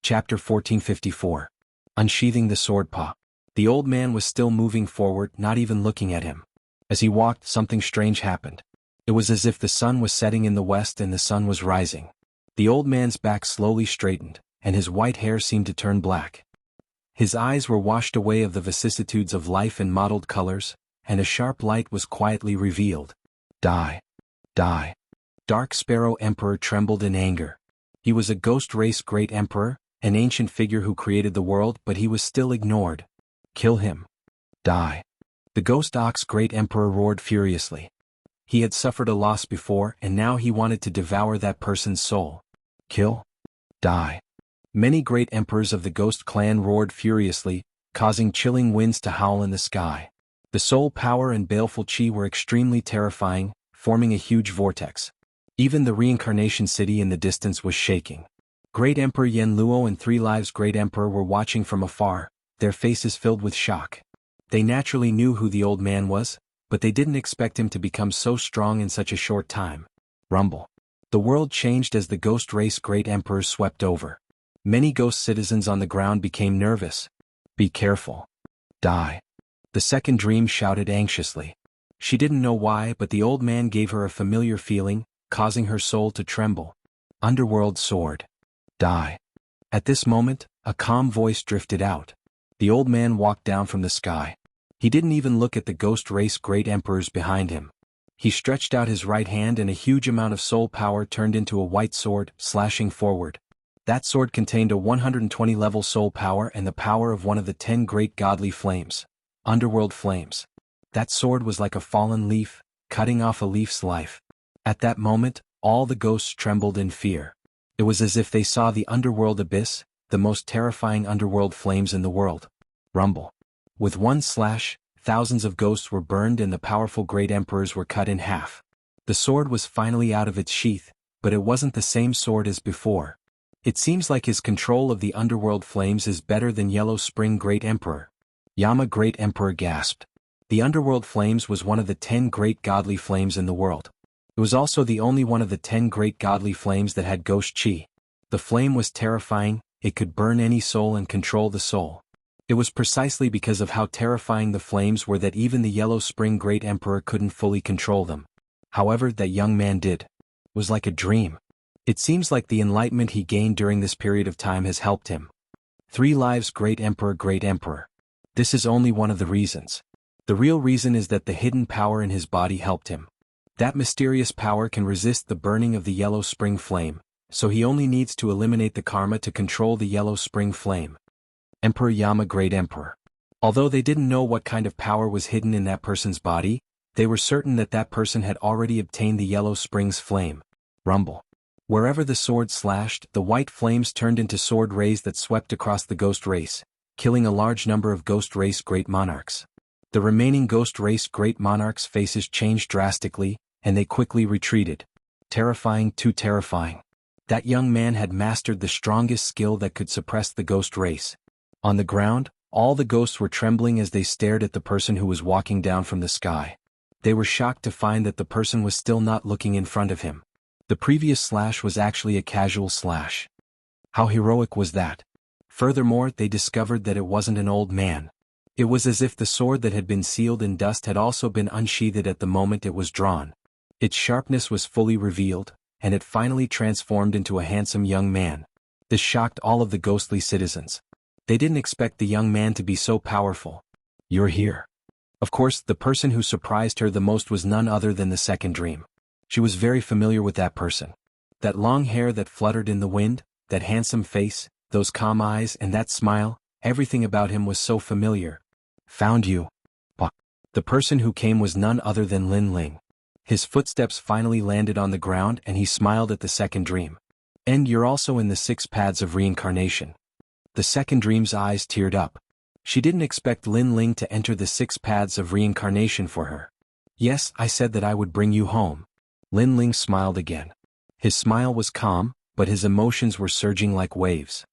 Chapter 1454. Unsheathing the sword paw. The old man was still moving forward, not even looking at him. As he walked, something strange happened. It was as if the sun was setting in the west and the sun was rising. The old man's back slowly straightened, and his white hair seemed to turn black. His eyes were washed away of the vicissitudes of life in mottled colors, and a sharp light was quietly revealed. Die. Die. Dark Sparrow Emperor trembled in anger. He was a ghost race great emperor, an ancient figure who created the world, but he was still ignored. Kill him. Die. The ghost ox great emperor roared furiously. He had suffered a loss before, and now he wanted to devour that person's soul. Kill. Die. Many great emperors of the ghost clan roared furiously, causing chilling winds to howl in the sky. The soul power and baleful chi were extremely terrifying, forming a huge vortex. Even the reincarnation city in the distance was shaking. Great Emperor Yen Luo and Three Lives Great Emperor were watching from afar, their faces filled with shock. They naturally knew who the old man was, but they didn't expect him to become so strong in such a short time. Rumble. The world changed as the ghost race great emperors swept over. Many ghost citizens on the ground became nervous. Be careful. Die. The second dream shouted anxiously. She didn't know why, but the old man gave her a familiar feeling, causing her soul to tremble. Underworld sword. Die. At this moment, a calm voice drifted out. The old man walked down from the sky. He didn't even look at the ghost race great emperors behind him. He stretched out his right hand and a huge amount of soul power turned into a white sword, slashing forward. That sword contained a 120 level soul power and the power of one of the 10 great godly flames. Underworld flames. That sword was like a fallen leaf, cutting off a leaf's life. At that moment, all the ghosts trembled in fear. It was as if they saw the underworld abyss, the most terrifying underworld flames in the world. Rumble. With one slash, thousands of ghosts were burned and the powerful great emperors were cut in half. The sword was finally out of its sheath, but it wasn't the same sword as before. It seems like his control of the underworld flames is better than Yellow Spring Great Emperor. Yama Great Emperor gasped. The underworld flames was one of the 10 great godly flames in the world. It was also the only one of the 10 great godly flames that had ghost chi. The flame was terrifying, it could burn any soul and control the soul. It was precisely because of how terrifying the flames were that even the Yellow Spring Great Emperor couldn't fully control them. However, that young man did. It was like a dream. It seems like the enlightenment he gained during this period of time has helped him. Three Lives Great Emperor Great Emperor. This is only one of the reasons. The real reason is that the hidden power in his body helped him. That mysterious power can resist the burning of the Yellow Spring Flame, so he only needs to eliminate the karma to control the Yellow Spring Flame. Emperor Yama Great Emperor. Although they didn't know what kind of power was hidden in that person's body, they were certain that that person had already obtained the Yellow Spring's flame. Rumble. Wherever the sword slashed, the white flames turned into sword rays that swept across the ghost race, killing a large number of ghost race great monarchs. The remaining ghost race great monarchs' faces changed drastically, and they quickly retreated. Terrifying, too terrifying. That young man had mastered the strongest skill that could suppress the ghost race. On the ground, all the ghosts were trembling as they stared at the person who was walking down from the sky. They were shocked to find that the person was still not looking in front of him. The previous slash was actually a casual slash. How heroic was that? Furthermore, they discovered that it wasn't an old man. It was as if the sword that had been sealed in dust had also been unsheathed at the moment it was drawn. Its sharpness was fully revealed, and it finally transformed into a handsome young man. This shocked all of the ghostly citizens. They didn't expect the young man to be so powerful. You're here. Of course, the person who surprised her the most was none other than the second dream. She was very familiar with that person. That long hair that fluttered in the wind, that handsome face, those calm eyes and that smile, everything about him was so familiar. Found you. Bah. The person who came was none other than Lin Ling. His footsteps finally landed on the ground and he smiled at the second dream. And you're also in the 6 paths of reincarnation. The second dream's eyes teared up. She didn't expect Lin Ling to enter the 6 paths of reincarnation for her. Yes, I said that I would bring you home. Lin Ling smiled again. His smile was calm, but his emotions were surging like waves.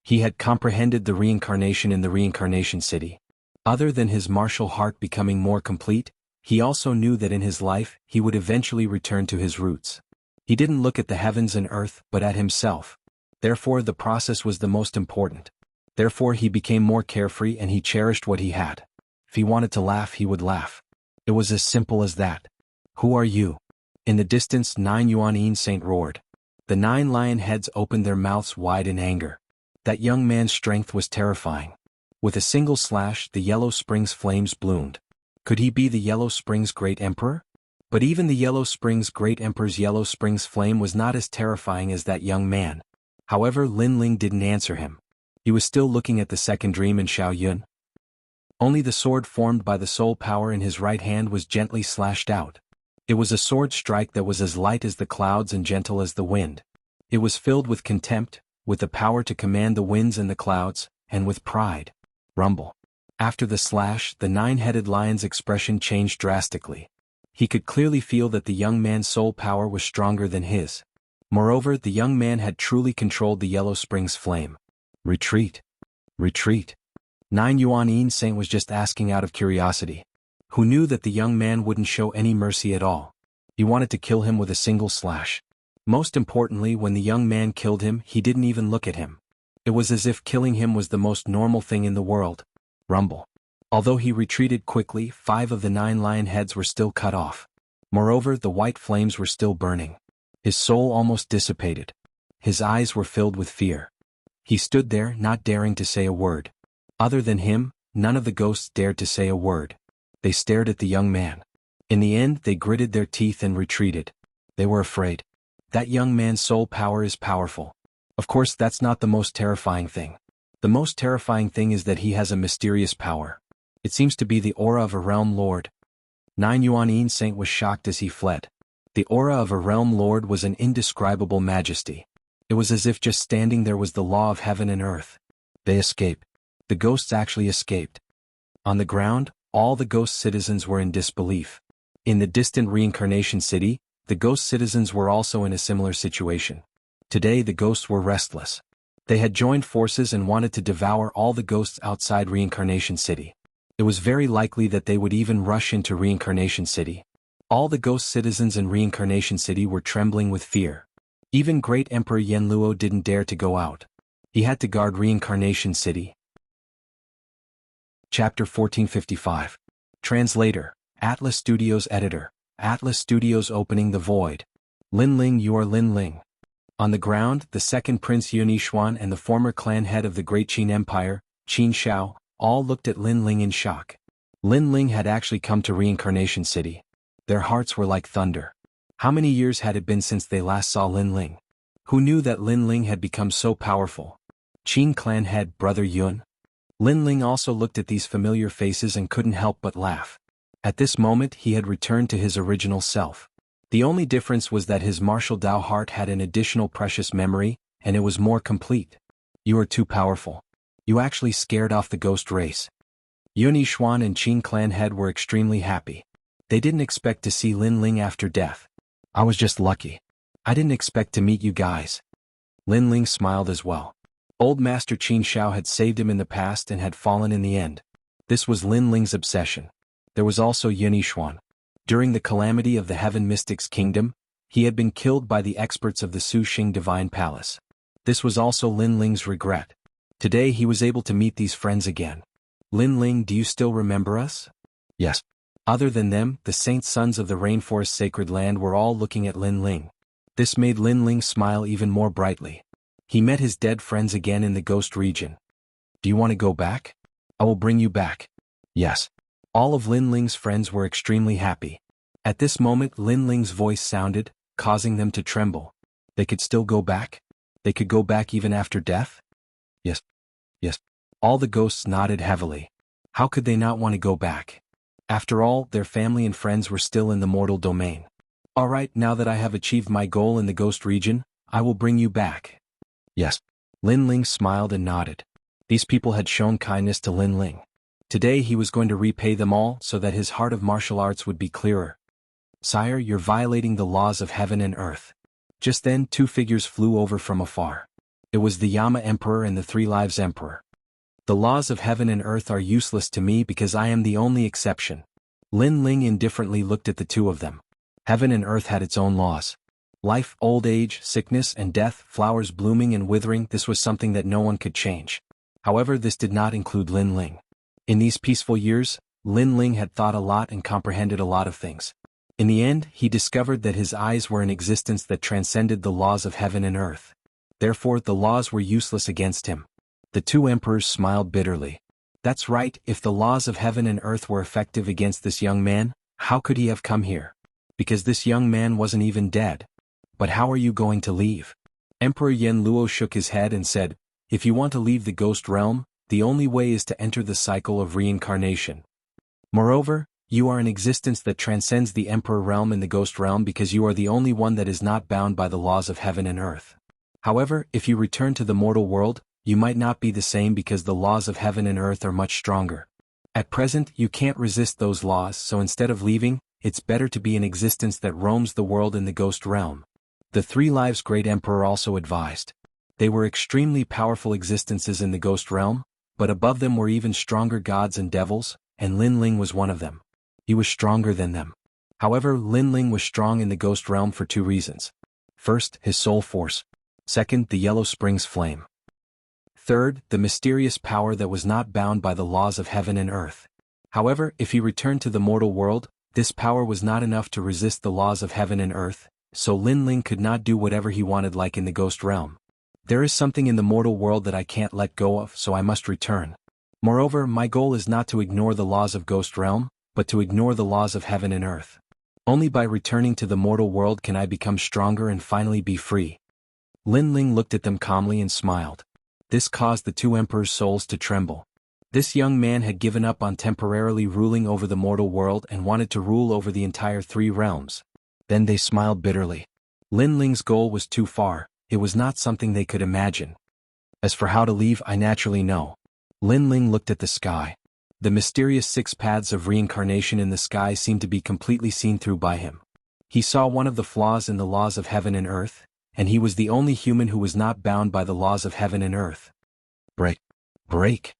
He had comprehended the reincarnation in the reincarnation city. Other than his martial heart becoming more complete, he also knew that in his life he would eventually return to his roots. He didn't look at the heavens and earth but at himself. Therefore the process was the most important. Therefore he became more carefree and he cherished what he had. If he wanted to laugh, he would laugh. It was as simple as that. Who are you? In the distance 9 Yuan Saint roared. The 9 lion heads opened their mouths wide in anger. That young man's strength was terrifying. With a single slash, the Yellow Springs flames bloomed. Could he be the Yellow Springs Great Emperor? But even the Yellow Springs Great Emperor's Yellow Springs flame was not as terrifying as that young man. However, Lin Ling didn't answer him. He was still looking at the second dream in Shaoyun. Only the sword formed by the soul power in his right hand was gently slashed out. It was a sword strike that was as light as the clouds and gentle as the wind. It was filled with contempt, with the power to command the winds and the clouds, and with pride. Rumble. After the slash, the 9-headed lion's expression changed drastically. He could clearly feel that the young man's soul power was stronger than his. Moreover, the young man had truly controlled the Yellow Springs flame. Retreat. Retreat. 9 Yuan Saint was just asking out of curiosity. Who knew that the young man wouldn't show any mercy at all? He wanted to kill him with a single slash. Most importantly, when the young man killed him, he didn't even look at him. It was as if killing him was the most normal thing in the world. Rumble. Although he retreated quickly, 5 of the 9 lion heads were still cut off. Moreover, the white flames were still burning. His soul almost dissipated. His eyes were filled with fear. He stood there, not daring to say a word. Other than him, none of the ghosts dared to say a word. They stared at the young man. In the end, they gritted their teeth and retreated. They were afraid. That young man's soul power is powerful. Of course, that's not the most terrifying thing. The most terrifying thing is that he has a mysterious power. It seems to be the aura of a realm lord. 9 Yuan Saint was shocked as he fled. The aura of a realm lord was an indescribable majesty. It was as if just standing there was the law of heaven and earth. They escaped. The ghosts actually escaped. On the ground, all the ghost citizens were in disbelief. In the distant reincarnation city, the ghost citizens were also in a similar situation. Today the ghosts were restless. They had joined forces and wanted to devour all the ghosts outside reincarnation city. It was very likely that they would even rush into reincarnation city. All the ghost citizens in reincarnation city were trembling with fear. Even great Emperor Yenluo didn't dare to go out. He had to guard reincarnation city. Chapter 1455. Translator, Atlas Studios Editor, Atlas Studios Opening the Void. Lin Ling, you are Lin Ling. On the ground, the second Prince Yun Yishuan and the former clan head of the Great Qin Empire, Qin Shao, all looked at Lin Ling in shock. Lin Ling had actually come to reincarnation city. Their hearts were like thunder. How many years had it been since they last saw Lin Ling? Who knew that Lin Ling had become so powerful? Qin clan head Brother Yun? Lin Ling also looked at these familiar faces and couldn't help but laugh. At this moment he had returned to his original self. The only difference was that his martial Dao heart had an additional precious memory, and it was more complete. You are too powerful. You actually scared off the ghost race. Yun Yishuan and Qin clan head were extremely happy. They didn't expect to see Lin Ling after death. I was just lucky. I didn't expect to meet you guys. Lin Ling smiled as well. Old Master Qin Shao had saved him in the past and had fallen in the end. This was Lin Ling's obsession. There was also Yun Yishuan. During the calamity of the Heaven Mystics Kingdom, he had been killed by the experts of the Su Xing Divine Palace. This was also Lin Ling's regret. Today he was able to meet these friends again. Lin Ling, do you still remember us? Yes. Other than them, the saint sons of the Rainforest Sacred Land were all looking at Lin Ling. This made Lin Ling smile even more brightly. He met his dead friends again in the ghost region. Do you want to go back? I will bring you back. Yes. All of Lin Ling's friends were extremely happy. At this moment Lin Ling's voice sounded, causing them to tremble. They could still go back? They could go back even after death? Yes. Yes. All the ghosts nodded heavily. How could they not want to go back? After all, their family and friends were still in the mortal domain. All right, now that I have achieved my goal in the ghost region, I will bring you back. Yes. Lin Ling smiled and nodded. These people had shown kindness to Lin Ling. Today he was going to repay them all so that his heart of martial arts would be clearer. Sire, you're violating the laws of heaven and earth. Just then 2 figures flew over from afar. It was the Yama Emperor and the 3 Lives Emperor. The laws of heaven and earth are useless to me because I am the only exception. Lin Ling indifferently looked at the 2 of them. Heaven and earth had its own laws. Life, old age, sickness and death, flowers blooming and withering, this was something that no one could change. However, this did not include Lin Ling. In these peaceful years, Lin Ling had thought a lot and comprehended a lot of things. In the end, he discovered that his eyes were an existence that transcended the laws of heaven and earth. Therefore, the laws were useless against him. The two emperors smiled bitterly. That's right, if the laws of heaven and earth were effective against this young man, how could he have come here? Because this young man wasn't even dead. But how are you going to leave? Emperor Yen Luo shook his head and said, if you want to leave the ghost realm, the only way is to enter the cycle of reincarnation. Moreover, you are an existence that transcends the emperor realm and the ghost realm because you are the only one that is not bound by the laws of heaven and earth. However, if you return to the mortal world, you might not be the same because the laws of heaven and earth are much stronger. At present, you can't resist those laws, so instead of leaving, it's better to be an existence that roams the world in the ghost realm. The Three Lives Great Emperor also advised. They were extremely powerful existences in the ghost realm, but above them were even stronger gods and devils, and Lin Ling was one of them. He was stronger than them. However, Lin Ling was strong in the ghost realm for two reasons. First, his soul force. Second, the Yellow Springs flame. Third, the mysterious power that was not bound by the laws of heaven and earth. However, if he returned to the mortal world, this power was not enough to resist the laws of heaven and earth, so Lin Ling could not do whatever he wanted like in the ghost realm. There is something in the mortal world that I can't let go of, so I must return. Moreover, my goal is not to ignore the laws of ghost realm, but to ignore the laws of heaven and earth. Only by returning to the mortal world can I become stronger and finally be free. Lin Ling looked at them calmly and smiled. This caused the two emperors' souls to tremble. This young man had given up on temporarily ruling over the mortal world and wanted to rule over the entire three realms. Then they smiled bitterly. Lin Ling's goal was too far, it was not something they could imagine. As for how to leave, I naturally know. Lin Ling looked at the sky. The mysterious 6 paths of reincarnation in the sky seemed to be completely seen through by him. He saw one of the flaws in the laws of heaven and earth, and he was the only human who was not bound by the laws of heaven and earth. Break! Break!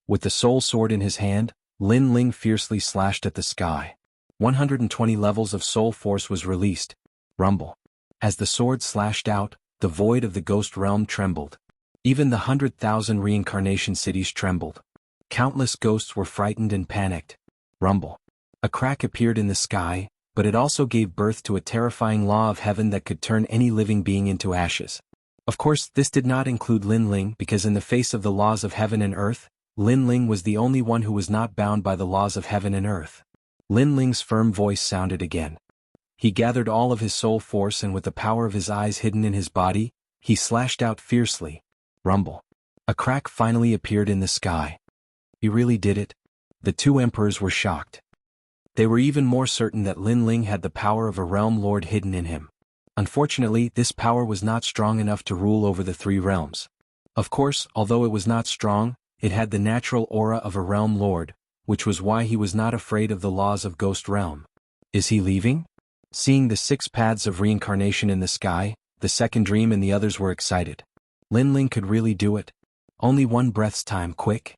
With the soul sword in his hand, Lin Ling fiercely slashed at the sky. 120 levels of soul force was released. Rumble. As the sword slashed out, the void of the ghost realm trembled. Even the 100,000 reincarnation cities trembled. Countless ghosts were frightened and panicked. Rumble. A crack appeared in the sky, but it also gave birth to a terrifying law of heaven that could turn any living being into ashes. Of course, this did not include Lin Ling because in the face of the laws of heaven and earth, Lin Ling was the only one who was not bound by the laws of heaven and earth. Lin Ling's firm voice sounded again. He gathered all of his soul force and with the power of his eyes hidden in his body, he slashed out fiercely. Rumble. A crack finally appeared in the sky. He really did it. The two emperors were shocked. They were even more certain that Lin Ling had the power of a realm lord hidden in him. Unfortunately, this power was not strong enough to rule over the three realms. Of course, although it was not strong, it had the natural aura of a realm lord, which was why he was not afraid of the laws of Ghost Realm. Is he leaving? Seeing the 6 paths of reincarnation in the sky, the second dream and the others were excited. Lin Ling could really do it. Only one breath's time, quick.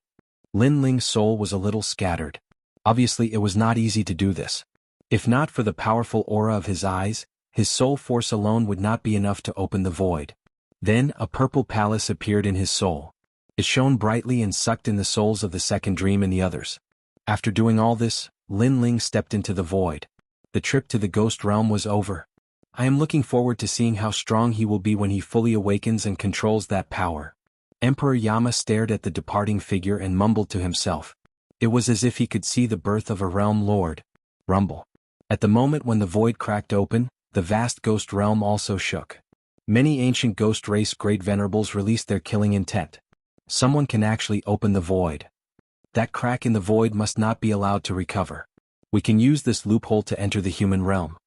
Lin Ling's soul was a little scattered. Obviously, it was not easy to do this. If not for the powerful aura of his eyes, his soul force alone would not be enough to open the void. Then, a purple palace appeared in his soul. It shone brightly and sucked in the souls of the second dream and the others. After doing all this, Lin Ling stepped into the void. The trip to the ghost realm was over. I am looking forward to seeing how strong he will be when he fully awakens and controls that power. Emperor Yama stared at the departing figure and mumbled to himself. It was as if he could see the birth of a realm lord. Rumble. At the moment when the void cracked open, the vast ghost realm also shook. Many ancient ghost race great venerables released their killing intent. Someone can actually open the void. That crack in the void must not be allowed to recover. We can use this loophole to enter the human realm.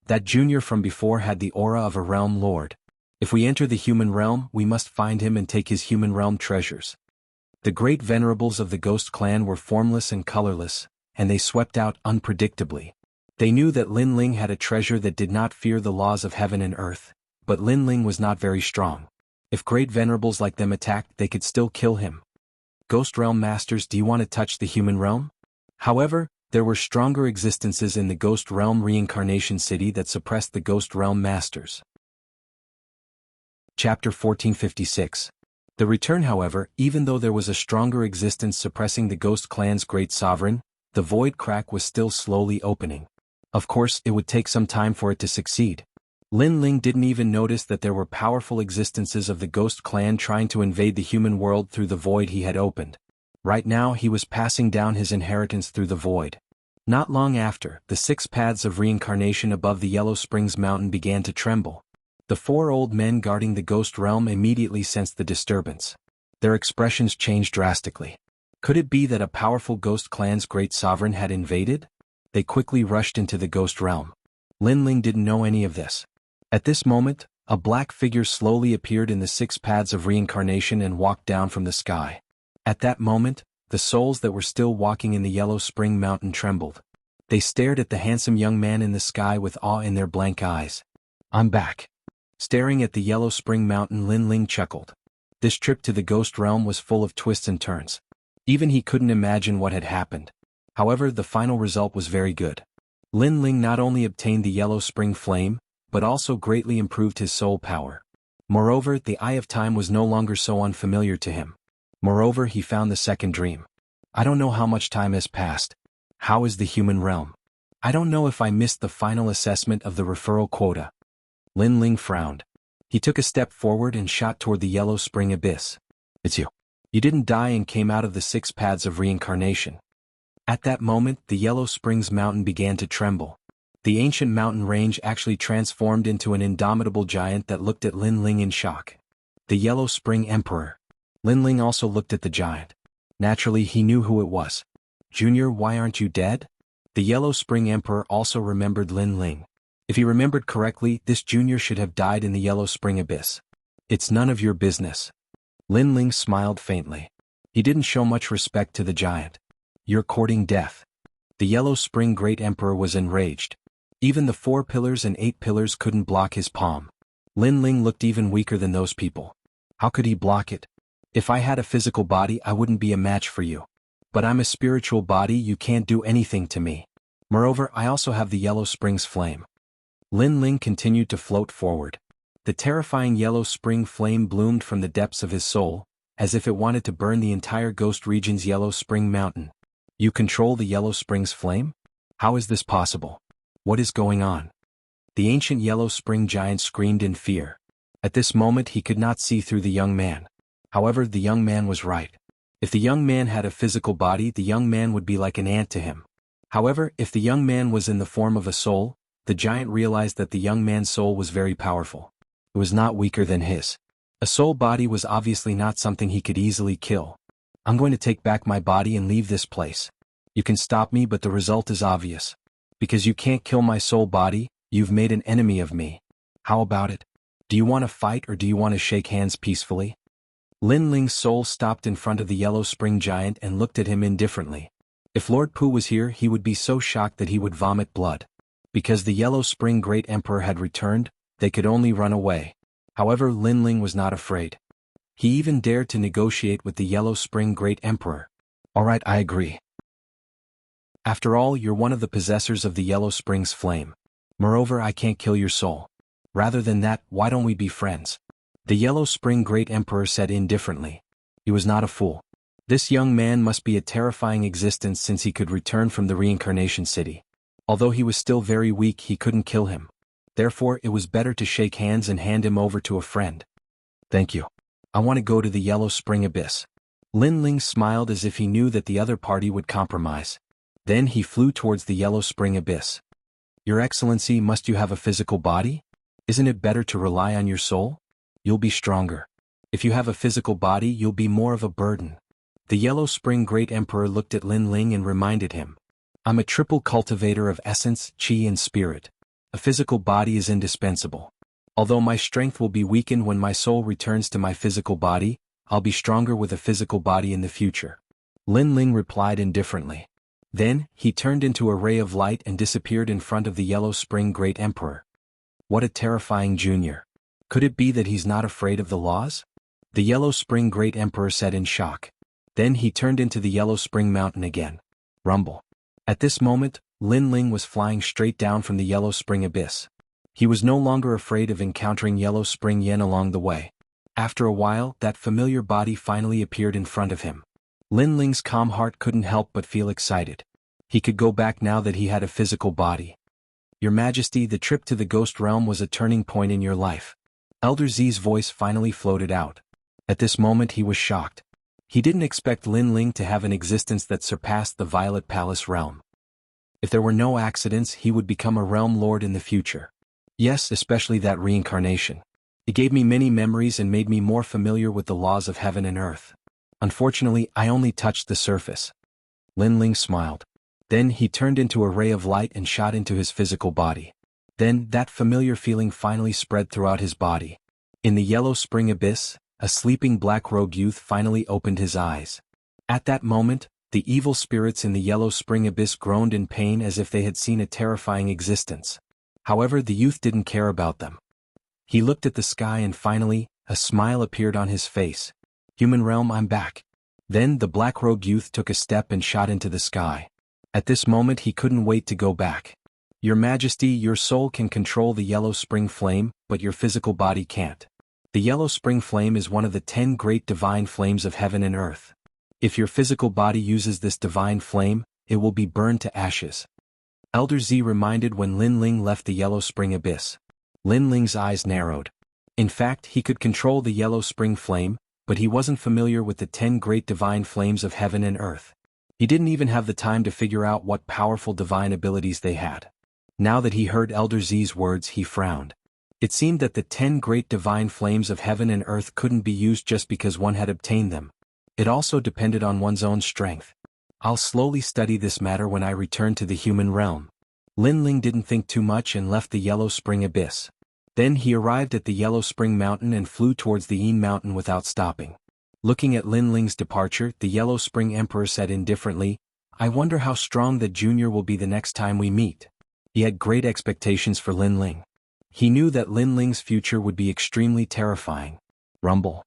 That junior from before had the aura of a realm lord. If we enter the human realm, we must find him and take his human realm treasures. The great venerables of the ghost clan were formless and colorless, and they swept out unpredictably. They knew that Lin Ling had a treasure that did not fear the laws of heaven and earth, but Lin Ling was not very strong. If great venerables like them attacked, they could still kill him. Ghost realm masters, do you want to touch the human realm? However, there were stronger existences in the ghost realm reincarnation city that suppressed the ghost realm masters. Chapter 1456. The return, however, even though there was a stronger existence suppressing the Ghost Clan's great sovereign, the void crack was still slowly opening. Of course, it would take some time for it to succeed. Lin Ling didn't even notice that there were powerful existences of the Ghost Clan trying to invade the human world through the void he had opened. Right now he was passing down his inheritance through the void. Not long after, the 6 paths of reincarnation above the Yellow Springs mountain began to tremble. The 4 old men guarding the ghost realm immediately sensed the disturbance. Their expressions changed drastically. Could it be that a powerful Ghost Clan's great sovereign had invaded? They quickly rushed into the ghost realm. Lin Ling didn't know any of this. At this moment, a black figure slowly appeared in the 6 paths of reincarnation and walked down from the sky. At that moment, the souls that were still walking in the Yellow Spring mountain trembled. They stared at the handsome young man in the sky with awe in their blank eyes. "I'm back." Staring at the Yellow Spring mountain, Lin Ling chuckled. This trip to the ghost realm was full of twists and turns. Even he couldn't imagine what had happened. However, the final result was very good. Lin Ling not only obtained the Yellow Spring flame, but also greatly improved his soul power. Moreover, the Eye of Time was no longer so unfamiliar to him. Moreover, he found the second dream. I don't know how much time has passed. How is the human realm? I don't know if I missed the final assessment of the referral quota. Lin Ling frowned. He took a step forward and shot toward the Yellow Spring abyss. It's you. You didn't die and came out of the 6 paths of reincarnation. At that moment, the Yellow Springs mountain began to tremble. The ancient mountain range actually transformed into an indomitable giant that looked at Lin Ling in shock. The Yellow Spring Emperor. Lin Ling also looked at the giant. Naturally, he knew who it was. "Junior, why aren't you dead?" The Yellow Spring Emperor also remembered Lin Ling. If he remembered correctly, this junior should have died in the Yellow Spring abyss. "It's none of your business." Lin Ling smiled faintly. He didn't show much respect to the giant. "You're courting death." The Yellow Spring Great Emperor was enraged. Even the 4 pillars and 8 pillars couldn't block his palm. Lin Ling looked even weaker than those people. How could he block it? "If I had a physical body, I wouldn't be a match for you. But I'm a spiritual body, you can't do anything to me. Moreover, I also have the Yellow Springs flame." Lin Ling continued to float forward. The terrifying Yellow Spring flame bloomed from the depths of his soul, as if it wanted to burn the entire ghost region's Yellow Spring mountain. "You control the Yellow Springs flame? How is this possible? What is going on?" The ancient Yellow Spring giant screamed in fear. At this moment he could not see through the young man. However, the young man was right. If the young man had a physical body, the young man would be like an ant to him. However, if the young man was in the form of a soul, the giant realized that the young man's soul was very powerful. It was not weaker than his. A soul body was obviously not something he could easily kill. "I'm going to take back my body and leave this place. You can stop me, but the result is obvious. Because you can't kill my soul body, you've made an enemy of me. How about it? Do you want to fight or do you want to shake hands peacefully?" Lin Ling's soul stopped in front of the Yellow Spring giant and looked at him indifferently. If Lord Pu was here, he would be so shocked that he would vomit blood. Because the Yellow Spring Great Emperor had returned, they could only run away. However, Lin Ling was not afraid. He even dared to negotiate with the Yellow Spring Great Emperor. "Alright, I agree. After all, you're one of the possessors of the Yellow Springs flame. Moreover, I can't kill your soul. Rather than that, why don't we be friends?" The Yellow Spring Great Emperor said indifferently. He was not a fool. This young man must be a terrifying existence since he could return from the reincarnation city. Although he was still very weak, he couldn't kill him. Therefore, it was better to shake hands and hand him over to a friend. "Thank you. I want to go to the Yellow Spring abyss." Lin Ling smiled as if he knew that the other party would compromise. Then he flew towards the Yellow Spring abyss. "Your Excellency, must you have a physical body? Isn't it better to rely on your soul? You'll be stronger. If you have a physical body, you'll be more of a burden." The Yellow Spring Great Emperor looked at Lin Ling and reminded him. "I'm a triple cultivator of essence, chi and spirit. A physical body is indispensable. Although my strength will be weakened when my soul returns to my physical body, I'll be stronger with a physical body in the future." Lin Ling replied indifferently. Then, he turned into a ray of light and disappeared in front of the Yellow Spring Great Emperor. What a terrifying junior. Could it be that he's not afraid of the laws? The Yellow Spring Great Emperor said in shock. Then he turned into the Yellow Spring Mountain again. Rumble. At this moment, Lin Ling was flying straight down from the Yellow Spring abyss. He was no longer afraid of encountering Yellow Spring Yen along the way. After a while, that familiar body finally appeared in front of him. Lin Ling's calm heart couldn't help but feel excited. He could go back now that he had a physical body. Your Majesty, the trip to the Ghost Realm was a turning point in your life. Elder Z's voice finally floated out. At this moment he was shocked. He didn't expect Lin Ling to have an existence that surpassed the Violet Palace realm. If there were no accidents, he would become a realm lord in the future. Yes, especially that reincarnation. It gave me many memories and made me more familiar with the laws of heaven and earth. Unfortunately, I only touched the surface. Lin Ling smiled. Then he turned into a ray of light and shot into his physical body. Then that familiar feeling finally spread throughout his body. In the Yellow Spring Abyss, a sleeping black-robed youth finally opened his eyes. At that moment, the evil spirits in the Yellow Spring Abyss groaned in pain as if they had seen a terrifying existence. However, the youth didn't care about them. He looked at the sky and finally, a smile appeared on his face. Human realm, I'm back. Then the black-robed youth took a step and shot into the sky. At this moment he couldn't wait to go back. Your Majesty, your soul can control the Yellow Spring Flame, but your physical body can't. The Yellow Spring Flame is one of the 10 great divine flames of heaven and earth. If your physical body uses this divine flame, it will be burned to ashes. Elder Z reminded when Lin Ling left the Yellow Spring Abyss. Lin Ling's eyes narrowed. In fact, he could control the Yellow Spring Flame, but he wasn't familiar with the 10 great divine flames of heaven and earth. He didn't even have the time to figure out what powerful divine abilities they had. Now that he heard Elder Z's words, he frowned. It seemed that the 10 great divine flames of heaven and earth couldn't be used just because one had obtained them. It also depended on one's own strength. I'll slowly study this matter when I return to the human realm. Lin Ling didn't think too much and left the Yellow Spring Abyss. Then he arrived at the Yellow Spring Mountain and flew towards the Yin Mountain without stopping. Looking at Lin Ling's departure, the Yellow Spring Emperor said indifferently, I wonder how strong the junior will be the next time we meet. He had great expectations for Lin Ling. He knew that Lin Ling's future would be extremely terrifying. Rumble.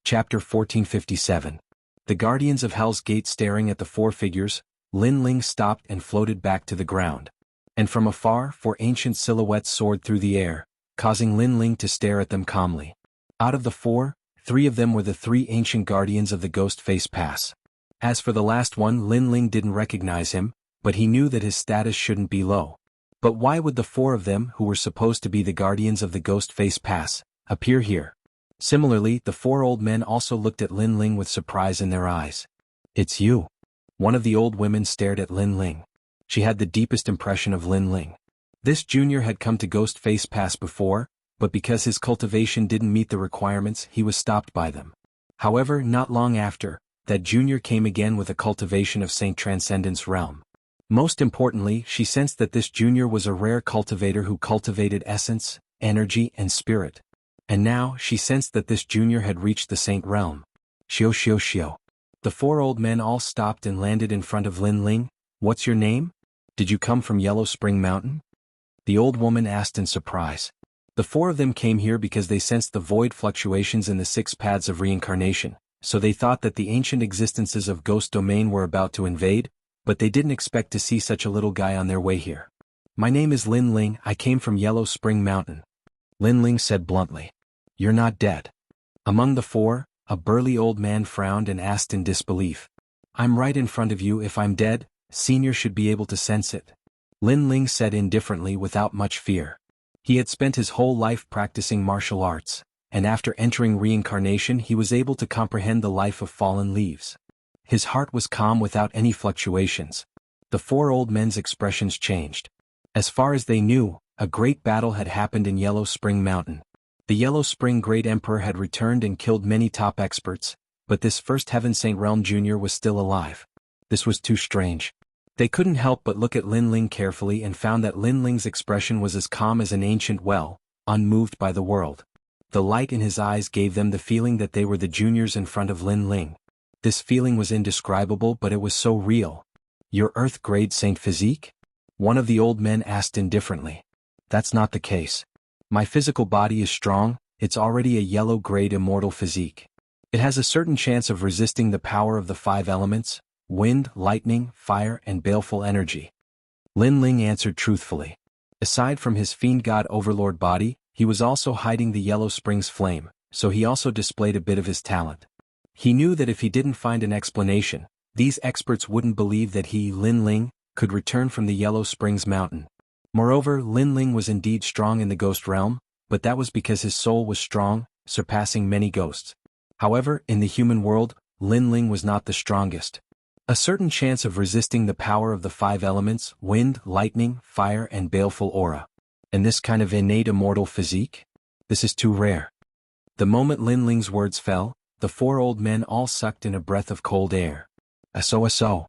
Chapter 1457. The Guardians of Hell's Gate. Staring at the four figures, Lin Ling stopped and floated back to the ground. And from afar, 4 ancient silhouettes soared through the air, causing Lin Ling to stare at them calmly. Out of the 4, 3 of them were the 3 ancient guardians of the Ghost Face Pass. As for the last one, Lin Ling didn't recognize him, but he knew that his status shouldn't be low. But why would the 4 of them, who were supposed to be the guardians of the Ghost Face Pass, appear here? Similarly, the 4 old men also looked at Lin Ling with surprise in their eyes. It's you. One of the old women stared at Lin Ling. She had the deepest impression of Lin Ling. This junior had come to Ghost Face Pass before, but because his cultivation didn't meet the requirements, he was stopped by them. However, not long after, that junior came again with a cultivation of Saint Transcendence Realm. Most importantly, she sensed that this junior was a rare cultivator who cultivated essence, energy, and spirit. And now, she sensed that this junior had reached the Saint Realm. Xiao xiao xiao. The 4 old men all stopped and landed in front of Lin Ling. What's your name? Did you come from Yellow Spring Mountain? The old woman asked in surprise. The 4 of them came here because they sensed the void fluctuations in the 6 paths of reincarnation, so they thought that the ancient existences of Ghost Domain were about to invade, but they didn't expect to see such a little guy on their way here. My name is Lin Ling, I came from Yellow Spring Mountain. Lin Ling said bluntly. You're not dead. Among the 4, a burly old man frowned and asked in disbelief. I'm right in front of you. If I'm dead, Senior should be able to sense it. Lin Ling said indifferently without much fear. He had spent his whole life practicing martial arts, and after entering reincarnation he was able to comprehend the life of fallen leaves. His heart was calm without any fluctuations. The 4 old men's expressions changed. As far as they knew, a great battle had happened in Yellow Spring Mountain. The Yellow Spring Great Emperor had returned and killed many top experts, but this first Heaven Saint Realm Jr. was still alive. This was too strange. They couldn't help but look at Lin Ling carefully and found that Lin Ling's expression was as calm as an ancient well, unmoved by the world. The light in his eyes gave them the feeling that they were the juniors in front of Lin Ling. This feeling was indescribable, but it was so real. Your Earth-grade Saint physique? One of the old men asked indifferently. That's not the case. My physical body is strong, it's already a yellow-grade immortal physique. It has a certain chance of resisting the power of the 5 elements, wind, lightning, fire, and baleful energy. Lin Ling answered truthfully. Aside from his fiend god overlord body, he was also hiding the Yellow Springs flame, so he also displayed a bit of his talent. He knew that if he didn't find an explanation, these experts wouldn't believe that he, Lin Ling, could return from the Yellow Springs mountain. Moreover, Lin Ling was indeed strong in the ghost realm, but that was because his soul was strong, surpassing many ghosts. However, in the human world, Lin Ling was not the strongest. A certain chance of resisting the power of the five elements, wind, lightning, fire and baleful aura. And this kind of innate immortal physique? This is too rare. The moment Lin Ling's words fell, the four old men all sucked in a breath of cold air. Aso.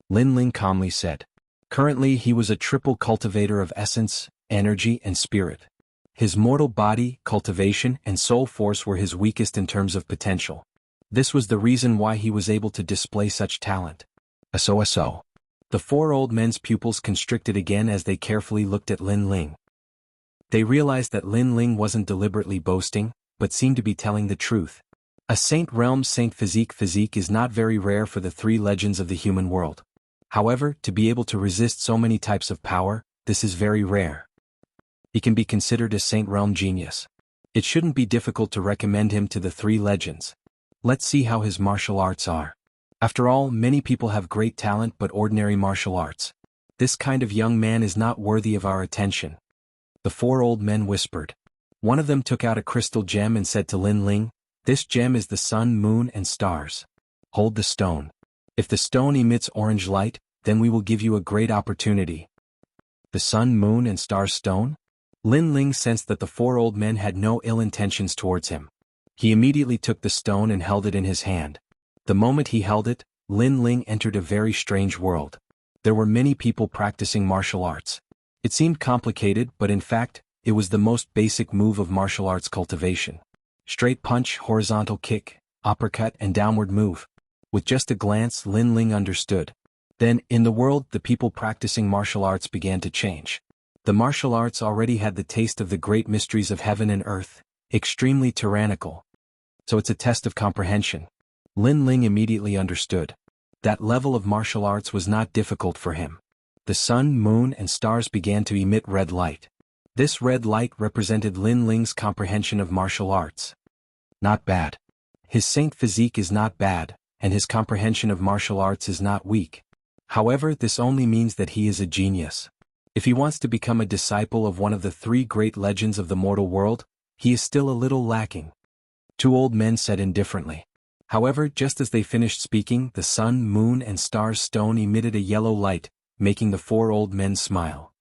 Lin Ling calmly said. Currently he was a triple cultivator of essence, energy and spirit. His mortal body, cultivation and soul force were his weakest in terms of potential. This was the reason why he was able to display such talent. Aso. The four old men's pupils constricted again as they carefully looked at Lin Ling. They realized that Lin Ling wasn't deliberately boasting, but seemed to be telling the truth. A saint realm saint physique is not very rare for the three legends of the human world. However, to be able to resist so many types of power, this is very rare. He can be considered a saint realm genius. It shouldn't be difficult to recommend him to the three legends. Let's see how his martial arts are. After all, many people have great talent but ordinary martial arts. This kind of young man is not worthy of our attention. The four old men whispered. One of them took out a crystal gem and said to Lin Ling, "This gem is the sun, moon and stars. Hold the stone. If the stone emits orange light, then we will give you a great opportunity." The sun, moon and stars stone? Lin Ling sensed that the four old men had no ill intentions towards him. He immediately took the stone and held it in his hand. The moment he held it, Lin Ling entered a very strange world. There were many people practicing martial arts. It seemed complicated, but in fact, it was the most basic move of martial arts cultivation. Straight punch, horizontal kick, uppercut and downward move. With just a glance, Lin Ling understood. Then, in the world, the people practicing martial arts began to change. The martial arts already had the taste of the great mysteries of heaven and earth, extremely tyrannical. So it's a test of comprehension. Lin Ling immediately understood. That level of martial arts was not difficult for him. The sun, moon and stars began to emit red light. This red light represented Lin Ling's comprehension of martial arts. Not bad. His saint physique is not bad, and his comprehension of martial arts is not weak. However, this only means that he is a genius. If he wants to become a disciple of one of the three great legends of the mortal world, he is still a little lacking. Two old men said indifferently. However, just as they finished speaking, the sun, moon and stars stone emitted a yellow light, making the four old men smile.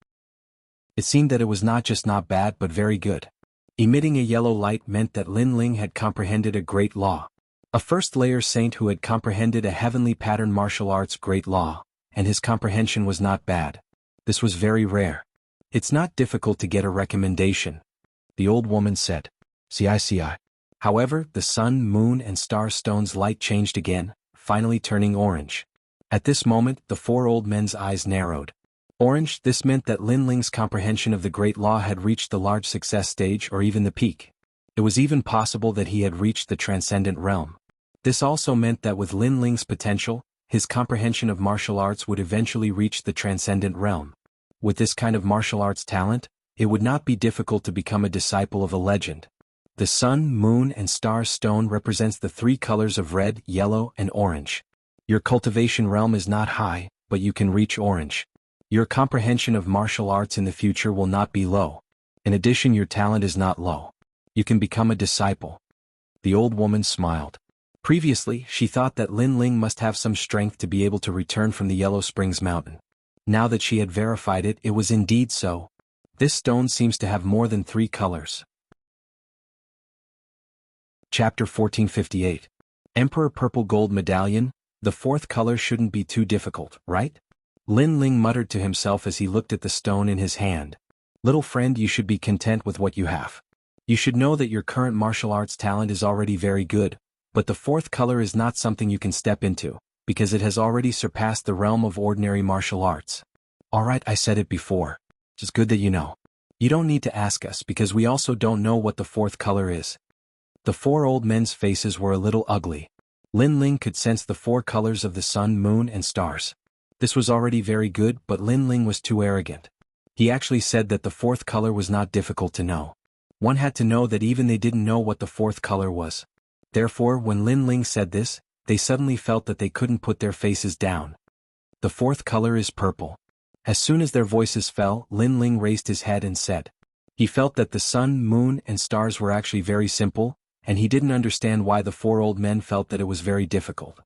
It seemed that it was not just not bad but very good. Emitting a yellow light meant that Lin Ling had comprehended a great law. A first-layer saint who had comprehended a heavenly pattern martial arts great law, and his comprehension was not bad. This was very rare. It's not difficult to get a recommendation, the old woman said. See. However, the sun, moon and star stone's light changed again, finally turning orange. At this moment, the four old men's eyes narrowed. Orange, this meant that Lin Ling's comprehension of the great law had reached the large success stage or even the peak. It was even possible that he had reached the transcendent realm. This also meant that with Lin Ling's potential, his comprehension of martial arts would eventually reach the transcendent realm. With this kind of martial arts talent, it would not be difficult to become a disciple of a legend. The sun, moon and star stone represents the three colors of red, yellow and orange. Your cultivation realm is not high, but you can reach orange. Your comprehension of martial arts in the future will not be low. In addition, your talent is not low. You can become a disciple. The old woman smiled. Previously, she thought that Lin Ling must have some strength to be able to return from the Yellow Springs mountain. Now that she had verified it, it was indeed so. This stone seems to have more than three colors. Chapter 1458. Emperor Purple Gold Medallion. The fourth color shouldn't be too difficult, right? Lin Ling muttered to himself as he looked at the stone in his hand. Little friend, you should be content with what you have. You should know that your current martial arts talent is already very good, but the fourth color is not something you can step into, because it has already surpassed the realm of ordinary martial arts. Alright, I said it before. It's good that you know. You don't need to ask us because we also don't know what the fourth color is. The four old men's faces were a little ugly. Lin Ling could sense the four colors of the sun, moon and stars. This was already very good, but Lin Ling was too arrogant. He actually said that the fourth color was not difficult to know. One had to know that even they didn't know what the fourth color was. Therefore, when Lin Ling said this, they suddenly felt that they couldn't put their faces down. The fourth color is purple. As soon as their voices fell, Lin Ling raised his head and said. He felt that the sun, moon, and stars were actually very simple, and he didn't understand why the four old men felt that it was very difficult.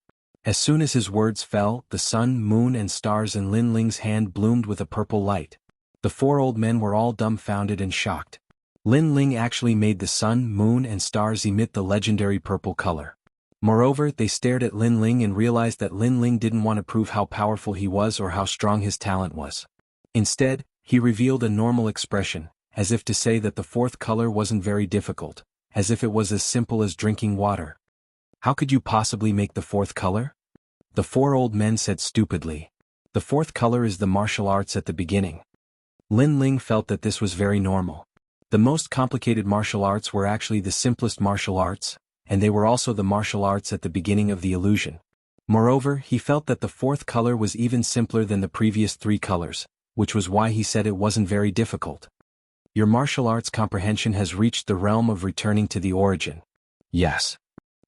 As soon as his words fell, the sun, moon, and stars in Lin Ling's hand bloomed with a purple light. The four old men were all dumbfounded and shocked. Lin Ling actually made the sun, moon, and stars emit the legendary purple color. Moreover, they stared at Lin Ling and realized that Lin Ling didn't want to prove how powerful he was or how strong his talent was. Instead, he revealed a normal expression, as if to say that the fourth color wasn't very difficult, as if it was as simple as drinking water. How could you possibly make the fourth color? The four old men said stupidly. The fourth color is the martial arts at the beginning. Lin Ling felt that this was very normal. The most complicated martial arts were actually the simplest martial arts, and they were also the martial arts at the beginning of the illusion. Moreover, he felt that the fourth color was even simpler than the previous three colors, which was why he said it wasn't very difficult. Your martial arts comprehension has reached the realm of returning to the origin. Yes.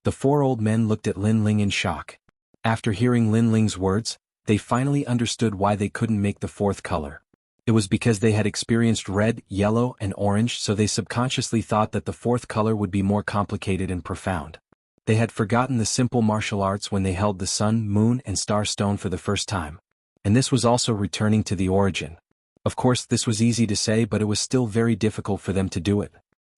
The four old men looked at Lin Ling in shock. After hearing Lin Ling's words, they finally understood why they couldn't make the fourth color. It was because they had experienced red, yellow, and orange, so they subconsciously thought that the fourth color would be more complicated and profound. They had forgotten the simple martial arts when they held the sun, moon, and star stone for the first time. And this was also returning to the origin. Of course, this was easy to say, but it was still very difficult for them to do it.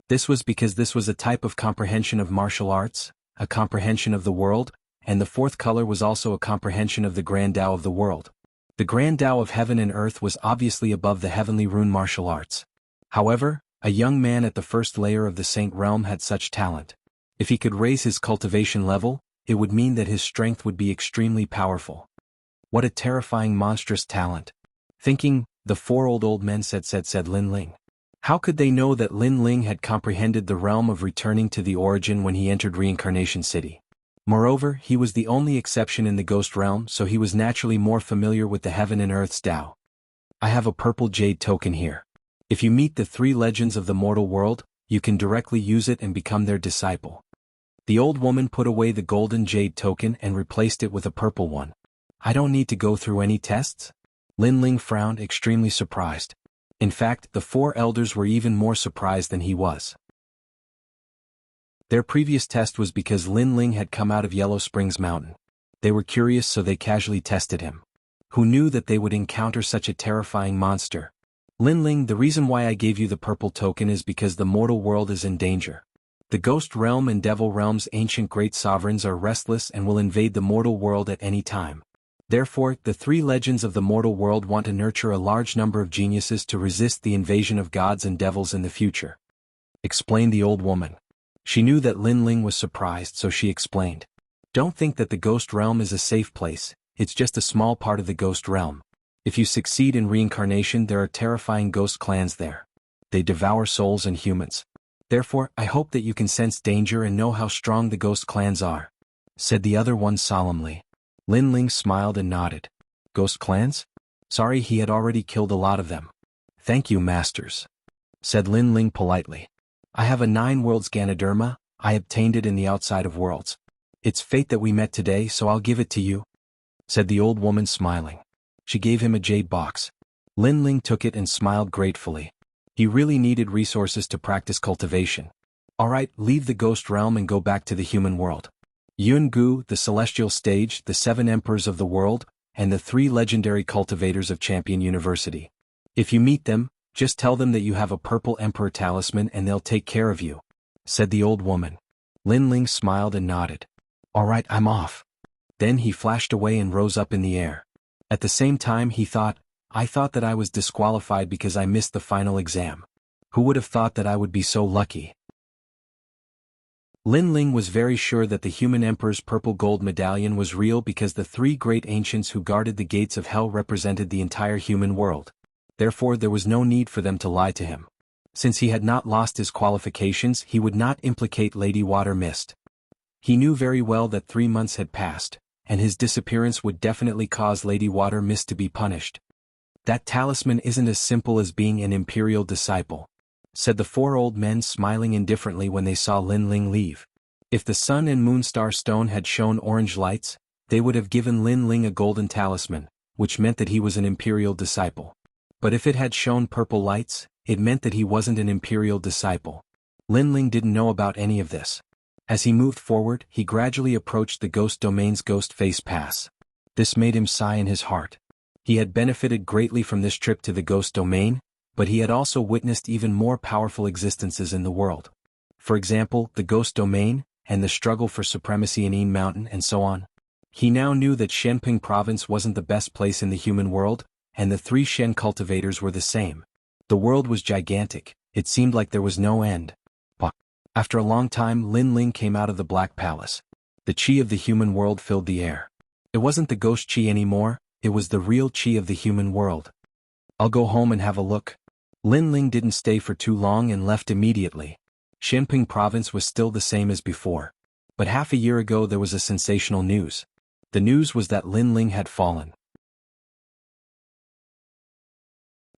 This was because this was a type of comprehension of martial arts, a comprehension of the world, and the fourth color was also a comprehension of the grand Tao of the world. The grand Tao of heaven and earth was obviously above the heavenly rune martial arts. However, a young man at the first layer of the saint realm had such talent. If he could raise his cultivation level, it would mean that his strength would be extremely powerful. What a terrifying monstrous talent. Thinking, the four old men said Lin Ling. How could they know that Lin Ling had comprehended the realm of returning to the origin when he entered Reincarnation City? Moreover, he was the only exception in the ghost realm, so he was naturally more familiar with the heaven and earth's Tao. I have a purple jade token here. If you meet the three legends of the mortal world, you can directly use it and become their disciple. The old woman put away the golden jade token and replaced it with a purple one. I don't need to go through any tests? Lin Ling frowned, extremely surprised. In fact, the four elders were even more surprised than he was. Their previous test was because Lin Ling had come out of Yellow Springs Mountain. They were curious, so they casually tested him. Who knew that they would encounter such a terrifying monster? Lin Ling, the reason why I gave you the purple token is because the mortal world is in danger. The ghost realm and devil realm's ancient great sovereigns are restless and will invade the mortal world at any time. Therefore, the three legends of the mortal world want to nurture a large number of geniuses to resist the invasion of gods and devils in the future. Explained the old woman. She knew that Lin Ling was surprised, so she explained. Don't think that the ghost realm is a safe place, it's just a small part of the ghost realm. If you succeed in reincarnation, there are terrifying ghost clans there. They devour souls and humans. Therefore, I hope that you can sense danger and know how strong the ghost clans are, said the other one solemnly. Lin Ling smiled and nodded. Ghost clans? Sorry, he had already killed a lot of them. Thank you, masters, said Lin Ling politely. I have a 9 worlds Ganoderma, I obtained it in the outside of worlds. It's fate that we met today, so I'll give it to you, said the old woman smiling. She gave him a jade box. Lin Ling took it and smiled gratefully. He really needed resources to practice cultivation. Alright, leave the ghost realm and go back to the human world. Yun Gu, the celestial stage, the 7 emperors of the world, and the 3 legendary cultivators of Champion University. If you meet them, just tell them that you have a purple emperor talisman and they'll take care of you, said the old woman. Lin Ling smiled and nodded. Alright, I'm off. Then he flashed away and rose up in the air. At the same time he thought, I thought that I was disqualified because I missed the final exam. Who would have thought that I would be so lucky? Lin Ling was very sure that the human emperor's purple gold medallion was real because the 3 great ancients who guarded the gates of hell represented the entire human world. Therefore there was no need for them to lie to him. Since he had not lost his qualifications, he would not implicate Lady Water Mist. He knew very well that 3 months had passed, and his disappearance would definitely cause Lady Water Mist to be punished. That talisman isn't as simple as being an imperial disciple, said the four old men, smiling indifferently when they saw Lin Ling leave. If the sun and moon star stone had shown orange lights, they would have given Lin Ling a golden talisman, which meant that he was an imperial disciple. But if it had shown purple lights, it meant that he wasn't an imperial disciple. Lin Ling didn't know about any of this. As he moved forward, he gradually approached the ghost domain's ghost face pass. This made him sigh in his heart. He had benefited greatly from this trip to the ghost domain, but he had also witnessed even more powerful existences in the world. For example, the ghost domain, and the struggle for supremacy in Yin Mountain and so on. He now knew that Shenping Province wasn't the best place in the human world, and the three Shen cultivators were the same. The world was gigantic, it seemed like there was no end. After a long time, Lin Ling came out of the Black Palace. The qi of the human world filled the air. It wasn't the ghost qi anymore, it was the real qi of the human world. I'll go home and have a look. Lin Ling didn't stay for too long and left immediately. Shenping Province was still the same as before. But half a year ago there was a sensational news. The news was that Lin Ling had fallen.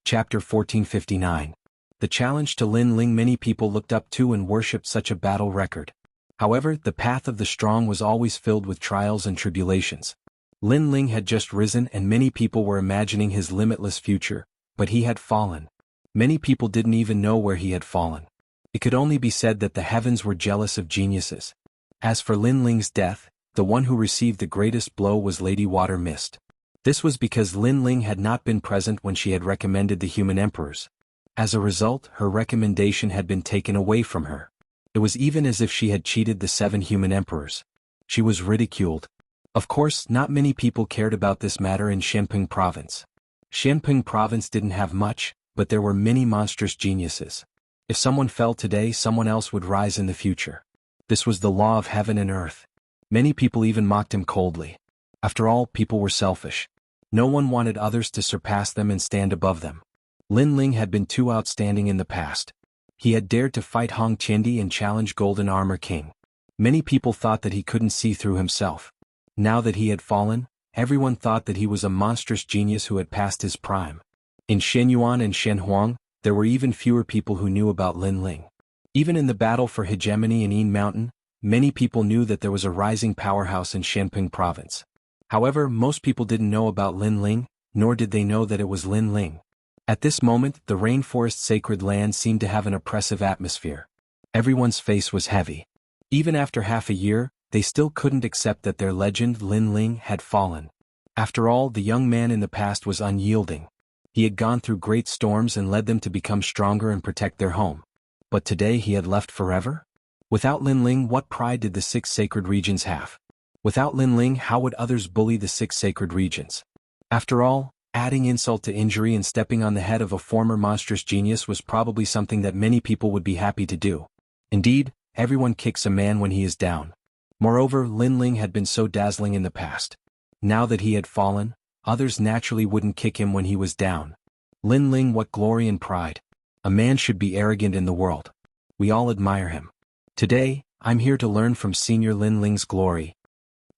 Chapter 1459. The challenge to Lin Ling. Many people looked up to and worshipped such a battle record. However, the path of the strong was always filled with trials and tribulations. Lin Ling had just risen and many people were imagining his limitless future, but he had fallen. Many people didn't even know where he had fallen. It could only be said that the heavens were jealous of geniuses. As for Lin Ling's death, the one who received the greatest blow was Lady Water Mist. This was because Lin Ling had not been present when she had recommended the human emperors. As a result, her recommendation had been taken away from her. It was even as if she had cheated the 7 human emperors. She was ridiculed. Of course, not many people cared about this matter in Shenping Province. Shenping Province didn't have much, but there were many monstrous geniuses. If someone fell today, someone else would rise in the future. This was the law of heaven and earth. Many people even mocked him coldly. After all, people were selfish. No one wanted others to surpass them and stand above them. Lin Ling had been too outstanding in the past. He had dared to fight Hong Qiandi and challenge Golden Armor King. Many people thought that he couldn't see through himself. Now that he had fallen, everyone thought that he was a monstrous genius who had passed his prime. In Shenyuan and Shenhuang, there were even fewer people who knew about Lin Ling. Even in the battle for hegemony in Yin Mountain, many people knew that there was a rising powerhouse in Shenping Province. However, most people didn't know about Lin Ling, nor did they know that it was Lin Ling. At this moment, the rainforest sacred land seemed to have an oppressive atmosphere. Everyone's face was heavy. Even after half a year, they still couldn't accept that their legend Lin Ling had fallen. After all, the young man in the past was unyielding. He had gone through great storms and led them to become stronger and protect their home. But today he had left forever? Without Lin Ling, what pride did the 6 sacred regions have? Without Lin Ling, how would others bully the 6 sacred regions? After all, adding insult to injury and stepping on the head of a former monstrous genius was probably something that many people would be happy to do. Indeed, everyone kicks a man when he is down. Moreover, Lin Ling had been so dazzling in the past. Now that he had fallen, others naturally wouldn't kick him when he was down. Lin Ling, what glory and pride. A man should be arrogant in the world. We all admire him. Today, I'm here to learn from Senior Lin Ling's glory.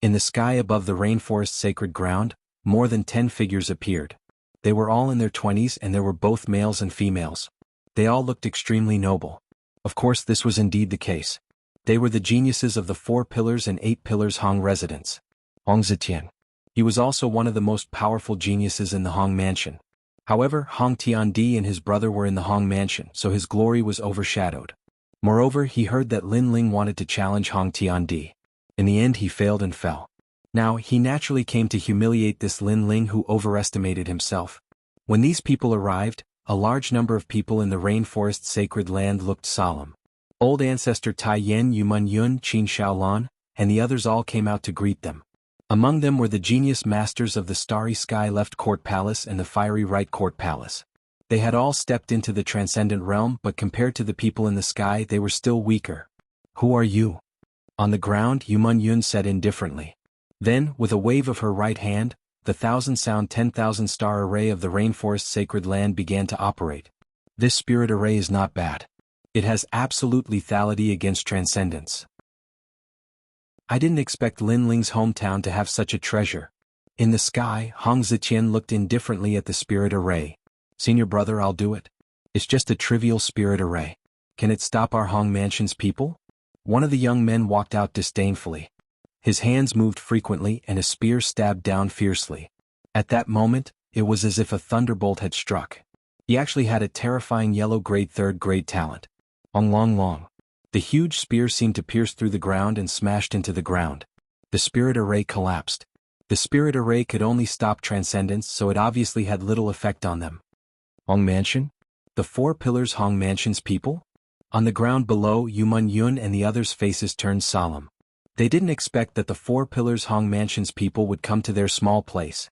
In the sky above the rainforest sacred ground, more than 10 figures appeared. They were all in their 20s and there were both males and females. They all looked extremely noble. Of course, this was indeed the case. They were the geniuses of the 4 pillars and 8 pillars Hong residence. Hong Zetian. He was also one of the most powerful geniuses in the Hong mansion. However, Hong Tiandi and his brother were in the Hong mansion, so his glory was overshadowed. Moreover, he heard that Lin Ling wanted to challenge Hong Tiandi. In the end, he failed and fell. Now, he naturally came to humiliate this Lin Ling who overestimated himself. When these people arrived, a large number of people in the rainforest sacred land looked solemn. Old ancestor Tai Yen, Yumun Yun, Qin Shaolan, and the others all came out to greet them. Among them were the genius masters of the Starry Sky Left Court Palace and the Fiery Right Court Palace. They had all stepped into the transcendent realm, but compared to the people in the sky, they were still weaker. Who are you? On the ground, Yumun Yun said indifferently. Then, with a wave of her right hand, the 1,000-sound 10,000-star array of the rainforest sacred land began to operate. This spirit array is not bad. It has absolute lethality against transcendence. I didn't expect Lin Ling's hometown to have such a treasure. In the sky, Hong Ziqian looked indifferently at the spirit array. Senior brother, I'll do it. It's just a trivial spirit array. Can it stop our Hong Mansion's people? One of the young men walked out disdainfully. His hands moved frequently and a spear stabbed down fiercely. At that moment, it was as if a thunderbolt had struck. He actually had a terrifying yellow-grade third-grade talent. Long. The huge spear seemed to pierce through the ground and smashed into the ground. The spirit array collapsed. The spirit array could only stop transcendence, so it obviously had little effect on them. Hong Mansion? The 4 pillars Hong Mansion's people? On the ground below, Yumun Yun and the others' faces turned solemn. They didn't expect that the 4 pillars Hong Mansion's people would come to their small place.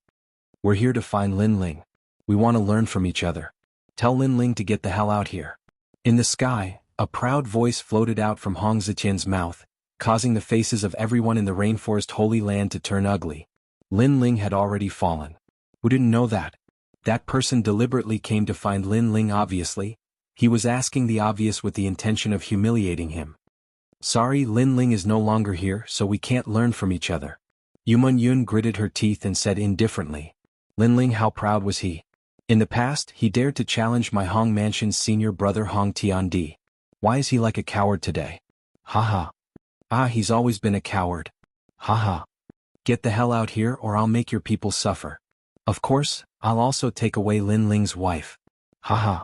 We're here to find Lin Ling. We want to learn from each other. Tell Lin Ling to get the hell out here. In the sky, a proud voice floated out from Hong Ziqian's mouth, causing the faces of everyone in the Rainforest Holy Land to turn ugly. Lin Ling had already fallen. Who didn't know that? That person deliberately came to find Lin Ling obviously. He was asking the obvious with the intention of humiliating him. Sorry, Lin Ling is no longer here, so we can't learn from each other. Yumun Yun gritted her teeth and said indifferently. Lin Ling, how proud was he? In the past, he dared to challenge my Hong Mansion's senior brother Hong Tiandi. Why is he like a coward today? Haha. He's always been a coward. Haha. Get the hell out here or I'll make your people suffer. Of course, I'll also take away Lin Ling's wife. Haha.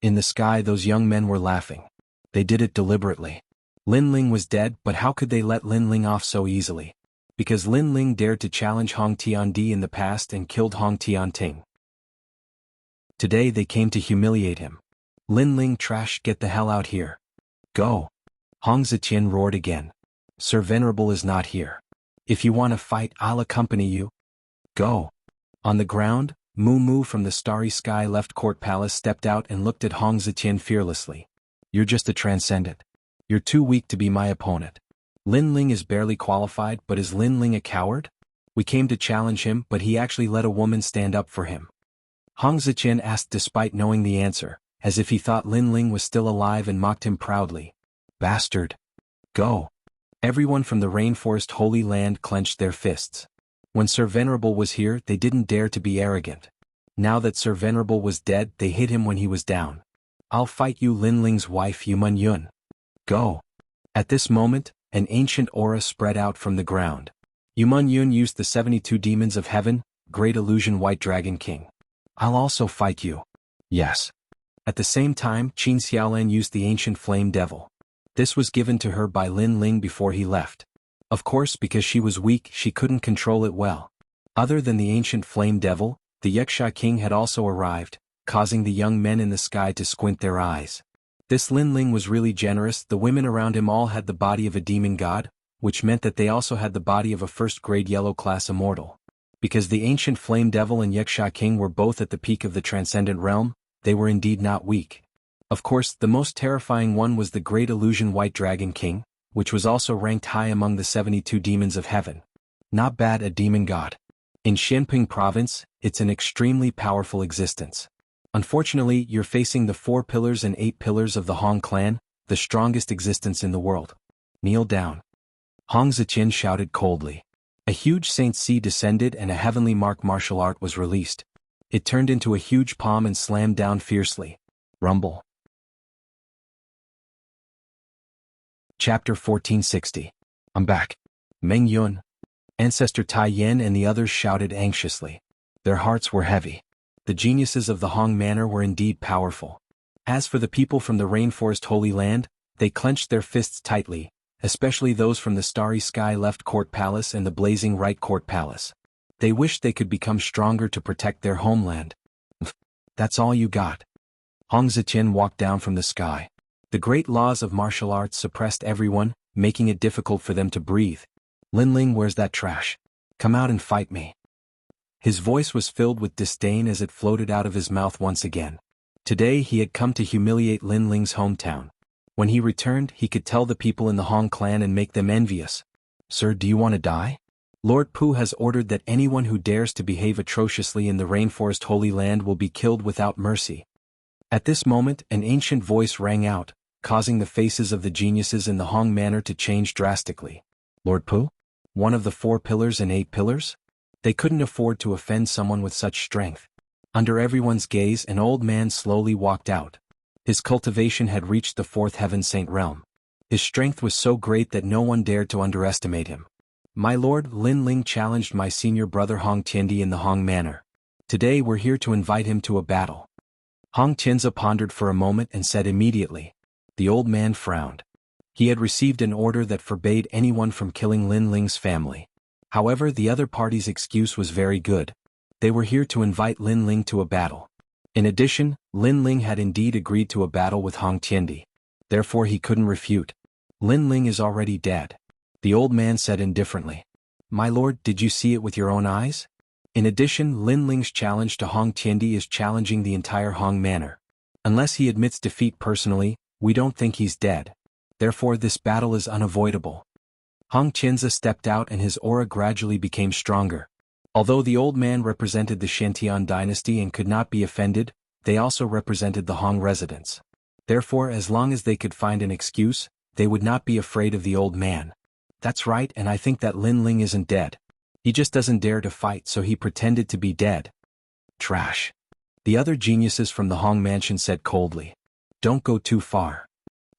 In the sky, those young men were laughing. They did it deliberately. Lin Ling was dead, but how could they let Lin Ling off so easily? Because Lin Ling dared to challenge Hong Tiandi in the past and killed Hong Tianting. Today they came to humiliate him. Lin Ling trash, get the hell out here. Go. Hong Ziqian roared again. Sir Venerable is not here. If you want to fight, I'll accompany you. Go. On the ground, Mu Mu from the starry sky left court palace stepped out and looked at Hong Ziqian fearlessly. You're just a transcendent. You're too weak to be my opponent. Lin Ling is barely qualified, but is Lin Ling a coward? We came to challenge him, but he actually let a woman stand up for him. Hong Ziqian asked despite knowing the answer, as if he thought Lin Ling was still alive and mocked him proudly. Bastard. Go. Everyone from the Rainforest Holy Land clenched their fists. When Sir Venerable was here, they didn't dare to be arrogant. Now that Sir Venerable was dead, they hit him when he was down. I'll fight you, Lin Ling's wife Yumun Yun. Go. At this moment, an ancient aura spread out from the ground. Yumun Yun used the 72 demons of heaven, Great Illusion White Dragon King. I'll also fight you. Yes. At the same time, Qin Xiaolan used the ancient flame devil. This was given to her by Lin Ling before he left. Of course, because she was weak, she couldn't control it well. Other than the ancient flame devil, the Yuxia king had also arrived, causing the young men in the sky to squint their eyes. This Lin Ling was really generous. The women around him all had the body of a demon god, which meant that they also had the body of a first-grade yellow-class immortal. Because the ancient flame devil and Yuxia king were both at the peak of the transcendent realm, they were indeed not weak. Of course, the most terrifying one was the Great Illusion White Dragon King, which was also ranked high among the 72 demons of heaven. Not bad, a demon god. In Xianping province, it's an extremely powerful existence. Unfortunately, you're facing the 4 pillars and 8 pillars of the Hong clan, the strongest existence in the world. Kneel down. Hong Ziqian shouted coldly. A huge Saint Sea descended and a heavenly mark martial art was released. It turned into a huge palm and slammed down fiercely. Rumble. Chapter 1460. I'm back. Meng Yun. Ancestor Tai Yen and the others shouted anxiously. Their hearts were heavy. The geniuses of the Hong Manor were indeed powerful. As for the people from the Rainforest Holy Land, they clenched their fists tightly, especially those from the Starry Sky Left Court Palace and the Blazing Right Court Palace. They wished they could become stronger to protect their homeland. That's all you got. Hong Ziqian walked down from the sky. The great laws of martial arts suppressed everyone, making it difficult for them to breathe. Lin Ling, where's that trash? Come out and fight me. His voice was filled with disdain as it floated out of his mouth once again. Today he had come to humiliate Lin Ling's hometown. When he returned, he could tell the people in the Hong clan and make them envious. Sir, do you want to die? Lord Pu has ordered that anyone who dares to behave atrociously in the Rainforest Holy Land will be killed without mercy. At this moment, an ancient voice rang out, causing the faces of the geniuses in the Hong Manor to change drastically. Lord Pu? One of the 4 pillars and 8 pillars? They couldn't afford to offend someone with such strength. Under everyone's gaze, an old man slowly walked out. His cultivation had reached the 4th heaven saint realm. His strength was so great that no one dared to underestimate him. My lord, Lin Ling challenged my senior brother Hong Tiandi in the Hong Manor. Today we're here to invite him to a battle. Hong Tianzi pondered for a moment and said immediately. The old man frowned. He had received an order that forbade anyone from killing Lin Ling's family. However, the other party's excuse was very good. They were here to invite Lin Ling to a battle. In addition, Lin Ling had indeed agreed to a battle with Hong Tiandi. Therefore he couldn't refute. Lin Ling is already dead. The old man said indifferently. My lord, did you see it with your own eyes? In addition, Lin Ling's challenge to Hong Tiandi is challenging the entire Hong Manor. Unless he admits defeat personally, we don't think he's dead. Therefore this battle is unavoidable. Hong Tianzi stepped out and his aura gradually became stronger. Although the old man represented the Shantian dynasty and could not be offended, they also represented the Hong residents. Therefore, as long as they could find an excuse, they would not be afraid of the old man. That's right, and I think that Lin Ling isn't dead. He just doesn't dare to fight, so he pretended to be dead. Trash. The other geniuses from the Hong mansion said coldly. Don't go too far.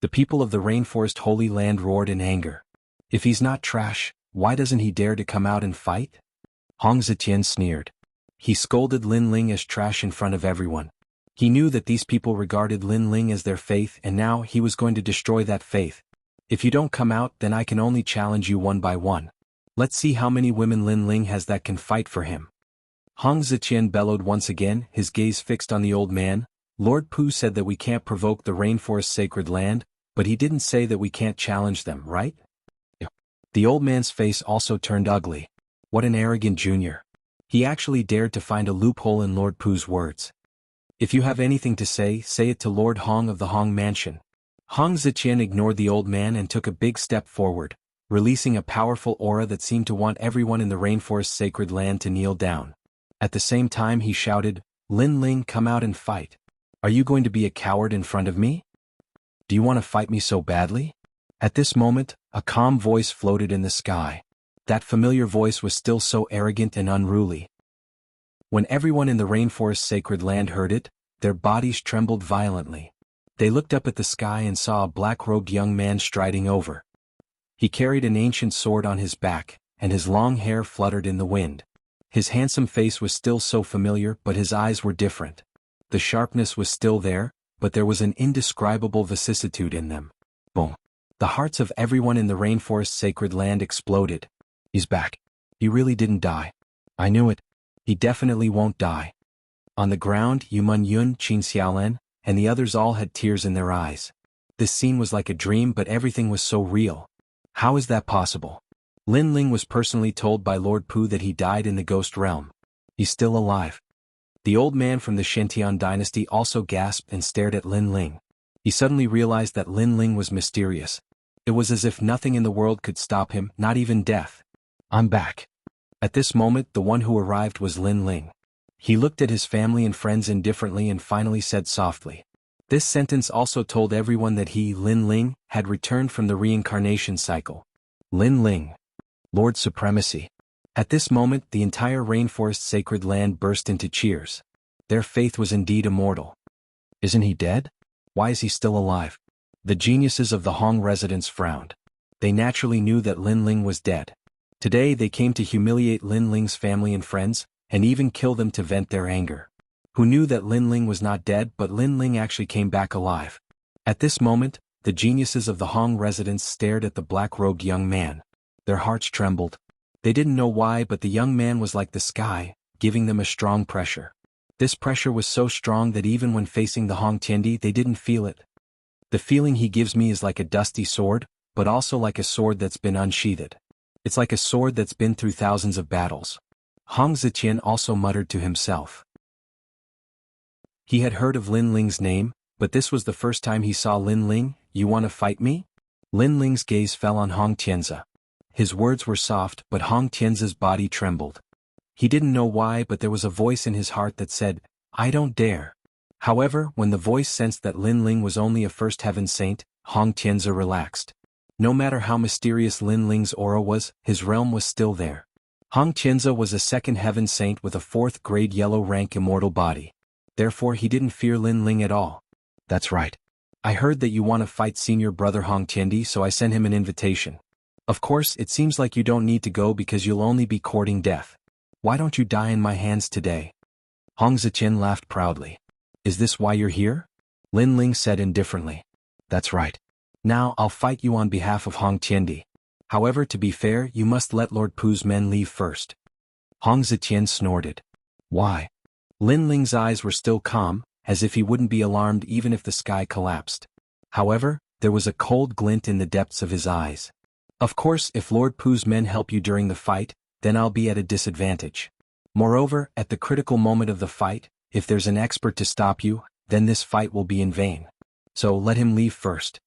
The people of the Rainforest Holy Land roared in anger. If he's not trash, why doesn't he dare to come out and fight? Hong Zetian sneered. He scolded Lin Ling as trash in front of everyone. He knew that these people regarded Lin Ling as their faith and now he was going to destroy that faith. If you don't come out, then I can only challenge you one by one. Let's see how many women Lin Ling has that can fight for him. Hong Zetian bellowed once again, his gaze fixed on the old man. Lord Pu said that we can't provoke the Rainforest Sacred Land, but he didn't say that we can't challenge them, right? The old man's face also turned ugly. What an arrogant junior. He actually dared to find a loophole in Lord Pu's words. If you have anything to say it to Lord Hong of the Hong Mansion. Hong Zetian ignored the old man and took a big step forward, releasing a powerful aura that seemed to want everyone in the Rainforest Sacred Land to kneel down. At the same time he shouted, Lin Ling, come out and fight. Are you going to be a coward in front of me? Do you want to fight me so badly? At this moment, a calm voice floated in the sky. That familiar voice was still so arrogant and unruly. When everyone in the Rainforest Sacred Land heard it, their bodies trembled violently. They looked up at the sky and saw a black-robed young man striding over. He carried an ancient sword on his back, and his long hair fluttered in the wind. His handsome face was still so familiar, but his eyes were different. The sharpness was still there, but there was an indescribable vicissitude in them. Boom. The hearts of everyone in the Rainforest Sacred Land exploded. He's back. He really didn't die. I knew it. He definitely won't die. On the ground, Yumun Yun, Qin Xiaolan, and the others all had tears in their eyes. This scene was like a dream, but everything was so real. How is that possible? Lin Ling was personally told by Lord Pu that he died in the ghost realm. He's still alive. The old man from the Shantian dynasty also gasped and stared at Lin Ling. He suddenly realized that Lin Ling was mysterious. It was as if nothing in the world could stop him, not even death. I'm back. At this moment, the one who arrived was Lin Ling. He looked at his family and friends indifferently and finally said softly. This sentence also told everyone that he, Lin Ling, had returned from the reincarnation cycle. Lin Ling. Lord Supremacy. At this moment, the entire Rainforest Sacred Land burst into cheers. Their faith was indeed immortal. Isn't he dead? Why is he still alive? The geniuses of the Hong residents frowned. They naturally knew that Lin Ling was dead. Today they came to humiliate Lin Ling's family and friends, and even kill them to vent their anger. Who knew that Lin Ling was not dead, but Lin Ling actually came back alive. At this moment, the geniuses of the Hong residents stared at the black-robed young man. Their hearts trembled. They didn't know why, but the young man was like the sky, giving them a strong pressure. This pressure was so strong that even when facing the Hong Tiandi they didn't feel it. The feeling he gives me is like a dusty sword, but also like a sword that's been unsheathed. It's like a sword that's been through thousands of battles. Hong Zetian also muttered to himself. He had heard of Lin Ling's name, but this was the first time he saw Lin Ling. You want to fight me? Lin Ling's gaze fell on Hong Tianzi. His words were soft, but Hong Tianzi's body trembled. He didn't know why, but there was a voice in his heart that said, I don't dare. However, when the voice sensed that Lin Ling was only a first heaven saint, Hong Tianzi relaxed. No matter how mysterious Lin Ling's aura was, his realm was still there. Hong Qianze was a second heaven saint with a 4th grade yellow rank immortal body. Therefore he didn't fear Lin Ling at all. That's right. I heard that you want to fight senior brother Hong Tiandi, so I sent him an invitation. Of course, it seems like you don't need to go because you'll only be courting death. Why don't you die in my hands today? Hong Ziqian laughed proudly. Is this why you're here? Lin Ling said indifferently. That's right. Now I'll fight you on behalf of Hong Tiandi. However, to be fair, you must let Lord Pu's men leave first. Hong Ziqian snorted. Why? Lin Ling's eyes were still calm, as if he wouldn't be alarmed even if the sky collapsed. However, there was a cold glint in the depths of his eyes. Of course, if Lord Pu's men help you during the fight, then I'll be at a disadvantage. Moreover, at the critical moment of the fight, if there's an expert to stop you, then this fight will be in vain. So let him leave first.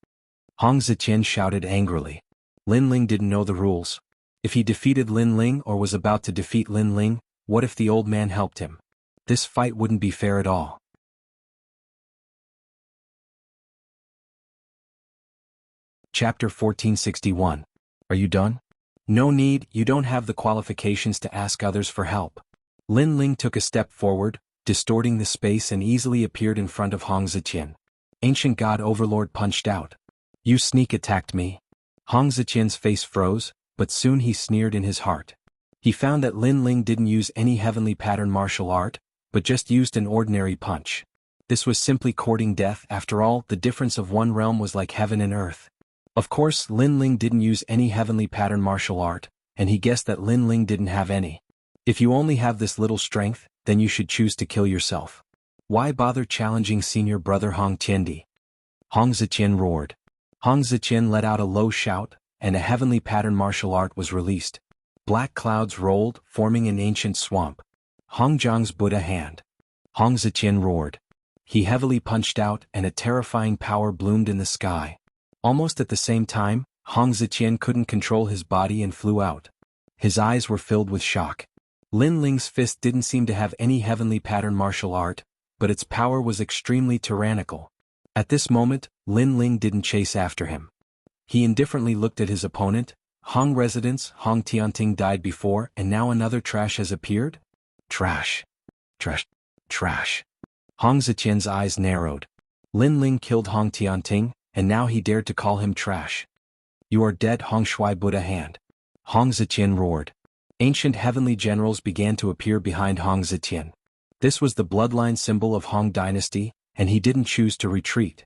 Hong Ziqian shouted angrily. Lin Ling didn't know the rules. If he defeated Lin Ling or was about to defeat Lin Ling, what if the old man helped him? This fight wouldn't be fair at all. Chapter 1461. Are you done? No need, you don't have the qualifications to ask others for help. Lin Ling took a step forward, distorting the space, and easily appeared in front of Hong Ziqian. Ancient God Overlord punched out. You sneak attacked me. Hong Ziqian's face froze, but soon he sneered in his heart. He found that Lin Ling didn't use any heavenly pattern martial art, but just used an ordinary punch. This was simply courting death. After all, the difference of one realm was like heaven and earth. Of course, Lin Ling didn't use any heavenly pattern martial art, and he guessed that Lin Ling didn't have any. If you only have this little strength, then you should choose to kill yourself. Why bother challenging senior brother Hong Tiandi? Hong Ziqian roared. Hong Ziqian let out a low shout, and a heavenly pattern martial art was released. Black clouds rolled, forming an ancient swamp. Hong Zhang's Buddha hand. Hong Ziqian roared. He heavily punched out, and a terrifying power bloomed in the sky. Almost at the same time, Hong Ziqian couldn't control his body and flew out. His eyes were filled with shock. Lin Ling's fist didn't seem to have any heavenly pattern martial art, but its power was extremely tyrannical. At this moment, Lin Ling didn't chase after him. He indifferently looked at his opponent. Hong residents Hong Tianting died before, and now another trash has appeared? Trash. Trash. Trash. Hong Ziqian's eyes narrowed. Lin Ling killed Hong Tianting, and now he dared to call him trash. You are dead, Hong Shui Buddha hand. Hong Ziqian roared. Ancient heavenly generals began to appear behind Hong Ziqian. This was the bloodline symbol of Hong dynasty, and he didn't choose to retreat.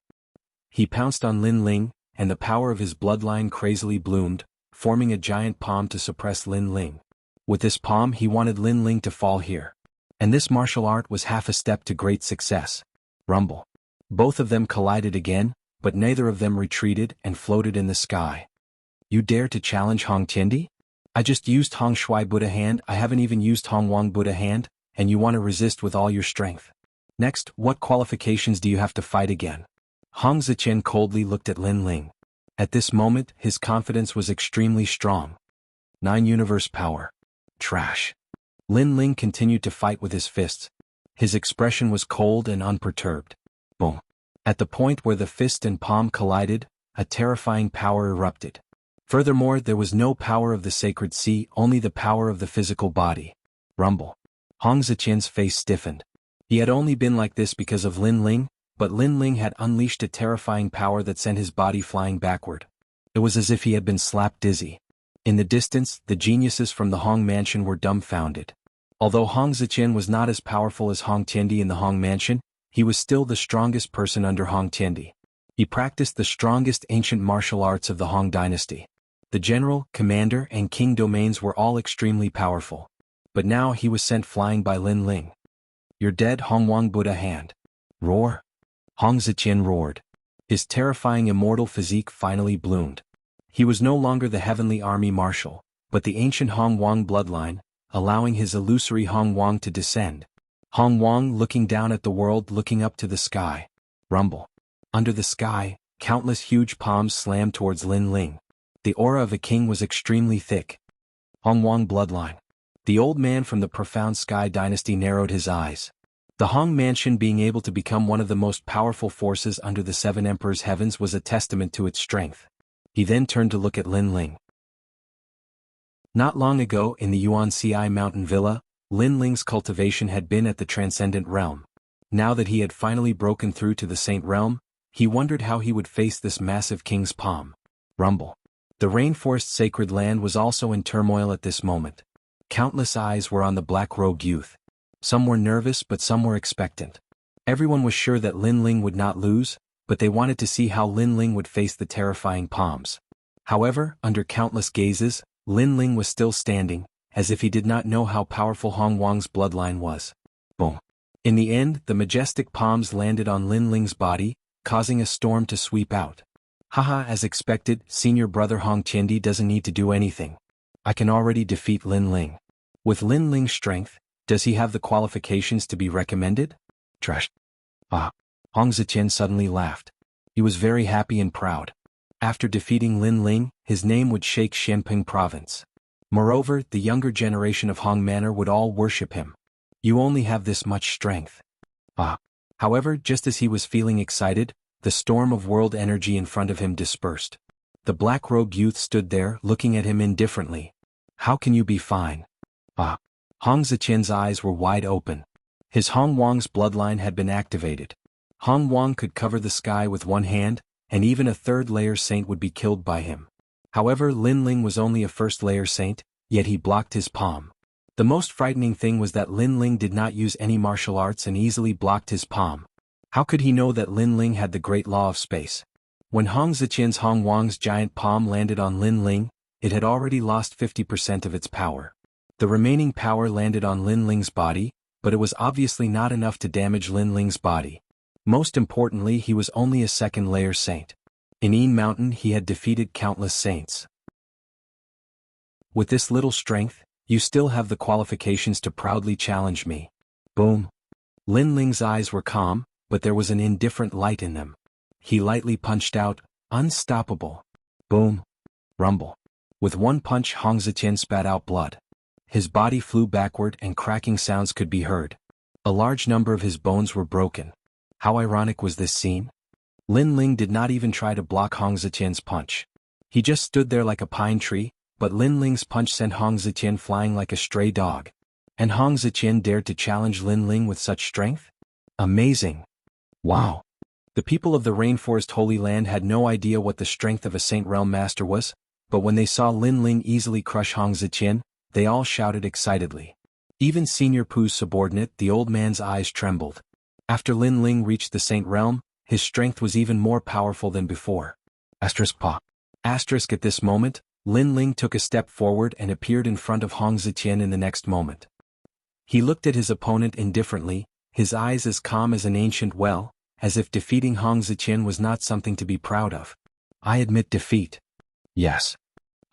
He pounced on Lin Ling, and the power of his bloodline crazily bloomed, forming a giant palm to suppress Lin Ling. With this palm he wanted Lin Ling to fall here. And this martial art was half a step to great success. Rumble. Both of them collided again, but neither of them retreated and floated in the sky. You dare to challenge Hong Tiandi? I just used Hong Shui Buddha hand, I haven't even used Hong Wang Buddha hand, and you want to resist with all your strength. Next, what qualifications do you have to fight again? Hong Ziqian coldly looked at Lin Ling. At this moment, his confidence was extremely strong. 9 universe power. Trash. Lin Ling continued to fight with his fists. His expression was cold and unperturbed. Boom. At the point where the fist and palm collided, a terrifying power erupted. Furthermore, there was no power of the sacred sea, only the power of the physical body. Rumble. Hong Ziqian's face stiffened. He had only been like this because of Lin Ling, but Lin Ling had unleashed a terrifying power that sent his body flying backward. It was as if he had been slapped dizzy. In the distance, the geniuses from the Hong mansion were dumbfounded. Although Hong Ziqian was not as powerful as Hong Tiandi in the Hong mansion, he was still the strongest person under Hong Tiandi. He practiced the strongest ancient martial arts of the Hong dynasty. The general, commander, and king domains were all extremely powerful. But now he was sent flying by Lin Ling. You're dead, Hong Wang Buddha hand. Roar. Hong Ziqian roared. His terrifying immortal physique finally bloomed. He was no longer the heavenly army marshal, but the ancient Hong Wang bloodline, allowing his illusory Hong Wang to descend. Hong Wang looking down at the world, looking up to the sky. Rumble. Under the sky, countless huge palms slammed towards Lin Ling. The aura of a king was extremely thick. Hong Wang bloodline. The old man from the profound Sky dynasty narrowed his eyes. The Hong mansion being able to become one of the most powerful forces under the 7 emperors' heavens was a testament to its strength. He then turned to look at Lin Ling. Not long ago in the Yuan-Ci mountain villa, Lin Ling's cultivation had been at the transcendent realm. Now that he had finally broken through to the saint realm, he wondered how he would face this massive king's palm. Rumble. The rainforest sacred land was also in turmoil at this moment. Countless eyes were on the black-robed youth. Some were nervous but some were expectant. Everyone was sure that Lin Ling would not lose, but they wanted to see how Lin Ling would face the terrifying palms. However, under countless gazes, Lin Ling was still standing, as if he did not know how powerful Hong Wang's bloodline was. Boom. In the end, the majestic palms landed on Lin Ling's body, causing a storm to sweep out. Haha, as expected, senior brother Hong Tiendi doesn't need to do anything. I can already defeat Lin Ling. With Lin Ling's strength, does he have the qualifications to be recommended? Trash. Hong Ziqian suddenly laughed. He was very happy and proud. After defeating Lin Ling, his name would shake Xianping province. Moreover, the younger generation of Hong Manor would all worship him. You only have this much strength. However, just as he was feeling excited, the storm of world energy in front of him dispersed. The black-robed youth stood there, looking at him indifferently. How can you be fine? Hong Ziqian's eyes were wide open. His Hong Wang's bloodline had been activated. Hong Wang could cover the sky with one hand, and even a third-layer saint would be killed by him. However, Lin Ling was only a first-layer saint, yet he blocked his palm. The most frightening thing was that Lin Ling did not use any martial arts and easily blocked his palm. How could he know that Lin Ling had the great law of space? When Hong Ziqian's Hong Wang's giant palm landed on Lin Ling, it had already lost 50% of its power. The remaining power landed on Lin Ling's body, but it was obviously not enough to damage Lin Ling's body. Most importantly, he was only a second-layer saint. In Yin Mountain he had defeated countless saints. With this little strength, you still have the qualifications to proudly challenge me. Boom. Lin Ling's eyes were calm, but there was an indifferent light in them. He lightly punched out, unstoppable. Boom. Rumble. With one punch Hong Ziqian spat out blood. His body flew backward and cracking sounds could be heard. A large number of his bones were broken. How ironic was this scene? Lin Ling did not even try to block Hong Ziqian's punch. He just stood there like a pine tree, but Lin Ling's punch sent Hong Ziqian flying like a stray dog. And Hong Ziqian dared to challenge Lin Ling with such strength? Amazing. Wow. The people of the Rainforest Holy Land had no idea what the strength of a Saint Realm Master was, but when they saw Lin Ling easily crush Hong Ziqian, they all shouted excitedly. Even Senior Pu's subordinate, the old man's eyes trembled. After Lin Ling reached the Saint Realm, his strength was even more powerful than before. *Pa. At this moment, Lin Ling took a step forward and appeared in front of Hong Ziqian in the next moment. He looked at his opponent indifferently, his eyes as calm as an ancient well, as if defeating Hong Ziqian was not something to be proud of. I admit defeat. Yes.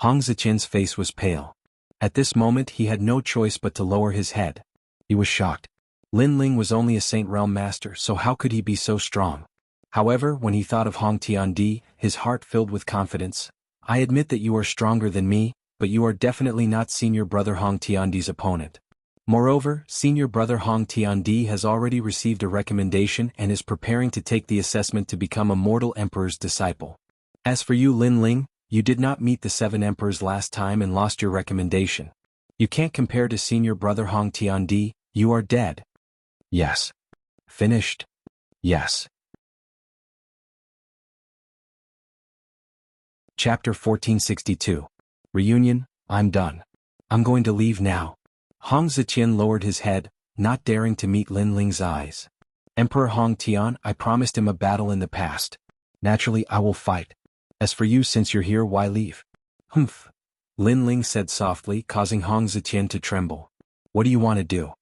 Hong Ziqian's face was pale. At this moment he had no choice but to lower his head. He was shocked. Lin Ling was only a Saint Realm Master, so how could he be so strong? However, when he thought of Hong Tiandi, his heart filled with confidence. I admit that you are stronger than me, but you are definitely not Senior Brother Hong Tiandi's opponent. Moreover, Senior Brother Hong Tiandi has already received a recommendation and is preparing to take the assessment to become a mortal emperor's disciple. As for you, Lin Ling, you did not meet the 7 emperors last time and lost your recommendation. You can't compare to Senior Brother Hong Tiandi, you are dead. Yes. Finished? Yes. Chapter 1462. Reunion, I'm done. I'm going to leave now. Hong Ziqian lowered his head, not daring to meet Lin Ling's eyes. Emperor Hong Tian, I promised him a battle in the past. Naturally, I will fight. As for you, since you're here, why leave? Humph. Lin Ling said softly, causing Hong Ziqian to tremble. What do you want to do?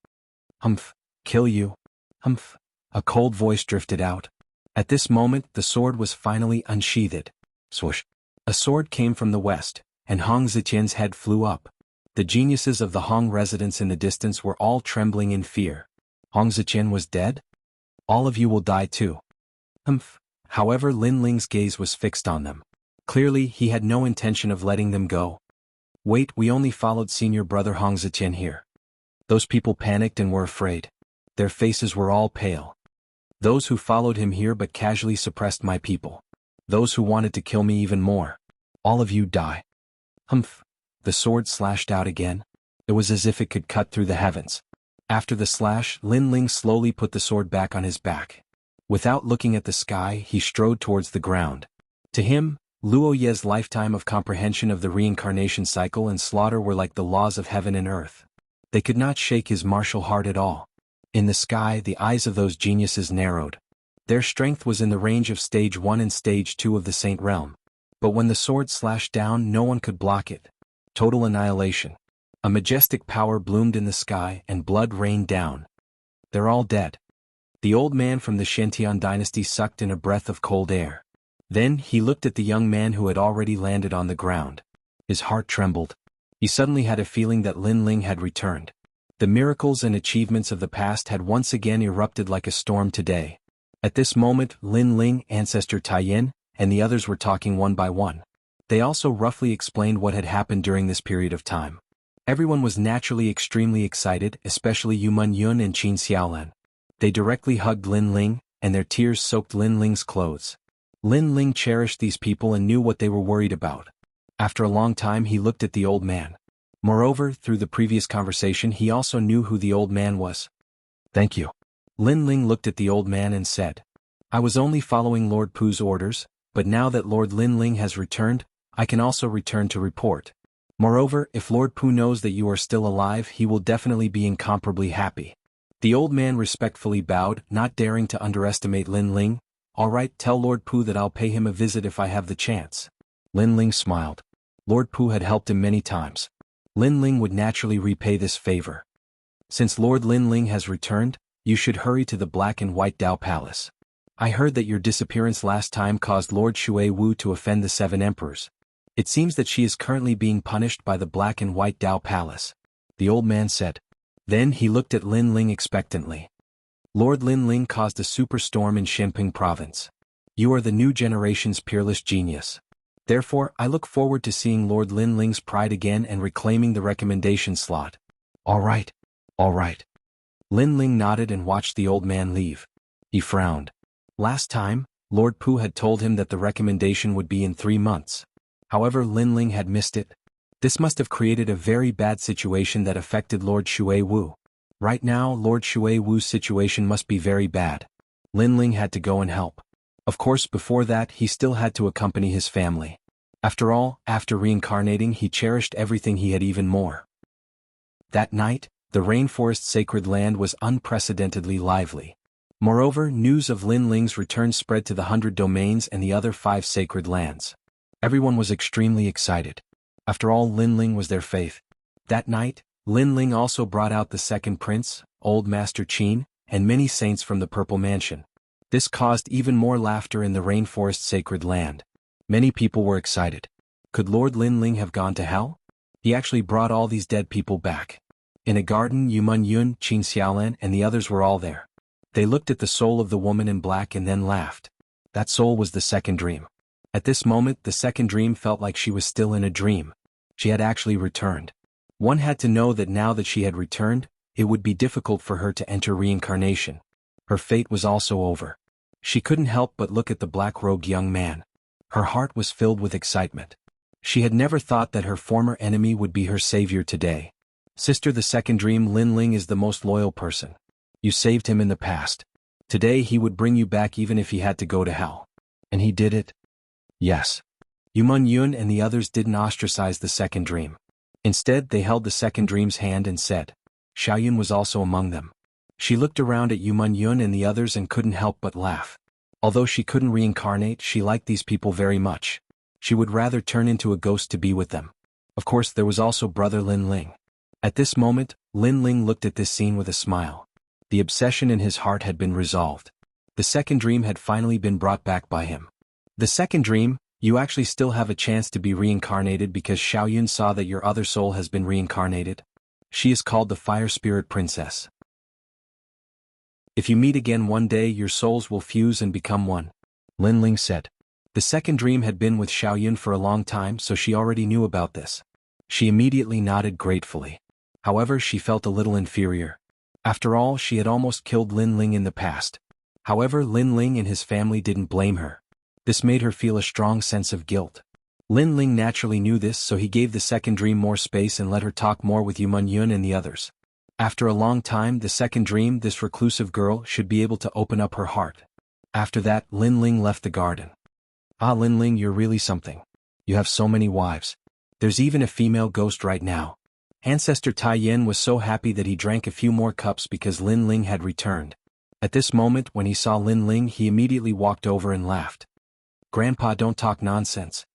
Humph. Kill you. Humph. A cold voice drifted out. At this moment, the sword was finally unsheathed. Swoosh. A sword came from the west, and Hong Ziqian's head flew up. The geniuses of the Hong residents in the distance were all trembling in fear. Hong Ziqian was dead? All of you will die too. Humph. However, Lin Ling's gaze was fixed on them. Clearly, he had no intention of letting them go. Wait, we only followed Senior Brother Hong Ziqian here. Those people panicked and were afraid. Their faces were all pale. Those who followed him here but casually suppressed my people. Those who wanted to kill me even more. All of you die. Humph. The sword slashed out again. It was as if it could cut through the heavens. After the slash, Lin Ling slowly put the sword back on his back. Without looking at the sky, he strode towards the ground. To him, Luo Ye's lifetime of comprehension of the reincarnation cycle and slaughter were like the laws of heaven and earth. They could not shake his martial heart at all. In the sky, the eyes of those geniuses narrowed. Their strength was in the range of stage 1 and stage 2 of the Saint Realm. But when the sword slashed down, no one could block it. Total annihilation. A majestic power bloomed in the sky and blood rained down. They're all dead. The old man from the Shentian dynasty sucked in a breath of cold air. Then he looked at the young man who had already landed on the ground. His heart trembled. He suddenly had a feeling that Lin Ling had returned. The miracles and achievements of the past had once again erupted like a storm today. At this moment, Lin Ling, Ancestor Taiyin, and the others were talking one by one. They also roughly explained what had happened during this period of time. Everyone was naturally extremely excited, especially Yu Man Yun and Qin Xiaolan. They directly hugged Lin Ling, and their tears soaked Lin Ling's clothes. Lin Ling cherished these people and knew what they were worried about. After a long time he looked at the old man. Moreover, through the previous conversation he also knew who the old man was. Thank you. Lin Ling looked at the old man and said, I was only following Lord Pu's orders, but now that Lord Lin Ling has returned, I can also return to report. Moreover, if Lord Pu knows that you are still alive he will definitely be incomparably happy. The old man respectfully bowed, not daring to underestimate Lin Ling. All right, tell Lord Pu that I'll pay him a visit if I have the chance. Lin Ling smiled. Lord Pu had helped him many times. Lin Ling would naturally repay this favor. Since Lord Lin Ling has returned, you should hurry to the Black and White Dao Palace. I heard that your disappearance last time caused Lord Shui Wu to offend the 7 emperors. It seems that she is currently being punished by the Black and White Dao Palace. The old man said. Then he looked at Lin Ling expectantly. Lord Lin Ling caused a superstorm in Shenping province. You are the new generation's peerless genius. Therefore, I look forward to seeing Lord Lin Ling's pride again and reclaiming the recommendation slot. All right. All right. Lin Ling nodded and watched the old man leave. He frowned. Last time, Lord Pu had told him that the recommendation would be in 3 months. However, Lin Ling had missed it. This must have created a very bad situation that affected Lord Shui Wu. Right now, Lord Shui Wu's situation must be very bad. Lin Ling had to go and help. Of course, before that, he still had to accompany his family. After all, after reincarnating, he cherished everything he had even more. That night, the rainforest sacred land was unprecedentedly lively. Moreover, news of Lin Ling's return spread to the 100 domains and the other 5 sacred lands. Everyone was extremely excited. After all, Lin Ling was their faith. That night, Lin Ling also brought out the second prince, Old Master Qin, and many saints from the Purple Mansion. This caused even more laughter in the rainforest sacred land. Many people were excited. Could Lord Lin Ling have gone to hell? He actually brought all these dead people back. In a garden, Yu Man Yun, Qin Xiaolan, and the others were all there. They looked at the soul of the woman in black and then laughed. That soul was the second dream. At this moment, the second dream felt like she was still in a dream. She had actually returned. One had to know that now that she had returned, it would be difficult for her to enter reincarnation. Her fate was also over. She couldn't help but look at the black-robed young man. Her heart was filled with excitement. She had never thought that her former enemy would be her savior today. Sister, the second dream, Lin Ling is the most loyal person. You saved him in the past. Today he would bring you back even if he had to go to hell. And he did it? Yes. Yu Man Yun and the others didn't ostracize the second dream. Instead, they held the second dream's hand and said. Xiaoyun was also among them. She looked around at Yu Man Yun and the others and couldn't help but laugh. Although she couldn't reincarnate, she liked these people very much. She would rather turn into a ghost to be with them. Of course, there was also brother Lin Ling. At this moment, Lin Ling looked at this scene with a smile. The obsession in his heart had been resolved. The second dream had finally been brought back by him. The second dream, you actually still have a chance to be reincarnated because Xiaoyun saw that your other soul has been reincarnated. She is called the Fire Spirit Princess. If you meet again one day, your souls will fuse and become one. Lin Ling said. The second dream had been with Xiaoyun for a long time, so she already knew about this. She immediately nodded gratefully. However, she felt a little inferior. After all, she had almost killed Lin Ling in the past. However, Lin Ling and his family didn't blame her. This made her feel a strong sense of guilt. Lin Ling naturally knew this, so he gave the second dream more space and let her talk more with Yumun Yun and the others. After a long time, the second dream, this reclusive girl should be able to open up her heart. After that, Lin Ling left the garden. Ah, Lin Ling, you're really something. You have so many wives. There's even a female ghost right now. Ancestor Tai Yin was so happy that he drank a few more cups because Lin Ling had returned. At this moment, when he saw Lin Ling, he immediately walked over and laughed. Grandpa, don't talk nonsense.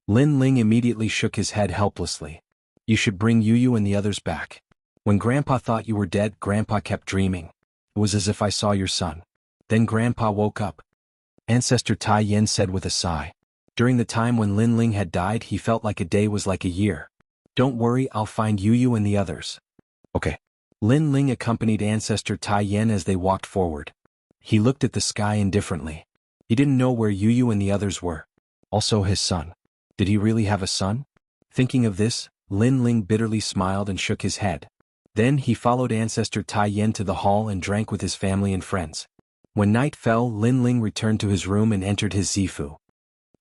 Lin Ling immediately shook his head helplessly. You should bring Yu and the others back. When Grandpa thought you were dead, Grandpa kept dreaming. It was as if I saw your son. Then Grandpa woke up. Ancestor Tai Yin said with a sigh. During the time when Lin Ling had died, he felt like a day was like a year. Don't worry, I'll find Yu and the others. Okay. Lin Ling accompanied Ancestor Tai Yin as they walked forward. He looked at the sky indifferently. He didn't know where Yu and the others were. Also his son. Did he really have a son? Thinking of this, Lin Ling bitterly smiled and shook his head. Then he followed Ancestor Tai Yin to the hall and drank with his family and friends. When night fell, Lin Ling returned to his room and entered his zifu.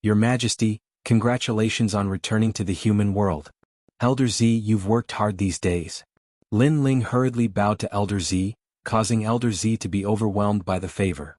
Your Majesty, congratulations on returning to the human world. Elder Z, you've worked hard these days. Lin Ling hurriedly bowed to Elder Z, causing Elder Z to be overwhelmed by the favor.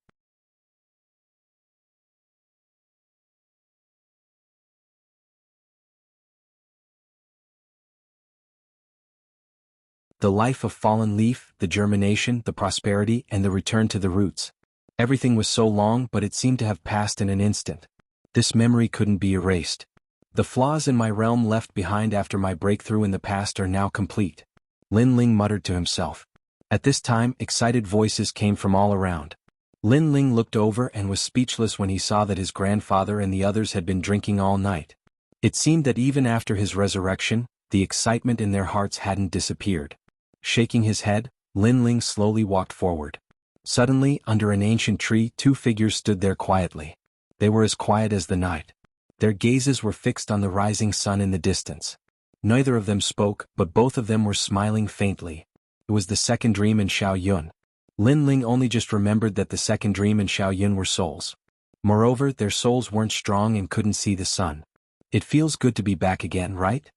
The life of fallen leaf, the germination, the prosperity, and the return to the roots. Everything was so long, but it seemed to have passed in an instant. This memory couldn't be erased. The flaws in my realm left behind after my breakthrough in the past are now complete. Lin Ling muttered to himself. At this time, excited voices came from all around. Lin Ling looked over and was speechless when he saw that his grandfather and the others had been drinking all night. It seemed that even after his resurrection, the excitement in their hearts hadn't disappeared. Shaking his head, Lin Ling slowly walked forward. Suddenly, under an ancient tree, two figures stood there quietly. They were as quiet as the night. Their gazes were fixed on the rising sun in the distance. Neither of them spoke, but both of them were smiling faintly. It was the second dream and Xiao Yun. Lin Ling only just remembered that the second dream and Xiao Yun were souls. Moreover, their souls weren't strong and couldn't see the sun. It feels good to be back again, right?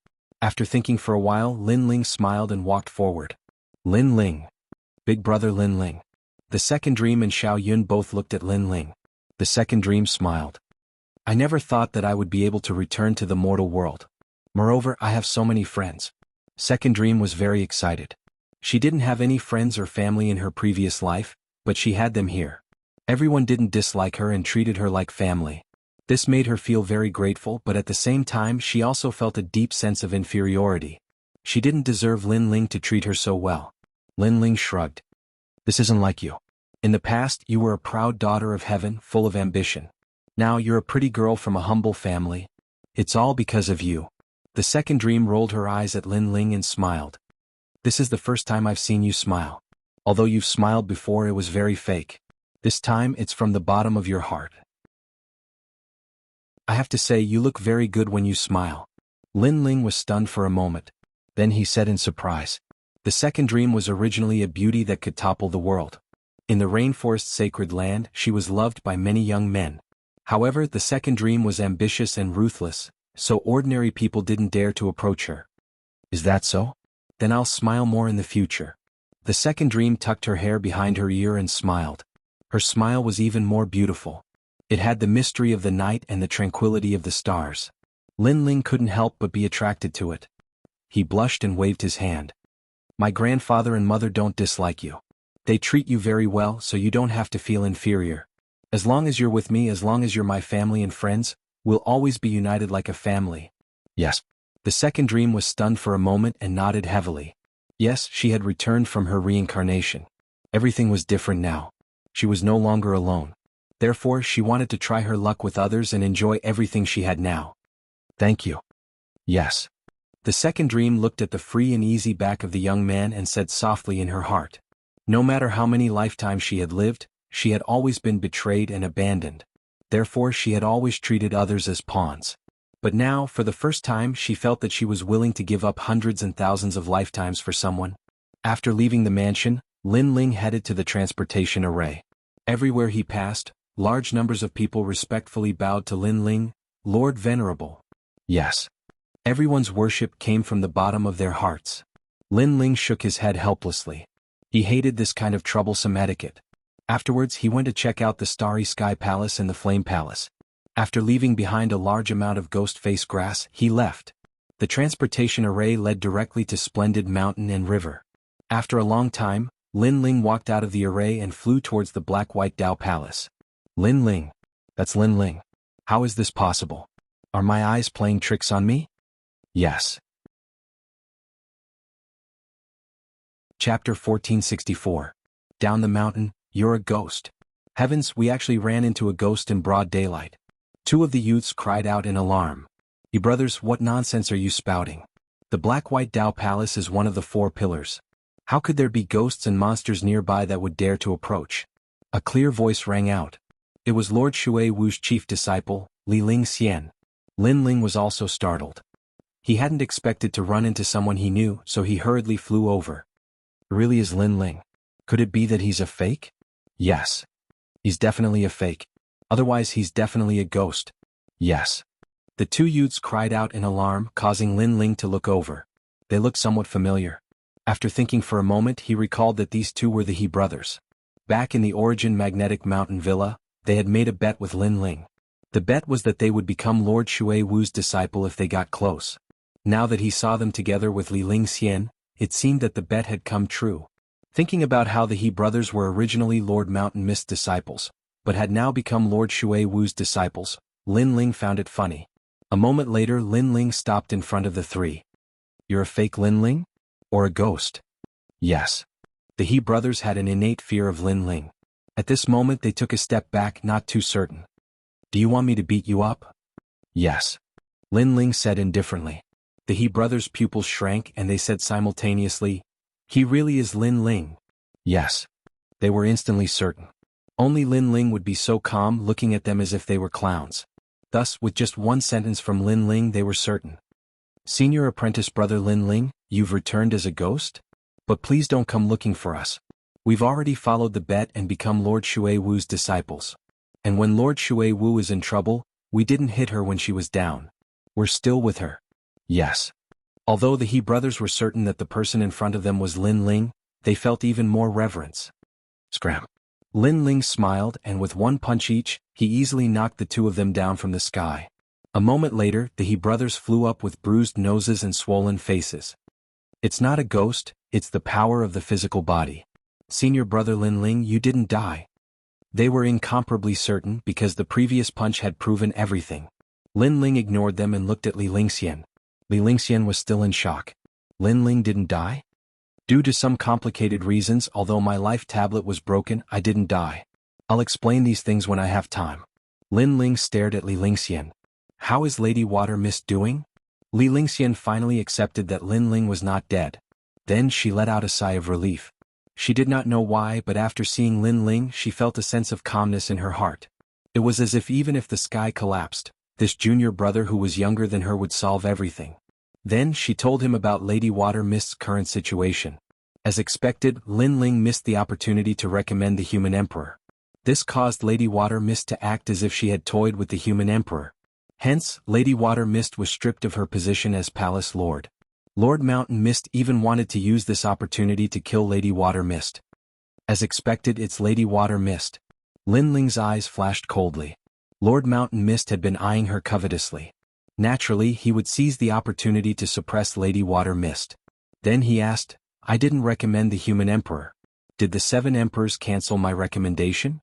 After thinking for a while, Lin Ling smiled and walked forward. Lin Ling. Big brother Lin Ling. The second dream and Xiao Yun both looked at Lin Ling. The second dream smiled. I never thought that I would be able to return to the mortal world. Moreover, I have so many friends. Second dream was very excited. She didn't have any friends or family in her previous life, but she had them here. Everyone didn't dislike her and treated her like family. This made her feel very grateful, but at the same time she also felt a deep sense of inferiority. She didn't deserve Lin Ling to treat her so well. Lin Ling shrugged. This isn't like you. In the past, you were a proud daughter of heaven, full of ambition. Now you're a pretty girl from a humble family. It's all because of you. The second dream rolled her eyes at Lin Ling and smiled. This is the first time I've seen you smile. Although you've smiled before, it was very fake. This time, it's from the bottom of your heart. I have to say, you look very good when you smile. Lin Ling was stunned for a moment. Then he said in surprise. The second dream was originally a beauty that could topple the world. In the rainforest sacred land, she was loved by many young men. However, the second dream was ambitious and ruthless, so ordinary people didn't dare to approach her. Is that so? Then I'll smile more in the future. The second dream tucked her hair behind her ear and smiled. Her smile was even more beautiful. It had the mystery of the night and the tranquility of the stars. Lin Ling couldn't help but be attracted to it. He blushed and waved his hand. My grandfather and mother don't dislike you. They treat you very well, so you don't have to feel inferior. As long as you're with me, as long as you're my family and friends, we'll always be united like a family. Yes. The second dream was stunned for a moment and nodded heavily. Yes, she had returned from her reincarnation. Everything was different now. She was no longer alone. Therefore, she wanted to try her luck with others and enjoy everything she had now. Thank you. Yes. The second dream looked at the free and easy back of the young man and said softly in her heart. No matter how many lifetimes she had lived, she had always been betrayed and abandoned. Therefore, she had always treated others as pawns. But now, for the first time, she felt that she was willing to give up hundreds and thousands of lifetimes for someone. After leaving the mansion, Lin Ling headed to the transportation array. Everywhere he passed, large numbers of people respectfully bowed to Lin Ling, Lord Venerable. Yes. Everyone's worship came from the bottom of their hearts. Lin Ling shook his head helplessly. He hated this kind of troublesome etiquette. Afterwards he went to check out the Starry Sky Palace and the Flame Palace. After leaving behind a large amount of ghost face grass, he left. The transportation array led directly to Splendid Mountain and River. After a long time, Lin Ling walked out of the array and flew towards the Black-White Dao Palace. Lin Ling. That's Lin Ling. How is this possible? Are my eyes playing tricks on me? Yes. Chapter 1464. Down the mountain, you're a ghost. Heavens, we actually ran into a ghost in broad daylight. Two of the youths cried out in alarm. You brothers, what nonsense are you spouting? The Black-White Dao Palace is one of the 4 pillars. How could there be ghosts and monsters nearby that would dare to approach? A clear voice rang out. It was Lord Shui Wu's chief disciple, Li Ling Xian. Lin Ling was also startled. He hadn't expected to run into someone he knew, so he hurriedly flew over. Really is Lin Ling? Could it be that he's a fake? Yes. He's definitely a fake. Otherwise he's definitely a ghost. Yes. The 2 youths cried out in alarm, causing Lin Ling to look over. They looked somewhat familiar. After thinking for a moment, he recalled that these 2 were the He brothers. Back in the Origin Magnetic Mountain Villa, they had made a bet with Lin Ling. The bet was that they would become Lord Shui Wu's disciple if they got close. Now that he saw them together with Li Ling Xian, it seemed that the bet had come true. Thinking about how the He brothers were originally Lord Mountain Mist disciples, but had now become Lord Shui Wu's disciples, Lin Ling found it funny. A moment later Lin Ling stopped in front of the 3. You're a fake Lin Ling? Or a ghost? Yes. The He brothers had an innate fear of Lin Ling. At this moment they took a step back, not too certain. Do you want me to beat you up? Yes. Lin Ling said indifferently. The He brothers' pupils shrank and they said simultaneously, he really is Lin Ling. Yes. They were instantly certain. Only Lin Ling would be so calm, looking at them as if they were clowns. Thus, with just one sentence from Lin Ling they were certain. Senior apprentice brother Lin Ling, you've returned as a ghost? But please don't come looking for us. We've already followed the bet and become Lord Shui Wu's disciples. And when Lord Shui Wu is in trouble, we didn't hit her when she was down. We're still with her. Yes. Although the He brothers were certain that the person in front of them was Lin Ling, they felt even more reverence. Scram. Lin Ling smiled and with one punch each, he easily knocked the 2 of them down from the sky. A moment later, the He brothers flew up with bruised noses and swollen faces. It's not a ghost, it's the power of the physical body. Senior brother Lin Ling, you didn't die. They were incomparably certain because the previous punch had proven everything. Lin Ling ignored them and looked at Li Ling Xian. Li Ling Xian was still in shock. Lin Ling didn't die? Due to some complicated reasons, although my life tablet was broken, I didn't die. I'll explain these things when I have time. Lin Ling stared at Li Ling Xian. How is Lady Water Mist doing? Li Ling Xian finally accepted that Lin Ling was not dead. Then she let out a sigh of relief. She did not know why, but after seeing Lin Ling she felt a sense of calmness in her heart. It was as if even if the sky collapsed, this junior brother who was younger than her would solve everything. Then she told him about Lady Water Mist's current situation. As expected, Lin Ling missed the opportunity to recommend the human emperor. This caused Lady Water Mist to act as if she had toyed with the human emperor. Hence, Lady Water Mist was stripped of her position as Palace Lord. Lord Mountain Mist even wanted to use this opportunity to kill Lady Water Mist. As expected, it's Lady Water Mist. Lin Ling's eyes flashed coldly. Lord Mountain Mist had been eyeing her covetously. Naturally, he would seize the opportunity to suppress Lady Water Mist. Then he asked, I didn't recommend the human emperor. Did the 7 emperors cancel my recommendation?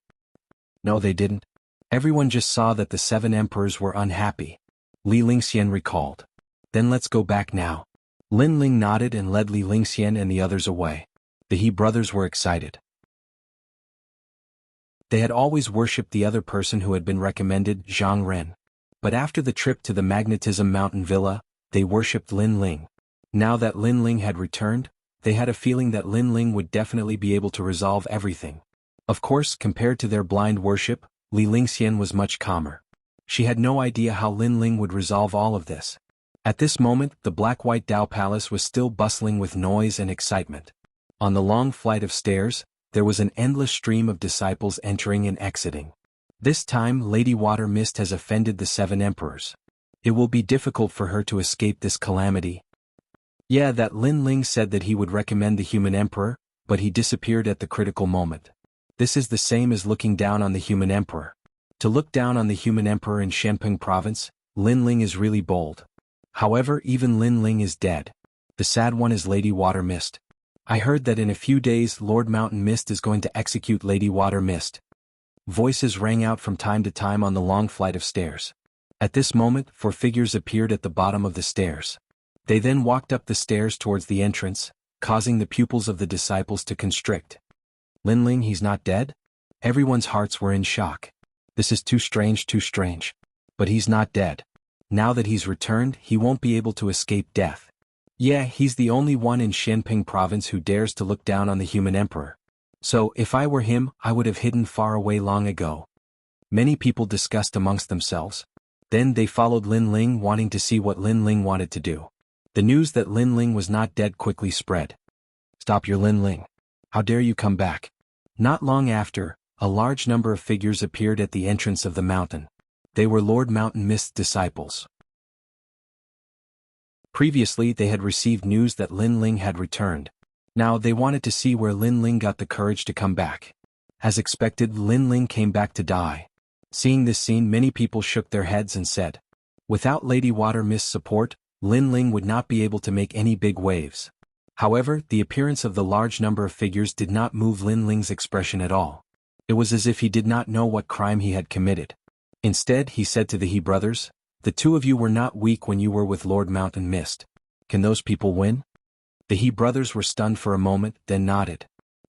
No, they didn't. Everyone just saw that the 7 emperors were unhappy. Li Ling Xian recalled. Then let's go back now. Lin Ling nodded and led Li Ling Xian and the others away. The He brothers were excited. They had always worshipped the other person who had been recommended, Zhang Ren. But after the trip to the Magnetism Mountain Villa, they worshipped Lin Ling. Now that Lin Ling had returned, they had a feeling that Lin Ling would definitely be able to resolve everything. Of course, compared to their blind worship, Li Ling Xian was much calmer. She had no idea how Lin Ling would resolve all of this. At this moment, the Black-White Dao Palace was still bustling with noise and excitement. On the long flight of stairs, there was an endless stream of disciples entering and exiting. This time Lady Water Mist has offended the 7 emperors. It will be difficult for her to escape this calamity. Yeah, that Lin Ling said that he would recommend the human emperor, but he disappeared at the critical moment. This is the same as looking down on the human emperor. To look down on the human emperor in Shenping province, Lin Ling is really bold. However, even Lin Ling is dead. The sad one is Lady Water Mist. I heard that in a few days Lord Mountain Mist is going to execute Lady Water Mist. Voices rang out from time to time on the long flight of stairs. At this moment, 4 figures appeared at the bottom of the stairs. They then walked up the stairs towards the entrance, causing the pupils of the disciples to constrict. Lin Ling, he's not dead? Everyone's hearts were in shock. This is too strange. But he's not dead. Now that he's returned, he won't be able to escape death. Yeah, he's the only one in Shenping province who dares to look down on the human emperor. So, if I were him, I would have hidden far away long ago. Many people discussed amongst themselves. Then they followed Lin Ling, wanting to see what Lin Ling wanted to do. The news that Lin Ling was not dead quickly spread. Stop your Lin Ling. How dare you come back? Not long after, a large number of figures appeared at the entrance of the mountain. They were Lord Mountain Mist's disciples. Previously they had received news that Lin Ling had returned. Now they wanted to see where Lin Ling got the courage to come back. As expected, Lin Ling came back to die. Seeing this scene, many people shook their heads and said, without Lady Water Mist's support, Lin Ling would not be able to make any big waves. However, the appearance of the large number of figures did not move Lin Ling's expression at all. It was as if he did not know what crime he had committed. Instead, he said to the He brothers, the 2 of you were not weak when you were with Lord Mountain Mist. Can those people win? The He brothers were stunned for a moment, then nodded.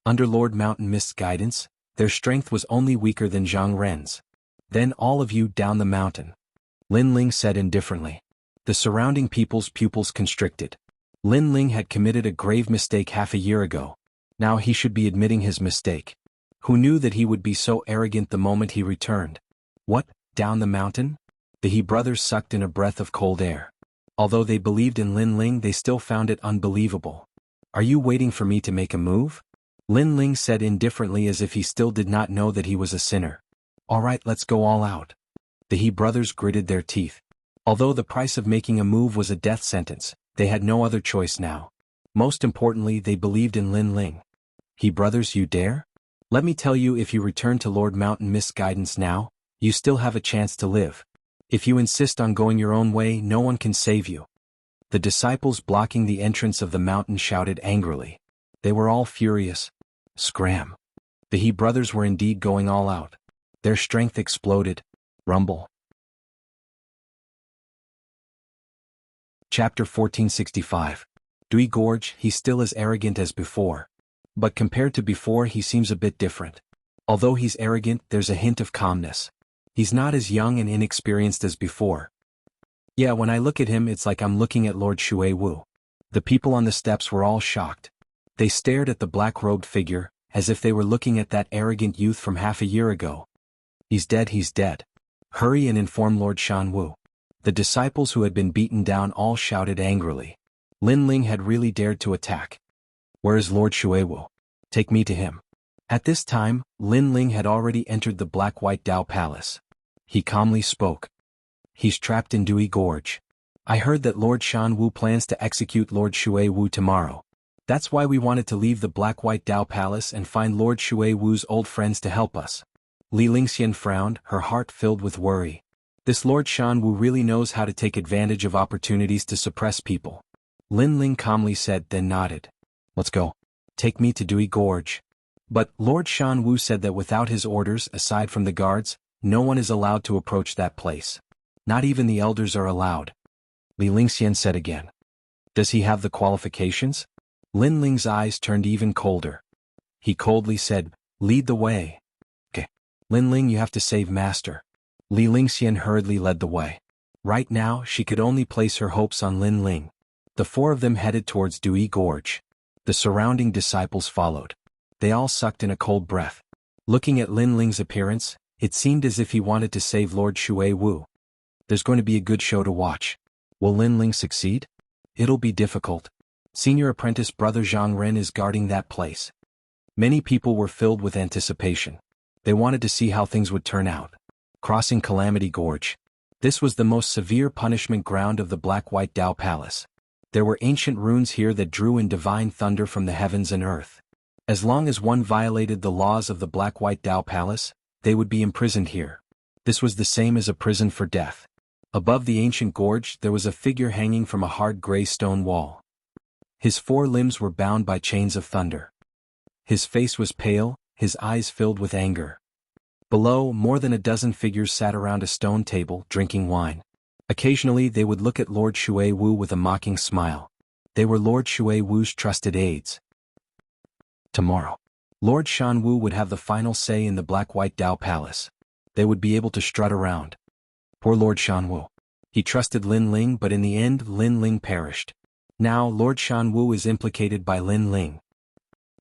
Under Lord Mountain Mist's guidance, their strength was only weaker than Zhang Ren's. Then all of you down the mountain. Lin Ling said indifferently. The surrounding people's pupils constricted. Lin Ling had committed a grave mistake half a year ago. Now he should be admitting his mistake. Who knew that he would be so arrogant the moment he returned? What, down the mountain? The He brothers sucked in a breath of cold air. Although they believed in Lin Ling, they still found it unbelievable. Are you waiting for me to make a move? Lin Ling said indifferently, as if he still did not know that he was a sinner. All right, let's go all out. The He brothers gritted their teeth. Although the price of making a move was a death sentence, they had no other choice now. Most importantly, they believed in Lin Ling. He brothers, you dare? Let me tell you, if you return to Lord Mountain Mist's guidance now, you still have a chance to live. If you insist on going your own way, no one can save you. The disciples blocking the entrance of the mountain shouted angrily. They were all furious. Scram. The He brothers were indeed going all out. Their strength exploded. Rumble. Chapter 1465. Dui Gorge, he's still as arrogant as before. But compared to before, he seems a bit different. Although he's arrogant, there's a hint of calmness. He's not as young and inexperienced as before. Yeah, when I look at him, it's like I'm looking at Lord Shui Wu. The people on the steps were all shocked. They stared at the black-robed figure, as if they were looking at that arrogant youth from half a year ago. He's dead, he's dead. Hurry and inform Lord Shan Wu. The disciples who had been beaten down all shouted angrily. Lin Ling had really dared to attack. Where is Lord Shui Wu? Take me to him. At this time, Lin Ling had already entered the Black-White Dao Palace. He calmly spoke. He's trapped in Dui Gorge. I heard that Lord Shan Wu plans to execute Lord Shui Wu tomorrow. That's why we wanted to leave the Black-White Dao Palace and find Lord Shui Wu's old friends to help us. Li Lingxian frowned, her heart filled with worry. This Lord Shan Wu really knows how to take advantage of opportunities to suppress people. Lin Ling calmly said, then nodded. Let's go. Take me to Dui Gorge. But Lord Shan Wu said that without his orders, aside from the guards, no one is allowed to approach that place. Not even the elders are allowed. Li Lingxian said again. Does he have the qualifications? Lin Ling's eyes turned even colder. He coldly said, lead the way. Okay. Lin Ling, you have to save Master. Li Lingxian hurriedly led the way. Right now, she could only place her hopes on Lin Ling. The 4 of them headed towards Dui Gorge. The surrounding disciples followed. They all sucked in a cold breath. Looking at Lin Ling's appearance, it seemed as if he wanted to save Lord Shui Wu. There's going to be a good show to watch. Will Lin Ling succeed? It'll be difficult. Senior apprentice brother Zhang Ren is guarding that place. Many people were filled with anticipation. They wanted to see how things would turn out. Crossing Calamity Gorge. This was the most severe punishment ground of the Black-White Tao Palace. There were ancient runes here that drew in divine thunder from the heavens and earth. As long as one violated the laws of the Black-White Tao Palace, they would be imprisoned here. This was the same as a prison for death. Above the ancient gorge there was a figure hanging from a hard gray stone wall. His 4 limbs were bound by chains of thunder. His face was pale, his eyes filled with anger. Below, more than a dozen figures sat around a stone table, drinking wine. Occasionally they would look at Lord Shui Wu with a mocking smile. They were Lord Shui Wu's trusted aides. Tomorrow, Lord Shan Wu would have the final say in the Black-White Tao Palace. They would be able to strut around. Poor Lord Shan Wu. He trusted Lin Ling, but in the end Lin Ling perished. Now Lord Shan Wu is implicated by Lin Ling.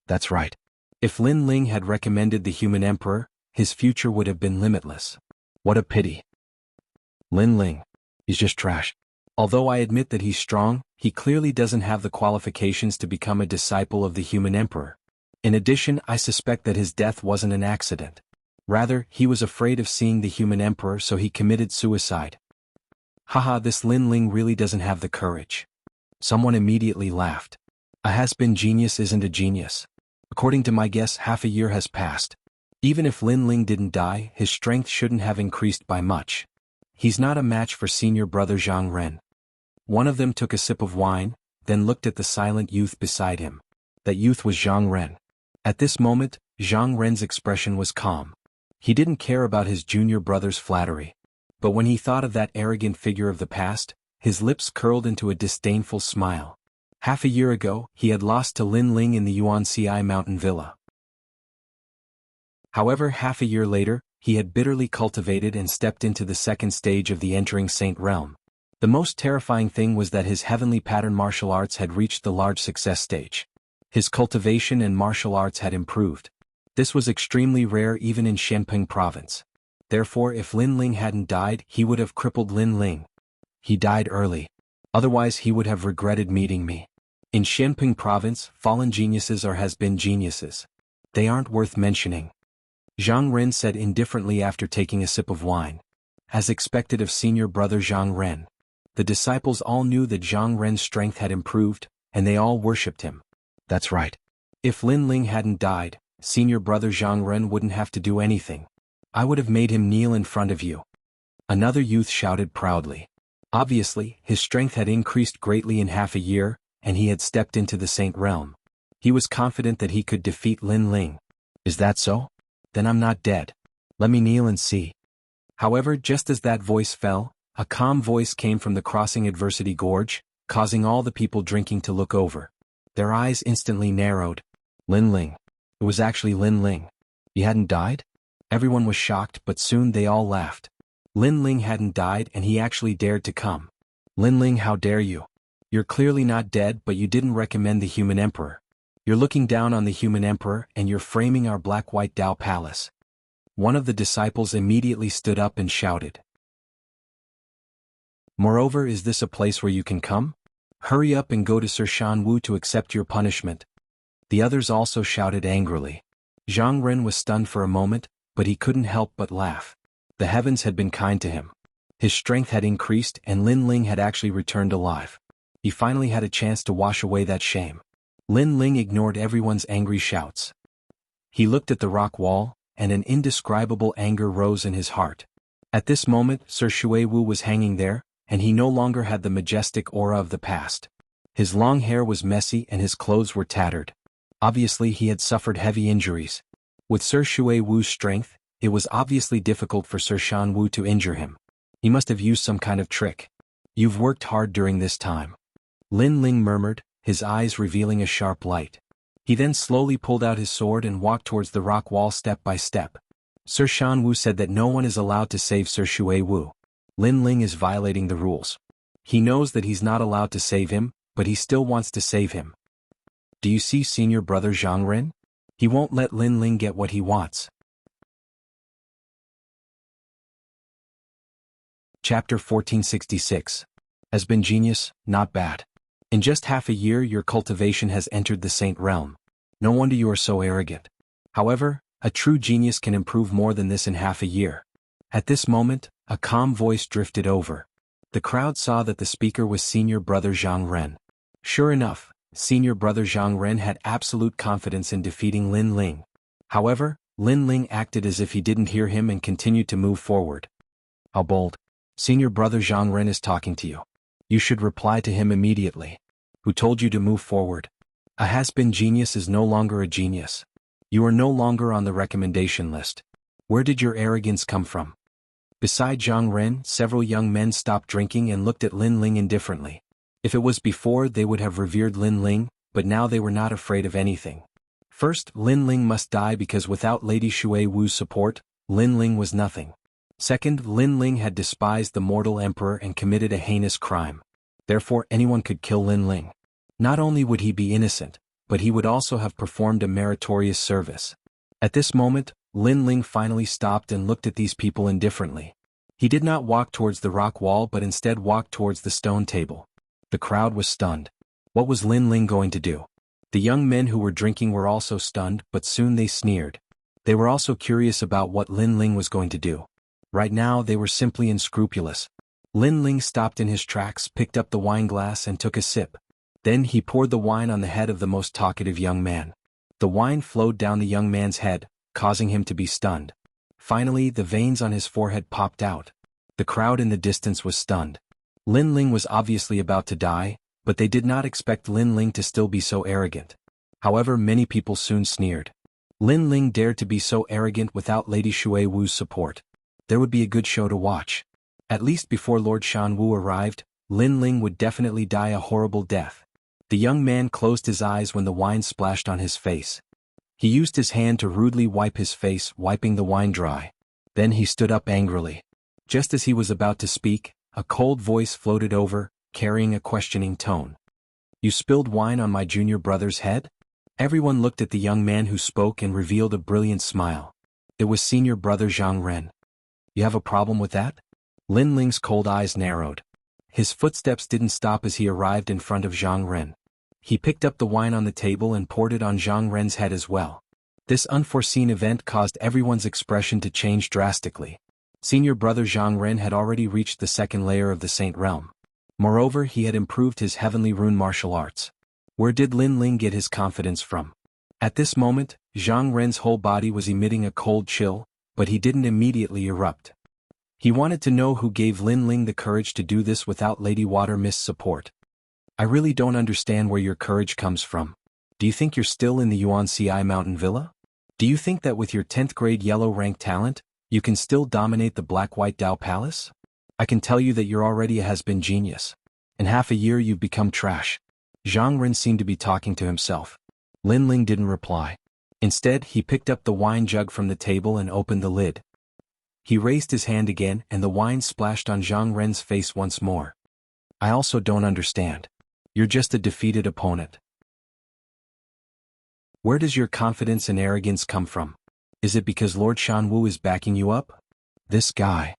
That's right. If Lin Ling had recommended the human emperor, his future would have been limitless. What a pity. Lin Ling. He's just trash. Although I admit that he's strong, he clearly doesn't have the qualifications to become a disciple of the human emperor. In addition, I suspect that his death wasn't an accident. Rather, he was afraid of seeing the human emperor, so he committed suicide. Haha, this Lin Ling really doesn't have the courage. Someone immediately laughed. A has-been genius isn't a genius. According to my guess, half a year has passed. Even if Lin Ling didn't die, his strength shouldn't have increased by much. He's not a match for senior brother Zhang Ren. One of them took a sip of wine, then looked at the silent youth beside him. That youth was Zhang Ren. At this moment, Zhang Ren's expression was calm. He didn't care about his junior brother's flattery. But when he thought of that arrogant figure of the past, his lips curled into a disdainful smile. Half a year ago, he had lost to Lin Ling in the Yuanci mountain villa. However, half a year later, he had bitterly cultivated and stepped into the second stage of the entering Saint realm. The most terrifying thing was that his heavenly pattern martial arts had reached the large success stage. His cultivation and martial arts had improved. This was extremely rare even in Shenping province. Therefore, if Lin Ling hadn't died, he would have crippled Lin Ling. He died early. Otherwise he would have regretted meeting me. In Shenping province, fallen geniuses are has-been geniuses. They aren't worth mentioning. Zhang Ren said indifferently after taking a sip of wine. As expected of senior brother Zhang Ren. The disciples all knew that Zhang Ren's strength had improved, and they all worshipped him. That's right. If Lin Ling hadn't died, senior brother Zhang Ren wouldn't have to do anything. I would have made him kneel in front of you. Another youth shouted proudly. Obviously, his strength had increased greatly in half a year, and he had stepped into the Saint realm. He was confident that he could defeat Lin Ling. Is that so? Then I'm not dead. Let me kneel and see. However, just as that voice fell, a calm voice came from the crossing Adversity Gorge, causing all the people drinking to look over. Their eyes instantly narrowed. Lin Ling. It was actually Lin Ling. He hadn't died? Everyone was shocked, but soon they all laughed. Lin Ling hadn't died and he actually dared to come. Lin Ling, how dare you? You're clearly not dead, but you didn't recommend the human emperor. You're looking down on the human emperor and you're framing our Black-White Tao Palace. One of the disciples immediately stood up and shouted. Moreover, is this a place where you can come? Hurry up and go to Sir Shan Wu to accept your punishment. The others also shouted angrily. Zhang Ren was stunned for a moment, but he couldn't help but laugh. The heavens had been kind to him. His strength had increased and Lin Ling had actually returned alive. He finally had a chance to wash away that shame. Lin Ling ignored everyone's angry shouts. He looked at the rock wall, and an indescribable anger rose in his heart. At this moment, Sir Shui Wu was hanging there, and he no longer had the majestic aura of the past. His long hair was messy and his clothes were tattered. Obviously he had suffered heavy injuries. With Sir Shui Wu's strength, it was obviously difficult for Sir Shan Wu to injure him. He must have used some kind of trick. You've worked hard during this time. Lin Ling murmured, his eyes revealing a sharp light. He then slowly pulled out his sword and walked towards the rock wall step by step. Sir Shan Wu said that no one is allowed to save Sir Shui Wu. Lin Ling is violating the rules. He knows that he's not allowed to save him, but he still wants to save him. Do you see senior brother Zhang Ren? He won't let Lin Ling get what he wants. Chapter 1466. Has been genius, not bad. In just half a year your cultivation has entered the Saint realm. No wonder you are so arrogant. However, a true genius can improve more than this in half a year. At this moment, A calm voice drifted over. The crowd saw that the speaker was senior brother Zhang Ren. Sure enough, senior brother Zhang Ren had absolute confidence in defeating Lin Ling. However, Lin Ling acted as if he didn't hear him and continued to move forward. How bold. Senior brother Zhang Ren is talking to you. You should reply to him immediately. Who told you to move forward? A has-been genius is no longer a genius. You are no longer on the recommendation list. Where did your arrogance come from? Beside Zhang Ren, several young men stopped drinking and looked at Lin Ling indifferently. If it was before, they would have revered Lin Ling, but now they were not afraid of anything. First, Lin Ling must die because without Lady Shui Wu's support, Lin Ling was nothing. Second, Lin Ling had despised the mortal emperor and committed a heinous crime. Therefore, anyone could kill Lin Ling. Not only would he be innocent, but he would also have performed a meritorious service. At this moment, Lin Ling finally stopped and looked at these people indifferently. He did not walk towards the rock wall but instead walked towards the stone table. The crowd was stunned. What was Lin Ling going to do? The young men who were drinking were also stunned, but soon they sneered. They were also curious about what Lin Ling was going to do. Right now they were simply unscrupulous. Lin Ling stopped in his tracks, picked up the wine glass and took a sip. Then he poured the wine on the head of the most talkative young man. The wine flowed down the young man's head, causing him to be stunned. Finally, the veins on his forehead popped out. The crowd in the distance was stunned. Lin Ling was obviously about to die, but they did not expect Lin Ling to still be so arrogant. However, many people soon sneered. Lin Ling dared to be so arrogant without Lady Shui Wu's support. There would be a good show to watch. At least before Lord Shan Wu arrived, Lin Ling would definitely die a horrible death. The young man closed his eyes when the wine splashed on his face. He used his hand to rudely wipe his face, wiping the wine dry. Then he stood up angrily. Just as he was about to speak, a cold voice floated over, carrying a questioning tone. You spilled wine on my junior brother's head? Everyone looked at the young man who spoke and revealed a brilliant smile. It was senior brother Zhang Ren. You have a problem with that? Lin Ling's cold eyes narrowed. His footsteps didn't stop as he arrived in front of Zhang Ren. He picked up the wine on the table and poured it on Zhang Ren's head as well. This unforeseen event caused everyone's expression to change drastically. Senior brother Zhang Ren had already reached the second layer of the Saint Realm. Moreover, he had improved his heavenly rune martial arts. Where did Lin Ling get his confidence from? At this moment, Zhang Ren's whole body was emitting a cold chill, but he didn't immediately erupt. He wanted to know who gave Lin Ling the courage to do this without Lady Water Mist's support. I really don't understand where your courage comes from. Do you think you're still in the Yuan-Ci Mountain Villa? Do you think that with your 10th grade yellow rank talent, you can still dominate the Black-White Dao Palace? I can tell you that you're already a has-been genius. In half a year you've become trash. Zhang Ren seemed to be talking to himself. Lin Ling didn't reply. Instead, he picked up the wine jug from the table and opened the lid. He raised his hand again and the wine splashed on Zhang Ren's face once more. I also don't understand. You're just a defeated opponent. Where does your confidence and arrogance come from? Is it because Lord Shan Wu is backing you up? This guy.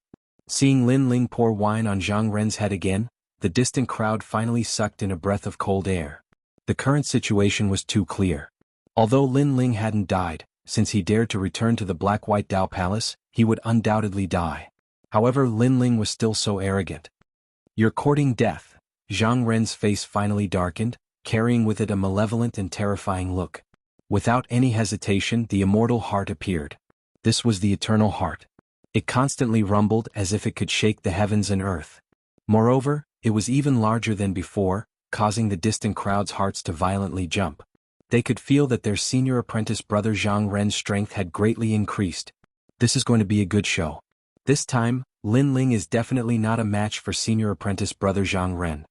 Seeing Lin Ling pour wine on Zhang Ren's head again, the distant crowd finally sucked in a breath of cold air. The current situation was too clear. Although Lin Ling hadn't died, since he dared to return to the Black-White Dao Palace, he would undoubtedly die. However, Lin Ling was still so arrogant. You're courting death. Zhang Ren's face finally darkened, carrying with it a malevolent and terrifying look. Without any hesitation, the immortal heart appeared. This was the eternal heart. It constantly rumbled as if it could shake the heavens and earth. Moreover, it was even larger than before, causing the distant crowd's hearts to violently jump. They could feel that their senior apprentice brother Zhang Ren's strength had greatly increased. This is going to be a good show. This time, Lin Ling is definitely not a match for senior apprentice brother Zhang Ren.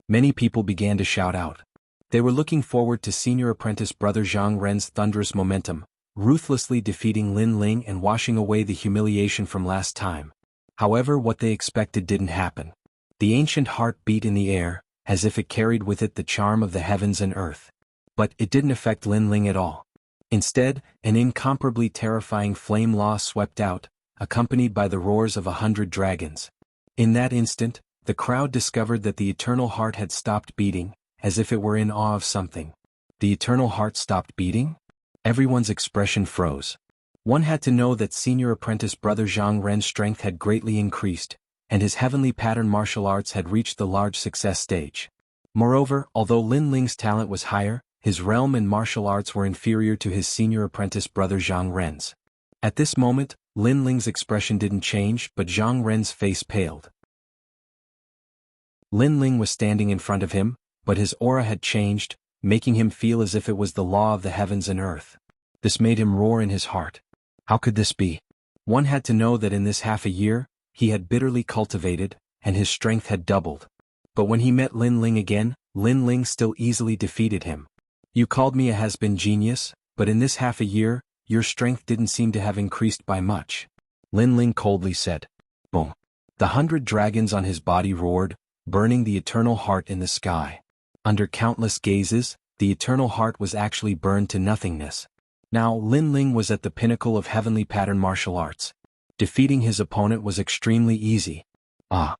Many people began to shout out. They were looking forward to senior apprentice brother Zhang Ren's thunderous momentum, ruthlessly defeating Lin Ling and washing away the humiliation from last time. However, what they expected didn't happen. The ancient heart beat in the air, as if it carried with it the charm of the heavens and earth. But it didn't affect Lin Ling at all. Instead, an incomparably terrifying flame law swept out, accompanied by the roars of 100 dragons. In that instant, the crowd discovered that the eternal heart had stopped beating, as if it were in awe of something. The eternal heart stopped beating? Everyone's expression froze. One had to know that senior apprentice brother Zhang Ren's strength had greatly increased, and his heavenly pattern martial arts had reached the large success stage. Moreover, although Lin Ling's talent was higher, his realm and martial arts were inferior to his senior apprentice brother Zhang Ren's. At this moment, Lin Ling's expression didn't change, but Zhang Ren's face paled. Lin Ling was standing in front of him, but his aura had changed, making him feel as if it was the law of the heavens and earth. This made him roar in his heart. How could this be? One had to know that in this half a year, he had bitterly cultivated, and his strength had doubled. But when he met Lin Ling again, Lin Ling still easily defeated him. You called me a has-been genius, but in this half a year, your strength didn't seem to have increased by much. Lin Ling coldly said. Boom. The 100 dragons on his body roared, burning the eternal heart in the sky. Under countless gazes, the eternal heart was actually burned to nothingness. Now Lin Ling was at the pinnacle of heavenly pattern martial arts. Defeating his opponent was extremely easy. Ah!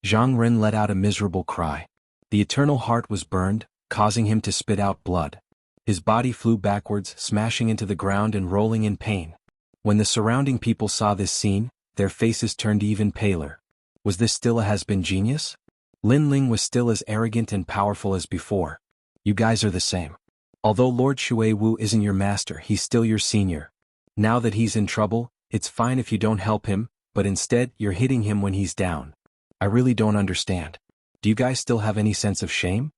Zhang Ren let out a miserable cry. The eternal heart was burned, causing him to spit out blood. His body flew backwards, smashing into the ground and rolling in pain. When the surrounding people saw this scene, their faces turned even paler. Was this still a has-been genius? Lin Ling was still as arrogant and powerful as before. You guys are the same. Although Lord Shui Wu isn't your master, he's still your senior. Now that he's in trouble, it's fine if you don't help him, but instead you're hitting him when he's down. I really don't understand. Do you guys still have any sense of shame?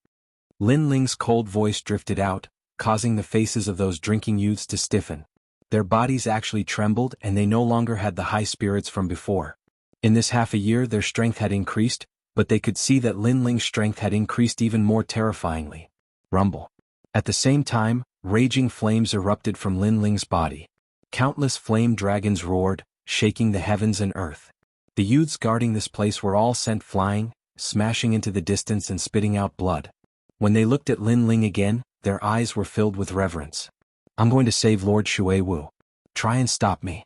Lin Ling's cold voice drifted out, causing the faces of those drinking youths to stiffen. Their bodies actually trembled and they no longer had the high spirits from before. In this half a year their strength had increased, but they could see that Lin Ling's strength had increased even more terrifyingly. Rumble. At the same time, raging flames erupted from Lin Ling's body. Countless flame dragons roared, shaking the heavens and earth. The youths guarding this place were all sent flying, smashing into the distance and spitting out blood. When they looked at Lin Ling again, their eyes were filled with reverence. I'm going to save Lord Shui Wu. Try and stop me.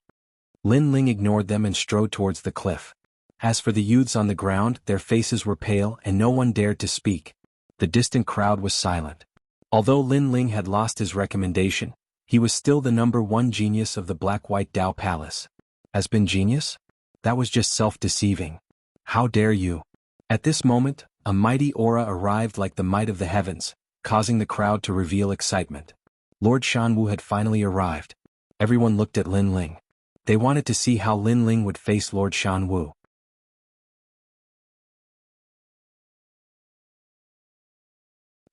Lin Ling ignored them and strode towards the cliff. As for the youths on the ground, their faces were pale and no one dared to speak. The distant crowd was silent. Although Lin Ling had lost his recommendation, he was still the #1 genius of the Black-White Dao Palace. Has been genius? That was just self-deceiving. How dare you? At this moment, a mighty aura arrived like the might of the heavens, causing the crowd to reveal excitement. Lord Shanwu had finally arrived. Everyone looked at Lin Ling. They wanted to see how Lin Ling would face Lord Shanwu.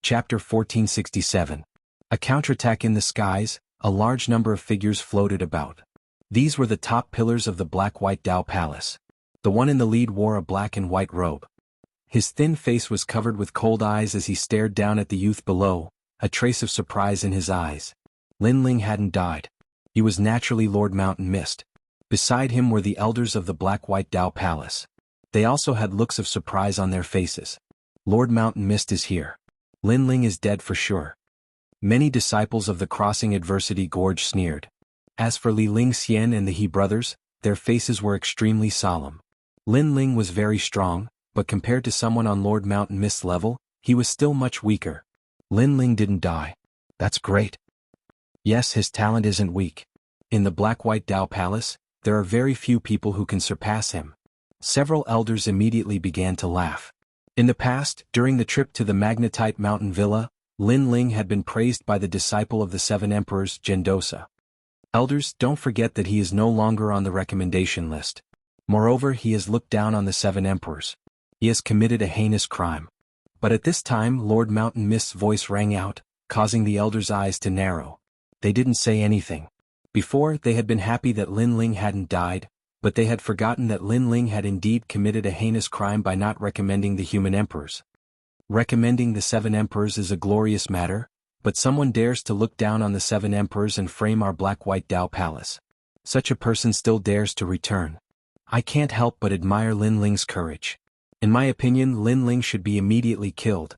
Chapter 1467. A counterattack in the skies, a large number of figures floated about. These were the top pillars of the Black-White Dao Palace. The one in the lead wore a black and white robe. His thin face was covered with cold eyes as he stared down at the youth below, a trace of surprise in his eyes. Lin Ling hadn't died. He was naturally Lord Mountain Mist. Beside him were the elders of the Black-White Dao Palace. They also had looks of surprise on their faces. Lord Mountain Mist is here. Lin Ling is dead for sure. Many disciples of the Crossing Adversity Gorge sneered. As for Li Ling Xian and the He brothers, their faces were extremely solemn. Lin Ling was very strong, but compared to someone on Lord Mountain Mist's level, he was still much weaker. Lin Ling didn't die. That's great. Yes, his talent isn't weak. In the Black-White Dao Palace, there are very few people who can surpass him. Several elders immediately began to laugh. In the past, during the trip to the Magnetite Mountain Villa, Lin Ling had been praised by the disciple of the 7 emperors, Gendosa. Elders, don't forget that he is no longer on the recommendation list. Moreover, he has looked down on the 7 emperors. He has committed a heinous crime. But at this time Lord Mountain Mist's voice rang out, causing the elders' eyes to narrow. They didn't say anything. Before, they had been happy that Lin Ling hadn't died, but they had forgotten that Lin Ling had indeed committed a heinous crime by not recommending the human emperors. Recommending the 7 emperors is a glorious matter, but someone dares to look down on the 7 emperors and frame our Black-White Dao Palace. Such a person still dares to return. I can't help but admire Lin Ling's courage. In my opinion, Lin Ling should be immediately killed.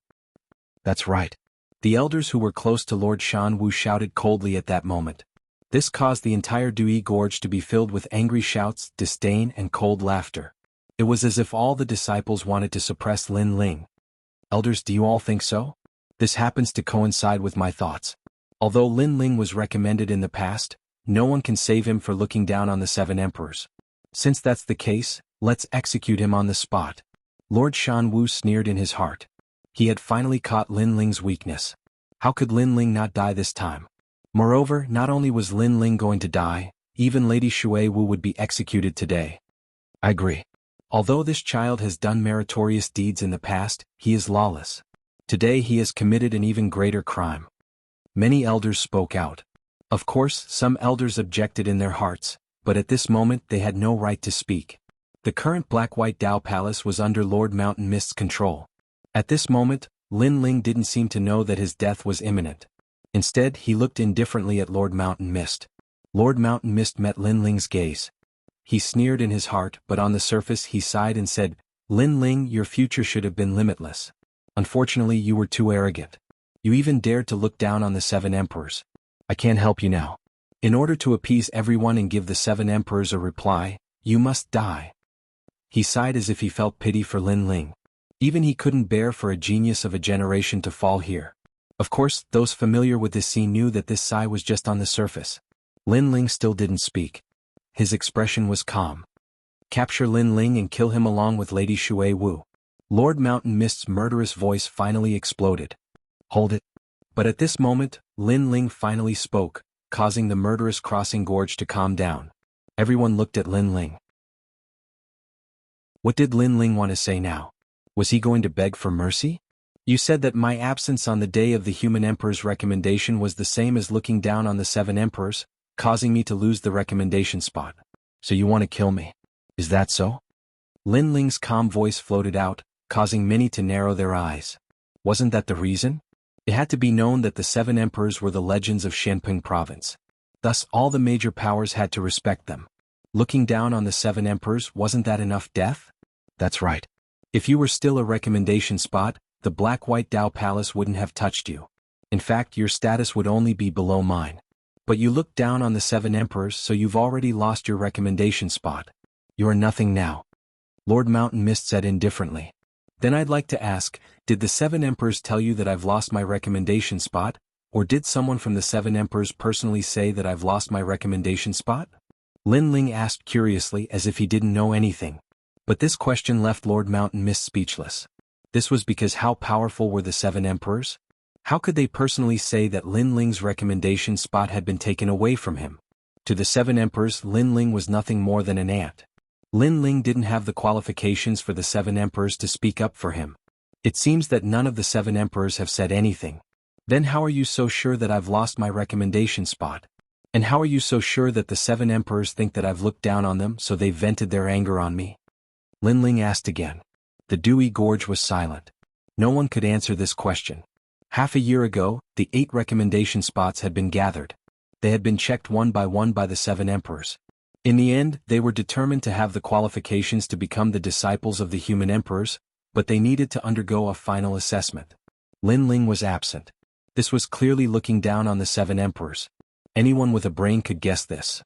That's right. The elders who were close to Lord Shanwu shouted coldly at that moment. This caused the entire Dui Gorge to be filled with angry shouts, disdain, and cold laughter. It was as if all the disciples wanted to suppress Lin Ling. Elders, do you all think so? This happens to coincide with my thoughts. Although Lin Ling was recommended in the past, no one can save him for looking down on the 7 emperors. Since that's the case, let's execute him on the spot. Lord Shan Wu sneered in his heart. He had finally caught Lin Ling's weakness. How could Lin Ling not die this time? Moreover, not only was Lin Ling going to die, even Lady Shui Wu would be executed today. I agree. Although this child has done meritorious deeds in the past, he is lawless. Today he has committed an even greater crime. Many elders spoke out. Of course, some elders objected in their hearts, but at this moment they had no right to speak. The current Black-White Dao Palace was under Lord Mountain Mist's control. At this moment, Lin Ling didn't seem to know that his death was imminent. Instead, he looked indifferently at Lord Mountain Mist. Lord Mountain Mist met Lin Ling's gaze. He sneered in his heart, but on the surface he sighed and said, Lin Ling, your future should have been limitless. Unfortunately, you were too arrogant. You even dared to look down on the 7 emperors. I can't help you now. In order to appease everyone and give the 7 emperors a reply, you must die. He sighed as if he felt pity for Lin Ling. Even he couldn't bear for a genius of a generation to fall here. Of course, those familiar with this scene knew that this sigh was just on the surface. Lin Ling still didn't speak. His expression was calm. Capture Lin Ling and kill him along with Lady Shui Wu. Lord Mountain Mist's murderous voice finally exploded. Hold it. But at this moment, Lin Ling finally spoke, causing the murderous crossing gorge to calm down. Everyone looked at Lin Ling. What did Lin Ling want to say now? Was he going to beg for mercy? You said that my absence on the day of the human emperor's recommendation was the same as looking down on the 7 emperors, causing me to lose the recommendation spot. So you want to kill me? Is that so? Lin Ling's calm voice floated out, causing many to narrow their eyes. Wasn't that the reason? It had to be known that the 7 emperors were the legends of Shenping province. Thus all the major powers had to respect them. Looking down on the 7 emperors, wasn't that enough death? That's right. If you were still a recommendation spot, the Black-White Dao Palace wouldn't have touched you. In fact, your status would only be below mine. But you looked down on the 7 emperors, so you've already lost your recommendation spot. You're nothing now. Lord Mountain Mist said indifferently. Then I'd like to ask, did the 7 emperors tell you that I've lost my recommendation spot, or did someone from the 7 emperors personally say that I've lost my recommendation spot? Lin Ling asked curiously as if he didn't know anything. But this question left Lord Mountain Mist speechless. This was because how powerful were the 7 emperors? How could they personally say that Lin Ling's recommendation spot had been taken away from him? To the 7 emperors, Lin Ling was nothing more than an ant. Lin Ling didn't have the qualifications for the 7 emperors to speak up for him. It seems that none of the 7 emperors have said anything. Then how are you so sure that I've lost my recommendation spot? And how are you so sure that the 7 emperors think that I've looked down on them so they vented their anger on me? Lin Ling asked again. The dewy gorge was silent. No one could answer this question. Half a year ago, the 8 recommendation spots had been gathered. They had been checked one by the 7 emperors. In the end, they were determined to have the qualifications to become the disciples of the human emperors, but they needed to undergo a final assessment. Lin Ling was absent. This was clearly looking down on the 7 emperors. Anyone with a brain could guess this.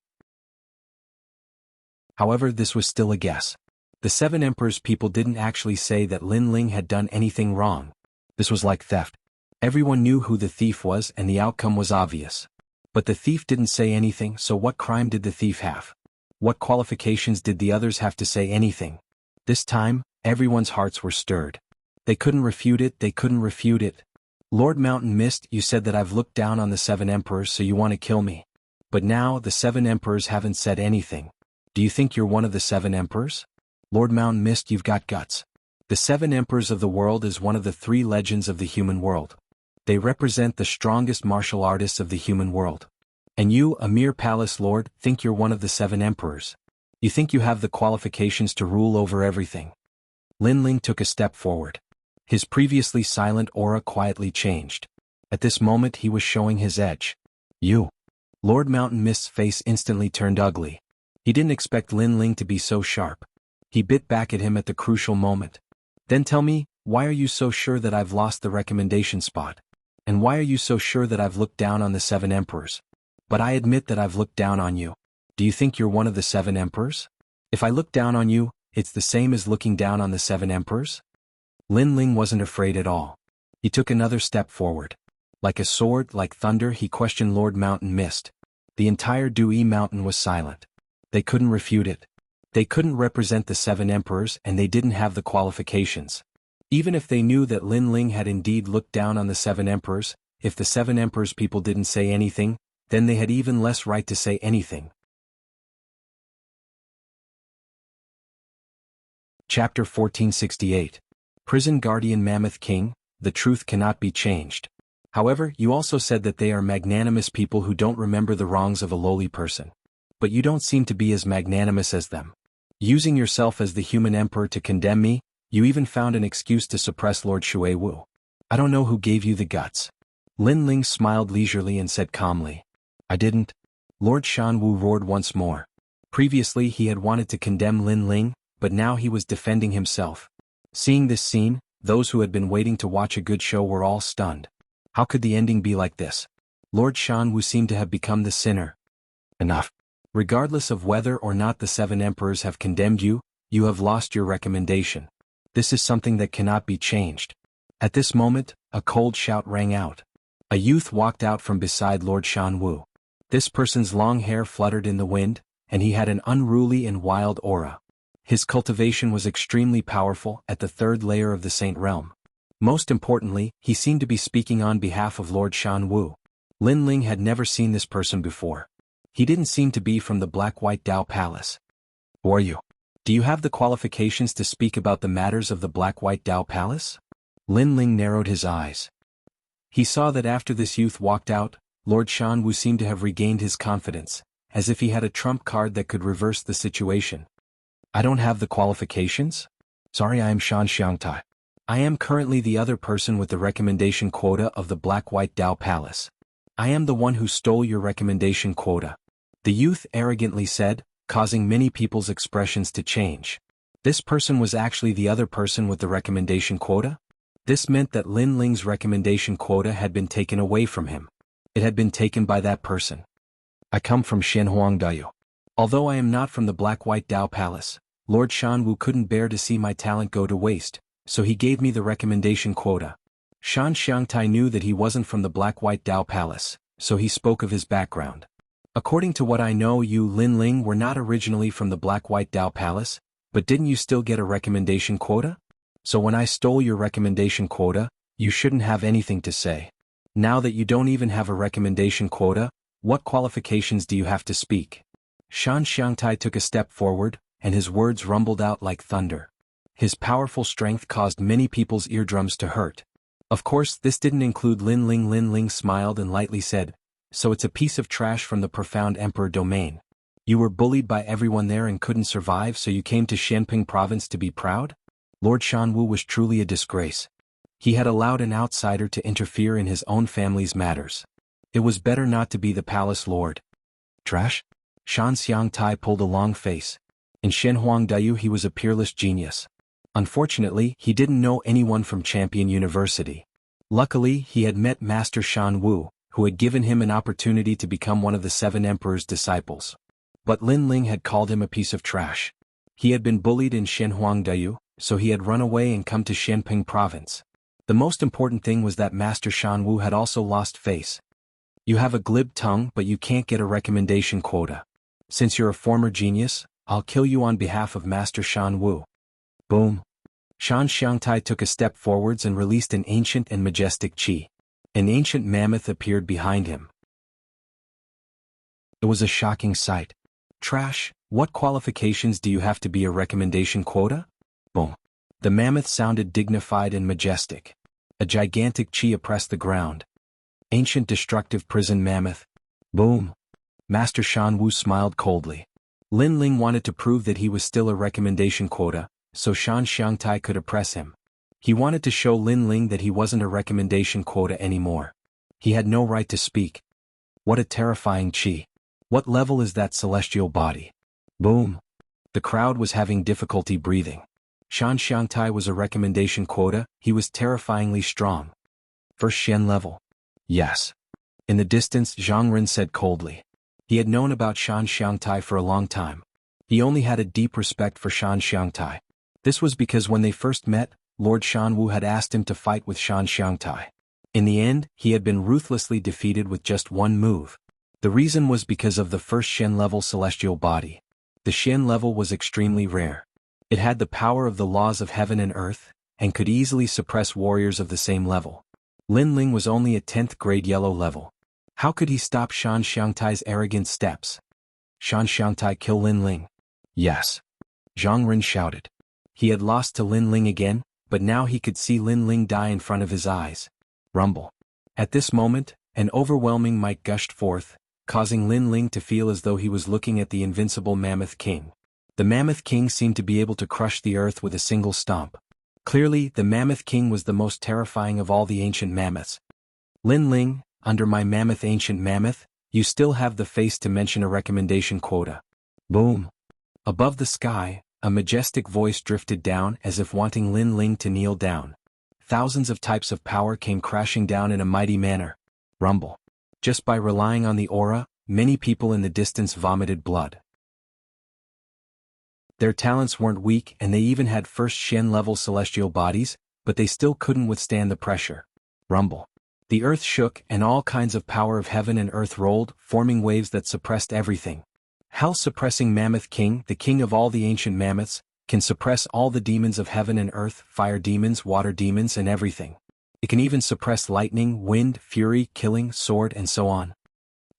However, this was still a guess. The 7 emperors' people didn't actually say that Lin Ling had done anything wrong. This was like theft. Everyone knew who the thief was and the outcome was obvious. But the thief didn't say anything, so what crime did the thief have? What qualifications did the others have to say anything? This time, everyone's hearts were stirred. They couldn't refute it. Lord Mountain Mist, you said that I've looked down on the 7 emperors, so you want to kill me. But now, the 7 emperors haven't said anything. Do you think you're one of the 7 emperors? Lord Mountain Mist, you've got guts. The 7 emperors of the world is one of the 3 legends of the human world. They represent the strongest martial artists of the human world. And you, a mere palace lord, think you're one of the 7 emperors. You think you have the qualifications to rule over everything. Lin Ling took a step forward. His previously silent aura quietly changed. At this moment he was showing his edge. You. Lord Mountain Mist's face instantly turned ugly. He didn't expect Lin Ling to be so sharp. He bit back at him at the crucial moment. Then tell me, why are you so sure that I've lost the recommendation spot? And why are you so sure that I've looked down on the 7 emperors? But I admit that I've looked down on you. Do you think you're one of the 7 emperors? If I look down on you, it's the same as looking down on the 7 emperors? Lin Ling wasn't afraid at all. He took another step forward. Like a sword, like thunder, he questioned Lord Mountain Mist. The entire Dui mountain was silent. They couldn't refute it. They couldn't represent the 7 emperors and they didn't have the qualifications. Even if they knew that Lin Ling had indeed looked down on the 7 emperors, if the 7 emperors people didn't say anything, then they had even less right to say anything. Chapter 1468. Prison Guardian Mammoth King, the truth cannot be changed. However, you also said that they are magnanimous people who don't remember the wrongs of a lowly person. But you don't seem to be as magnanimous as them. Using yourself as the human emperor to condemn me, you even found an excuse to suppress Lord Shui Wu. I don't know who gave you the guts. Lin Ling smiled leisurely and said calmly. I didn't. Lord Shan Wu roared once more. Previously he had wanted to condemn Lin Ling, but now he was defending himself. Seeing this scene, those who had been waiting to watch a good show were all stunned. How could the ending be like this? Lord Shan Wu seemed to have become the sinner. Enough. Regardless of whether or not the 7 emperors have condemned you, you have lost your recommendation. This is something that cannot be changed. At this moment, a cold shout rang out. A youth walked out from beside Lord Shan Wu. This person's long hair fluttered in the wind, and he had an unruly and wild aura. His cultivation was extremely powerful at the 3rd layer of the Saint Realm. Most importantly, he seemed to be speaking on behalf of Lord Shan Wu. Lin Ling had never seen this person before. He didn't seem to be from the Black-White Dao Palace. Who are you? Do you have the qualifications to speak about the matters of the Black-White Dao Palace? Lin Ling narrowed his eyes. He saw that after this youth walked out, Lord Shan Wu seemed to have regained his confidence, as if he had a trump card that could reverse the situation. I don't have the qualifications? Sorry, I am Shan Xiangtai. I am currently the other person with the recommendation quota of the Black-White Dao Palace. I am the one who stole your recommendation quota. The youth arrogantly said, causing many people's expressions to change. This person was actually the other person with the recommendation quota? This meant that Lin Ling's recommendation quota had been taken away from him. It had been taken by that person. I come from Shenhuangdayu. Although I am not from the Black-White Dao Palace, Lord Shan Wu couldn't bear to see my talent go to waste, so he gave me the recommendation quota. Shan Xiangtai knew that he wasn't from the Black-White Dao Palace, so he spoke of his background. According to what I know, you Lin Ling were not originally from the Black-White Dao Palace, but didn't you still get a recommendation quota? So when I stole your recommendation quota, you shouldn't have anything to say. Now that you don't even have a recommendation quota, what qualifications do you have to speak? Shan Xiangtai took a step forward, and his words rumbled out like thunder. His powerful strength caused many people's eardrums to hurt. Of course, this didn't include Lin Ling. Lin Ling smiled and lightly said, so it's a piece of trash from the profound emperor domain. You were bullied by everyone there and couldn't survive, so you came to Shenping province to be proud? Lord Shan Wu was truly a disgrace. He had allowed an outsider to interfere in his own family's matters. It was better not to be the palace lord. Trash? Shan Xiangtai pulled a long face. In Shenhuangdayu he was a peerless genius. Unfortunately, he didn't know anyone from Champion University. Luckily, he had met Master Shan Wu, who had given him an opportunity to become one of the 7 emperors' disciples. But Lin Ling had called him a piece of trash. He had been bullied in Shenhuangdayu, so he had run away and come to Shenping province. The most important thing was that Master Shan Wu had also lost face. You have a glib tongue, but you can't get a recommendation quota. Since you're a former genius, I'll kill you on behalf of Master Shan Wu. Boom. Shan Xiangtai took a step forwards and released an ancient and majestic qi. An ancient mammoth appeared behind him. It was a shocking sight. Trash, what qualifications do you have to be a recommendation quota? Boom. The mammoth sounded dignified and majestic. A gigantic qi oppressed the ground. Ancient destructive prison mammoth. Boom. Master Shan Wu smiled coldly. Lin Ling wanted to prove that he was still a recommendation quota, so Shan Xiangtai could oppress him. He wanted to show Lin Ling that he wasn't a recommendation quota anymore. He had no right to speak. What a terrifying qi. What level is that celestial body? Boom. The crowd was having difficulty breathing. Shan Xiangtai was a recommendation quota, he was terrifyingly strong. First Shen level. Yes. In the distance, Zhang Ren said coldly. He had known about Shan Xiangtai for a long time. He only had a deep respect for Shan Xiangtai. This was because when they first met, Lord Shan Wu had asked him to fight with Shan Xiangtai. In the end, he had been ruthlessly defeated with just one move. The reason was because of the first Shen-level celestial body. The Shen level was extremely rare. It had the power of the laws of heaven and earth, and could easily suppress warriors of the same level. Lin Ling was only a 10th grade yellow level. How could he stop Shan Xiangtai's arrogant steps? Shan Xiangtai kill Lin Ling? Yes. Zhang Ren shouted. He had lost to Lin Ling again, but now he could see Lin Ling die in front of his eyes. Rumble. At this moment, an overwhelming might gushed forth, causing Lin Ling to feel as though he was looking at the invincible Mammoth King. The Mammoth King seemed to be able to crush the earth with a single stomp. Clearly, the Mammoth King was the most terrifying of all the ancient mammoths. Lin Ling, under my mammoth ancient mammoth, you still have the face to mention a recommendation quota. Boom. Above the sky, a majestic voice drifted down as if wanting Lin Ling to kneel down. Thousands of types of power came crashing down in a mighty manner. Rumble. Just by relying on the aura, many people in the distance vomited blood. Their talents weren't weak and they even had first Shen-level celestial bodies, but they still couldn't withstand the pressure. Rumble. The earth shook and all kinds of power of heaven and earth rolled, forming waves that suppressed everything. Hell-suppressing Mammoth King, the king of all the ancient mammoths, can suppress all the demons of heaven and earth, fire demons, water demons, and everything. It can even suppress lightning, wind, fury, killing, sword, and so on.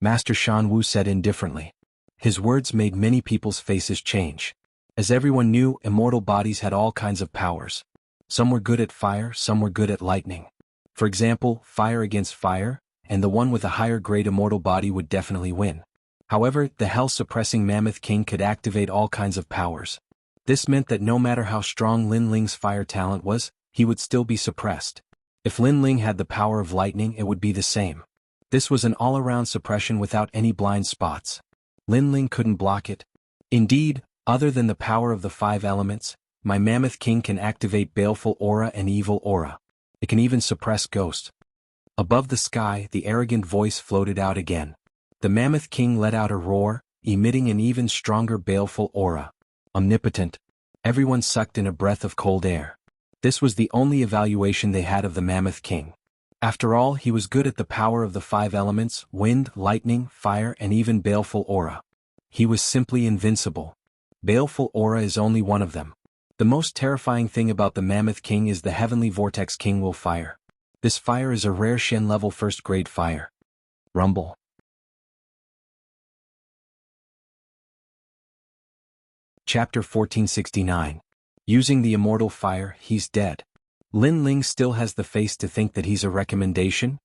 Master Shan Wu said indifferently. His words made many people's faces change. As everyone knew, immortal bodies had all kinds of powers. Some were good at fire, some were good at lightning. For example, fire against fire, and the one with a higher grade immortal body would definitely win. However, the hell-suppressing Mammoth King could activate all kinds of powers. This meant that no matter how strong Lin Ling's fire talent was, he would still be suppressed. If Lin Ling had the power of lightning, it would be the same. This was an all-around suppression without any blind spots. Lin Ling couldn't block it. Indeed, other than the power of the 5 elements, my Mammoth King can activate baleful aura and evil aura. It can even suppress ghosts. Above the sky, the arrogant voice floated out again. The Mammoth King let out a roar, emitting an even stronger baleful aura. Omnipotent. Everyone sucked in a breath of cold air. This was the only evaluation they had of the Mammoth King. After all, he was good at the power of the 5 elements, wind, lightning, fire, and even baleful aura. He was simply invincible. Baleful aura is only one of them. The most terrifying thing about the Mammoth King is the Heavenly Vortex King will fire. This fire is a rare Shen-level first-grade fire. Rumble. Chapter 1469. Using the immortal fire, he's dead. Lin Ling still has the face to think that he's a recommendation?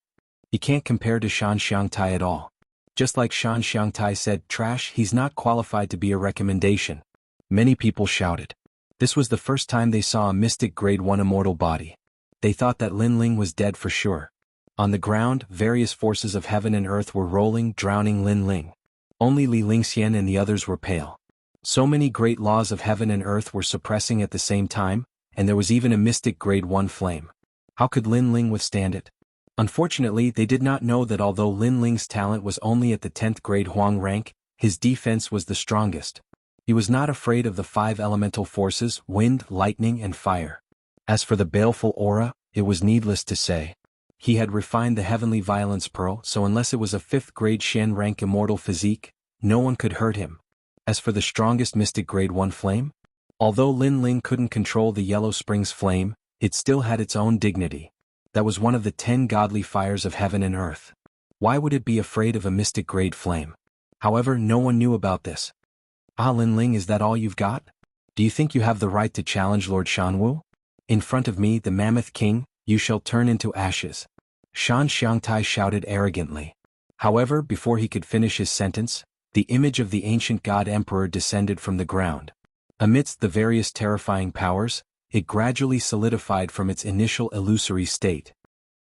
He can't compare to Shan Xiangtai at all. Just like Shan Xiangtai said, trash, he's not qualified to be a recommendation. Many people shouted. This was the first time they saw a mystic grade 1 immortal body. They thought that Lin Ling was dead for sure. On the ground, various forces of heaven and earth were rolling, drowning Lin Ling. Only Li Lingxian and the others were pale. So many great laws of heaven and earth were suppressing at the same time, and there was even a mystic grade 1 flame. How could Lin Ling withstand it? Unfortunately, they did not know that although Lin Ling's talent was only at the 10th grade Huang rank, his defense was the strongest. He was not afraid of the 5 elemental forces, wind, lightning, and fire. As for the baleful aura, it was needless to say. He had refined the heavenly violence pearl, so unless it was a 5th grade Shen rank immortal physique, no one could hurt him. As for the strongest mystic grade 1 flame, although Lin Ling couldn't control the Yellow Springs flame, it still had its own dignity. That was one of the 10 godly fires of heaven and earth. Why would it be afraid of a mystic grade flame? However, no one knew about this. Ah, Lin Ling, is that all you've got? Do you think you have the right to challenge Lord Shanwu? In front of me, the Mammoth King, you shall turn into ashes. Shan Xiangtai shouted arrogantly. However, before he could finish his sentence, the image of the ancient god emperor descended from the ground. Amidst the various terrifying powers, it gradually solidified from its initial illusory state.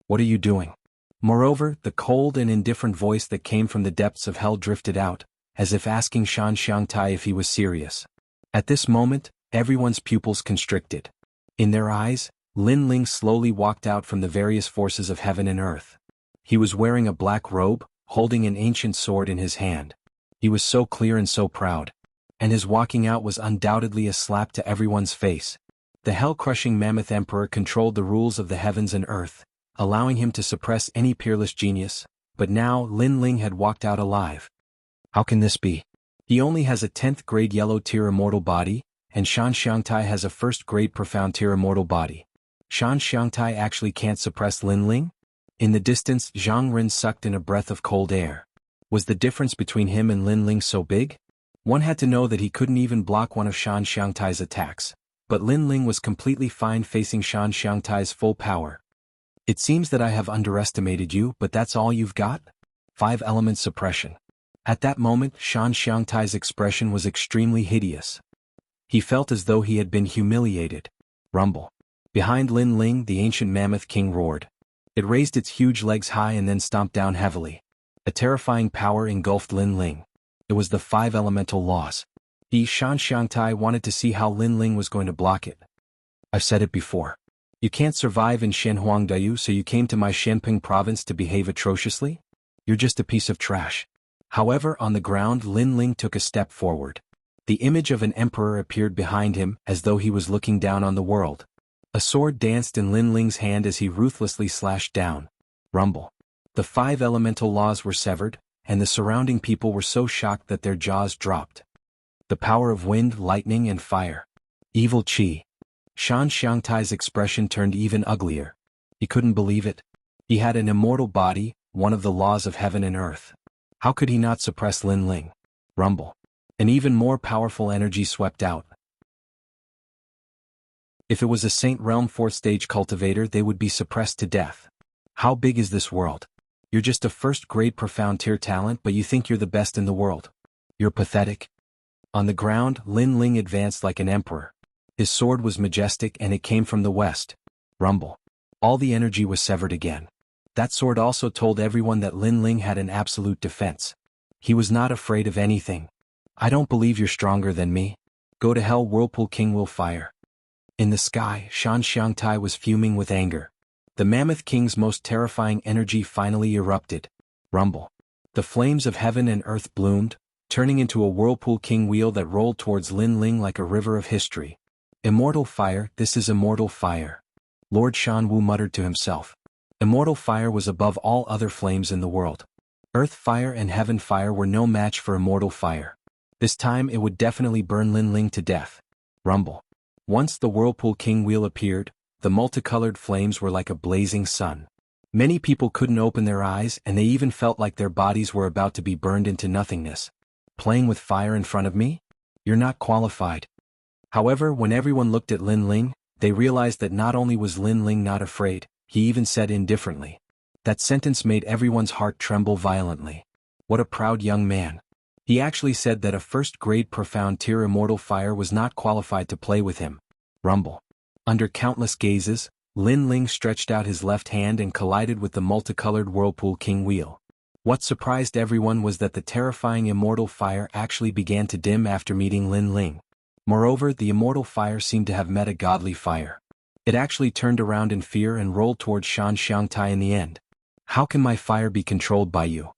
What are you doing? Moreover, the cold and indifferent voice that came from the depths of hell drifted out, as if asking Shan Xiangtai if he was serious. At this moment, everyone's pupils constricted. In their eyes, Lin Ling slowly walked out from the various forces of heaven and earth. He was wearing a black robe, holding an ancient sword in his hand. He was so clear and so proud. And his walking out was undoubtedly a slap to everyone's face. The hell-crushing Mammoth Emperor controlled the rules of the heavens and earth, allowing him to suppress any peerless genius, but now Lin Ling had walked out alive. How can this be? He only has a 10th grade yellow tier immortal body, and Shan Xiangtai has a 1st grade profound tier immortal body. Shan Xiangtai actually can't suppress Lin Ling? In the distance, Zhang Ren sucked in a breath of cold air. Was the difference between him and Lin Ling so big? One had to know that he couldn't even block one of Shan Xiangtai's attacks, but Lin Ling was completely fine facing Shan Xiangtai's full power. It seems that I have underestimated you, but that's all you've got? 5-element suppression. At that moment, Shan Xiangtai's expression was extremely hideous. He felt as though he had been humiliated. Rumble. Behind Lin Ling, the ancient mammoth king roared. It raised its huge legs high and then stomped down heavily. A terrifying power engulfed Lin Ling. It was the 5 elemental laws. Shan Xiangtai wanted to see how Lin Ling was going to block it. I've said it before. You can't survive in Shenhuangdayu, so you came to my Shenping province to behave atrociously? You're just a piece of trash. However, on the ground, Lin Ling took a step forward. The image of an emperor appeared behind him, as though he was looking down on the world. A sword danced in Lin Ling's hand as he ruthlessly slashed down. Rumble. The 5 elemental laws were severed, and the surrounding people were so shocked that their jaws dropped. The power of wind, lightning, and fire. Evil Qi. Shan Xiangtai's expression turned even uglier. He couldn't believe it. He had an immortal body, one of the laws of heaven and earth. How could he not suppress Lin Ling? Rumble. An even more powerful energy swept out. If it was a Saint Realm 4th stage cultivator, they would be suppressed to death. How big is this world? You're just a 1st grade profound tier talent, but you think you're the best in the world. You're pathetic. On the ground, Lin Ling advanced like an emperor. His sword was majestic and it came from the west. Rumble. All the energy was severed again. That sword also told everyone that Lin Ling had an absolute defense. He was not afraid of anything. I don't believe you're stronger than me. Go to hell, Whirlpool King will fire. In the sky, Shan Xiangtai was fuming with anger. The Mammoth King's most terrifying energy finally erupted. Rumble. The flames of heaven and earth bloomed, turning into a Whirlpool King wheel that rolled towards Lin Ling like a river of history. Immortal fire, this is immortal fire. Lord Shan Wu muttered to himself. Immortal fire was above all other flames in the world. Earth fire and heaven fire were no match for immortal fire. This time it would definitely burn Lin Ling to death. Rumble. Once the Whirlpool King wheel appeared, the multicolored flames were like a blazing sun. Many people couldn't open their eyes, and they even felt like their bodies were about to be burned into nothingness. Playing with fire in front of me? You're not qualified. However, when everyone looked at Lin Ling, they realized that not only was Lin Ling not afraid, he even said indifferently. That sentence made everyone's heart tremble violently. What a proud young man. He actually said that a 1st grade profound tier immortal fire was not qualified to play with him. Rumble. Under countless gazes, Lin Ling stretched out his left hand and collided with the multicolored Whirlpool King wheel. What surprised everyone was that the terrifying immortal fire actually began to dim after meeting Lin Ling. Moreover, the immortal fire seemed to have met a godly fire. It actually turned around in fear and rolled towards Shan Xiangtai in the end. How can my fire be controlled by you?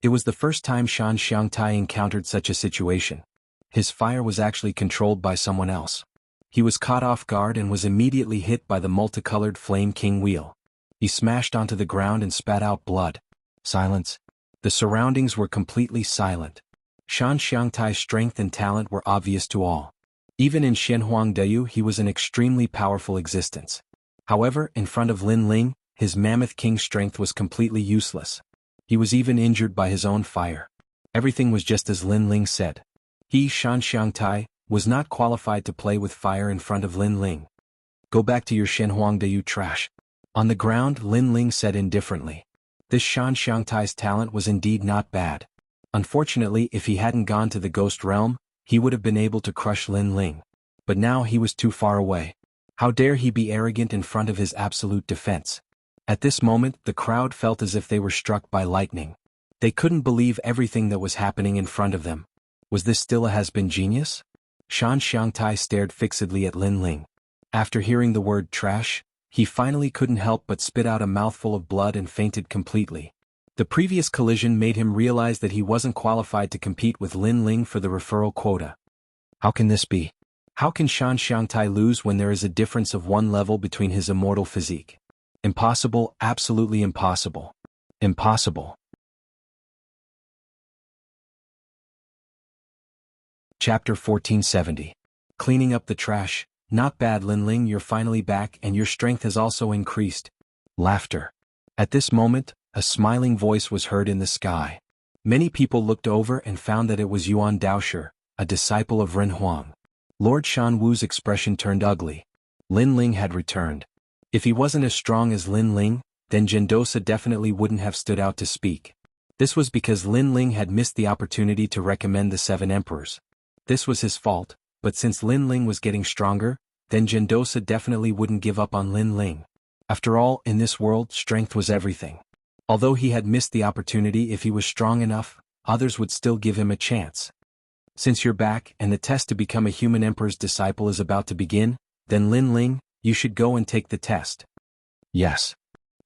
It was the first time Shan Xiangtai encountered such a situation. His fire was actually controlled by someone else. He was caught off guard and was immediately hit by the multicolored Flame King wheel. He smashed onto the ground and spat out blood. Silence. The surroundings were completely silent. Shan Xiangtai's strength and talent were obvious to all. Even in Shenhuangdayu he was an extremely powerful existence. However, in front of Lin Ling, his Mammoth King strength was completely useless. He was even injured by his own fire. Everything was just as Lin Ling said. He, Shan Xiangtai, was not qualified to play with fire in front of Lin Ling. Go back to your Shenhuangdayu trash. On the ground, Lin Ling said indifferently. This Shan Xiangtai's talent was indeed not bad. Unfortunately, if he hadn't gone to the Ghost Realm, he would have been able to crush Lin Ling. But now he was too far away. How dare he be arrogant in front of his absolute defense? At this moment, the crowd felt as if they were struck by lightning. They couldn't believe everything that was happening in front of them. Was this still a has-been genius? Shan Xiangtai stared fixedly at Lin Ling. After hearing the word trash, he finally couldn't help but spit out a mouthful of blood and fainted completely. The previous collision made him realize that he wasn't qualified to compete with Lin Ling for the referral quota. How can this be? How can Shan Xiangtai lose when there is a difference of 1 level between his immortal physique? Impossible, absolutely impossible. Impossible. Chapter 1470. Cleaning up the trash. Not bad, Linling, you're finally back and your strength has also increased. Laughter. At this moment, a smiling voice was heard in the sky. Many people looked over and found that it was Yuan Daosher, a disciple of Ren Huang. Lord Shan Wu's expression turned ugly. Linling had returned. If he wasn't as strong as Linling, then Gendosa definitely wouldn't have stood out to speak. This was because Linling had missed the opportunity to recommend the 7 emperors. This was his fault, but since Linling was getting stronger, then Gendosa definitely wouldn't give up on Linling. After all, in this world, strength was everything. Although he had missed the opportunity, if he was strong enough, others would still give him a chance. Since you're back and the test to become a human emperor's disciple is about to begin, then Linling, you should go and take the test. Yes.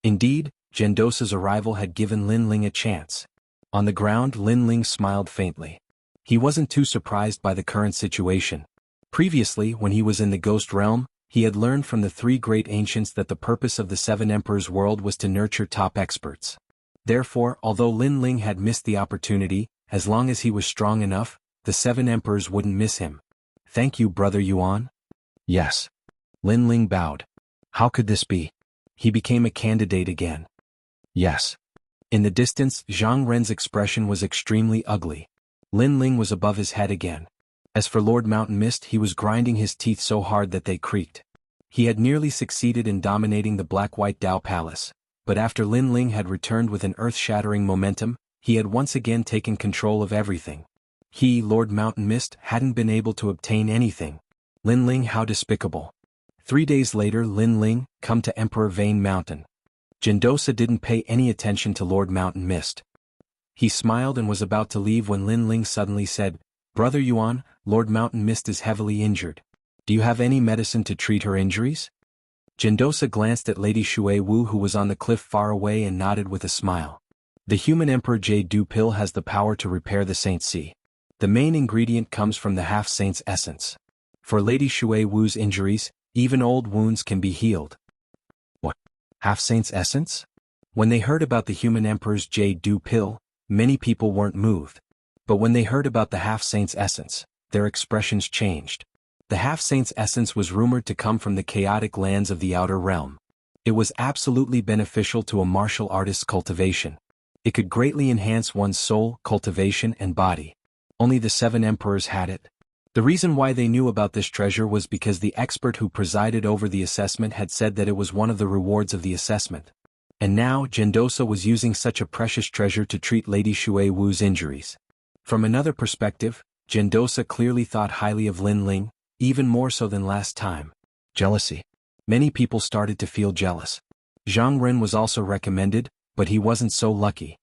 Indeed, Gendosa's arrival had given Linling a chance. On the ground, Linling smiled faintly. He wasn't too surprised by the current situation. Previously, when he was in the ghost realm, he had learned from the 3 great ancients that the purpose of the 7 emperors' world was to nurture top experts. Therefore, although Linling had missed the opportunity, as long as he was strong enough, the 7 emperors wouldn't miss him. Thank you, Brother Yuan. Yes. Linling bowed. How could this be? He became a candidate again. Yes. In the distance, Zhang Ren's expression was extremely ugly. Linling was above his head again. As for Lord Mountain Mist, he was grinding his teeth so hard that they creaked. He had nearly succeeded in dominating the Black-White Dao Palace, but after Linling had returned with an earth-shattering momentum, he had once again taken control of everything. He, Lord Mountain Mist, hadn't been able to obtain anything. Linling, how despicable. 3 days later, Linling, come to Emperor Vane Mountain. Gendosa didn't pay any attention to Lord Mountain Mist. He smiled and was about to leave when Linling suddenly said, Brother Yuan, Lord Mountain Mist is heavily injured. Do you have any medicine to treat her injuries? Gendosa glanced at Lady Shui Wu, who was on the cliff far away, and nodded with a smile. The human Emperor Jade Pill has the power to repair the Saint Sea. The main ingredient comes from the half-saint's essence. For Lady Shui Wu's injuries, even old wounds can be healed. What? Half-saint's essence? When they heard about the human Emperor's Jade Pill, many people weren't moved. But when they heard about the half-saint's essence, their expressions changed. The half-saint's essence was rumored to come from the chaotic lands of the outer realm. It was absolutely beneficial to a martial artist's cultivation. It could greatly enhance one's soul, cultivation, and body. Only the 7 emperors had it. The reason why they knew about this treasure was because the expert who presided over the assessment had said that it was one of the rewards of the assessment. And now, Gendosa was using such a precious treasure to treat Lady Shui Wu's injuries. From another perspective, Gendosa clearly thought highly of Linling, even more so than last time. Jealousy. Many people started to feel jealous. Zhang Ren was also recommended, but he wasn't so lucky.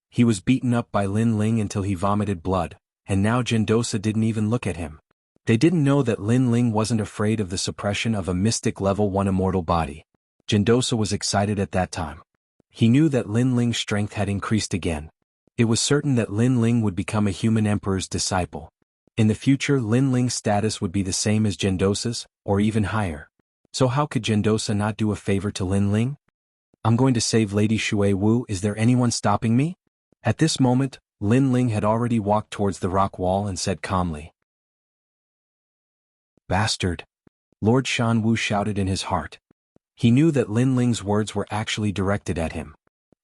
He was beaten up by Linling until he vomited blood, and now Gendosa didn't even look at him. They didn't know that Linling wasn't afraid of the suppression of a mystic level 1 immortal body. Gendosa was excited at that time. He knew that Linling's strength had increased again. It was certain that Linling would become a human emperor's disciple. In the future, Linling's status would be the same as Gendosa's, or even higher. So how could Gendosa not do a favor to Linling? I'm going to save Lady Shui Wu, is there anyone stopping me? At this moment, Linling had already walked towards the rock wall and said calmly. Bastard! Lord Shan Wu shouted in his heart. He knew that Linling's words were actually directed at him.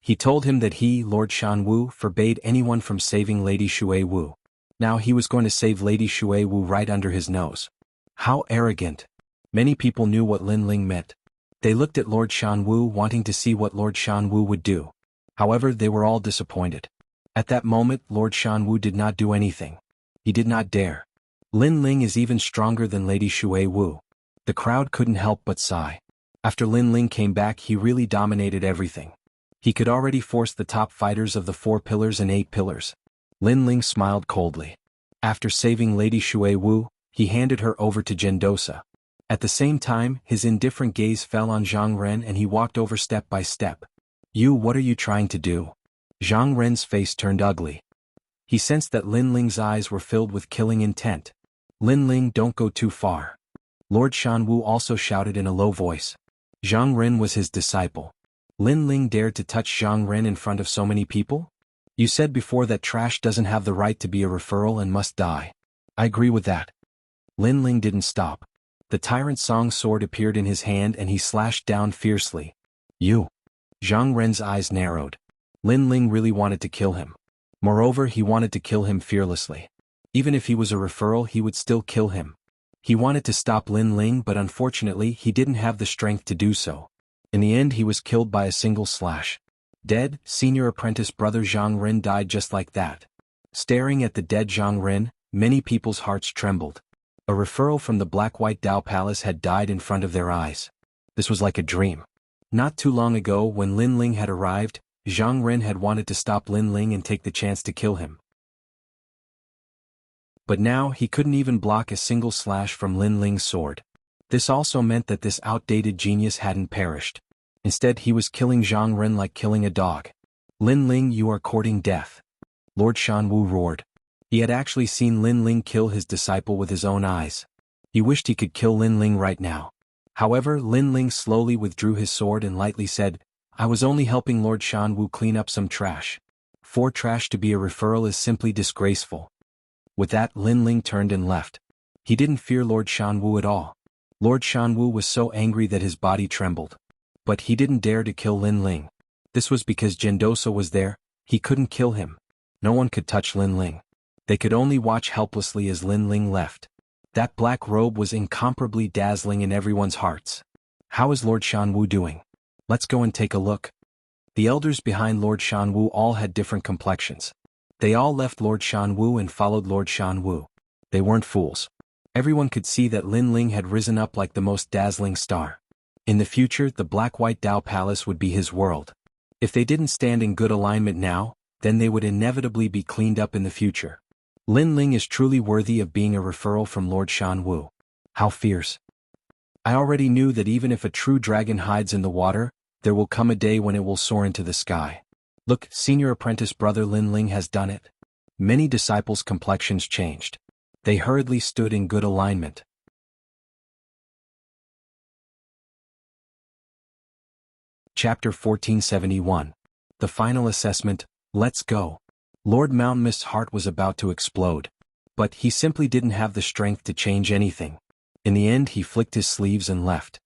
He told him that he, Lord Shan Wu, forbade anyone from saving Lady Shui Wu. Now he was going to save Lady Shui Wu right under his nose. How arrogant! Many people knew what Linling meant. They looked at Lord Shan Wu wanting to see what Lord Shan Wu would do. However, they were all disappointed. At that moment, Lord Shan Wu did not do anything. He did not dare. Linling is even stronger than Lady Shui Wu. The crowd couldn't help but sigh. After Linling came back, he really dominated everything. He could already force the top fighters of the 4 pillars and 8 pillars. Linling smiled coldly. After saving Lady Shui Wu, he handed her over to Gendosa. At the same time, his indifferent gaze fell on Zhang Ren and he walked over step by step. What are you trying to do? Zhang Ren's face turned ugly. He sensed that Linling's eyes were filled with killing intent. Linling, don't go too far. Lord Shan Wu also shouted in a low voice. Zhang Ren was his disciple. Lin Ling dared to touch Zhang Ren in front of so many people? You said before that trash doesn't have the right to be a referral and must die. I agree with that. Lin Ling didn't stop. The Tyrant Song's sword appeared in his hand and he slashed down fiercely. You. Zhang Ren's eyes narrowed. Lin Ling really wanted to kill him. Moreover, he wanted to kill him fearlessly. Even if he was a referral, he would still kill him. He wanted to stop Lin Ling, but unfortunately he didn't have the strength to do so. In the end, he was killed by a single slash. Dead, senior apprentice brother Zhang Ren died just like that. Staring at the dead Zhang Ren, many people's hearts trembled. A referral from the Black-White Dao Palace had died in front of their eyes. This was like a dream. Not too long ago, when Lin Ling had arrived, Zhang Ren had wanted to stop Lin Ling and take the chance to kill him. But now he couldn't even block a single slash from Lin Ling's sword. This also meant that this outdated genius hadn't perished. Instead, he was killing Zhang Ren like killing a dog. Lin Ling, you are courting death. Lord Shanwu roared. He had actually seen Lin Ling kill his disciple with his own eyes. He wished he could kill Lin Ling right now. However, Lin Ling slowly withdrew his sword and lightly said, I was only helping Lord Shanwu clean up some trash. For trash to be a referral is simply disgraceful. With that, Lin Ling turned and left. He didn't fear Lord Shanwu at all. Lord Shanwu was so angry that his body trembled. But he didn't dare to kill Lin Ling. This was because Gendosa was there. He couldn't kill him. No one could touch Lin Ling. They could only watch helplessly as Lin Ling left. That black robe was incomparably dazzling in everyone's hearts. How is Lord Shanwu doing? Let's go and take a look. The elders behind Lord Shanwu all had different complexions. They all left Lord Shanwu and followed Lord Shanwu. They weren't fools. Everyone could see that Lin Ling had risen up like the most dazzling star. In the future, the Black-White Dao Palace would be his world. If they didn't stand in good alignment now, then they would inevitably be cleaned up in the future. Lin Ling is truly worthy of being a referral from Lord Shanwu. How fierce. I already knew that even if a true dragon hides in the water, there will come a day when it will soar into the sky. Look, senior apprentice brother Lin Ling has done it. Many disciples' complexions changed. They hurriedly stood in good alignment. Chapter 1471. The Final Assessment, Let's Go. Lord Mountainmist's heart was about to explode. But he simply didn't have the strength to change anything. In the end, he flicked his sleeves and left.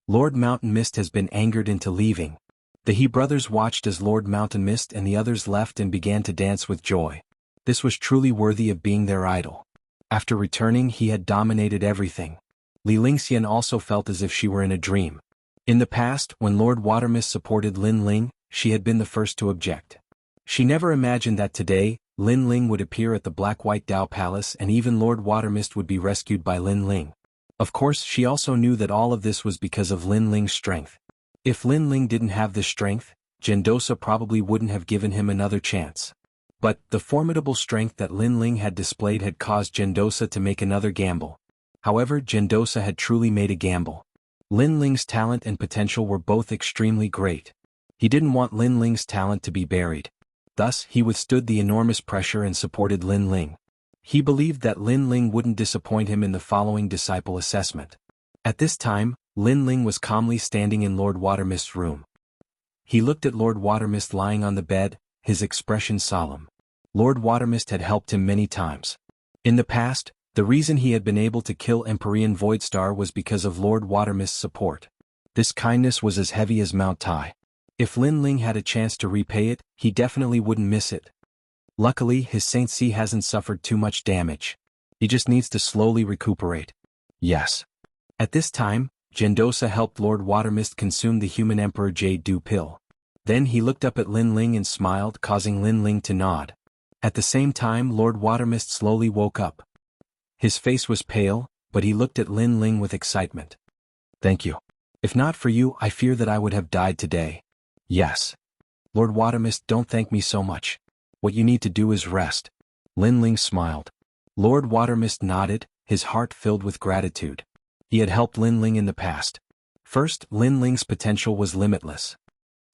Lord Mountain Mist has been angered into leaving. The He brothers watched as Lord Mountain Mist and the others left and began to dance with joy. This was truly worthy of being their idol. After returning, he had dominated everything. Li Lingxian also felt as if she were in a dream. In the past, when Lord Watermist supported Lin Ling, she had been the first to object. She never imagined that today, Lin Ling would appear at the Black-White Dao Palace and even Lord Watermist would be rescued by Lin Ling. Of course, she also knew that all of this was because of Lin Ling's strength. If Lin Ling didn't have this strength, Gendosa probably wouldn't have given him another chance. But the formidable strength that Lin Ling had displayed had caused Gendosa to make another gamble. However, Gendosa had truly made a gamble. Lin Ling's talent and potential were both extremely great. He didn't want Lin Ling's talent to be buried. Thus, he withstood the enormous pressure and supported Lin Ling. He believed that Lin Ling wouldn't disappoint him in the following disciple assessment. At this time, Lin Ling was calmly standing in Lord Watermist's room. He looked at Lord Watermist lying on the bed, his expression solemn. Lord Watermist had helped him many times. In the past, the reason he had been able to kill Empyrean Voidstar was because of Lord Watermist's support. This kindness was as heavy as Mount Tai. If Lin Ling had a chance to repay it, he definitely wouldn't miss it. Luckily, his Saint C hasn't suffered too much damage. He just needs to slowly recuperate. Yes. At this time, Gendosa helped Lord Watermist consume the human Emperor Jade Dew pill. Then he looked up at Lin Ling and smiled, causing Lin Ling to nod. At the same time, Lord Watermist slowly woke up. His face was pale, but he looked at Lin Ling with excitement. Thank you. If not for you, I fear that I would have died today. Yes. Lord Watermist, don't thank me so much. What you need to do is rest. Lin Ling smiled. Lord Watermist nodded, his heart filled with gratitude. He had helped Lin Ling in the past. First, Lin Ling's potential was limitless.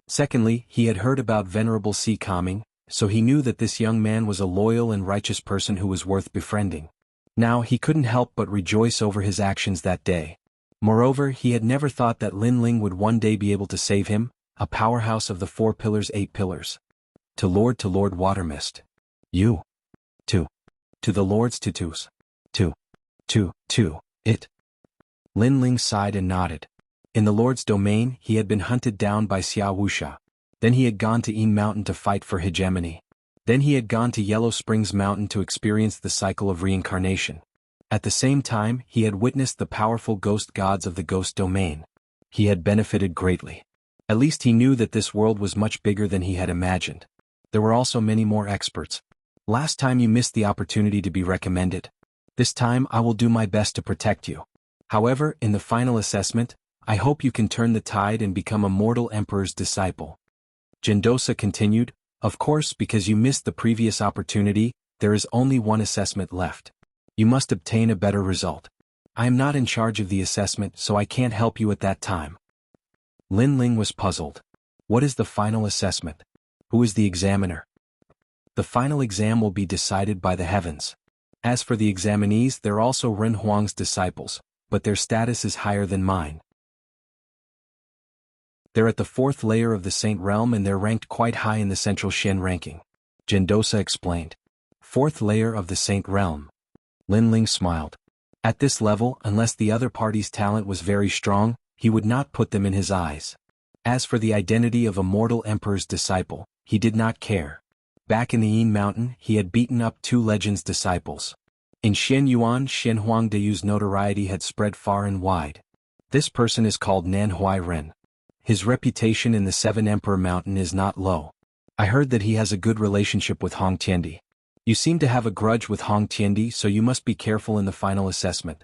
Secondly, he had heard about Venerable Sea Calming, so he knew that this young man was a loyal and righteous person who was worth befriending. Now he couldn't help but rejoice over his actions that day. Moreover, he had never thought that Lin Ling would one day be able to save him, a powerhouse of the 4 pillars 8 pillars. To Lord Watermist. You. To the Lord's tutus. To, it. Lin Ling sighed and nodded. In the Lord's domain, he had been hunted down by Xia Wuxia. Then he had gone to Yin Mountain to fight for hegemony. Then he had gone to Yellow Springs Mountain to experience the cycle of reincarnation. At the same time, he had witnessed the powerful ghost gods of the ghost domain. He had benefited greatly. At least he knew that this world was much bigger than he had imagined. There were also many more experts. Last time you missed the opportunity to be recommended. This time I will do my best to protect you. However, in the final assessment, I hope you can turn the tide and become a mortal emperor's disciple. Gendosa continued, of course, because you missed the previous opportunity, there is only one assessment left. You must obtain a better result. I am not in charge of the assessment, so I can't help you at that time. Lin Ling was puzzled. What is the final assessment? Who is the examiner? The final exam will be decided by the heavens. As for the examinees, they're also Ren Huang's disciples, but their status is higher than mine. They're at the 4th layer of the Saint Realm and they're ranked quite high in the Central Shen ranking. Gendosa explained. 4th layer of the Saint Realm. Lin Ling smiled. At this level, unless the other party's talent was very strong, he would not put them in his eyes. As for the identity of a mortal emperor's disciple, he did not care. Back in the Yin Mountain, he had beaten up 2 legends' disciples. In Shen Yuan, Shen Huangdeyu's notoriety had spread far and wide. This person is called Nan Huai Ren. His reputation in the 7 Emperor Mountain is not low. I heard that he has a good relationship with Hong Tiendi. You seem to have a grudge with Hong Tiendi, so you must be careful in the final assessment.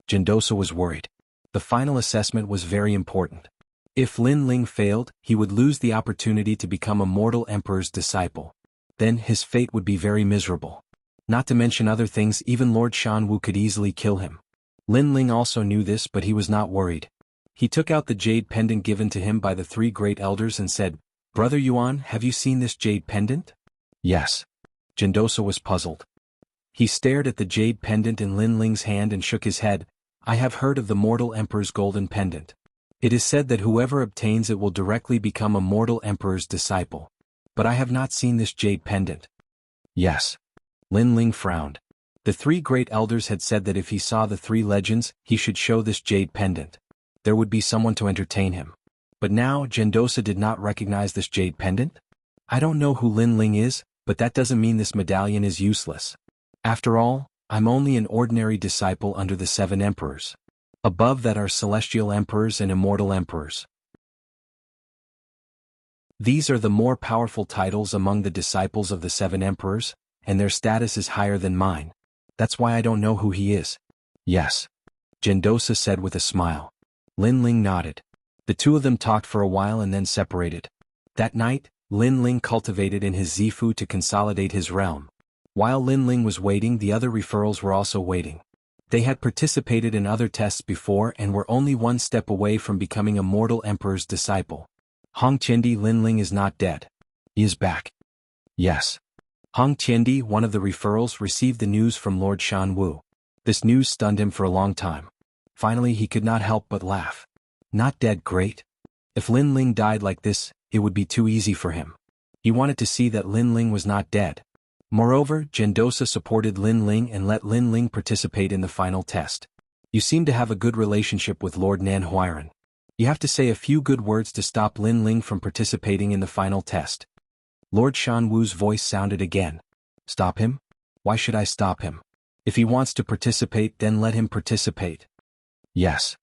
Gendosa was worried. The final assessment was very important. If Lin Ling failed, he would lose the opportunity to become a mortal emperor's disciple. Then his fate would be very miserable. Not to mention other things, even Lord Shanwu could easily kill him. Lin Ling also knew this, but he was not worried. He took out the jade pendant given to him by the 3 great elders and said, Brother Yuan, have you seen this jade pendant? Yes. Gendosa was puzzled. He stared at the jade pendant in Lin Ling's hand and shook his head. I have heard of the mortal emperor's golden pendant. It is said that whoever obtains it will directly become a mortal emperor's disciple. But I have not seen this jade pendant. Yes. Lin Ling frowned. The 3 great elders had said that if he saw the 3 legends, he should show this jade pendant. There would be someone to entertain him. But now, Gendosa did not recognize this jade pendant? I don't know who Lin Ling is, but that doesn't mean this medallion is useless. After all, I'm only an ordinary disciple under the 7 emperors. Above that are celestial emperors and immortal emperors. These are the more powerful titles among the disciples of the 7 emperors, and their status is higher than mine. That's why I don't know who he is. Yes. Gendosa said with a smile. Lin Ling nodded. The 2 of them talked for a while and then separated. That night, Lin Ling cultivated in his Zifu to consolidate his realm. While Lin Ling was waiting, the other referrals were also waiting. They had participated in other tests before and were only 1 step away from becoming a mortal emperor's disciple. Hong Tiendi, Lin Ling is not dead. He is back. Yes. Hong Tiendi, one of the referrals, received the news from Lord Shanwu. This news stunned him for a long time. Finally he could not help but laugh. Not dead, great. If Lin Ling died like this, it would be too easy for him. He wanted to see that Lin Ling was not dead. Moreover, Gendosa supported Lin Ling and let Lin Ling participate in the final test. You seem to have a good relationship with Lord Nan Huairen. You have to say a few good words to stop Lin Ling from participating in the final test. Lord Shanwu's voice sounded again. Stop him? Why should I stop him? If he wants to participate, then let him participate. Yes.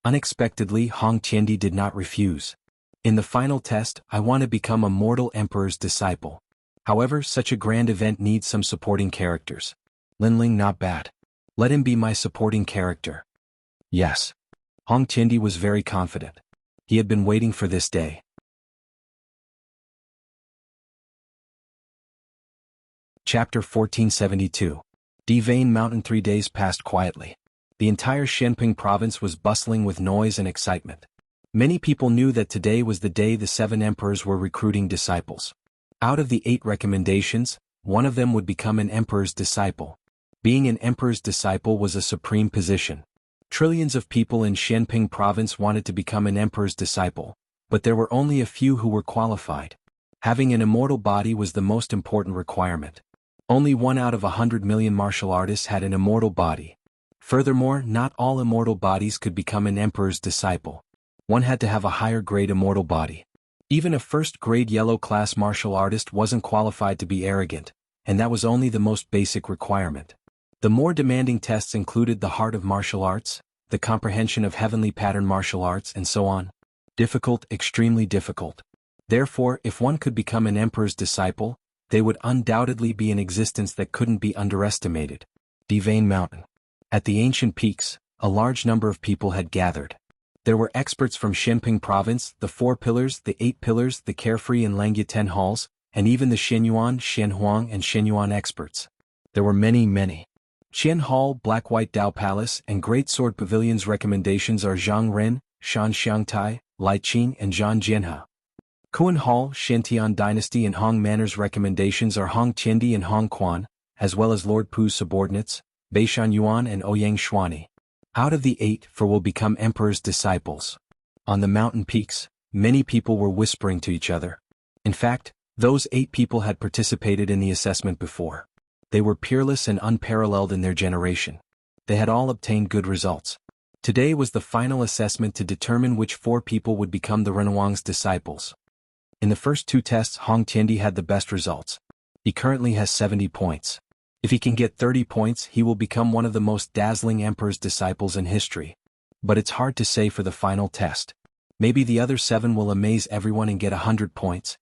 Unexpectedly, Hong Tiendi did not refuse. In the final test, I want to become a mortal emperor's disciple. However, such a grand event needs some supporting characters. Lin Ling not bad. Let him be my supporting character. Yes. Hong Tiendi was very confident. He had been waiting for this day. Chapter 1472. Divane Mountain. 3 days passed quietly. The entire Shenping province was bustling with noise and excitement. Many people knew that today was the day the 7 emperors were recruiting disciples. Out of the 8 recommendations, 1 of them would become an emperor's disciple. Being an emperor's disciple was a supreme position. Trillions of people in Shenping province wanted to become an emperor's disciple, But there were only a few who were qualified. Having an immortal body was the most important requirement. Only 1 out of 100 million martial artists had an immortal body. Furthermore, not all immortal bodies could become an emperor's disciple. One had to have a higher grade immortal body. Even a first-grade yellow-class martial artist wasn't qualified to be arrogant, and that was only the most basic requirement. The more demanding tests included the heart of martial arts, the comprehension of heavenly pattern martial arts, and so on. Difficult, extremely difficult. Therefore, if one could become an emperor's disciple, they would undoubtedly be an existence that couldn't be underestimated. Divine Mountain. At the ancient peaks, a large number of people had gathered. There were experts from Xinping province, the 4 pillars, the 8 pillars, the Carefree and Langya 10 halls, and even the Xianyuan, Xianhuang and Xianyuan experts. There were many. Qian Hall, Black-White Dao Palace, and Great Sword Pavilion's recommendations are Zhang Ren, Shan Xiangtai, Lai Qing and Zhan Jianhe. Kuan Hall, Shantian Dynasty and Hong Manor's recommendations are Hong Qiandi and Hong Quan, as well as Lord Pu's subordinates, Beishan Yuan and Ouyang Xuani. Out of the 8, 4 will become emperor's disciples. On the mountain peaks, many people were whispering to each other. In fact, those 8 people had participated in the assessment before. They were peerless and unparalleled in their generation. They had all obtained good results. Today was the final assessment to determine which 4 people would become the Renawang's disciples. In the first 2 tests, Hong Qiandi had the best results. He currently has 70 points. If he can get 30 points, he will become one of the most dazzling emperor's disciples in history. But it's hard to say for the final test. Maybe the other 7 will amaze everyone and get 100 points.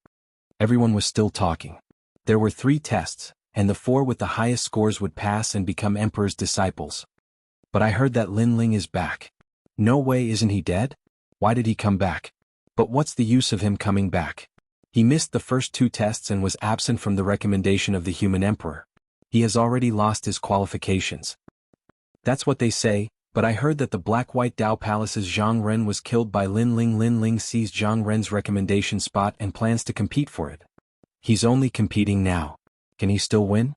Everyone was still talking. There were 3 tests, and the 4 with the highest scores would pass and become emperor's disciples. But I heard that Lin Ling is back. No way, isn't he dead? Why did he come back? But what's the use of him coming back? He missed the first 2 tests and was absent from the recommendation of the human emperor. He has already lost his qualifications. That's what they say, but I heard that the Black-White Dao Palace's Zhang Ren was killed by Lin Ling. Lin Ling sees Zhang Ren's recommendation spot and plans to compete for it. He's only competing now. Can he still win?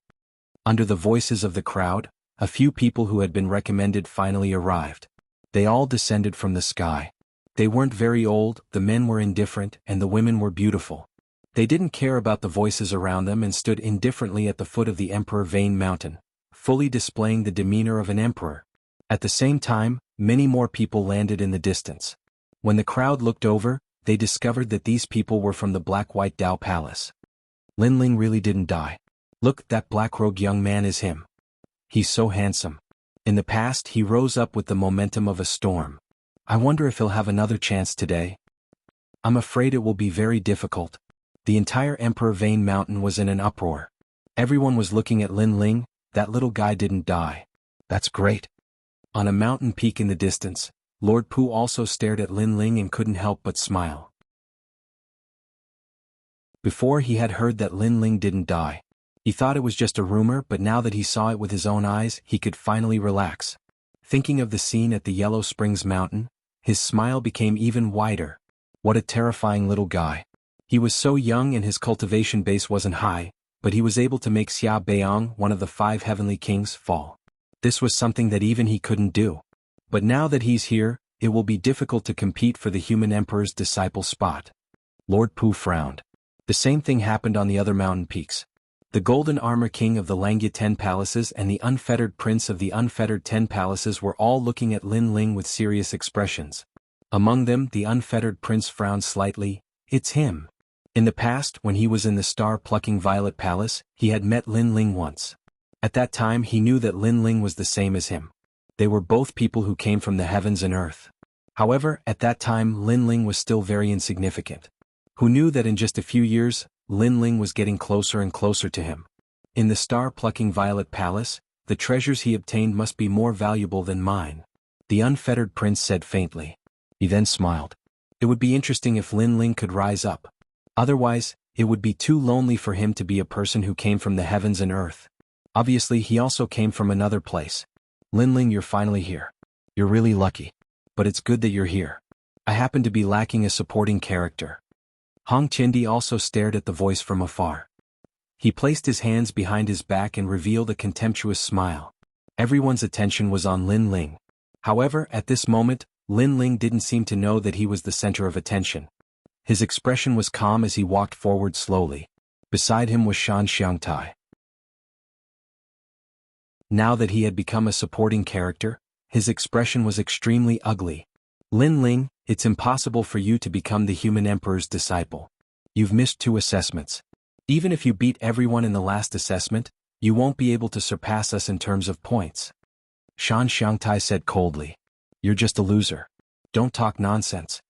Under the voices of the crowd, a few people who had been recommended finally arrived. They all descended from the sky. They weren't very old, the men were indifferent, and the women were beautiful. They didn't care about the voices around them and stood indifferently at the foot of the Emperor Vane Mountain, fully displaying the demeanor of an emperor. At the same time, many more people landed in the distance. When the crowd looked over, they discovered that these people were from the Black-White Dao Palace. Lin Ling really didn't die. Look, that black-robed young man is him. He's so handsome. In the past, he rose up with the momentum of a storm. I wonder if he'll have another chance today. I'm afraid it will be very difficult. The entire Emperor Vane Mountain was in an uproar. Everyone was looking at Lin Ling. That little guy didn't die. That's great. On a mountain peak in the distance, Lord Pu also stared at Lin Ling and couldn't help but smile. Before, he had heard that Lin Ling didn't die. He thought it was just a rumor, but now that he saw it with his own eyes, he could finally relax. Thinking of the scene at the Yellow Springs Mountain, his smile became even wider. What a terrifying little guy. He was so young and his cultivation base wasn't high, but he was able to make Xia Beiyang, one of the 5 heavenly kings, fall. This was something that even he couldn't do. But now that he's here, it will be difficult to compete for the human emperor's disciple spot. Lord Pu frowned. The same thing happened on the other mountain peaks. The Golden Armor King of the Langya 10 Palaces and the Unfettered Prince of the Unfettered 10 Palaces were all looking at Lin Ling with serious expressions. Among them, the Unfettered Prince frowned slightly. It's him. In the past, when he was in the star-plucking Violet Palace, he had met Lin Ling once. At that time he knew that Lin Ling was the same as him. They were both people who came from the heavens and earth. However, at that time Lin Ling was still very insignificant. Who knew that in just a few years, Lin Ling was getting closer and closer to him? In the star-plucking Violet Palace, the treasures he obtained must be more valuable than mine. The Unfettered Prince said faintly. He then smiled. It would be interesting if Lin Ling could rise up. Otherwise, it would be too lonely for him to be a person who came from the heavens and earth. Obviously, he also came from another place. Lin Ling, you're finally here. You're really lucky. But it's good that you're here. I happen to be lacking a supporting character. Hong Qiandi also stared at the voice from afar. He placed his hands behind his back and revealed a contemptuous smile. Everyone's attention was on Lin Ling. However, at this moment, Lin Ling didn't seem to know that he was the center of attention. His expression was calm as he walked forward slowly. Beside him was Shan Xiangtai. Now that he had become a supporting character, his expression was extremely ugly. Lin Ling, it's impossible for you to become the human emperor's disciple. You've missed 2 assessments. Even if you beat everyone in the last assessment, you won't be able to surpass us in terms of points. Shan Xiangtai said coldly. You're just a loser. Don't talk nonsense.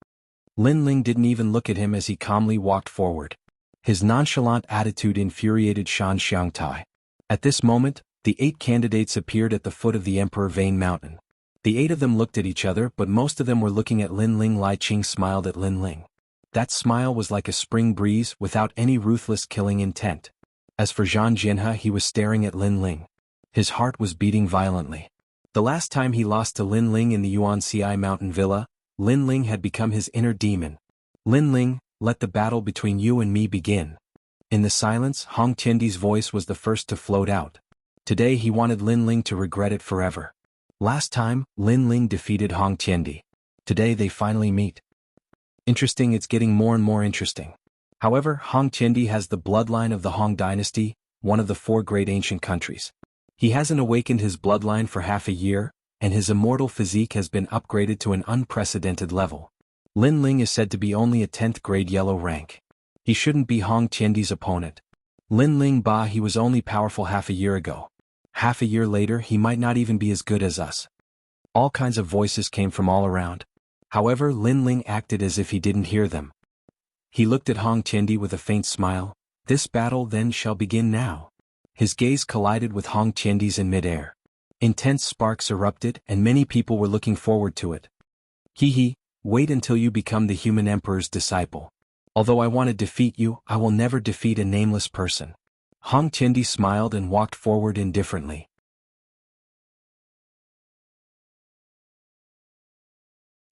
Lin Ling didn't even look at him as he calmly walked forward. His nonchalant attitude infuriated Shan Xiangtai. At this moment, the 8 candidates appeared at the foot of the Emperor Vane Mountain. The 8 of them looked at each other, but most of them were looking at Lin Ling. Lai Qing smiled at Lin Ling. That smile was like a spring breeze without any ruthless killing intent. As for Zhang Jianhe, he was staring at Lin Ling. His heart was beating violently. The last time he lost to Lin Ling in the Yuanci Mountain Villa, Lin Ling had become his inner demon. Lin Ling, let the battle between you and me begin. In the silence, Hong Tiandi's voice was the first to float out. Today he wanted Lin Ling to regret it forever. Last time, Lin Ling defeated Hong Tiandi. Today they finally meet. Interesting, it's getting more and more interesting. However, Hong Tiandi has the bloodline of the Hong dynasty, one of the 4 great ancient countries. He hasn't awakened his bloodline for half a year, and his immortal physique has been upgraded to an unprecedented level. Lin Ling is said to be only a 10th grade yellow rank. He shouldn't be Hong Tiandi's opponent. Lin Ling Ba, he was only powerful half a year ago. Half a year later he might not even be as good as us. All kinds of voices came from all around. However, Lin Ling acted as if he didn't hear them. He looked at Hong Tiandi with a faint smile. This battle then shall begin now. His gaze collided with Hong Tiandi's in midair. Intense sparks erupted and many people were looking forward to it. Hee, wait until you become the human emperor's disciple. Although I want to defeat you, I will never defeat a nameless person. Hong Tiandi smiled and walked forward indifferently.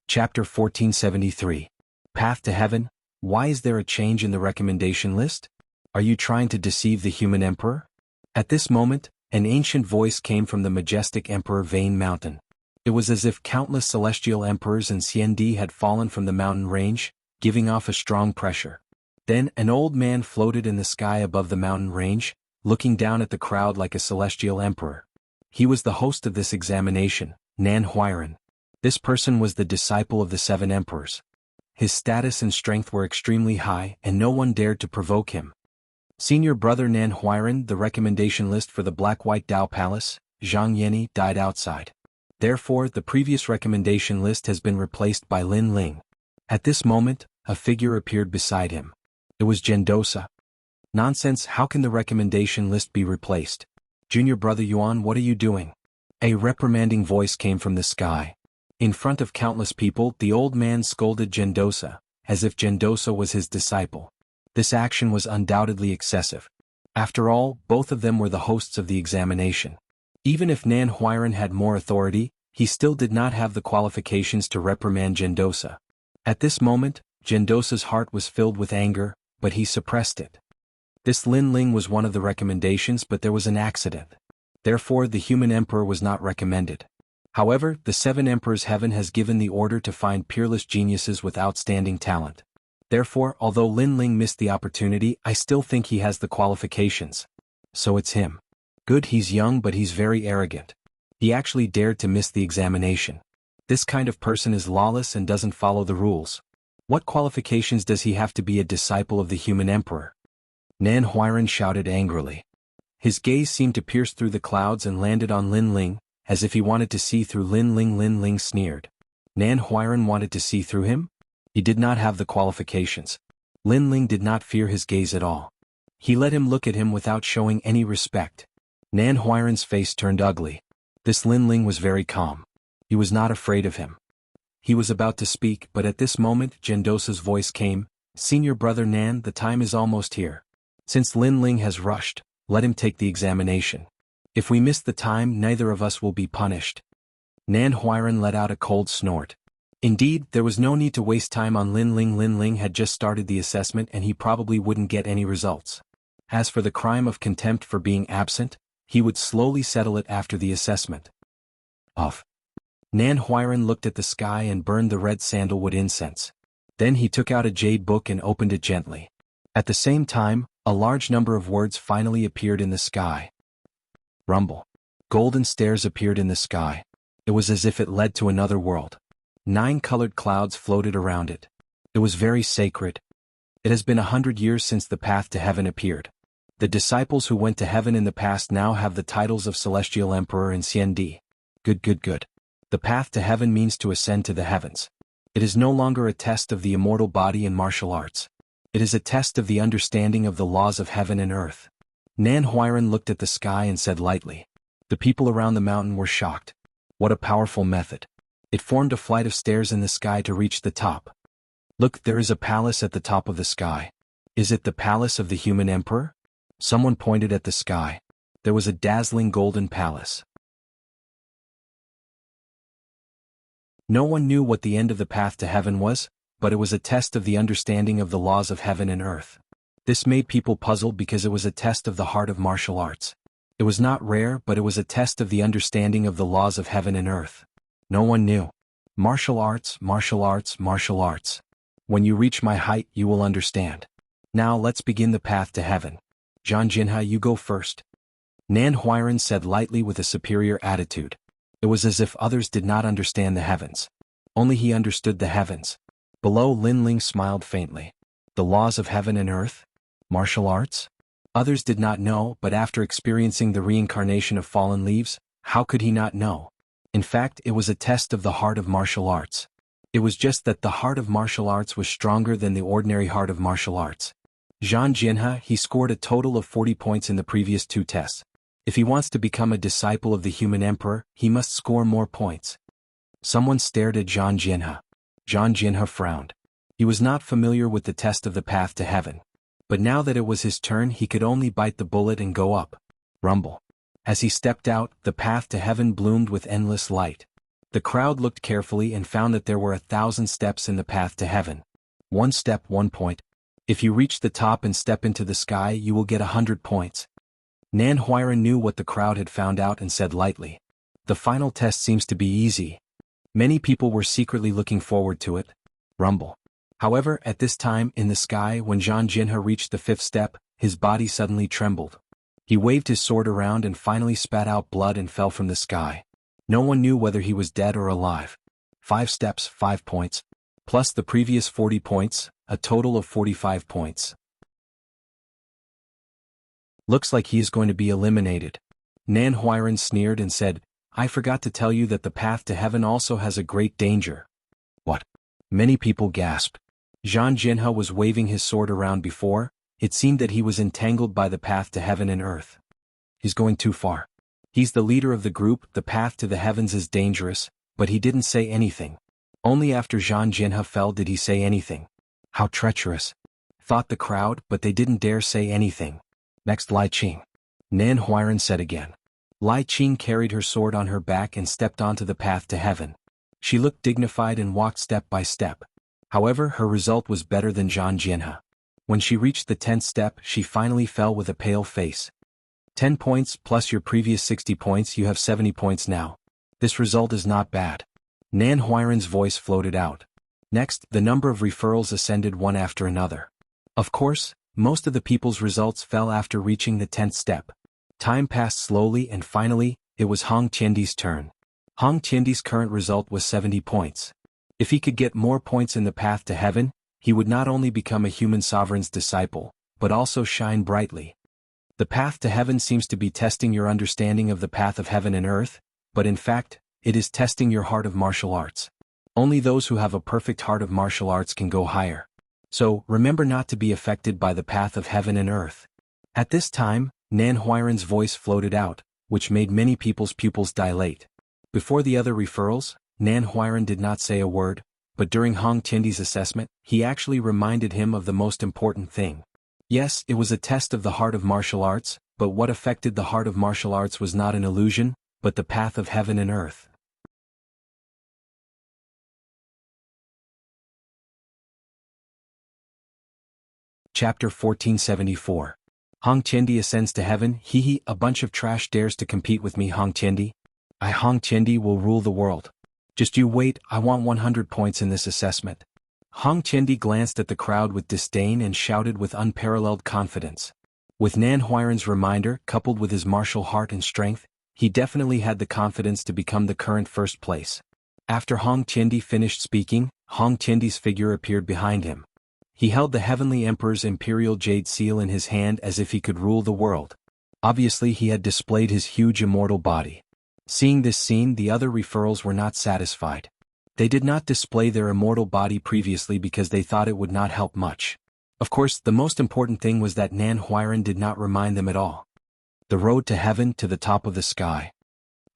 Chapter 1473. Path to Heaven. Why is there a change in the recommendation list? Are you trying to deceive the human emperor? At this moment, an ancient voice came from the majestic Emperor Vane Mountain. It was as if countless celestial emperors and Xiandi had fallen from the mountain range, giving off a strong pressure. Then an old man floated in the sky above the mountain range, looking down at the crowd like a celestial emperor. He was the host of this examination, Nan Huiran. This person was the disciple of the 7 emperors. His status and strength were extremely high and no one dared to provoke him. Senior brother Nan Huiran, the recommendation list for the Black-White Dao Palace, Zhang Yenny, died outside. Therefore, the previous recommendation list has been replaced by Lin Ling. At this moment, a figure appeared beside him. It was Gendosa. Nonsense, how can the recommendation list be replaced? Junior brother Yuan, what are you doing? A reprimanding voice came from the sky. In front of countless people, the old man scolded Gendosa, as if Gendosa was his disciple. This action was undoubtedly excessive. After all, both of them were the hosts of the examination. Even if Nan Huiran had more authority, he still did not have the qualifications to reprimand Gendosa. At this moment, Gendosa's heart was filled with anger, but he suppressed it. This Lin Ling was one of the recommendations, but there was an accident. Therefore, the human emperor was not recommended. However, the 7 emperors' heaven has given the order to find peerless geniuses with outstanding talent. Therefore, although Lin Ling missed the opportunity, I still think he has the qualifications. So it's him. Good, he's young but he's very arrogant. He actually dared to miss the examination. This kind of person is lawless and doesn't follow the rules. What qualifications does he have to be a disciple of the human emperor? Nan Huiran shouted angrily. His gaze seemed to pierce through the clouds and landed on Lin Ling, as if he wanted to see through Lin Ling. Lin Ling sneered. Nan Huiran wanted to see through him? He did not have the qualifications. Lin Ling did not fear his gaze at all. He let him look at him without showing any respect. Nan Huiran's face turned ugly. This Lin Ling was very calm. He was not afraid of him. He was about to speak, but at this moment Gendosa's voice came. Senior brother Nan, the time is almost here. Since Lin Ling has rushed, let him take the examination. If we miss the time, neither of us will be punished. Nan Huiran let out a cold snort. Indeed, there was no need to waste time on Lin Ling. Lin Ling had just started the assessment and he probably wouldn't get any results. As for the crime of contempt for being absent, he would slowly settle it after the assessment. Off. Nan Huiran looked at the sky and burned the red sandalwood incense. Then he took out a jade book and opened it gently. At the same time, a large number of words finally appeared in the sky. Rumble. Golden stairs appeared in the sky. It was as if it led to another world. 9 colored clouds floated around it. It was very sacred. It has been 100 years since the path to heaven appeared. The disciples who went to heaven in the past now have the titles of Celestial Emperor and Xiandi. Good. The path to heaven means to ascend to the heavens. It is no longer a test of the immortal body in martial arts. It is a test of the understanding of the laws of heaven and earth. Nan Huiran looked at the sky and said lightly. The people around the mountain were shocked. What a powerful method. It formed a flight of stairs in the sky to reach the top. Look, there is a palace at the top of the sky. Is it the palace of the human emperor? Someone pointed at the sky. There was a dazzling golden palace. No one knew what the end of the path to heaven was, but it was a test of the understanding of the laws of heaven and earth. This made people puzzled because it was a test of the heart of martial arts. It was not rare, but it was a test of the understanding of the laws of heaven and earth. No one knew. Martial arts. When you reach my height, you will understand. Now let's begin the path to heaven. Zhang Jinhe, you go first. Nan Huiran said lightly with a superior attitude. It was as if others did not understand the heavens. Only he understood the heavens. Below, Lin Ling smiled faintly. The laws of heaven and earth? Martial arts? Others did not know, but after experiencing the reincarnation of fallen leaves, how could he not know? In fact, it was a test of the heart of martial arts. It was just that the heart of martial arts was stronger than the ordinary heart of martial arts. Zhang Jinhe, he scored a total of 40 points in the previous 2 tests. If he wants to become a disciple of the human emperor, he must score more points. Someone stared at Zhang Jinhe. Zhang Jinhe frowned. He was not familiar with the test of the path to heaven. But now that it was his turn, he could only bite the bullet and go up. Rumble. As he stepped out, the path to heaven bloomed with endless light. The crowd looked carefully and found that there were 1,000 steps in the path to heaven. 1 step, 1 point. If you reach the top and step into the sky, you will get 100 points. Nan Huiran knew what the crowd had found out and said lightly. The final test seems to be easy. Many people were secretly looking forward to it. Rumble. However, at this time, in the sky, when Zhang Jinhe reached the 5th step, his body suddenly trembled. He waved his sword around and finally spat out blood and fell from the sky. No one knew whether he was dead or alive. 5 steps, 5 points. Plus the previous 40 points, a total of 45 points. Looks like he is going to be eliminated. Nan Huiran sneered and said, I forgot to tell you that the path to heaven also has a great danger. What? Many people gasped. Zhang Jinhe was waving his sword around before. It seemed that he was entangled by the path to heaven and earth. He's going too far. He's the leader of the group, the path to the heavens is dangerous, but he didn't say anything. Only after Zhang Jinhe fell did he say anything. How treacherous, thought the crowd, but they didn't dare say anything. Next, Lai Qing. Nan Huiran said again. Lai Qing carried her sword on her back and stepped onto the path to heaven. She looked dignified and walked step by step. However, her result was better than Zhang Jinhe. When she reached the 10th step, she finally fell with a pale face. 10 points plus your previous 60 points, you have 70 points now. This result is not bad. Nan Huiran's voice floated out. Next, the number of referrals ascended one after another. Of course, most of the people's results fell after reaching the 10th step. Time passed slowly and finally, it was Hong Tiandi's turn. Hong Tiandi's current result was 70 points. If he could get more points in the path to heaven, he would not only become a human sovereign's disciple, but also shine brightly. The path to heaven seems to be testing your understanding of the path of heaven and earth, but in fact, it is testing your heart of martial arts. Only those who have a perfect heart of martial arts can go higher. So, remember not to be affected by the path of heaven and earth. At this time, Nan Huiran's voice floated out, which made many people's pupils dilate. Before the other referrals, Nan Huiran did not say a word, but during Hong Tiandi's assessment, he actually reminded him of the most important thing. Yes, it was a test of the heart of martial arts, but what affected the heart of martial arts was not an illusion, but the path of heaven and earth. Chapter 1474. Hong Tiendi ascends to heaven. Hee, a bunch of trash dares to compete with me. Hong Tiendi. Hong Tiendi will rule the world. Just you wait, I want 100 points in this assessment. Hong Qiandi glanced at the crowd with disdain and shouted with unparalleled confidence. With Nan Huairan's reminder coupled with his martial heart and strength, he definitely had the confidence to become the current first place. After Hong Qiandi finished speaking, Hong Qiandi's figure appeared behind him. He held the Heavenly Emperor's imperial jade seal in his hand as if he could rule the world. Obviously he had displayed his huge immortal body. Seeing this scene, the other referrals were not satisfied. They did not display their immortal body previously because they thought it would not help much. Of course, the most important thing was that Nan Huairan did not remind them at all. The road to heaven, to the top of the sky.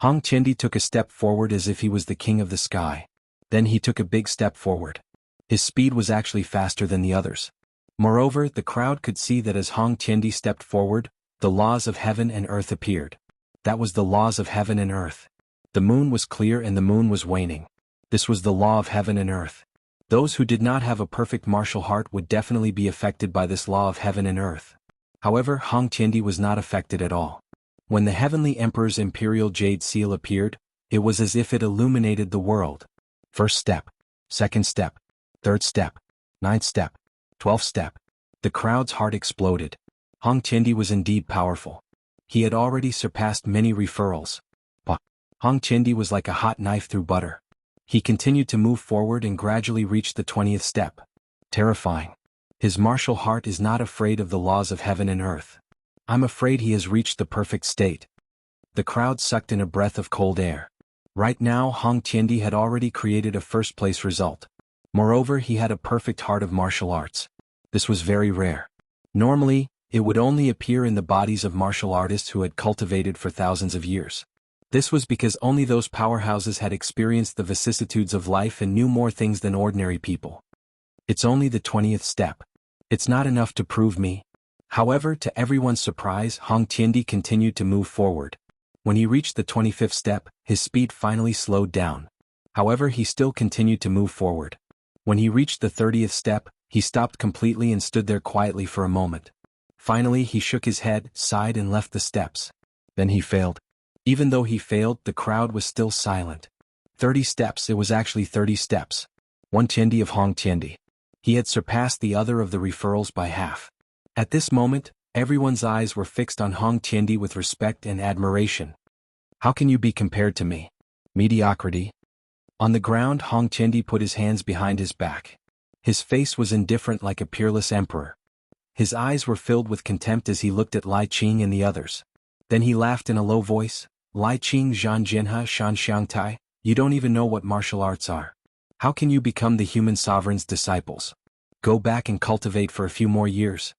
Hong Qiandi took a step forward as if he was the king of the sky. Then he took a big step forward. His speed was actually faster than the others. Moreover, the crowd could see that as Hong Qiandi stepped forward, the laws of heaven and earth appeared. That was the laws of heaven and earth. The moon was clear and the moon was waning. This was the law of heaven and earth. Those who did not have a perfect martial heart would definitely be affected by this law of heaven and earth. However, Hong Qiandi was not affected at all. When the Heavenly Emperor's imperial jade seal appeared, it was as if it illuminated the world. First step, second step, third step, ninth step, 12th step. The crowd's heart exploded. Hong Qiandi was indeed powerful. He had already surpassed many referrals. But Hong Qiandi was like a hot knife through butter. He continued to move forward and gradually reached the 20th step. Terrifying. His martial heart is not afraid of the laws of heaven and earth. I'm afraid he has reached the perfect state. The crowd sucked in a breath of cold air. Right now Hong Qiandi had already created a first-place result. Moreover, he had a perfect heart of martial arts. This was very rare. Normally, it would only appear in the bodies of martial artists who had cultivated for thousands of years. This was because only those powerhouses had experienced the vicissitudes of life and knew more things than ordinary people. It's only the 20th step. It's not enough to prove me. However, to everyone's surprise, Hong Qiandi continued to move forward. When he reached the 25th step, his speed finally slowed down. However, he still continued to move forward. When he reached the 30th step, he stopped completely and stood there quietly for a moment. Finally, he shook his head, sighed and left the steps. Then he failed. Even though he failed, the crowd was still silent. 30 steps, it was actually 30 steps. 1 Qiandi of Hong Qiandi. He had surpassed the other of the referrals by half. At this moment, everyone's eyes were fixed on Hong Qiandi with respect and admiration. How can you be compared to me? Mediocrity. On the ground, Hong Qiandi put his hands behind his back. His face was indifferent like a peerless emperor. His eyes were filled with contempt as he looked at Lai Qing and the others. Then he laughed in a low voice. Lai Qing Zhan Jinha Shan Xiangtai, you don't even know what martial arts are. How can you become the human sovereign's disciples? Go back and cultivate for a few more years.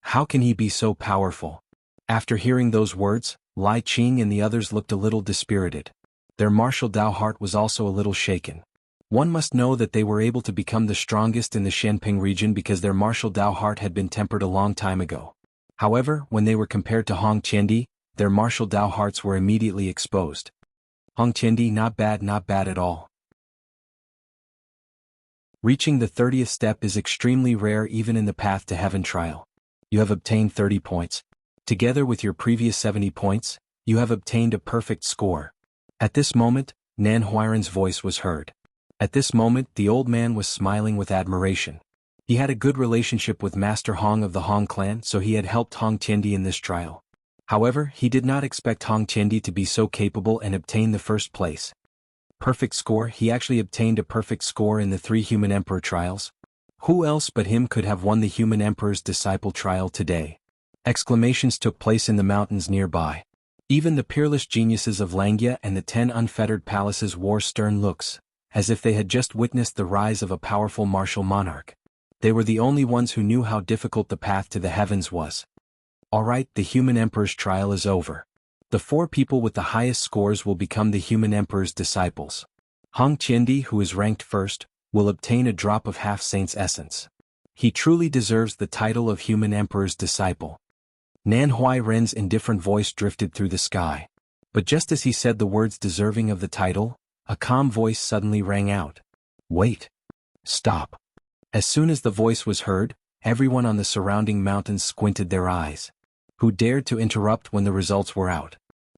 How can he be so powerful? After hearing those words, Lai Qing and the others looked a little dispirited. Their martial Dao heart was also a little shaken. One must know that they were able to become the strongest in the Shenping region because their martial Dao heart had been tempered a long time ago. However, when they were compared to Hong Qiandi, their martial Dao hearts were immediately exposed. Hong Qiandi, not bad at all. Reaching the 30th step is extremely rare even in the Path to Heaven trial. You have obtained 30 points. Together with your previous 70 points, you have obtained a perfect score. At this moment, Nan Huairan's voice was heard. At this moment, the old man was smiling with admiration. He had a good relationship with Master Hong of the Hong clan, so he had helped Hong Qiandi in this trial. However, he did not expect Hong Qiandi to be so capable and obtain the first place. Perfect score. He actually obtained a perfect score in the 3 Human Emperor trials. Who else but him could have won the Human Emperor's Disciple trial today? Exclamations took place in the mountains nearby. Even the peerless geniuses of Langya and the 10 unfettered palaces wore stern looks, as if they had just witnessed the rise of a powerful martial monarch. They were the only ones who knew how difficult the path to the heavens was. Alright, the Human Emperor's trial is over. The 4 people with the highest scores will become the Human Emperor's disciples. Hong Qiandi, who is ranked first, will obtain a drop of half-saint's essence. He truly deserves the title of Human Emperor's disciple. Nan Huairan's indifferent voice drifted through the sky. But just as he said the words deserving of the title, a calm voice suddenly rang out. Wait. Stop. As soon as the voice was heard, everyone on the surrounding mountains squinted their eyes. Who dared to interrupt when the results were out?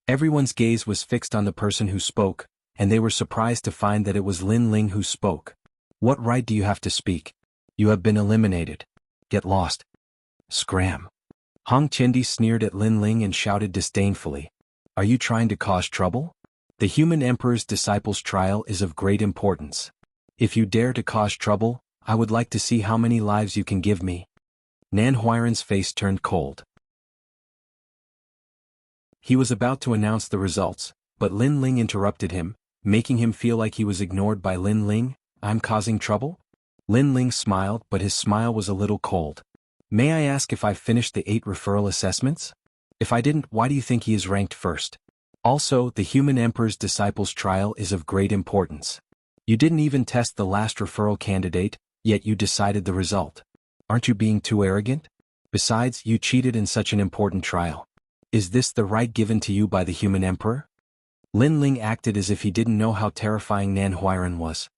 Everyone's gaze was fixed on the person who spoke, and they were surprised to find that it was Lin Ling who spoke. What right do you have to speak? You have been eliminated. Get lost. Scram. Hong Qiandi sneered at Lin Ling and shouted disdainfully. Are you trying to cause trouble? The human emperor's disciple's trial is of great importance. If you dare to cause trouble, I would like to see how many lives you can give me. Nan Huairan's face turned cold. He was about to announce the results, but Lin Ling interrupted him, making him feel like he was ignored by Lin Ling. I'm causing trouble? Lin Ling smiled, but his smile was a little cold. May I ask if I've finished the 8 referral assessments? If I didn't, why do you think he is ranked first? Also, the human emperor's disciple's trial is of great importance. You didn't even test the last referral candidate, yet you decided the result. Aren't you being too arrogant? Besides, you cheated in such an important trial. Is this the right given to you by the human emperor? Lin Ling acted as if he didn't know how terrifying Nan Huairan was.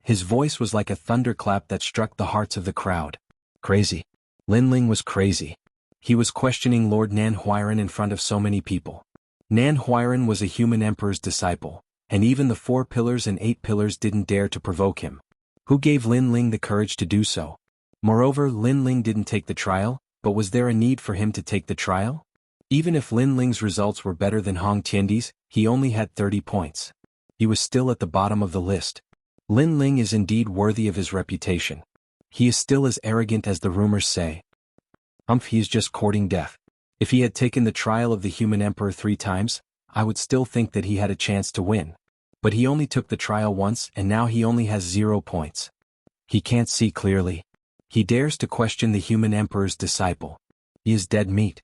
His voice was like a thunderclap that struck the hearts of the crowd. Crazy. Lin Ling was crazy. He was questioning Lord Nan Huairan in front of so many people. Nan Huairan was a human emperor's disciple, and even the 4 pillars and 8 pillars didn't dare to provoke him. Who gave Lin Ling the courage to do so? Moreover, Lin Ling didn't take the trial, but was there a need for him to take the trial? Even if Lin Ling's results were better than Hong Qiandi's, he only had 30 points. He was still at the bottom of the list. Lin Ling is indeed worthy of his reputation. He is still as arrogant as the rumors say. He is just courting death. If he had taken the trial of the human emperor 3 times, I would still think that he had a chance to win. But he only took the trial once and now he only has 0 points. He can't see clearly. He dares to question the human emperor's disciple. He is dead meat.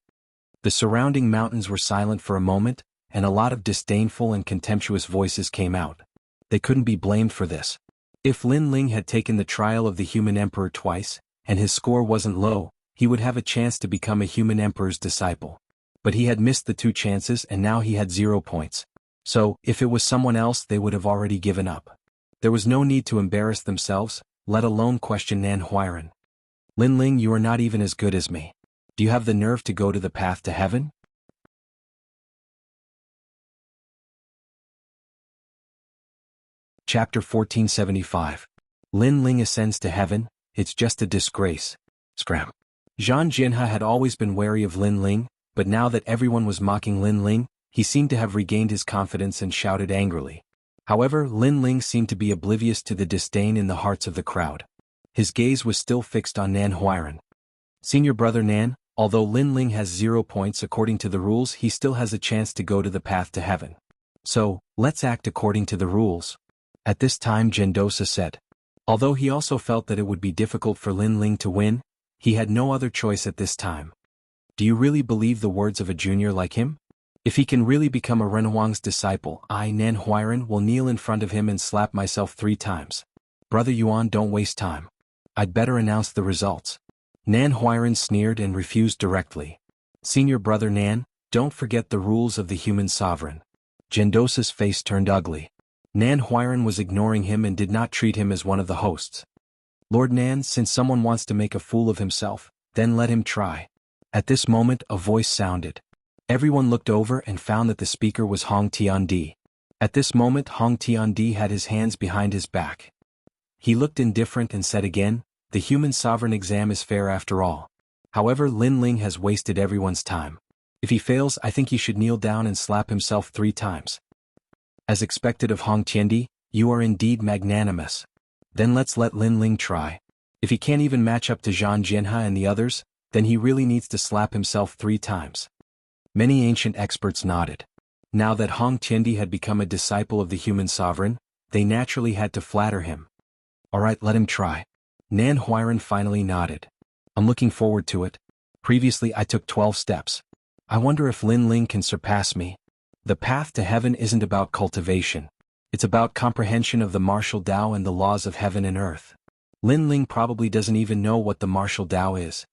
The surrounding mountains were silent for a moment, and a lot of disdainful and contemptuous voices came out. They couldn't be blamed for this. If Lin Ling had taken the trial of the human emperor twice, and his score wasn't low, he would have a chance to become a human emperor's disciple. But he had missed the 2 chances and now he had 0 points. So, if it was someone else they would have already given up. There was no need to embarrass themselves, let alone question Nan Huairan. Lin Ling, you are not even as good as me. Do you have the nerve to go to the path to heaven? Chapter 1475. Lin Ling ascends to heaven, it's just a disgrace. Scram. Zhang Jinha had always been wary of Lin Ling, but now that everyone was mocking Lin Ling, he seemed to have regained his confidence and shouted angrily. However, Lin Ling seemed to be oblivious to the disdain in the hearts of the crowd. His gaze was still fixed on Nan Huairan. Senior brother Nan, although Lin Ling has 0 points according to the rules, he still has a chance to go to the path to heaven. So, let's act according to the rules. At this time Gendosa said. Although he also felt that it would be difficult for Lin Ling to win, he had no other choice at this time. Do you really believe the words of a junior like him? If he can really become a Renhuang's disciple, I, Nan Huairan, will kneel in front of him and slap myself 3 times. Brother Yuan, don't waste time. I'd better announce the results. Nan Huairan sneered and refused directly. Senior brother Nan, don't forget the rules of the human sovereign. Gendosa's face turned ugly. Nan Huairan was ignoring him and did not treat him as one of the hosts. Lord Nan, since someone wants to make a fool of himself, then let him try. At this moment a voice sounded. Everyone looked over and found that the speaker was Hong Tiandi. At this moment Hong Tiandi had his hands behind his back. He looked indifferent and said again, the human sovereign exam is fair after all. However, Lin Ling has wasted everyone's time. If he fails, I think he should kneel down and slap himself 3 times. As expected of Hong Qiandi, you are indeed magnanimous. Then let's let Lin Ling try. If he can't even match up to Zhang Jinha and the others, then he really needs to slap himself 3 times. Many ancient experts nodded. Now that Hong Qiandi had become a disciple of the human sovereign, they naturally had to flatter him. Alright, let him try. Nan Huairan finally nodded. I'm looking forward to it. Previously I took 12 steps. I wonder if Lin Ling can surpass me. The path to heaven isn't about cultivation. It's about comprehension of the martial Tao and the laws of heaven and earth. Lin Ling probably doesn't even know what the martial Tao is.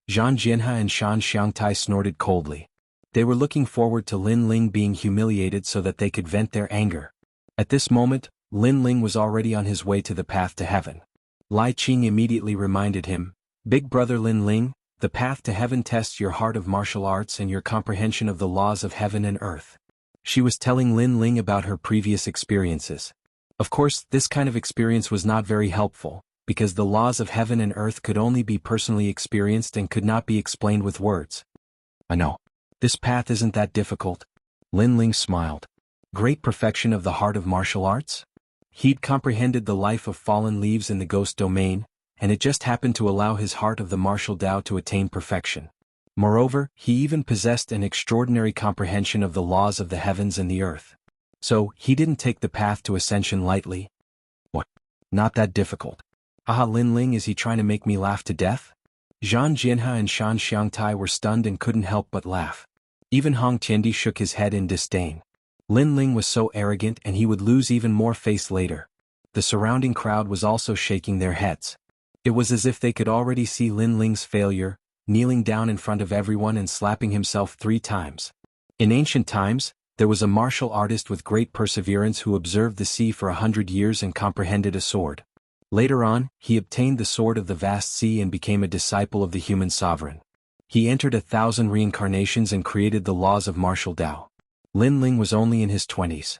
Zhang Jinha and Shan Xiangtai snorted coldly. They were looking forward to Lin Ling being humiliated so that they could vent their anger. At this moment, Lin Ling was already on his way to the path to heaven. Lai Qing immediately reminded him, Big brother Lin Ling, the path to heaven tests your heart of martial arts and your comprehension of the laws of heaven and earth. She was telling Lin Ling about her previous experiences. Of course, this kind of experience was not very helpful, because the laws of heaven and earth could only be personally experienced and could not be explained with words. I know. This path isn't that difficult. Lin Ling smiled. Great perfection of the heart of martial arts? He'd comprehended the life of fallen leaves in the ghost domain, and it just happened to allow his heart of the martial Tao to attain perfection. Moreover, he even possessed an extraordinary comprehension of the laws of the heavens and the earth. So, he didn't take the path to ascension lightly. What? Not that difficult. Aha, Lin Ling, is he trying to make me laugh to death? Zhang Jianhe and Shan Xiangtai were stunned and couldn't help but laugh. Even Hong Tiandi shook his head in disdain. Lin Ling was so arrogant and he would lose even more face later. The surrounding crowd was also shaking their heads. It was as if they could already see Lin Ling's failure, kneeling down in front of everyone and slapping himself 3 times. In ancient times, there was a martial artist with great perseverance who observed the sea for 100 years and comprehended a sword. Later on, he obtained the sword of the vast sea and became a disciple of the human sovereign. He entered 1,000 reincarnations and created the laws of martial Tao. Lin Ling was only in his 20s.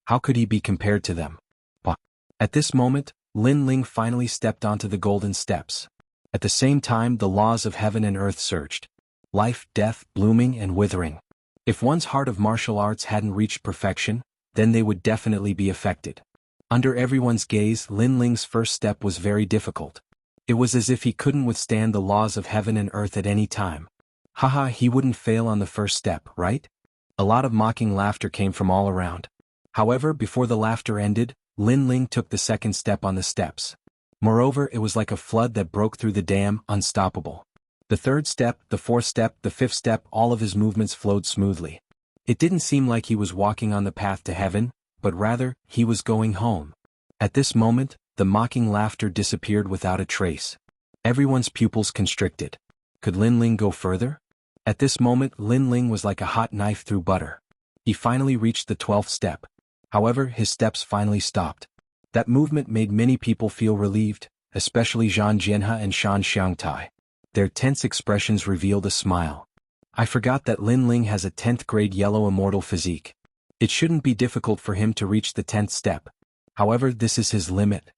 How could he be compared to them? But at this moment, Lin Ling finally stepped onto the golden steps. At the same time, the laws of heaven and earth surged. Life, death, blooming and withering. If one's heart of martial arts hadn't reached perfection, then they would definitely be affected. Under everyone's gaze, Lin Ling's first step was very difficult. It was as if he couldn't withstand the laws of heaven and earth at any time. Haha, he wouldn't fail on the first step, right? A lot of mocking laughter came from all around. However, before the laughter ended, Lin Ling took the second step on the steps. Moreover, it was like a flood that broke through the dam, unstoppable. The third step, the fourth step, the fifth step, all of his movements flowed smoothly. It didn't seem like he was walking on the path to heaven, but rather, he was going home. At this moment, the mocking laughter disappeared without a trace. Everyone's pupils constricted. Could Lin Ling go further? At this moment, Lin Ling was like a hot knife through butter. He finally reached the 12th step. However, his steps finally stopped. That movement made many people feel relieved, especially Zhang Jianhe and Shan Xiangtai. Their tense expressions revealed a smile. I forgot that Lin Ling has a 10th grade yellow immortal physique. It shouldn't be difficult for him to reach the 10th step. However, this is his limit.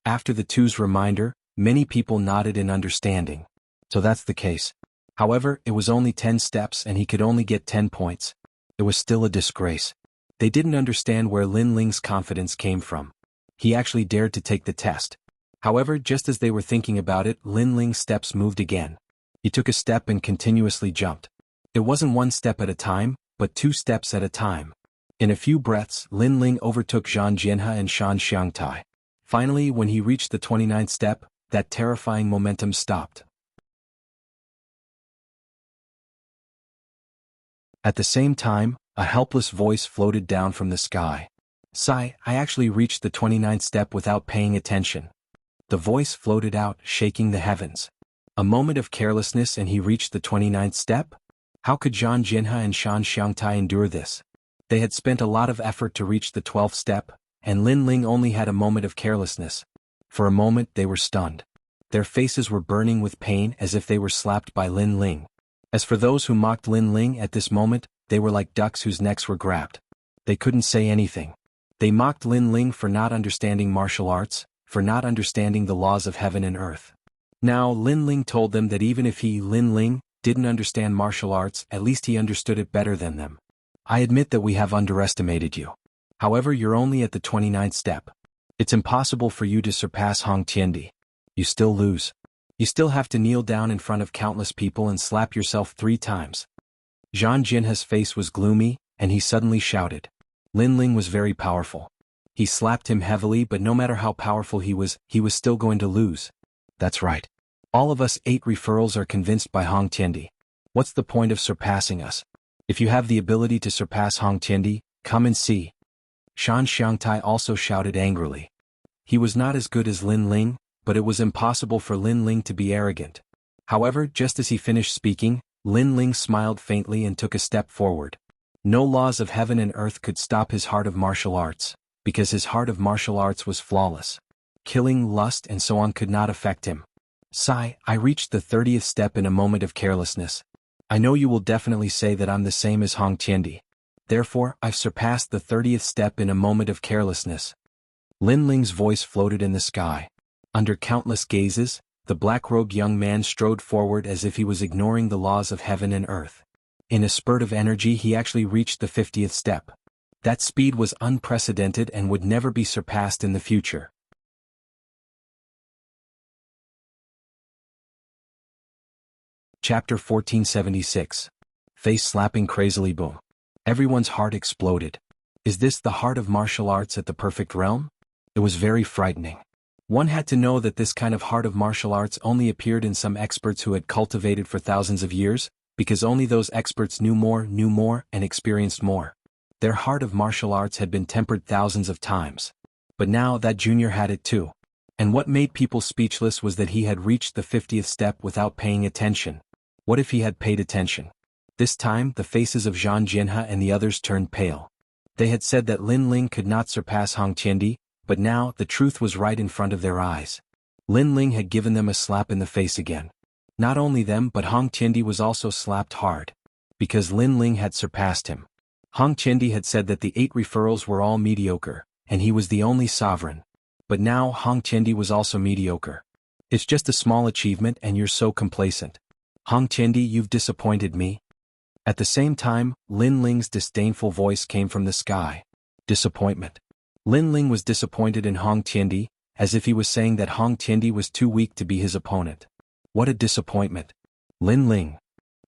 After the two's reminder, many people nodded in understanding. So that's the case. However, it was only 10 steps and he could only get 10 points. It was still a disgrace. They didn't understand where Lin Ling's confidence came from. He actually dared to take the test. However, just as they were thinking about it, Lin Ling's steps moved again. He took a step and continuously jumped. It wasn't 1 step at a time, but 2 steps at a time. In a few breaths, Lin Ling overtook Zhang Jianhe and Shan Xiangtai. Finally, when he reached the 29th step, that terrifying momentum stopped. At the same time, a helpless voice floated down from the sky. "Sai, I actually reached the 29th step without paying attention." The voice floated out, shaking the heavens. A moment of carelessness and he reached the 29th step? How could Zhang Jianhe and Shan Xiangtai endure this? They had spent a lot of effort to reach the 12th step, and Lin Ling only had a moment of carelessness. For a moment they were stunned. Their faces were burning with pain as if they were slapped by Lin Ling. As for those who mocked Lin Ling at this moment, they were like ducks whose necks were grabbed. They couldn't say anything. They mocked Lin Ling for not understanding martial arts, for not understanding the laws of heaven and earth. Now Lin Ling told them that even if he, Lin Ling, didn't understand martial arts, at least he understood it better than them. I admit that we have underestimated you. However, you're only at the 29th step. It's impossible for you to surpass Hong Tiandi. You still lose. You still have to kneel down in front of countless people and slap yourself 3 times. Zhang Jinhe's face was gloomy, and he suddenly shouted. Lin Ling was very powerful. He slapped him heavily, but no matter how powerful he was still going to lose. That's right. All of us 8 referrals are convinced by Hong Tiandi. What's the point of surpassing us? If you have the ability to surpass Hong Tiandi, come and see. Shan Xiangtai also shouted angrily. He was not as good as Lin Ling, but it was impossible for Lin Ling to be arrogant. However, just as he finished speaking, Lin Ling smiled faintly and took a step forward. No laws of heaven and earth could stop his heart of martial arts, because his heart of martial arts was flawless. Killing, lust and so on could not affect him. Sai, I reached the 30th step in a moment of carelessness. I know you will definitely say that I'm the same as Hong Tiandi. Therefore, I've surpassed the 30th step in a moment of carelessness. Lin Ling's voice floated in the sky. Under countless gazes, the black-robed young man strode forward as if he was ignoring the laws of heaven and earth. In a spurt of energy he actually reached the 50th step. That speed was unprecedented and would never be surpassed in the future. Chapter 1476. Face slapping crazily boom. Everyone's heart exploded. Is this the heart of martial arts at the perfect realm? It was very frightening. One had to know that this kind of heart of martial arts only appeared in some experts who had cultivated for thousands of years, because only those experts knew more, and experienced more. Their heart of martial arts had been tempered thousands of times. But now that junior had it too. And what made people speechless was that he had reached the 50th step without paying attention. What if he had paid attention? This time, the faces of Zhang Jianhe and the others turned pale. They had said that Lin Ling could not surpass Hong Qiandi, but now the truth was right in front of their eyes. Lin Ling had given them a slap in the face again. Not only them but Hong Qiandi was also slapped hard. Because Lin Ling had surpassed him. Hong Qiandi had said that the 8 referrals were all mediocre, and he was the only sovereign. But now Hong Qiandi was also mediocre. It's just a small achievement and you're so complacent. Hong Qiandi, you've disappointed me. At the same time, Lin Ling's disdainful voice came from the sky. Disappointment. Lin Ling was disappointed in Hong Qiandi, as if he was saying that Hong Qiandi was too weak to be his opponent. What a disappointment. Lin Ling.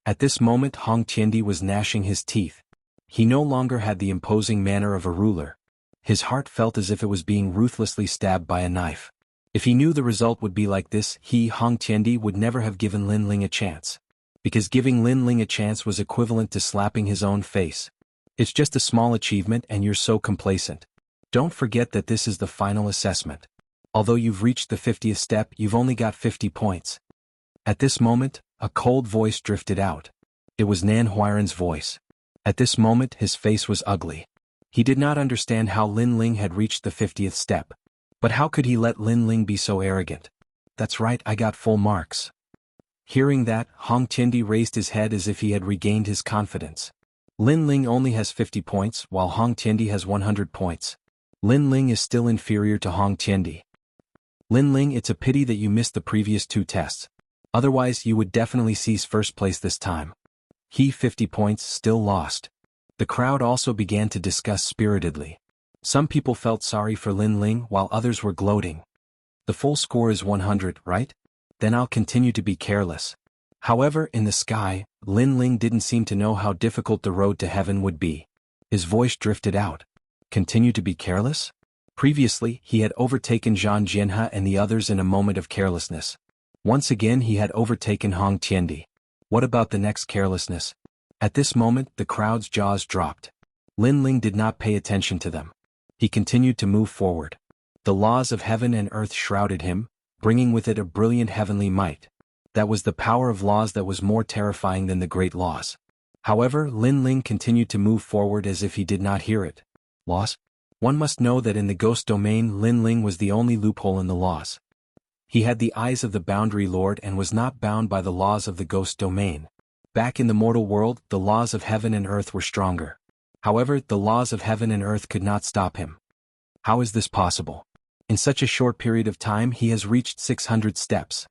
At this moment Hong Qiandi was gnashing his teeth. He no longer had the imposing manner of a ruler. His heart felt as if it was being ruthlessly stabbed by a knife. If he knew the result would be like this, Hong Qiandi would never have given Lin Ling a chance. Because giving Lin Ling a chance was equivalent to slapping his own face. It's just a small achievement and you're so complacent. Don't forget that this is the final assessment. Although you've reached the 50th step, you've only got 50 points. At this moment, a cold voice drifted out. It was Nan Huairan's voice. At this moment his face was ugly. He did not understand how Lin Ling had reached the 50th step. But how could he let Lin Ling be so arrogant? That's right, I got full marks. Hearing that, Hong Qiandi raised his head as if he had regained his confidence. Lin Ling only has 50 points, while Hong Qiandi has 100 points. Lin Ling is still inferior to Hong Qiandi. Lin Ling, it's a pity that you missed the previous 2 tests. Otherwise you would definitely seize first place this time. 50 points, still lost. The crowd also began to discuss spiritedly. Some people felt sorry for Lin Ling while others were gloating. The full score is 100, right? Then I'll continue to be careless. However, in the sky, Lin Ling didn't seem to know how difficult the road to heaven would be. His voice drifted out. Continue to be careless? Previously, he had overtaken Zhang Jianhe and the others in a moment of carelessness. Once again he had overtaken Hong Qiandi. What about the next carelessness? At this moment, the crowd's jaws dropped. Lin Ling did not pay attention to them. He continued to move forward. The laws of heaven and earth shrouded him, bringing with it a brilliant heavenly might. That was the power of laws that was more terrifying than the great laws. However, Lin Ling continued to move forward as if he did not hear it. Laws? One must know that in the ghost domain Lin Ling was the only loophole in the laws. He had the eyes of the boundary lord and was not bound by the laws of the ghost domain. Back in the mortal world, the laws of heaven and earth were stronger. However, the laws of heaven and earth could not stop him. How is this possible? In such a short period of time he has reached 600 steps.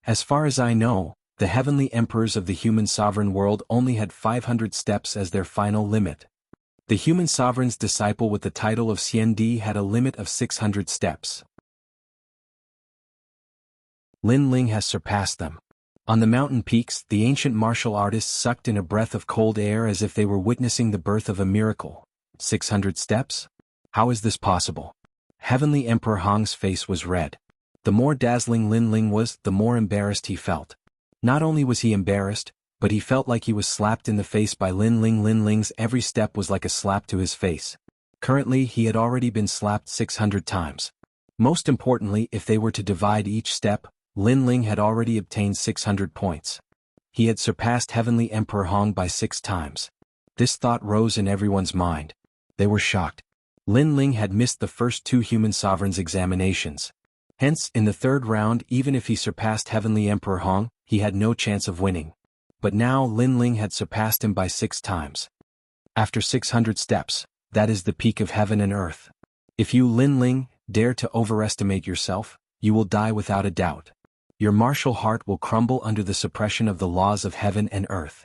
As far as I know, the heavenly emperors of the human sovereign world only had 500 steps as their final limit. The human sovereign's disciple with the title of Xiandi had a limit of 600 steps. Lin Ling has surpassed them. On the mountain peaks, the ancient martial artists sucked in a breath of cold air as if they were witnessing the birth of a miracle. 600 steps? How is this possible? Heavenly Emperor Hong's face was red. The more dazzling Lin Ling was, the more embarrassed he felt. Not only was he embarrassed, but he felt like he was slapped in the face by Lin Ling. Lin Ling's every step was like a slap to his face. Currently, he had already been slapped 600 times. Most importantly, if they were to divide each step, Lin Ling had already obtained 600 points. He had surpassed Heavenly Emperor Hong by 6 times. This thought rose in everyone's mind. They were shocked. Lin Ling had missed the first 2 human sovereigns' examinations. Hence, in the 3rd round, even if he surpassed Heavenly Emperor Hong, he had no chance of winning. But now Lin Ling had surpassed him by 6 times. After 600 steps, that is the peak of heaven and earth. If you, Lin Ling, dare to overestimate yourself, you will die without a doubt. Your martial heart will crumble under the suppression of the laws of heaven and earth.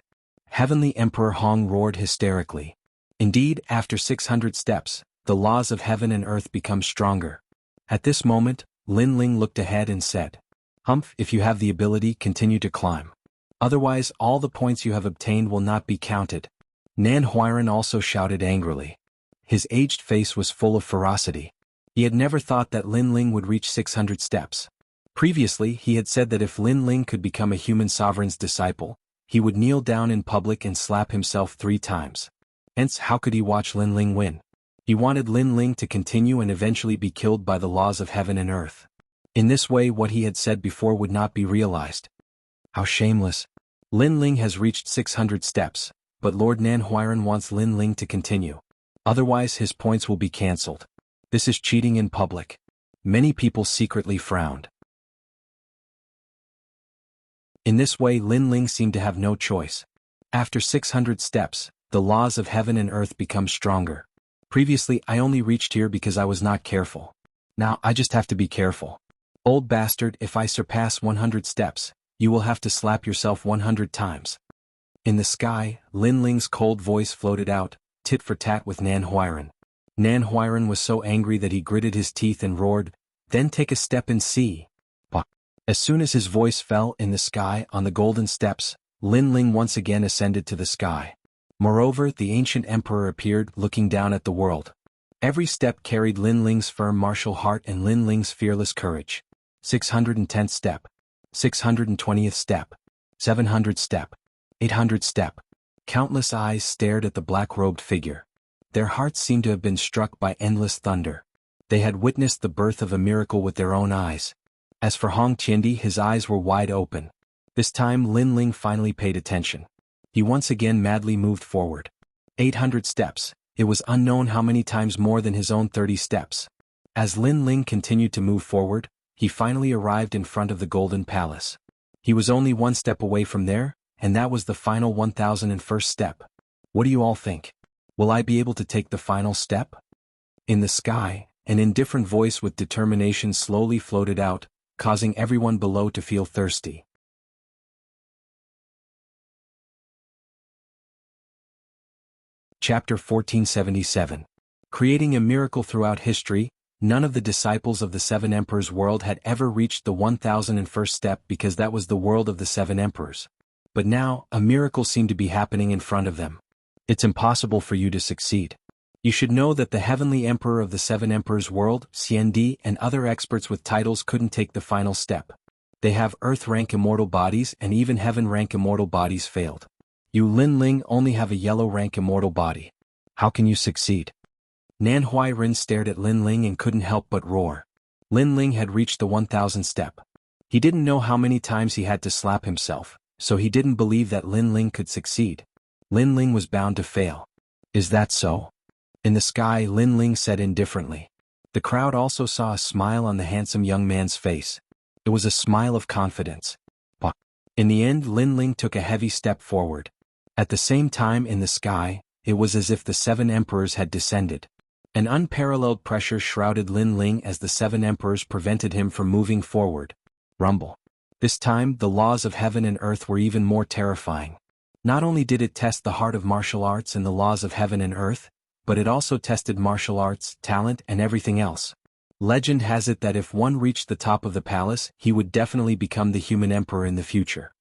Heavenly Emperor Hong roared hysterically. Indeed, after 600 steps, the laws of heaven and earth become stronger. At this moment, Lin Ling looked ahead and said, "Humph, if you have the ability, continue to climb. Otherwise, all the points you have obtained will not be counted." Nan Huiran also shouted angrily. His aged face was full of ferocity. He had never thought that Lin Ling would reach 600 steps. Previously, he had said that if Lin Ling could become a human sovereign's disciple, he would kneel down in public and slap himself 3 times. Hence, how could he watch Lin Ling win? He wanted Lin Ling to continue and eventually be killed by the laws of heaven and earth. In this way, what he had said before would not be realized. How shameless. Lin Ling has reached 600 steps, but Lord Nan Huiran wants Lin Ling to continue. Otherwise, his points will be cancelled. This is cheating in public. Many people secretly frowned. In this way, Lin Ling seemed to have no choice. After 600 steps, the laws of heaven and earth become stronger. Previously, I only reached here because I was not careful. Now, I just have to be careful. Old bastard, if I surpass 100 steps, you will have to slap yourself 100 times. In the sky, Lin Ling's cold voice floated out, tit for tat with Nan Huiran. Nan Huiran was so angry that he gritted his teeth and roared, "Then take a step and see." As soon as his voice fell in the sky on the golden steps, Lin Ling once again ascended to the sky. Moreover, the ancient emperor appeared, looking down at the world. Every step carried Lin Ling's firm martial heart and Lin Ling's fearless courage. 610th step. 620th step. 700th step. 800th step. Countless eyes stared at the black-robed figure. Their hearts seemed to have been struck by endless thunder. They had witnessed the birth of a miracle with their own eyes. As for Hong Qiandi, his eyes were wide open. This time Lin Ling finally paid attention. He once again madly moved forward. 800 steps, it was unknown how many times more than his own 30 steps. As Lin Ling continued to move forward, he finally arrived in front of the Golden Palace. He was only 1 step away from there, and that was the final 1001st step. What do you all think? Will I be able to take the final step? In the sky, an indifferent voice with determination slowly floated out, causing everyone below to feel thirsty. Chapter 1477. Creating a miracle throughout history, none of the disciples of the 7 Emperors' world had ever reached the 1001st step because that was the world of the 7 Emperors. But now, a miracle seemed to be happening in front of them. It's impossible for you to succeed. You should know that the Heavenly Emperor of the 7 Emperors' world, Xiandi, and other experts with titles couldn't take the final step. They have Earth-rank immortal bodies and even Heaven-rank immortal bodies failed. You Lin Ling only have a yellow-rank immortal body. How can you succeed? Nan Huiran stared at Lin Ling and couldn't help but roar. Lin Ling had reached the 1000th step. He didn't know how many times he had to slap himself, so he didn't believe that Lin Ling could succeed. Lin Ling was bound to fail. Is that so? In the sky, Lin Ling said indifferently. The crowd also saw a smile on the handsome young man's face. It was a smile of confidence. But in the end, Lin Ling took a heavy step forward. At the same time in the sky, it was as if the 7 Emperors had descended. An unparalleled pressure shrouded Lin Ling as the 7 Emperors prevented him from moving forward. Rumble. This time, the laws of heaven and earth were even more terrifying. Not only did it test the heart of martial arts and the laws of heaven and earth, but it also tested martial arts, talent, and everything else. Legend has it that if one reached the top of the palace, he would definitely become the human emperor in the future.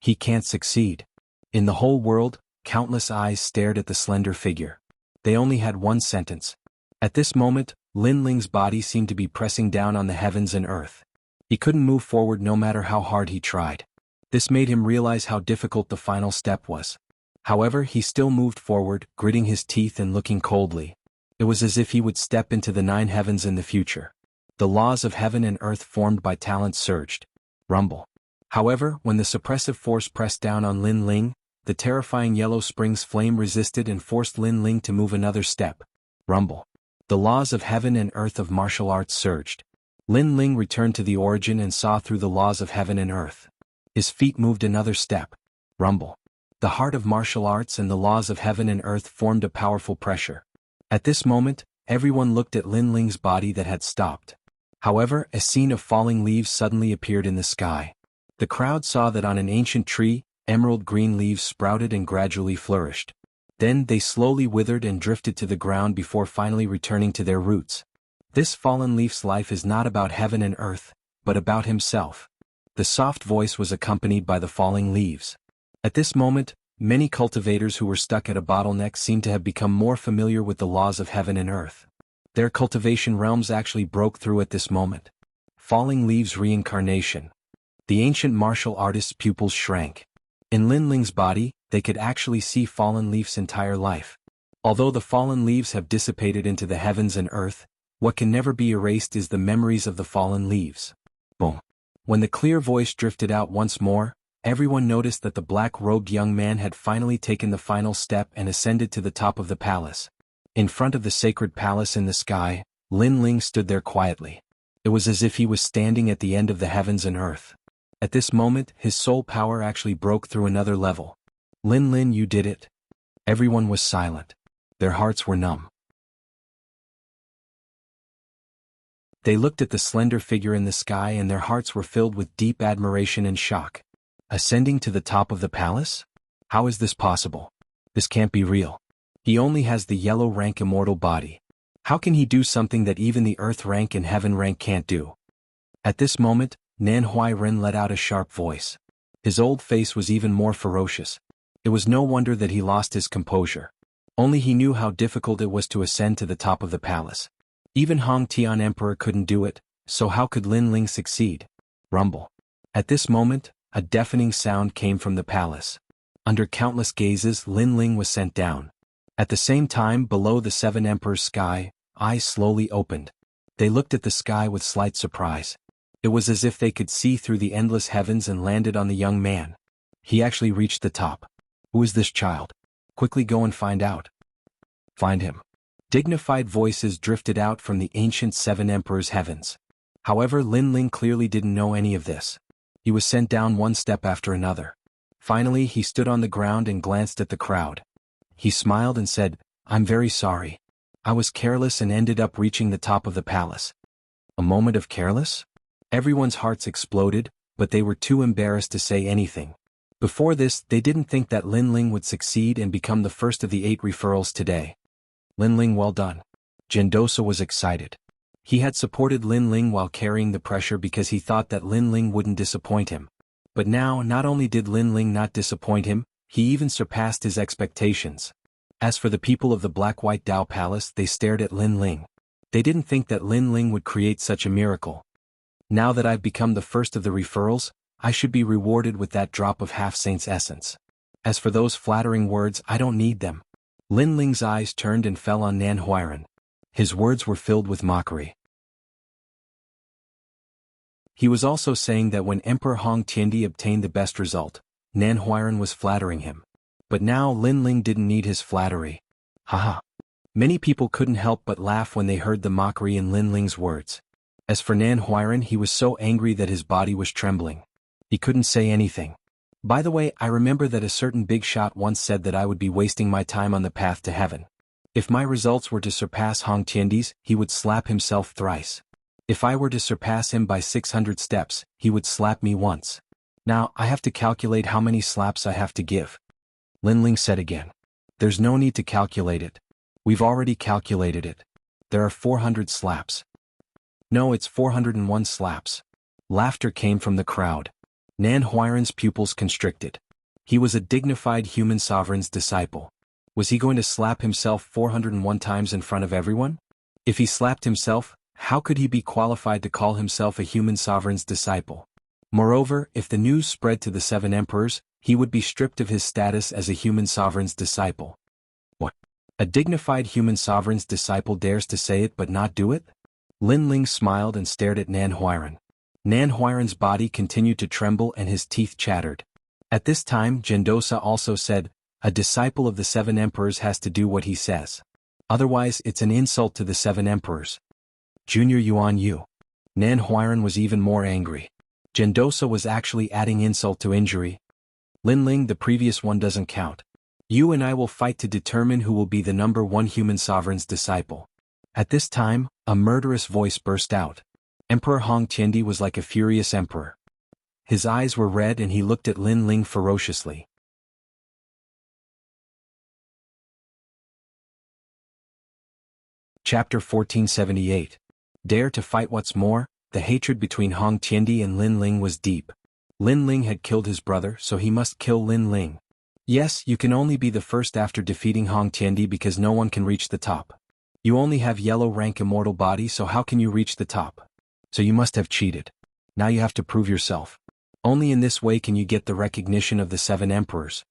He can't succeed. In the whole world, countless eyes stared at the slender figure. They only had one sentence. At this moment, Lin Ling's body seemed to be pressing down on the heavens and earth. He couldn't move forward no matter how hard he tried. This made him realize how difficult the final step was. However, he still moved forward, gritting his teeth and looking coldly. It was as if he would step into the 9 heavens in the future. The laws of heaven and earth formed by talent surged. Rumble. However, when the suppressive force pressed down on Lin Ling, the terrifying yellow spring's flame resisted and forced Lin Ling to move another step. Rumble. The laws of heaven and earth of martial arts surged. Lin Ling returned to the origin and saw through the laws of heaven and earth. His feet moved another step. Rumble. The heart of martial arts and the laws of heaven and earth formed a powerful pressure. At this moment, everyone looked at Lin Ling's body that had stopped. However, a scene of falling leaves suddenly appeared in the sky. The crowd saw that on an ancient tree, emerald green leaves sprouted and gradually flourished. Then they slowly withered and drifted to the ground before finally returning to their roots. This fallen leaf's life is not about heaven and earth, but about himself. The soft voice was accompanied by the falling leaves. At this moment, many cultivators who were stuck at a bottleneck seemed to have become more familiar with the laws of heaven and earth. Their cultivation realms actually broke through at this moment. Falling leaves reincarnation. The ancient martial artist's pupils shrank. In Lin Ling's body, they could actually see fallen leaf's entire life. Although the fallen leaves have dissipated into the heavens and earth, what can never be erased is the memories of the fallen leaves. Boom. When the clear voice drifted out once more, everyone noticed that the black-robed young man had finally taken the final step and ascended to the top of the palace. In front of the sacred palace in the sky, Lin Ling stood there quietly. It was as if he was standing at the end of the heavens and earth. At this moment, his soul power actually broke through another level. Lin Lin, you did it. Everyone was silent. Their hearts were numb. They looked at the slender figure in the sky and their hearts were filled with deep admiration and shock. Ascending to the top of the palace? How is this possible? This can't be real. He only has the yellow rank immortal body. How can he do something that even the earth rank and heaven rank can't do? At this moment, Nan Huairen let out a sharp voice. His old face was even more ferocious. It was no wonder that he lost his composure. Only he knew how difficult it was to ascend to the top of the palace. Even Hong Tian Emperor couldn't do it, so how could Lin Ling succeed? Rumble. At this moment, a deafening sound came from the palace. Under countless gazes, Lin Ling was sent down. At the same time, below the seven emperors' sky, eyes slowly opened. They looked at the sky with slight surprise. It was as if they could see through the endless heavens and landed on the young man. He actually reached the top. Who is this child? Quickly go and find out. Find him. Dignified voices drifted out from the ancient seven emperors' heavens. However, Lin Ling clearly didn't know any of this. He was sent down one step after another. Finally, he stood on the ground and glanced at the crowd. He smiled and said, "I'm very sorry. I was careless and ended up reaching the top of the palace." A moment of careless? Everyone's hearts exploded, but they were too embarrassed to say anything. Before this, they didn't think that Lin Ling would succeed and become the first of the 8 referrals today. Lin Ling, well done. Gendosa was excited. He had supported Lin Ling while carrying the pressure because he thought that Lin Ling wouldn't disappoint him. But now, not only did Lin Ling not disappoint him, he even surpassed his expectations. As for the people of the Black-White Dao Palace, they stared at Lin Ling. They didn't think that Lin Ling would create such a miracle. Now that I've become the first of the referrals, I should be rewarded with that drop of half-saint's essence. As for those flattering words, I don't need them. Lin Ling's eyes turned and fell on Nan Huairen. His words were filled with mockery. He was also saying that when Emperor Hong Tiandi obtained the best result, Nan Huairen was flattering him. But now Lin Ling didn't need his flattery. Haha. Many people couldn't help but laugh when they heard the mockery in Lin Ling's words. As for Nan Huairen, he was so angry that his body was trembling. He couldn't say anything. By the way, I remember that a certain big shot once said that I would be wasting my time on the path to heaven. If my results were to surpass Hong Tiandi's, he would slap himself thrice. If I were to surpass him by 600 steps, he would slap me once. Now, I have to calculate how many slaps I have to give. Lin Ling said again. There's no need to calculate it. We've already calculated it. There are 400 slaps. No, it's 401 slaps. Laughter came from the crowd. Nan Huairen's pupils constricted. He was a dignified human sovereign's disciple. Was he going to slap himself 401 times in front of everyone? If he slapped himself, how could he be qualified to call himself a human sovereign's disciple? Moreover, if the news spread to the 7 emperors, he would be stripped of his status as a human sovereign's disciple. What? A dignified human sovereign's disciple dares to say it but not do it? Lin Ling smiled and stared at Nan Huairen. Nan Huairen's body continued to tremble and his teeth chattered. At this time, Gendosa also said, a disciple of the 7 emperors has to do what he says. Otherwise, it's an insult to the 7 emperors. Junior Yuan Yu. Nan Huairen was even more angry. Gendosa was actually adding insult to injury. Lin Ling, the previous one doesn't count. You and I will fight to determine who will be the number one human sovereign's disciple. At this time, a murderous voice burst out. Emperor Hong Tiendi was like a furious emperor. His eyes were red and he looked at Lin Ling ferociously. Chapter 1478. Dare to fight. What's more, the hatred between Hong Tiendi and Lin Ling was deep. Lin Ling had killed his brother, so he must kill Lin Ling. Yes, you can only be the first after defeating Hong Tiendi because no one can reach the top. You only have yellow rank immortal body, so how can you reach the top? So you must have cheated. Now you have to prove yourself. Only in this way can you get the recognition of the 7 emperors.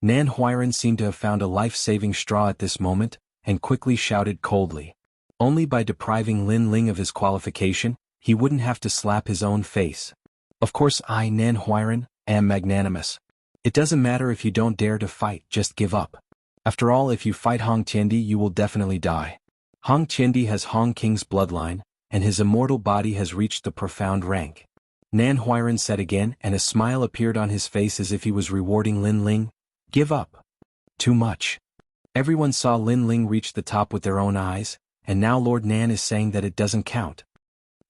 Nan Huiran seemed to have found a life-saving straw at this moment, and quickly shouted coldly. Only by depriving Lin Ling of his qualification, he wouldn't have to slap his own face. Of course I, Nan Huiran, am magnanimous. It doesn't matter if you don't dare to fight, just give up. After all, if you fight Hong Tiendi you will definitely die. Hong Tiendi has Hong King's bloodline, and his immortal body has reached the profound rank. Nan Huiran said again, and a smile appeared on his face as if he was rewarding Lin Ling. Give up. Too much. Everyone saw Lin Ling reach the top with their own eyes, and now Lord Nan is saying that it doesn't count.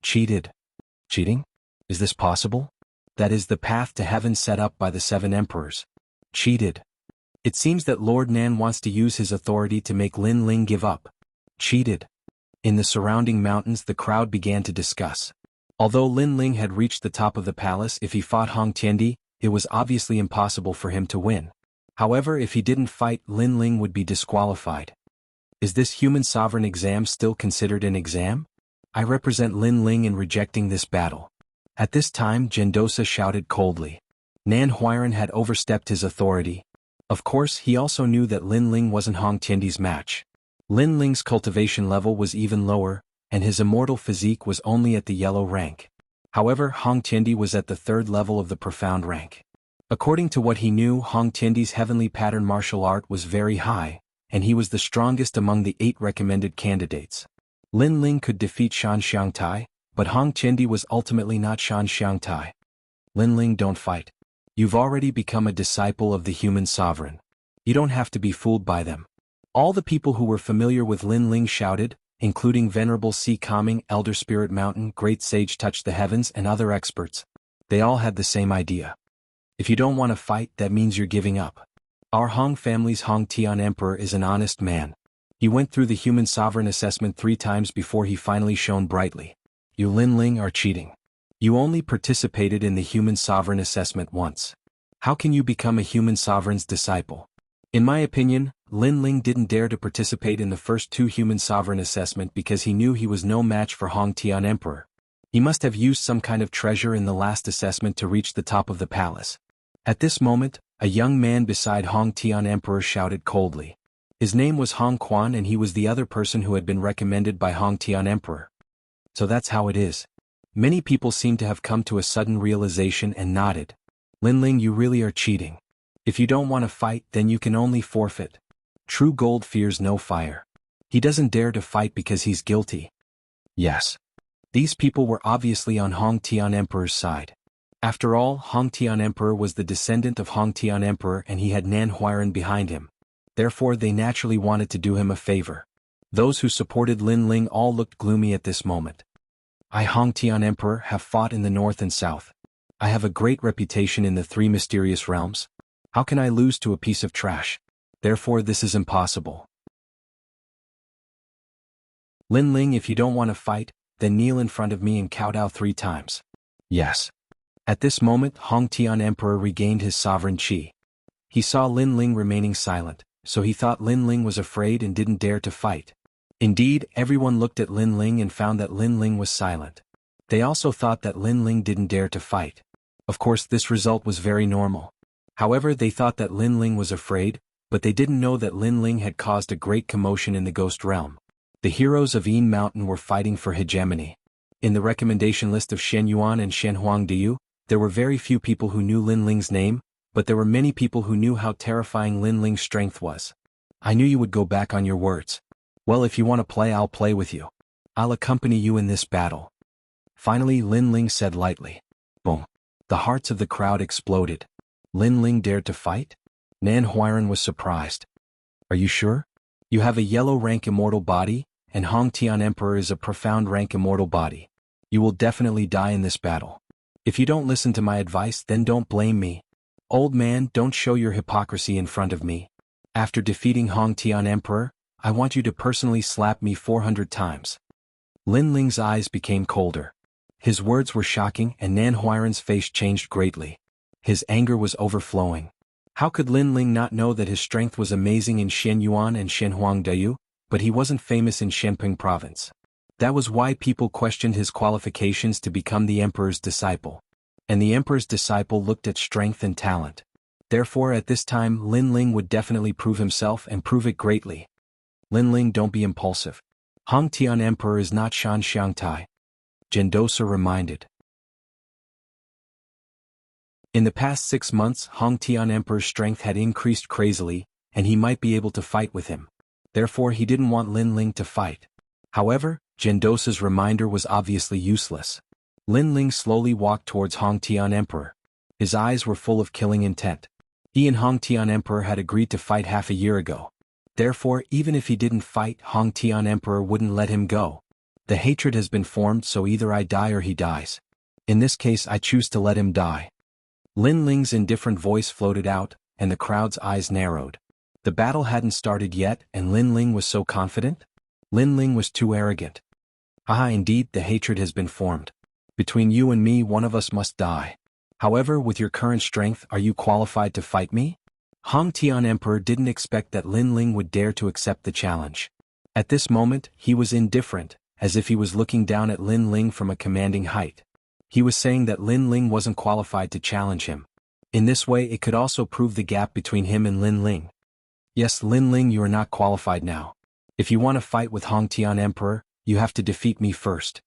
Cheated. Cheating? Is this possible? That is the path to heaven set up by the 7 emperors. Cheated. It seems that Lord Nan wants to use his authority to make Lin Ling give up. Cheated. In the surrounding mountains the crowd began to discuss. Although Lin Ling had reached the top of the palace, if he fought Hong Tiendi, it was obviously impossible for him to win. However, if he didn't fight, Lin Ling would be disqualified. Is this human sovereign exam still considered an exam? I represent Lin Ling in rejecting this battle. At this time Gendosa shouted coldly. Nan Huiran had overstepped his authority. Of course, he also knew that Lin Ling wasn't Hong Tiendi's match. Lin Ling's cultivation level was even lower, and his immortal physique was only at the yellow rank. However, Hong Tiendi was at the 3rd level of the profound rank. According to what he knew, Hong Tiendi's heavenly pattern martial art was very high, and he was the strongest among the 8 recommended candidates. Lin Ling could defeat Shan Xiangtai, but Hong Tiendi was ultimately not Shan Xiangtai. Lin Ling, don't fight. You've already become a disciple of the human sovereign. You don't have to be fooled by them. All the people who were familiar with Lin Ling shouted, including Venerable Sea Calming, Elder Spirit Mountain, Great Sage Touch the Heavens and other experts. They all had the same idea. If you don't want to fight, that means you're giving up. Our Hong family's Hong Tian Emperor is an honest man. He went through the human sovereign assessment 3 times before he finally shone brightly. You Lin Ling are cheating. You only participated in the human sovereign assessment once. How can you become a human sovereign's disciple? In my opinion, Lin Ling didn't dare to participate in the first 2 human sovereign assessment because he knew he was no match for Hong Tian Emperor. He must have used some kind of treasure in the last assessment to reach the top of the palace. At this moment, a young man beside Hong Tian Emperor shouted coldly. His name was Hong Quan and he was the other person who had been recommended by Hong Tian Emperor. So that's how it is. Many people seem to have come to a sudden realization and nodded. Lin Ling, you really are cheating. If you don't want to fight, then you can only forfeit. True gold fears no fire. He doesn't dare to fight because he's guilty. Yes. These people were obviously on Hong Tian Emperor's side. After all, Hong Tian Emperor was the descendant of Hong Tian Emperor and he had Nan Huiran behind him. Therefore they naturally wanted to do him a favor. Those who supported Lin Ling all looked gloomy at this moment. I, Hong Tian Emperor, have fought in the north and south. I have a great reputation in the 3 mysterious realms. How can I lose to a piece of trash? Therefore this is impossible. Lin Ling, if you don't want to fight, then kneel in front of me and kowtow 3 times. Yes. At this moment, Hong Tian Emperor regained his sovereign qi. He saw Lin Ling remaining silent, so he thought Lin Ling was afraid and didn't dare to fight. Indeed, everyone looked at Lin Ling and found that Lin Ling was silent. They also thought that Lin Ling didn't dare to fight. Of course, this result was very normal. However, they thought that Lin Ling was afraid, but they didn't know that Lin Ling had caused a great commotion in the Ghost Realm. The heroes of Yin Mountain were fighting for hegemony. In the recommendation list of Shen Yuan and Shen Huangdiyu, there were very few people who knew Lin Ling's name, but there were many people who knew how terrifying Lin Ling's strength was. I knew you would go back on your words. Well, if you want to play, I'll play with you. I'll accompany you in this battle. Finally, Lin Ling said lightly. Boom. The hearts of the crowd exploded. Lin Ling dared to fight? Nan Huiran was surprised. Are you sure? You have a yellow rank immortal body, and Hong Tian Emperor is a profound rank immortal body. You will definitely die in this battle. If you don't listen to my advice, then don't blame me. Old man, don't show your hypocrisy in front of me. After defeating Hong Tian Emperor, I want you to personally slap me 400 times. Lin Ling's eyes became colder. His words were shocking and Nan Huiran's face changed greatly. His anger was overflowing. How could Lin Ling not know that his strength was amazing in Shenyuan and Shenhuangdayu, but he wasn't famous in Shenping province? That was why people questioned his qualifications to become the emperor's disciple. And the emperor's disciple looked at strength and talent. Therefore at this time Lin Ling would definitely prove himself and prove it greatly. Lin Ling, don't be impulsive. Hong Tian Emperor is not Shan Xiangtai. Gendosa reminded. In the past 6 months Hong Tian Emperor's strength had increased crazily, and he might be able to fight with him. Therefore he didn't want Lin Ling to fight. However, Gendosa's reminder was obviously useless. Lin Ling slowly walked towards Hong Tian Emperor. His eyes were full of killing intent. He and Hong Tian Emperor had agreed to fight half a year ago. Therefore, even if he didn't fight, Hong Tian Emperor wouldn't let him go. The hatred has been formed, so either I die or he dies. In this case I choose to let him die. Lin Ling's indifferent voice floated out, and the crowd's eyes narrowed. The battle hadn't started yet, and Lin Ling was so confident? Lin Ling was too arrogant. Indeed, the hatred has been formed. Between you and me, one of us must die. However, with your current strength, are you qualified to fight me? Hong Tian Emperor didn't expect that Lin Ling would dare to accept the challenge. At this moment, he was indifferent, as if he was looking down at Lin Ling from a commanding height. He was saying that Lin Ling wasn't qualified to challenge him. In this way it could also prove the gap between him and Lin Ling. Yes, Lin Ling, you are not qualified now. If you want to fight with Hong Tian Emperor, you have to defeat me first.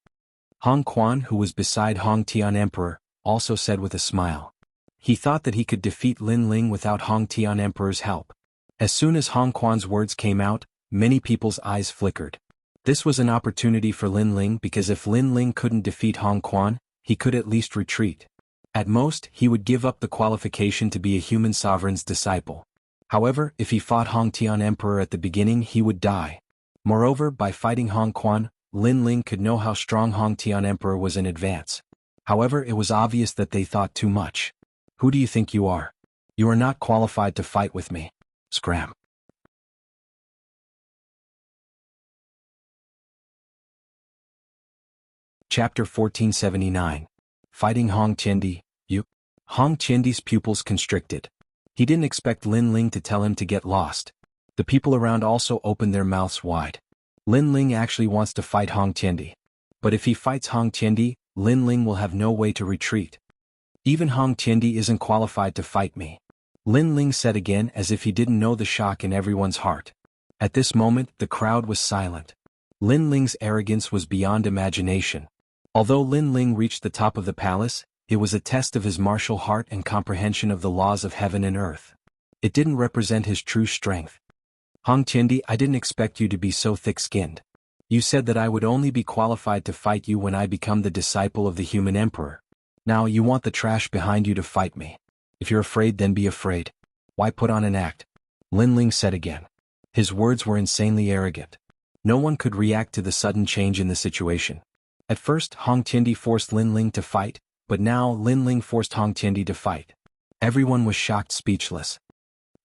Hong Quan, who was beside Hong Tian Emperor, also said with a smile. He thought that he could defeat Lin Ling without Hong Tian Emperor's help. As soon as Hong Quan's words came out, many people's eyes flickered. This was an opportunity for Lin Ling because if Lin Ling couldn't defeat Hong Quan, he could at least retreat. At most, he would give up the qualification to be a human sovereign's disciple. However, if he fought Hong Tian Emperor at the beginning, he would die. Moreover, by fighting Hong Quan, Lin Ling could know how strong Hong Tian Emperor was in advance. However, it was obvious that they thought too much. Who do you think you are? You are not qualified to fight with me. Scram. Chapter 1479. Fighting Hong Qiandi, you. Hong Qiandi's pupils constricted. He didn't expect Lin Ling to tell him to get lost. The people around also opened their mouths wide. Lin Ling actually wants to fight Hong Qiandi. But if he fights Hong Qiandi, Lin Ling will have no way to retreat. Even Hong Qiandi isn't qualified to fight me. Lin Ling said again, as if he didn't know the shock in everyone's heart. At this moment, the crowd was silent. Lin Ling's arrogance was beyond imagination. Although Lin Ling reached the top of the palace, it was a test of his martial heart and comprehension of the laws of heaven and earth. It didn't represent his true strength. Hong Qiandi, I didn't expect you to be so thick-skinned. You said that I would only be qualified to fight you when I become the disciple of the human emperor. Now you want the trash behind you to fight me. If you're afraid, then be afraid. Why put on an act? Lin Ling said again. His words were insanely arrogant. No one could react to the sudden change in the situation. At first, Hong Qiandi forced Lin Ling to fight, but now Lin Ling forced Hong Qiandi to fight. Everyone was shocked, speechless.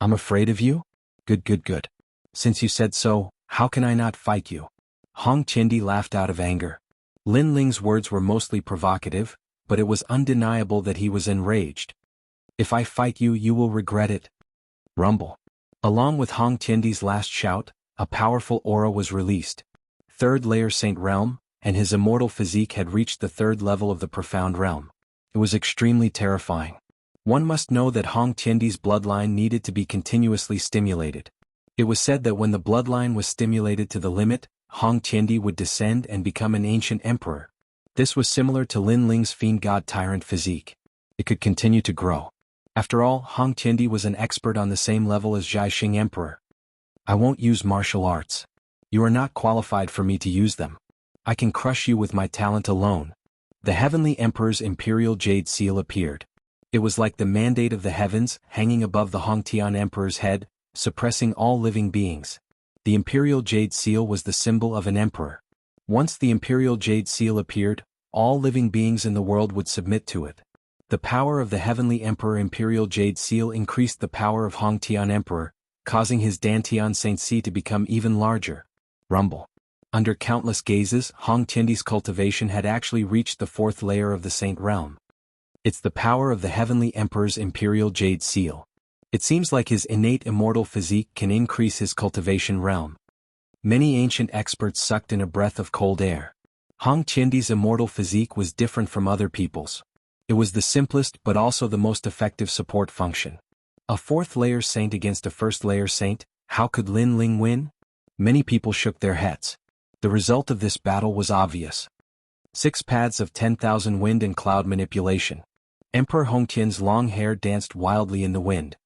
I'm afraid of you? Good. Since you said so, how can I not fight you? Hong Qiandi laughed out of anger. Lin Ling's words were mostly provocative, but it was undeniable that he was enraged. If I fight you, you will regret it. Rumble. Along with Hong Qiandi's last shout, a powerful aura was released. Third layer Saint Realm, and his immortal physique had reached the third level of the profound realm. It was extremely terrifying. One must know that Hong Qiandi's bloodline needed to be continuously stimulated. It was said that when the bloodline was stimulated to the limit, Hong Qiandi would descend and become an ancient emperor. This was similar to Lin Ling's fiend god tyrant physique. It could continue to grow. After all, Hong Qiandi was an expert on the same level as Jiaxing Emperor. I won't use martial arts. You are not qualified for me to use them. I can crush you with my talent alone. The Heavenly Emperor's imperial jade seal appeared. It was like the mandate of the heavens hanging above the Hongtian emperor's head, suppressing all living beings. The imperial jade seal was the symbol of an emperor. Once the imperial jade seal appeared, all living beings in the world would submit to it. The power of the heavenly emperor imperial jade seal increased the power of Hongtian emperor, causing his Dantian Saint Si to become even larger. Rumble. Under countless gazes, Hong Tiandi's cultivation had actually reached the fourth layer of the Saint Realm. It's the power of the heavenly emperor's imperial jade seal. It seems like his innate immortal physique can increase his cultivation realm. Many ancient experts sucked in a breath of cold air. Hong Tiandi's immortal physique was different from other people's. It was the simplest but also the most effective support function. A fourth layer saint against a first layer saint, how could Lin Ling win? Many people shook their heads. The result of this battle was obvious. 6 paths of 10,000 wind and cloud manipulation. Emperor Hongtian's long hair danced wildly in the wind.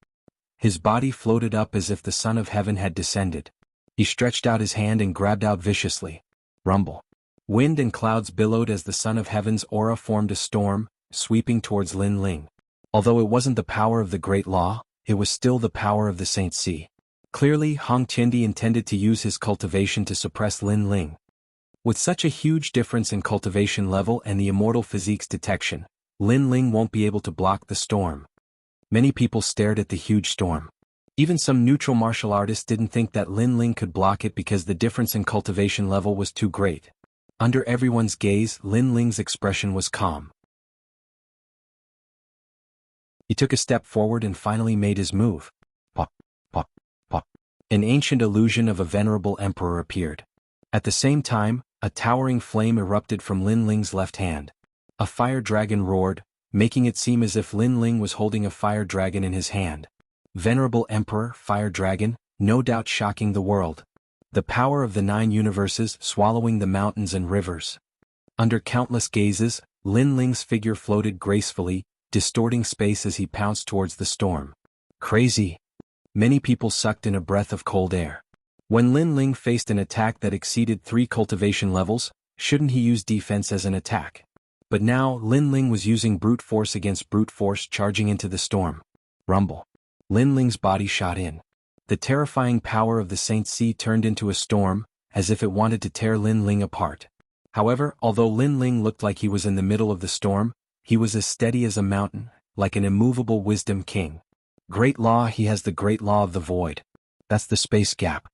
His body floated up as if the Son of Heaven had descended. He stretched out his hand and grabbed out viciously. Rumble. Wind and clouds billowed as the Son of Heaven's aura formed a storm, sweeping towards Lin Ling. Although it wasn't the power of the Great Law, it was still the power of the Saint Si. Clearly, Hong Tiandi intended to use his cultivation to suppress Lin Ling. With such a huge difference in cultivation level and the immortal physique's detection, Lin Ling won't be able to block the storm. Many people stared at the huge storm. Even some neutral martial artists didn't think that Lin Ling could block it because the difference in cultivation level was too great. Under everyone's gaze, Lin Ling's expression was calm. He took a step forward and finally made his move. Pop, pop, pop. An ancient illusion of a venerable emperor appeared. At the same time, a towering flame erupted from Lin Ling's left hand. A fire dragon roared, making it seem as if Lin Ling was holding a fire dragon in his hand. Venerable Emperor, fire dragon, no doubt shocking the world. The power of the 9 universes swallowing the mountains and rivers. Under countless gazes, Lin Ling's figure floated gracefully, distorting space as he pounced towards the storm. Crazy. Many people sucked in a breath of cold air. When Lin Ling faced an attack that exceeded 3 cultivation levels, shouldn't he use defense as an attack? But now, Lin Ling was using brute force against brute force, charging into the storm. Rumble. Lin Ling's body shot in. The terrifying power of the Saint Si turned into a storm, as if it wanted to tear Lin Ling apart. However, although Lin Ling looked like he was in the middle of the storm, he was as steady as a mountain, like an immovable wisdom king. Great law, he has the great law of the void. That's the space gap.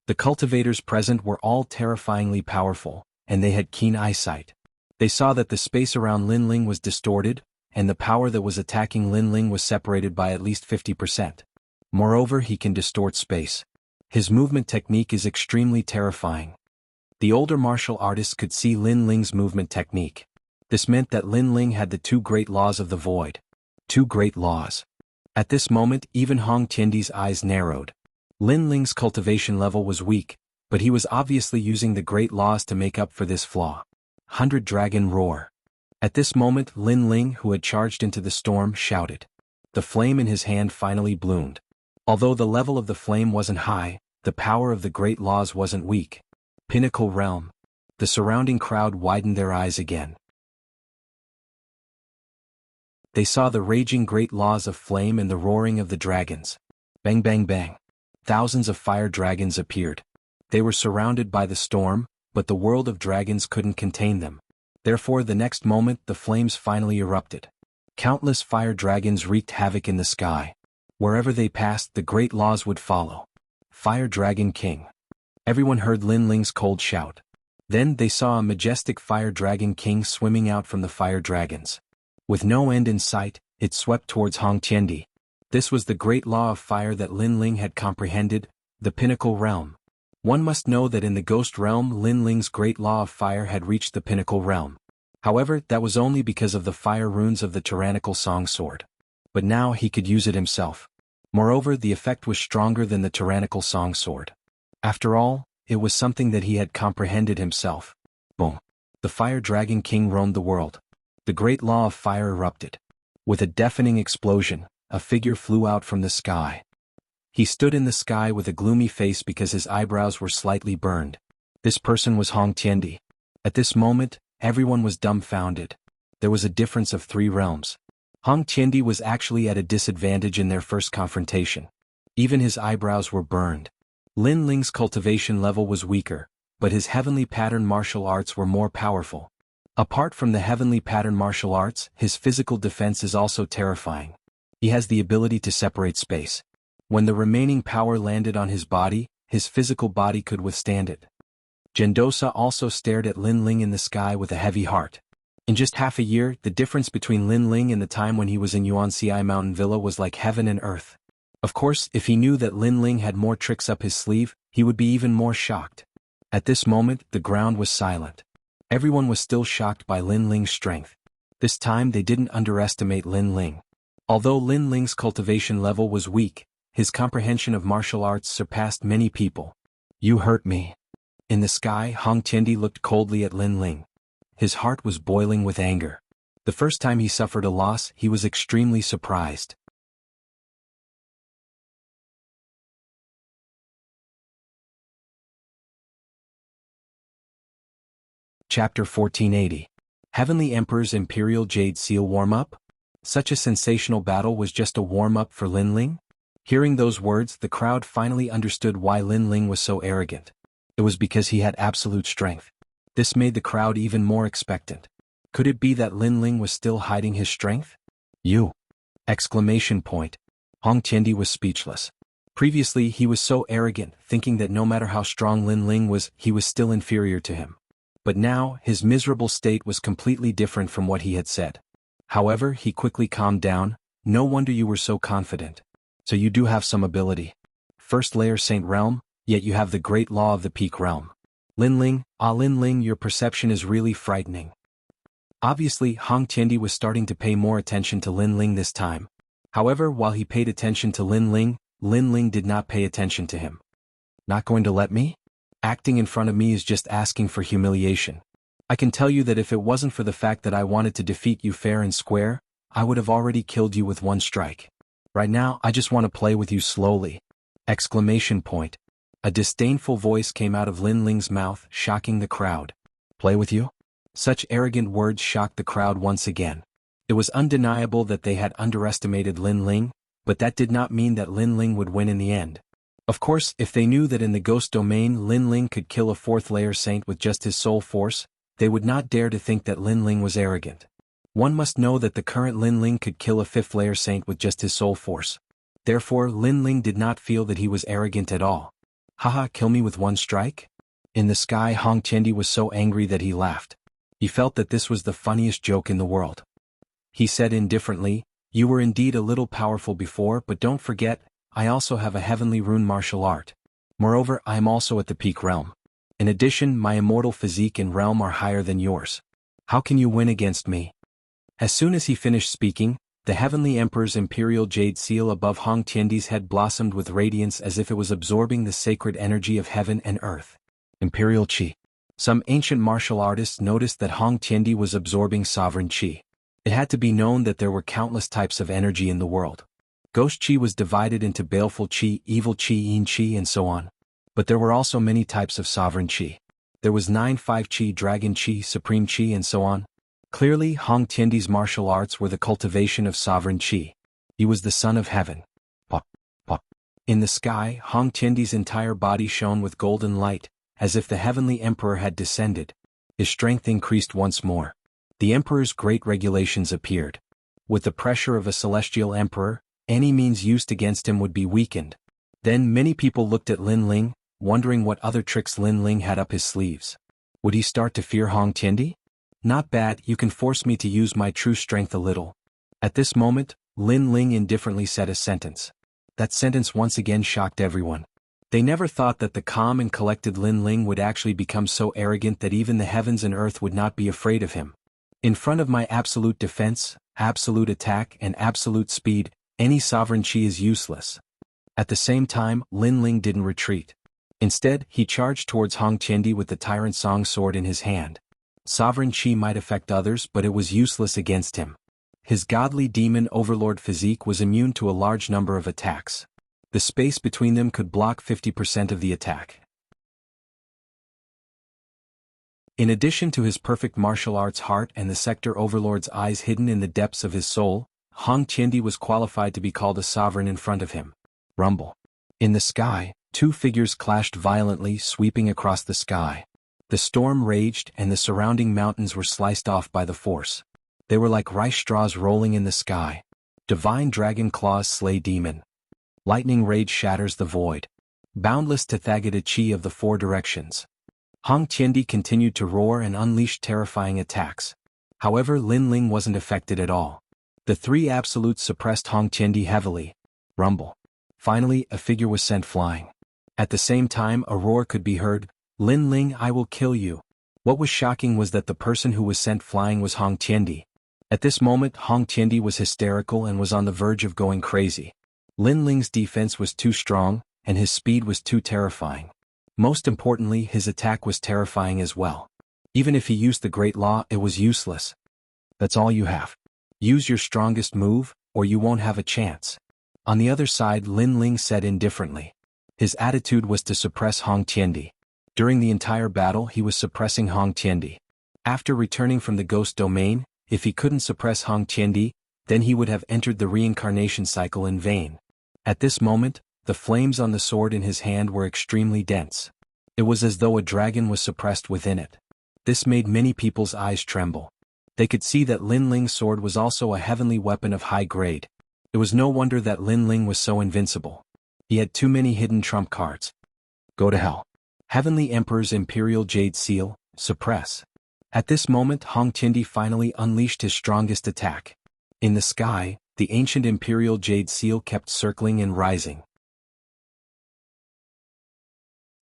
The cultivators present were all terrifyingly powerful, and they had keen eyesight. They saw that the space around Lin Ling was distorted, and the power that was attacking Lin Ling was separated by at least 50%. Moreover, he can distort space. His movement technique is extremely terrifying. The older martial artists could see Lin Ling's movement technique. This meant that Lin Ling had the 2 great laws of the void. 2 great laws. At this moment, even Hong Tiandi's eyes narrowed. Lin Ling's cultivation level was weak, but he was obviously using the great laws to make up for this flaw. 100 Dragon Roar. At this moment, Lin Ling, who had charged into the storm, shouted. The flame in his hand finally bloomed. Although the level of the flame wasn't high, the power of the great laws wasn't weak. Pinnacle Realm. The surrounding crowd widened their eyes again. They saw the raging great laws of flame and the roaring of the dragons. Bang bang bang. Thousands of fire dragons appeared. They were surrounded by the storm, but the world of dragons couldn't contain them. Therefore, the next moment, the flames finally erupted. Countless fire dragons wreaked havoc in the sky. Wherever they passed, the great laws would follow. Fire Dragon King. Everyone heard Lin Ling's cold shout. Then they saw a majestic fire dragon king swimming out from the fire dragons. With no end in sight, it swept towards Hong Tiandi. This was the great law of fire that Lin Ling had comprehended, the pinnacle realm. One must know that in the ghost realm, Lin Ling's great law of fire had reached the pinnacle realm. However, that was only because of the fire runes of the tyrannical song sword. But now he could use it himself. Moreover, the effect was stronger than the tyrannical song sword. After all, it was something that he had comprehended himself. Boom. The fire dragon king roamed the world. The great law of fire erupted. With a deafening explosion, a figure flew out from the sky. He stood in the sky with a gloomy face because his eyebrows were slightly burned. This person was Hong Tiandi. At this moment, everyone was dumbfounded. There was a difference of 3 realms. Hong Tiendi was actually at a disadvantage in their first confrontation. Even his eyebrows were burned. Lin Ling's cultivation level was weaker, but his heavenly pattern martial arts were more powerful. Apart from the heavenly pattern martial arts, his physical defense is also terrifying. He has the ability to separate space. When the remaining power landed on his body, his physical body could withstand it. Gendosa also stared at Lin Ling in the sky with a heavy heart. In just half a year, the difference between Lin Ling and the time when he was in Yuanxi Mountain Villa was like heaven and earth. Of course, if he knew that Lin Ling had more tricks up his sleeve, he would be even more shocked. At this moment, the ground was silent. Everyone was still shocked by Lin Ling's strength. This time they didn't underestimate Lin Ling. Although Lin Ling's cultivation level was weak, his comprehension of martial arts surpassed many people. You hurt me. In the sky, Hong Tiendi looked coldly at Lin Ling. His heart was boiling with anger. The first time he suffered a loss, he was extremely surprised. Chapter 1480. Heavenly Emperor's Imperial Jade Seal Warm-Up? Such a sensational battle was just a warm-up for Lin Ling? Hearing those words, the crowd finally understood why Lin Ling was so arrogant. It was because he had absolute strength. This made the crowd even more expectant. Could it be that Lin Ling was still hiding his strength? You! Exclamation point. Hong Tiendi was speechless. Previously he was so arrogant, thinking that no matter how strong Lin Ling was, he was still inferior to him. But now, his miserable state was completely different from what he had said. However, he quickly calmed down. No wonder you were so confident. So you do have some ability. First layer Saint Realm, yet you have the great law of the Peak Realm. Lin Ling, your perception is really frightening. Obviously, Hong Tiendi was starting to pay more attention to Lin Ling this time. However, while he paid attention to Lin Ling did not pay attention to him. Not going to let me? Acting in front of me is just asking for humiliation. I can tell you that if it wasn't for the fact that I wanted to defeat you fair and square, I would have already killed you with one strike. Right now, I just want to play with you slowly. Exclamation point. A disdainful voice came out of Lin Ling's mouth, shocking the crowd. Play with you? Such arrogant words shocked the crowd once again. It was undeniable that they had underestimated Lin Ling, but that did not mean that Lin Ling would win in the end. Of course, if they knew that in the ghost domain Lin Ling could kill a fourth-layer saint with just his soul force, they would not dare to think that Lin Ling was arrogant. One must know that the current Lin Ling could kill a fifth-layer saint with just his soul force. Therefore, Lin Ling did not feel that he was arrogant at all. Haha, kill me with one strike? In the sky, Hong Tiendi was so angry that he laughed. He felt that this was the funniest joke in the world. He said indifferently, you were indeed a little powerful before, but don't forget, I also have a heavenly rune martial art. Moreover, I am also at the Peak Realm. In addition, my immortal physique and realm are higher than yours. How can you win against me? As soon as he finished speaking, the Heavenly Emperor's Imperial Jade Seal above Hong Tiendi's head blossomed with radiance as if it was absorbing the sacred energy of heaven and earth. Imperial Qi. Some ancient martial artists noticed that Hong Tiendi was absorbing sovereign Qi. It had to be known that there were countless types of energy in the world. Ghost Qi was divided into baleful Qi, evil Qi, Yin Qi, and so on. But there were also many types of sovereign Qi. There was 9-5 Qi, Dragon Qi, Supreme Qi, and so on. Clearly, Hong Tiendi's martial arts were the cultivation of sovereign Qi. He was the son of heaven. Pop, pop. In the sky, Hong Tiendi's entire body shone with golden light, as if the heavenly emperor had descended. His strength increased once more. The emperor's great regulations appeared. With the pressure of a celestial emperor, any means used against him would be weakened. Then many people looked at Lin Ling, wondering what other tricks Lin Ling had up his sleeves. Would he start to fear Hong Tiendi? Not bad, you can force me to use my true strength a little. At this moment, Lin Ling indifferently said a sentence. That sentence once again shocked everyone. They never thought that the calm and collected Lin Ling would actually become so arrogant that even the heavens and earth would not be afraid of him. In front of my absolute defense, absolute attack, and absolute speed, any sovereign Qi is useless. At the same time, Lin Ling didn't retreat. Instead, he charged towards Hong Tiendi with the Tyrant Song sword in his hand. Sovereign Qi might affect others, but it was useless against him. His godly demon overlord physique was immune to a large number of attacks. The space between them could block 50% of the attack. In addition to his perfect martial arts heart and the sector overlord's eyes hidden in the depths of his soul, Hong Tiandi was qualified to be called a sovereign in front of him. Rumble. In the sky, two figures clashed violently, sweeping across the sky. The storm raged and the surrounding mountains were sliced off by the force. They were like rice straws rolling in the sky. Divine dragon claws slay demon. Lightning rage shatters the void. Boundless Tathagata chi of the four directions. Hong Tiandi continued to roar and unleashed terrifying attacks. However, Lin Ling wasn't affected at all. The three absolutes suppressed Hong Tiandi heavily. Rumble. Finally, a figure was sent flying. At the same time, a roar could be heard, "Lin Ling, I will kill you." What was shocking was that the person who was sent flying was Hong Tiandi. At this moment, Hong Tiandi was hysterical and was on the verge of going crazy. Lin Ling's defense was too strong, and his speed was too terrifying. Most importantly, his attack was terrifying as well. Even if he used the Great Law, it was useless. That's all you have. Use your strongest move, or you won't have a chance. On the other side, Lin Ling said indifferently. His attitude was to suppress Hong Tiandi. During the entire battle, he was suppressing Hong Tiandi. After returning from the ghost domain, if he couldn't suppress Hong Tiandi, then he would have entered the reincarnation cycle in vain. At this moment, the flames on the sword in his hand were extremely dense. It was as though a dragon was suppressed within it. This made many people's eyes tremble. They could see that Lin Ling's sword was also a heavenly weapon of high grade. It was no wonder that Lin Ling was so invincible. He had too many hidden trump cards. Go to hell. Heavenly Emperor's Imperial Jade Seal, suppress. At this moment, Hong Tiandi finally unleashed his strongest attack. In the sky, the ancient Imperial Jade Seal kept circling and rising.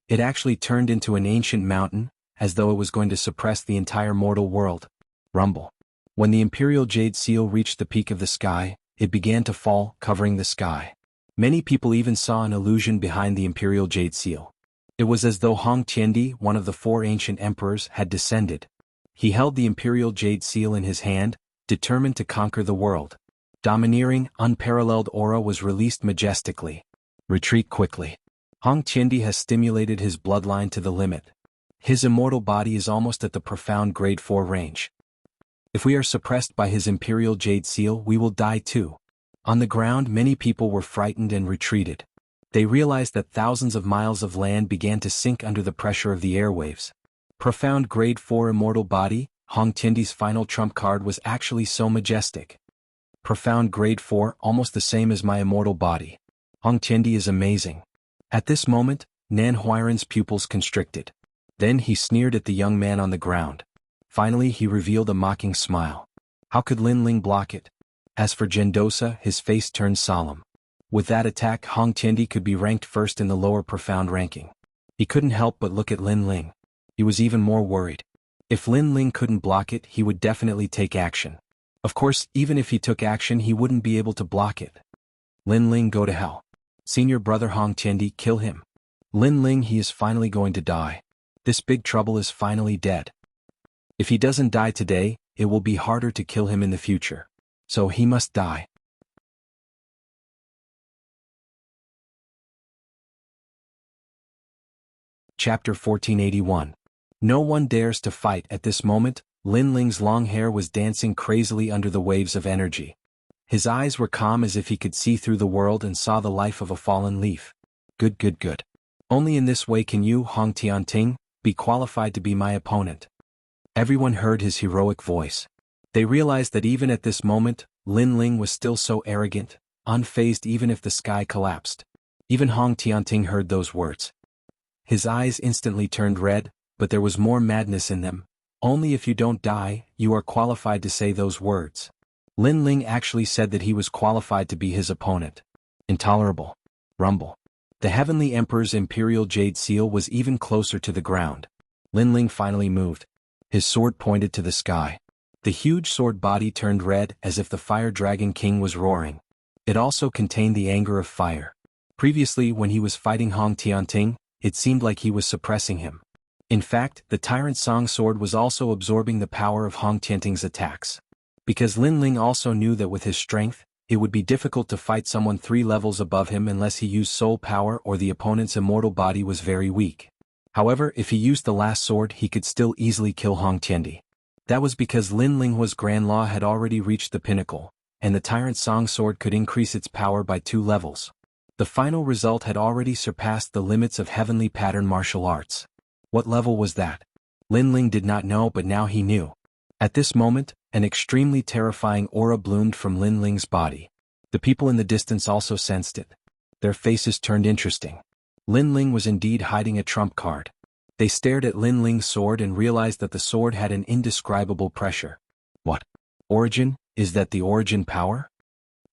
It actually turned into an ancient mountain, as though it was going to suppress the entire mortal world. Rumble. When the Imperial Jade Seal reached the peak of the sky, it began to fall, covering the sky. Many people even saw an illusion behind the Imperial Jade Seal. It was as though Hong Tiandi, one of the four ancient emperors, had descended. He held the Imperial Jade Seal in his hand, determined to conquer the world. Domineering, unparalleled aura was released majestically. Retreat quickly. Hong Tiandi has stimulated his bloodline to the limit. His immortal body is almost at the profound grade 4 range. If we are suppressed by his Imperial Jade Seal, we will die too. On the ground, many people were frightened and retreated. They realized that thousands of miles of land began to sink under the pressure of the airwaves. Profound grade 4 immortal body, Hong Tiandi's final trump card was actually so majestic. Profound grade 4, almost the same as my immortal body. Hong Tiandi is amazing. At this moment, Nan Huiran's pupils constricted. Then he sneered at the young man on the ground. Finally he revealed a mocking smile. How could Lin Ling block it? As for Gendosa, his face turned solemn. With that attack, Hong Tiandi could be ranked first in the lower profound ranking. He couldn't help but look at Lin Ling. He was even more worried. If Lin Ling couldn't block it, he would definitely take action. Of course, even if he took action, he wouldn't be able to block it. Lin Ling, go to hell. Senior brother Hong Tiandi, kill him. Lin Ling, he is finally going to die. This big trouble is finally dead. If he doesn't die today, it will be harder to kill him in the future. So he must die. Chapter 1481. No one dares to fight. At this moment, Lin Ling's long hair was dancing crazily under the waves of energy. His eyes were calm as if he could see through the world and saw the life of a fallen leaf. Good, good, good. Only in this way can you, Hong Tianting, be qualified to be my opponent. Everyone heard his heroic voice. They realized that even at this moment, Lin Ling was still so arrogant, unfazed even if the sky collapsed. Even Hong Tianting heard those words. His eyes instantly turned red, but there was more madness in them. Only if you don't die, you are qualified to say those words. Lin Ling actually said that he was qualified to be his opponent. Intolerable. Rumble. The Heavenly Emperor's Imperial Jade Seal was even closer to the ground. Lin Ling finally moved. His sword pointed to the sky. The huge sword body turned red as if the Fire Dragon King was roaring. It also contained the anger of fire. Previously, when he was fighting Hong Tianting, it seemed like he was suppressing him. In fact, the Tyrant Song sword was also absorbing the power of Hong Tianting's attacks. Because Lin Ling also knew that with his strength, it would be difficult to fight someone 3 levels above him unless he used soul power or the opponent's immortal body was very weak. However, if he used the last sword, he could still easily kill Hong Tiandi. That was because Lin Ling's Grand Law had already reached the pinnacle, and the Tyrant Song sword could increase its power by 2 levels. The final result had already surpassed the limits of heavenly pattern martial arts. What level was that? Lin Ling did not know, but now he knew. At this moment, an extremely terrifying aura bloomed from Lin Ling's body. The people in the distance also sensed it. Their faces turned interesting. Lin Ling was indeed hiding a trump card. They stared at Lin Ling's sword and realized that the sword had an indescribable pressure. What? Origin? Is that the origin power?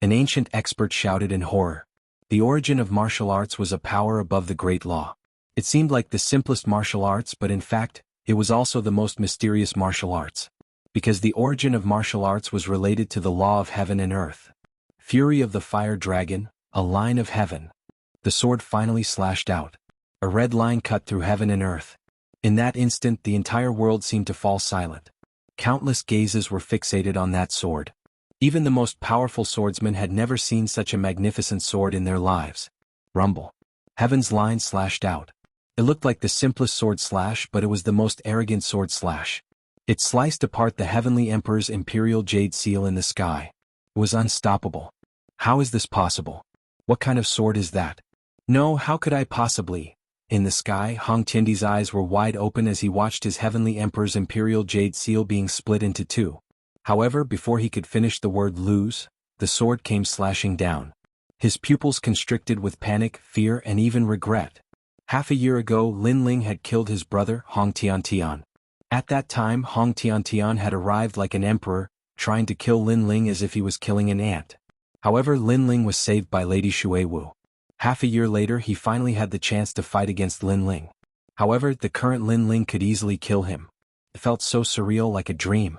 An ancient expert shouted in horror. The origin of martial arts was a power above the great law. It seemed like the simplest martial arts, but in fact, it was also the most mysterious martial arts. Because the origin of martial arts was related to the law of heaven and earth. Fury of the fire dragon, a line of heaven. The sword finally slashed out. A red line cut through heaven and earth. In that instant, the entire world seemed to fall silent. Countless gazes were fixated on that sword. Even the most powerful swordsmen had never seen such a magnificent sword in their lives. Rumble. Heaven's line slashed out. It looked like the simplest sword slash, but it was the most arrogant sword slash. It sliced apart the Heavenly Emperor's imperial jade seal in the sky. It was unstoppable. How is this possible? What kind of sword is that? No, how could I possibly? In the sky, Hong Tiandi's eyes were wide open as he watched his Heavenly Emperor's imperial jade seal being split into 2. However, before he could finish the word lose, the sword came slashing down. His pupils constricted with panic, fear, and even regret. Half a year ago, Lin Ling had killed his brother, Hong Tiantian. At that time, Hong Tiantian had arrived like an emperor, trying to kill Lin Ling as if he was killing an ant. However, Lin Ling was saved by Lady Xuewu. Half a year later, he finally had the chance to fight against Lin Ling. However, the current Lin Ling could easily kill him. It felt so surreal, like a dream.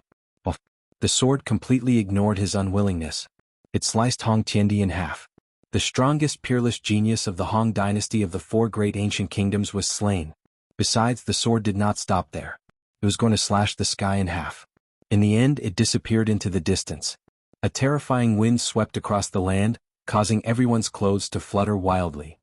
The sword completely ignored his unwillingness. It sliced Hong Tiandi in half. The strongest peerless genius of the Han dynasty of the 4 great ancient kingdoms was slain. Besides, the sword did not stop there. It was going to slash the sky in half. In the end, it disappeared into the distance. A terrifying wind swept across the land, causing everyone's clothes to flutter wildly.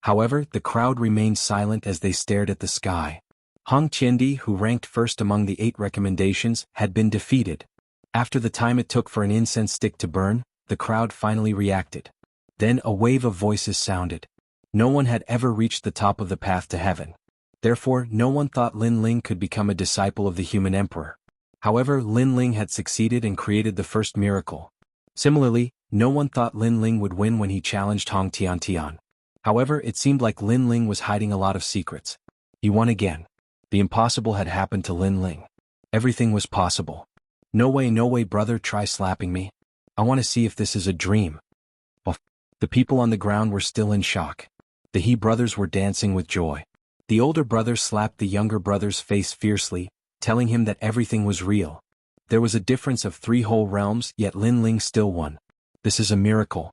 However, the crowd remained silent as they stared at the sky. Hong Tiandi, who ranked first among the 8 recommendations, had been defeated. After the time it took for an incense stick to burn, the crowd finally reacted. Then a wave of voices sounded. No one had ever reached the top of the path to heaven. Therefore, no one thought Lin Ling could become a disciple of the human emperor. However, Lin Ling had succeeded and created the first miracle. Similarly, no one thought Lin Ling would win when he challenged Hong Tiantian. However, it seemed like Lin Ling was hiding a lot of secrets. He won again. The impossible had happened to Lin Ling. Everything was possible. No way, brother, try slapping me. I want to see if this is a dream. The people on the ground were still in shock. The He brothers were dancing with joy. The older brother slapped the younger brother's face fiercely, telling him that everything was real. There was a difference of 3 whole realms, yet Lin Ling still won. This is a miracle.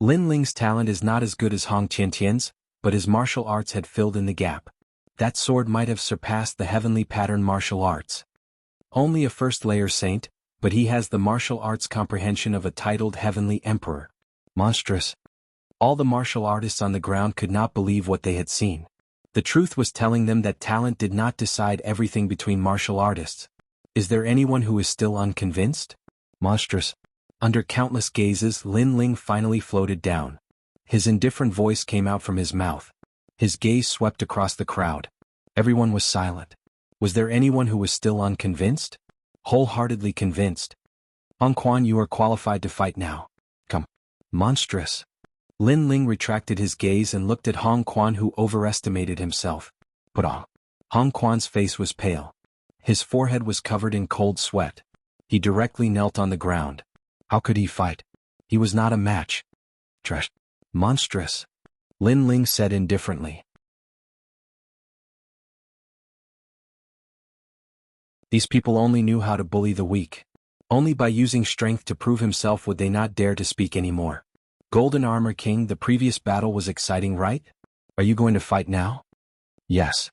Lin Ling's talent is not as good as Hong Tiantian's, but his martial arts had filled in the gap. That sword might have surpassed the heavenly pattern martial arts. Only a first-layer saint, but he has the martial arts comprehension of a titled heavenly emperor. Monstrous. All the martial artists on the ground could not believe what they had seen. The truth was telling them that talent did not decide everything between martial artists. Is there anyone who is still unconvinced? Monstrous. Under countless gazes, Lin Ling finally floated down. His indifferent voice came out from his mouth. His gaze swept across the crowd. Everyone was silent. Was there anyone who was still unconvinced? Wholeheartedly convinced. Hong Quan, you are qualified to fight now. Come. Monstrous. Lin Ling retracted his gaze and looked at Hong Quan, who overestimated himself. But Hong Quan's face was pale. His forehead was covered in cold sweat. He directly knelt on the ground. How could he fight? He was not a match. Trash. Monstrous. Lin Ling said indifferently. These people only knew how to bully the weak. Only by using strength to prove himself would they not dare to speak anymore. Golden Armor King, the previous battle was exciting, right? Are you going to fight now? Yes.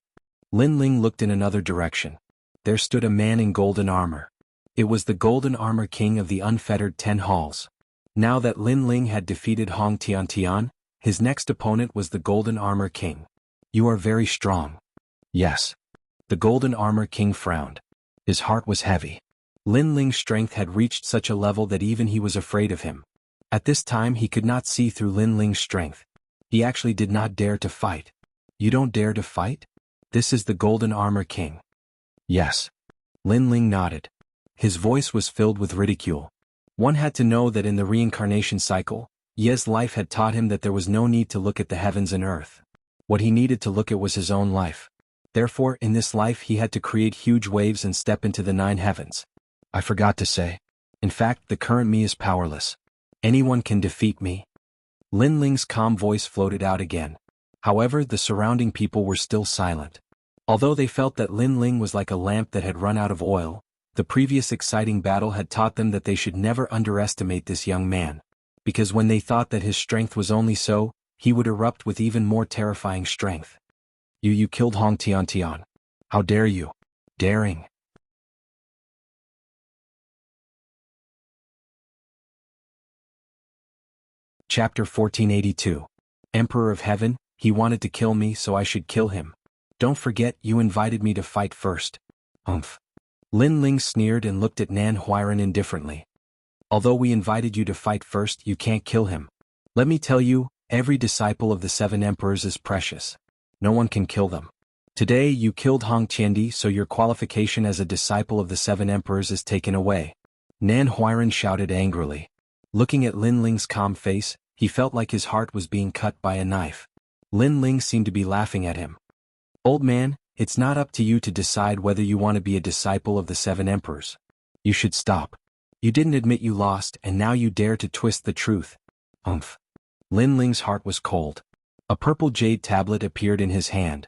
Lin Ling looked in another direction. There stood a man in golden armor. It was the Golden Armor King of the unfettered 10 halls. Now that Lin Ling had defeated Hong Tiantian, his next opponent was the Golden Armor King. You are very strong. Yes. The Golden Armor King frowned. His heart was heavy. Lin Ling's strength had reached such a level that even he was afraid of him. At this time he could not see through Lin Ling's strength. He actually did not dare to fight. You don't dare to fight? This is the Golden Armor King. Yes. Lin Ling nodded. His voice was filled with ridicule. One had to know that in the reincarnation cycle, Ye's life had taught him that there was no need to look at the heavens and earth. What he needed to look at was his own life. Therefore, in this life he had to create huge waves and step into the 9 heavens. I forgot to say. In fact, the current me is powerless. Anyone can defeat me. Lin Ling's calm voice floated out again. However, the surrounding people were still silent. Although they felt that Lin Ling was like a lamp that had run out of oil, the previous exciting battle had taught them that they should never underestimate this young man. Because when they thought that his strength was only so, he would erupt with even more terrifying strength. You killed Hong Tian. How dare you? Daring. Chapter 1482. Emperor of Heaven, he wanted to kill me so I should kill him. Don't forget you invited me to fight first. Umph. Lin Ling sneered and looked at Nan Huairan indifferently. Although we invited you to fight first, you can't kill him. Let me tell you, every disciple of the 7 emperors is precious. No one can kill them. Today you killed Hong Tiandi, so your qualification as a disciple of the 7 emperors is taken away. Nan Huairan shouted angrily. Looking at Lin Ling's calm face, he felt like his heart was being cut by a knife. Lin Ling seemed to be laughing at him. Old man, it's not up to you to decide whether you want to be a disciple of the 7 emperors. You should stop. You didn't admit you lost and now you dare to twist the truth. Umph. Lin Ling's heart was cold. A purple jade tablet appeared in his hand.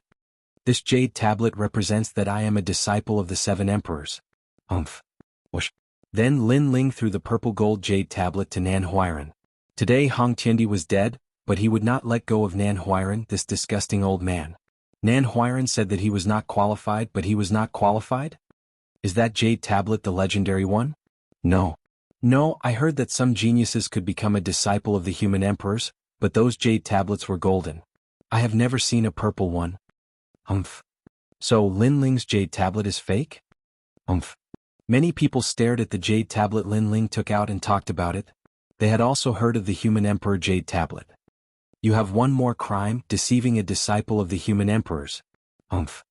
This jade tablet represents that I am a disciple of the 7 emperors. Umph. Whoosh. Then Lin Ling threw the purple gold jade tablet to Nan Huairan. Today Hong Tiandi was dead, but he would not let go of Nan Huairan, this disgusting old man. Nan Huairan said that he was not qualified, but he was not qualified? Is that jade tablet the legendary one? No. No, I heard that some geniuses could become a disciple of the human emperors, but those jade tablets were golden. I have never seen a purple one. Umph. So Lin Ling's jade tablet is fake? Umph. Many people stared at the jade tablet Lin Ling took out and talked about it. They had also heard of the human emperor jade tablet. You have one more crime, deceiving a disciple of the human emperors. Umph.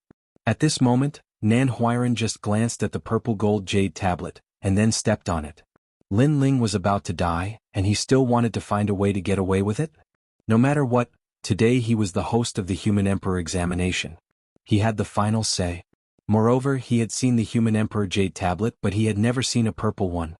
At this moment, Nan Huairan just glanced at the purple gold jade tablet, and then stepped on it. Lin Ling was about to die, and he still wanted to find a way to get away with it? No matter what, today he was the host of the human emperor examination. He had the final say. Moreover, he had seen the human emperor jade tablet, but he had never seen a purple one.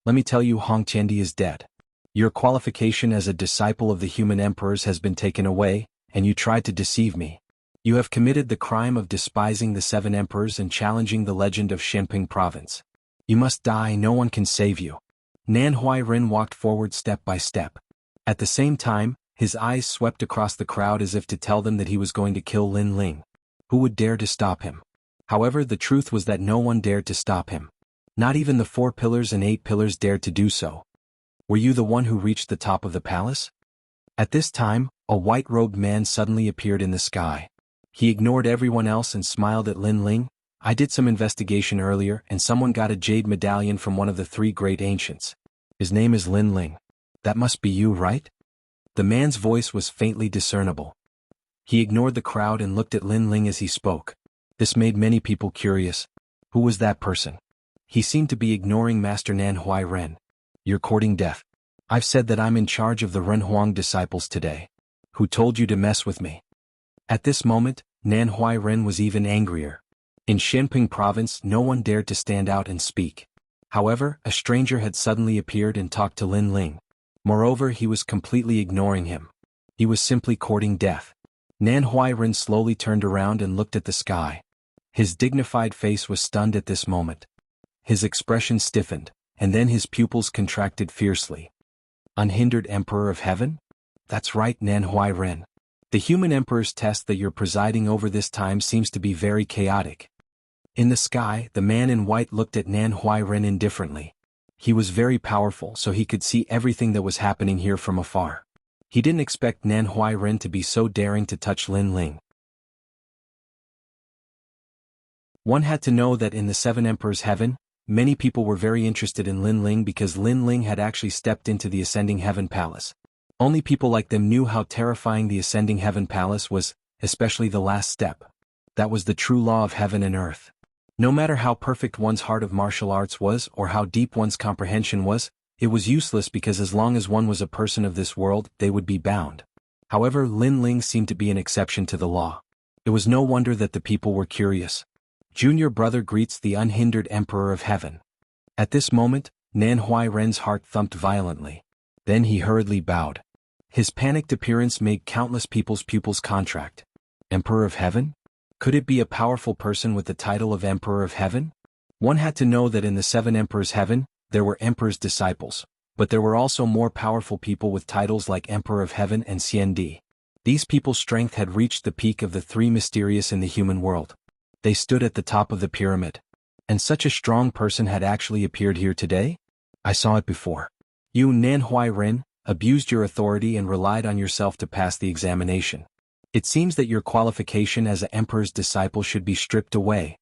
Let me tell you, Hong Tiandi is dead. Your qualification as a disciple of the human emperors has been taken away, and you tried to deceive me. You have committed the crime of despising the 7 emperors and challenging the legend of Shenping province. You must die, no one can save you. Nan Huairan walked forward step by step. At the same time, his eyes swept across the crowd as if to tell them that he was going to kill Lin Ling. Who would dare to stop him? However, the truth was that no one dared to stop him. Not even the 4 pillars and 8 pillars dared to do so. Were you the one who reached the top of the palace? At this time, a white-robed man suddenly appeared in the sky. He ignored everyone else and smiled at Lin Ling. I did some investigation earlier and someone got a jade medallion from one of the 3 great ancients. His name is Lin Ling. That must be you, right? The man's voice was faintly discernible. He ignored the crowd and looked at Lin Ling as he spoke. This made many people curious. Who was that person? He seemed to be ignoring Master Nan Huairan. You're courting death. I've said that I'm in charge of the Renhuang disciples today. Who told you to mess with me? At this moment, Nan Huairan was even angrier. In Shenping province, no one dared to stand out and speak. However, a stranger had suddenly appeared and talked to Lin Ling. Moreover, he was completely ignoring him. He was simply courting death. Nan Huairan slowly turned around and looked at the sky. His dignified face was stunned at this moment. His expression stiffened, and then his pupils contracted fiercely. Unhindered Emperor of Heaven? That's right, Nan Huairan. The human emperor's test that you're presiding over this time seems to be very chaotic. In the sky, the man in white looked at Nan Huairan indifferently. He was very powerful, so he could see everything that was happening here from afar. He didn't expect Nan Huairan to be so daring to touch Lin Ling. One had to know that in the 7 Emperors' heaven, many people were very interested in Lin Ling because Lin Ling had actually stepped into the Ascending Heaven Palace. Only people like them knew how terrifying the Ascending Heaven Palace was, especially the last step. That was the true law of heaven and earth. No matter how perfect one's heart of martial arts was or how deep one's comprehension was, it was useless because as long as one was a person of this world, they would be bound. However, Lin Ling seemed to be an exception to the law. It was no wonder that the people were curious. Junior brother greets the unhindered Emperor of Heaven. At this moment, Nan Huai Ren's heart thumped violently. Then he hurriedly bowed. His panicked appearance made countless people's pupils contract. Emperor of Heaven? Could it be a powerful person with the title of Emperor of Heaven? One had to know that in the 7 Emperors' Heaven, there were Emperor's disciples, but there were also more powerful people with titles like Emperor of Heaven and Xian Di. These people's strength had reached the peak of the 3 mysterious in the human world. They stood at the top of the pyramid. And such a strong person had actually appeared here today? I saw it before. You, Nan Huai Ren, abused your authority and relied on yourself to pass the examination. It seems that your qualification as an emperor's disciple should be stripped away.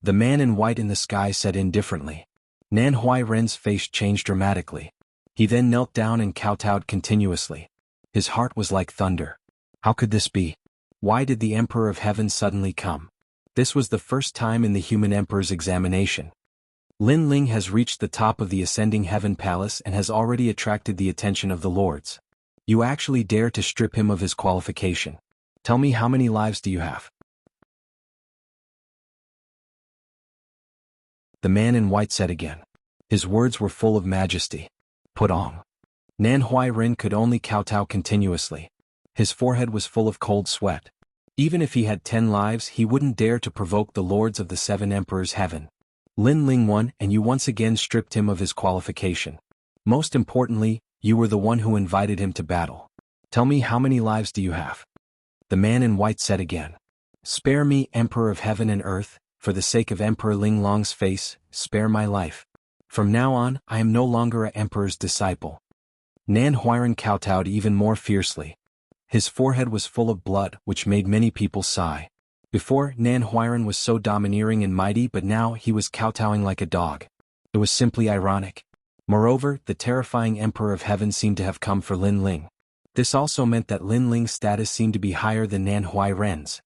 The man in white in the sky said indifferently. Nan Huai Ren's face changed dramatically. He then knelt down and kowtowed continuously. His heart was like thunder. How could this be? Why did the Emperor of Heaven suddenly come? This was the first time in the human emperor's examination. Lin Ling has reached the top of the Ascending Heaven Palace and has already attracted the attention of the lords. You actually dare to strip him of his qualification. Tell me, how many lives do you have? The man in white said again. His words were full of majesty. Put on. Nan Huai Ren could only kowtow continuously. His forehead was full of cold sweat. Even if he had 10 lives, he wouldn't dare to provoke the lords of the 7 Emperors' Heaven. Lin Ling won, and you once again stripped him of his qualification. Most importantly, you were the one who invited him to battle. Tell me, how many lives do you have? The man in white said again. Spare me, Emperor of Heaven and Earth, for the sake of Emperor Ling Long's face, spare my life. From now on, I am no longer an emperor's disciple. Nan Huairen kowtowed even more fiercely. His forehead was full of blood, which made many people sigh. Before, Nan Huairen was so domineering and mighty, but now he was kowtowing like a dog. It was simply ironic. Moreover, the terrifying Emperor of Heaven seemed to have come for Lin Ling. This also meant that Lin Ling's status seemed to be higher than Nan Huai Ren's.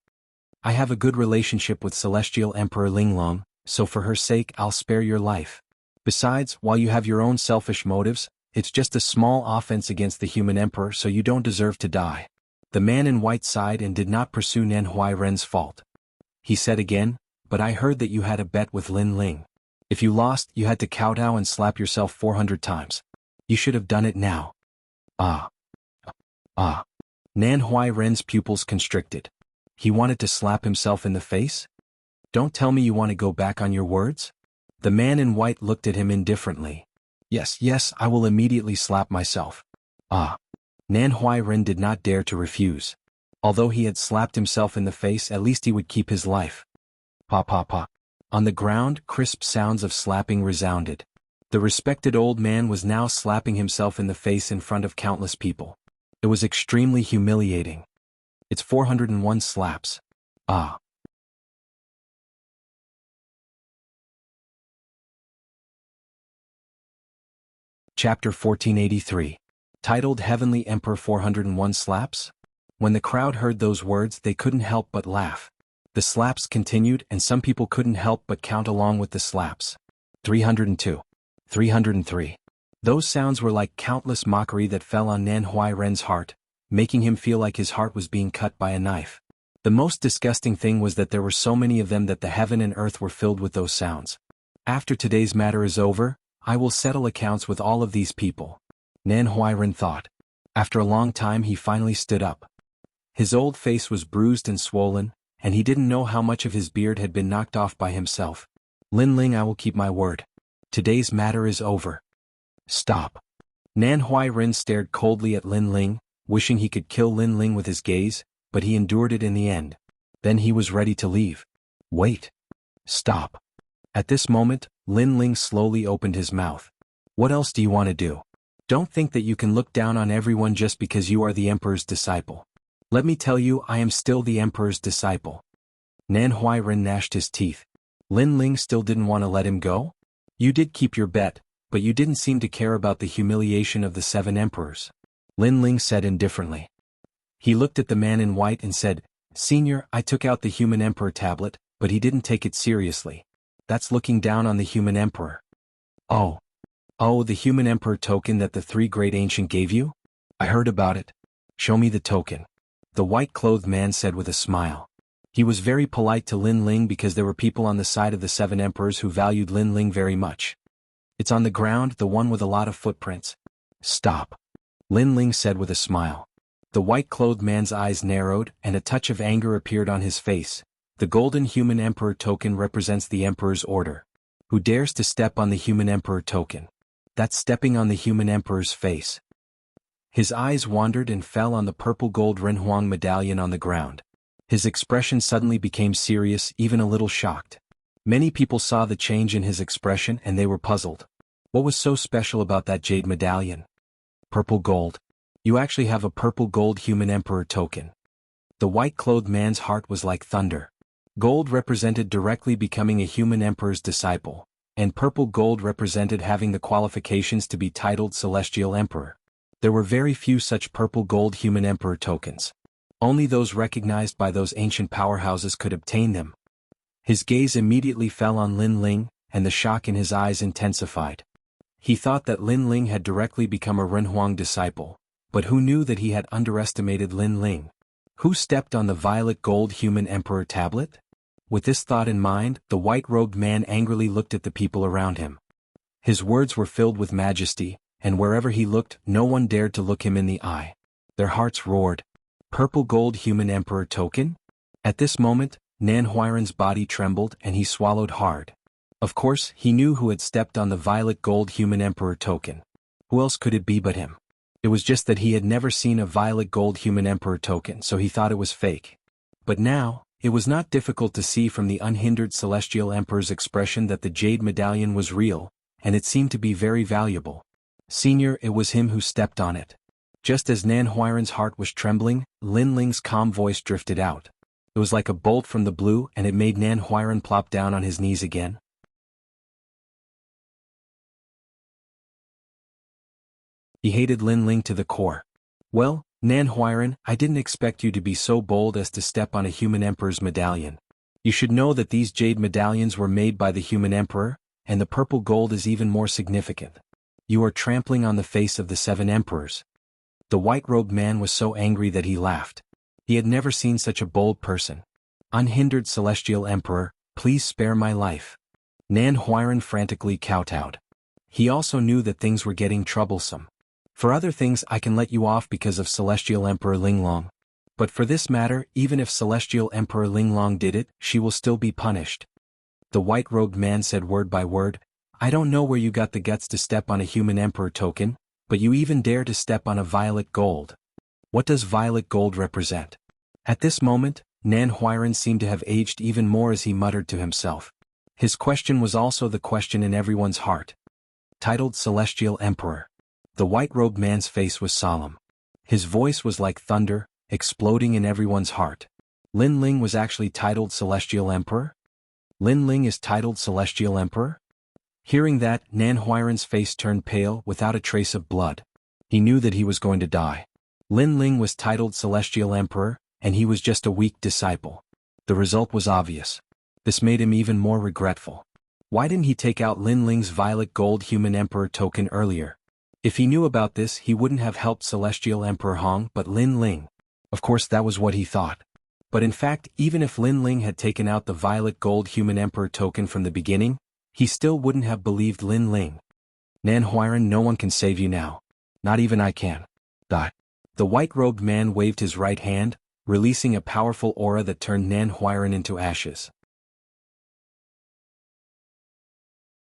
I have a good relationship with Celestial Emperor Linglong, so for her sake I'll spare your life. Besides, while you have your own selfish motives, it's just a small offense against the human emperor, so you don't deserve to die. The man in white sighed and did not pursue Nan Huai Ren's fault. He said again, but I heard that you had a bet with Lin Ling. If you lost, you had to kowtow and slap yourself 400 times. You should have done it now. Nan Huai Ren's pupils constricted. He wanted to slap himself in the face? Don't tell me you want to go back on your words? The man in white looked at him indifferently. Yes, I will immediately slap myself. Nan Huai Ren did not dare to refuse. Although he had slapped himself in the face, at least he would keep his life. Pa. On the ground, crisp sounds of slapping resounded. The respected old man was now slapping himself in the face in front of countless people. It was extremely humiliating. It's 401 slaps. Chapter 1483. Titled Heavenly Emperor 401 Slaps? When the crowd heard those words, they couldn't help but laugh. The slaps continued, and some people couldn't help but count along with the slaps. 302. 303. Those sounds were like countless mockery that fell on Nan Huai Ren's heart, making him feel like his heart was being cut by a knife. The most disgusting thing was that there were so many of them that the heaven and earth were filled with those sounds. After today's matter is over, I will settle accounts with all of these people. Nan Huai Ren thought. After a long time he finally stood up. His old face was bruised and swollen, and he didn't know how much of his beard had been knocked off by himself. Lin Ling, I will keep my word. Today's matter is over. Stop. Nan Huai Ren stared coldly at Lin Ling, wishing he could kill Lin Ling with his gaze, but he endured it in the end. Then he was ready to leave. Wait. Stop. At this moment, Lin Ling slowly opened his mouth. What else do you want to do? Don't think that you can look down on everyone just because you are the emperor's disciple. Let me tell you, I am still the emperor's disciple. Nan Huai Ren gnashed his teeth. Lin Ling still didn't want to let him go? You did keep your bet, but you didn't seem to care about the humiliation of the 7 emperors. Lin Ling said indifferently. He looked at the man in white and said, Senior, I took out the human emperor tablet, but he didn't take it seriously. That's looking down on the human emperor. Oh. Oh, the human emperor token that the 3 great ancient gave you? I heard about it. Show me the token. The white-clothed man said with a smile. He was very polite to Lin Ling because there were people on the side of the 7 emperors who valued Lin Ling very much. It's on the ground, the one with a lot of footprints. Stop. Lin Ling said with a smile. The white-clothed man's eyes narrowed and a touch of anger appeared on his face. The golden human emperor token represents the emperor's order. Who dares to step on the human emperor token? That's stepping on the human emperor's face. His eyes wandered and fell on the purple gold Renhuang medallion on the ground. His expression suddenly became serious, even a little shocked. Many people saw the change in his expression and they were puzzled. What was so special about that jade medallion? Purple gold. You actually have a purple gold human emperor token. The white-clothed man's heart was like thunder. Gold represented directly becoming a human emperor's disciple, and purple gold represented having the qualifications to be titled Celestial Emperor. There were very few such purple gold human emperor tokens. Only those recognized by those ancient powerhouses could obtain them. His gaze immediately fell on Lin Ling, and the shock in his eyes intensified. He thought that Lin Ling had directly become a Renhuang disciple, but who knew that he had underestimated Lin Ling? Who stepped on the violet gold human emperor tablet? With this thought in mind, the white-robed man angrily looked at the people around him. His words were filled with majesty, and wherever he looked, no one dared to look him in the eye. Their hearts roared. Purple gold human emperor token? At this moment, Nan Huairan's body trembled and he swallowed hard. Of course, he knew who had stepped on the violet gold human emperor token. Who else could it be but him? It was just that he had never seen a violet gold human emperor token, so he thought it was fake. But now, it was not difficult to see from the unhindered celestial emperor's expression that the jade medallion was real, and it seemed to be very valuable. Senior, it was him who stepped on it. Just as Nan Huairan's heart was trembling, Lin Ling's calm voice drifted out. It was like a bolt from the blue and it made Nan Huairan plop down on his knees again. He hated Lin Ling to the core. Well, Nan Huairan, I didn't expect you to be so bold as to step on a human emperor's medallion. You should know that these jade medallions were made by the human emperor, and the purple gold is even more significant. You are trampling on the face of the 7 emperors. The white-robed man was so angry that he laughed. He had never seen such a bold person. Unhindered celestial emperor, please spare my life. Nan Huairan frantically kowtowed. He also knew that things were getting troublesome. For other things I can let you off because of Celestial Emperor Linglong. But for this matter, even if Celestial Emperor Linglong did it, she will still be punished. The white-robed man said word by word, I don't know where you got the guts to step on a human emperor token, but you even dare to step on a violet gold. What does violet gold represent? At this moment, Nan Huairan seemed to have aged even more as he muttered to himself. His question was also the question in everyone's heart. Titled Celestial Emperor. The white-robed man's face was solemn. His voice was like thunder, exploding in everyone's heart. Lin Ling was actually titled Celestial Emperor? Lin Ling is titled Celestial Emperor? Hearing that, Nan Huairan's face turned pale without a trace of blood. He knew that he was going to die. Lin Ling was titled Celestial Emperor, and he was just a weak disciple. The result was obvious. This made him even more regretful. Why didn't he take out Lin Ling's violet gold human emperor token earlier? If he knew about this, he wouldn't have helped Celestial Emperor Hong but Lin Ling. Of course that was what he thought. But in fact, even if Lin Ling had taken out the violet gold human emperor token from the beginning, he still wouldn't have believed Lin Ling. Nan Huairan, no one can save you now. Not even I can. The white-robed man waved his right hand, releasing a powerful aura that turned Nan Huairan into ashes.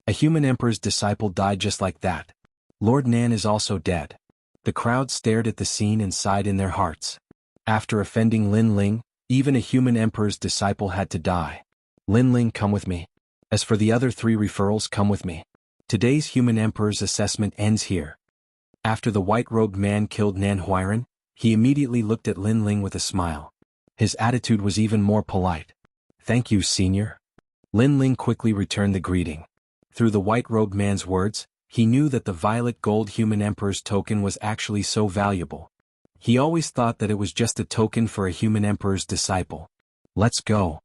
A human emperor's disciple died just like that. Lord Nan is also dead. The crowd stared at the scene and sighed in their hearts. After offending Lin Ling, even a human emperor's disciple had to die. Lin Ling, come with me. As for the other 3 referrals, come with me. Today's human emperor's assessment ends here. After the white-robed man killed Nan Huairan, he immediately looked at Lin Ling with a smile. His attitude was even more polite. Thank you, senior. Lin Ling quickly returned the greeting. Through the white-robed man's words, he knew that the violet gold human emperor's token was actually so valuable. He always thought that it was just a token for a human emperor's disciple. Let's go.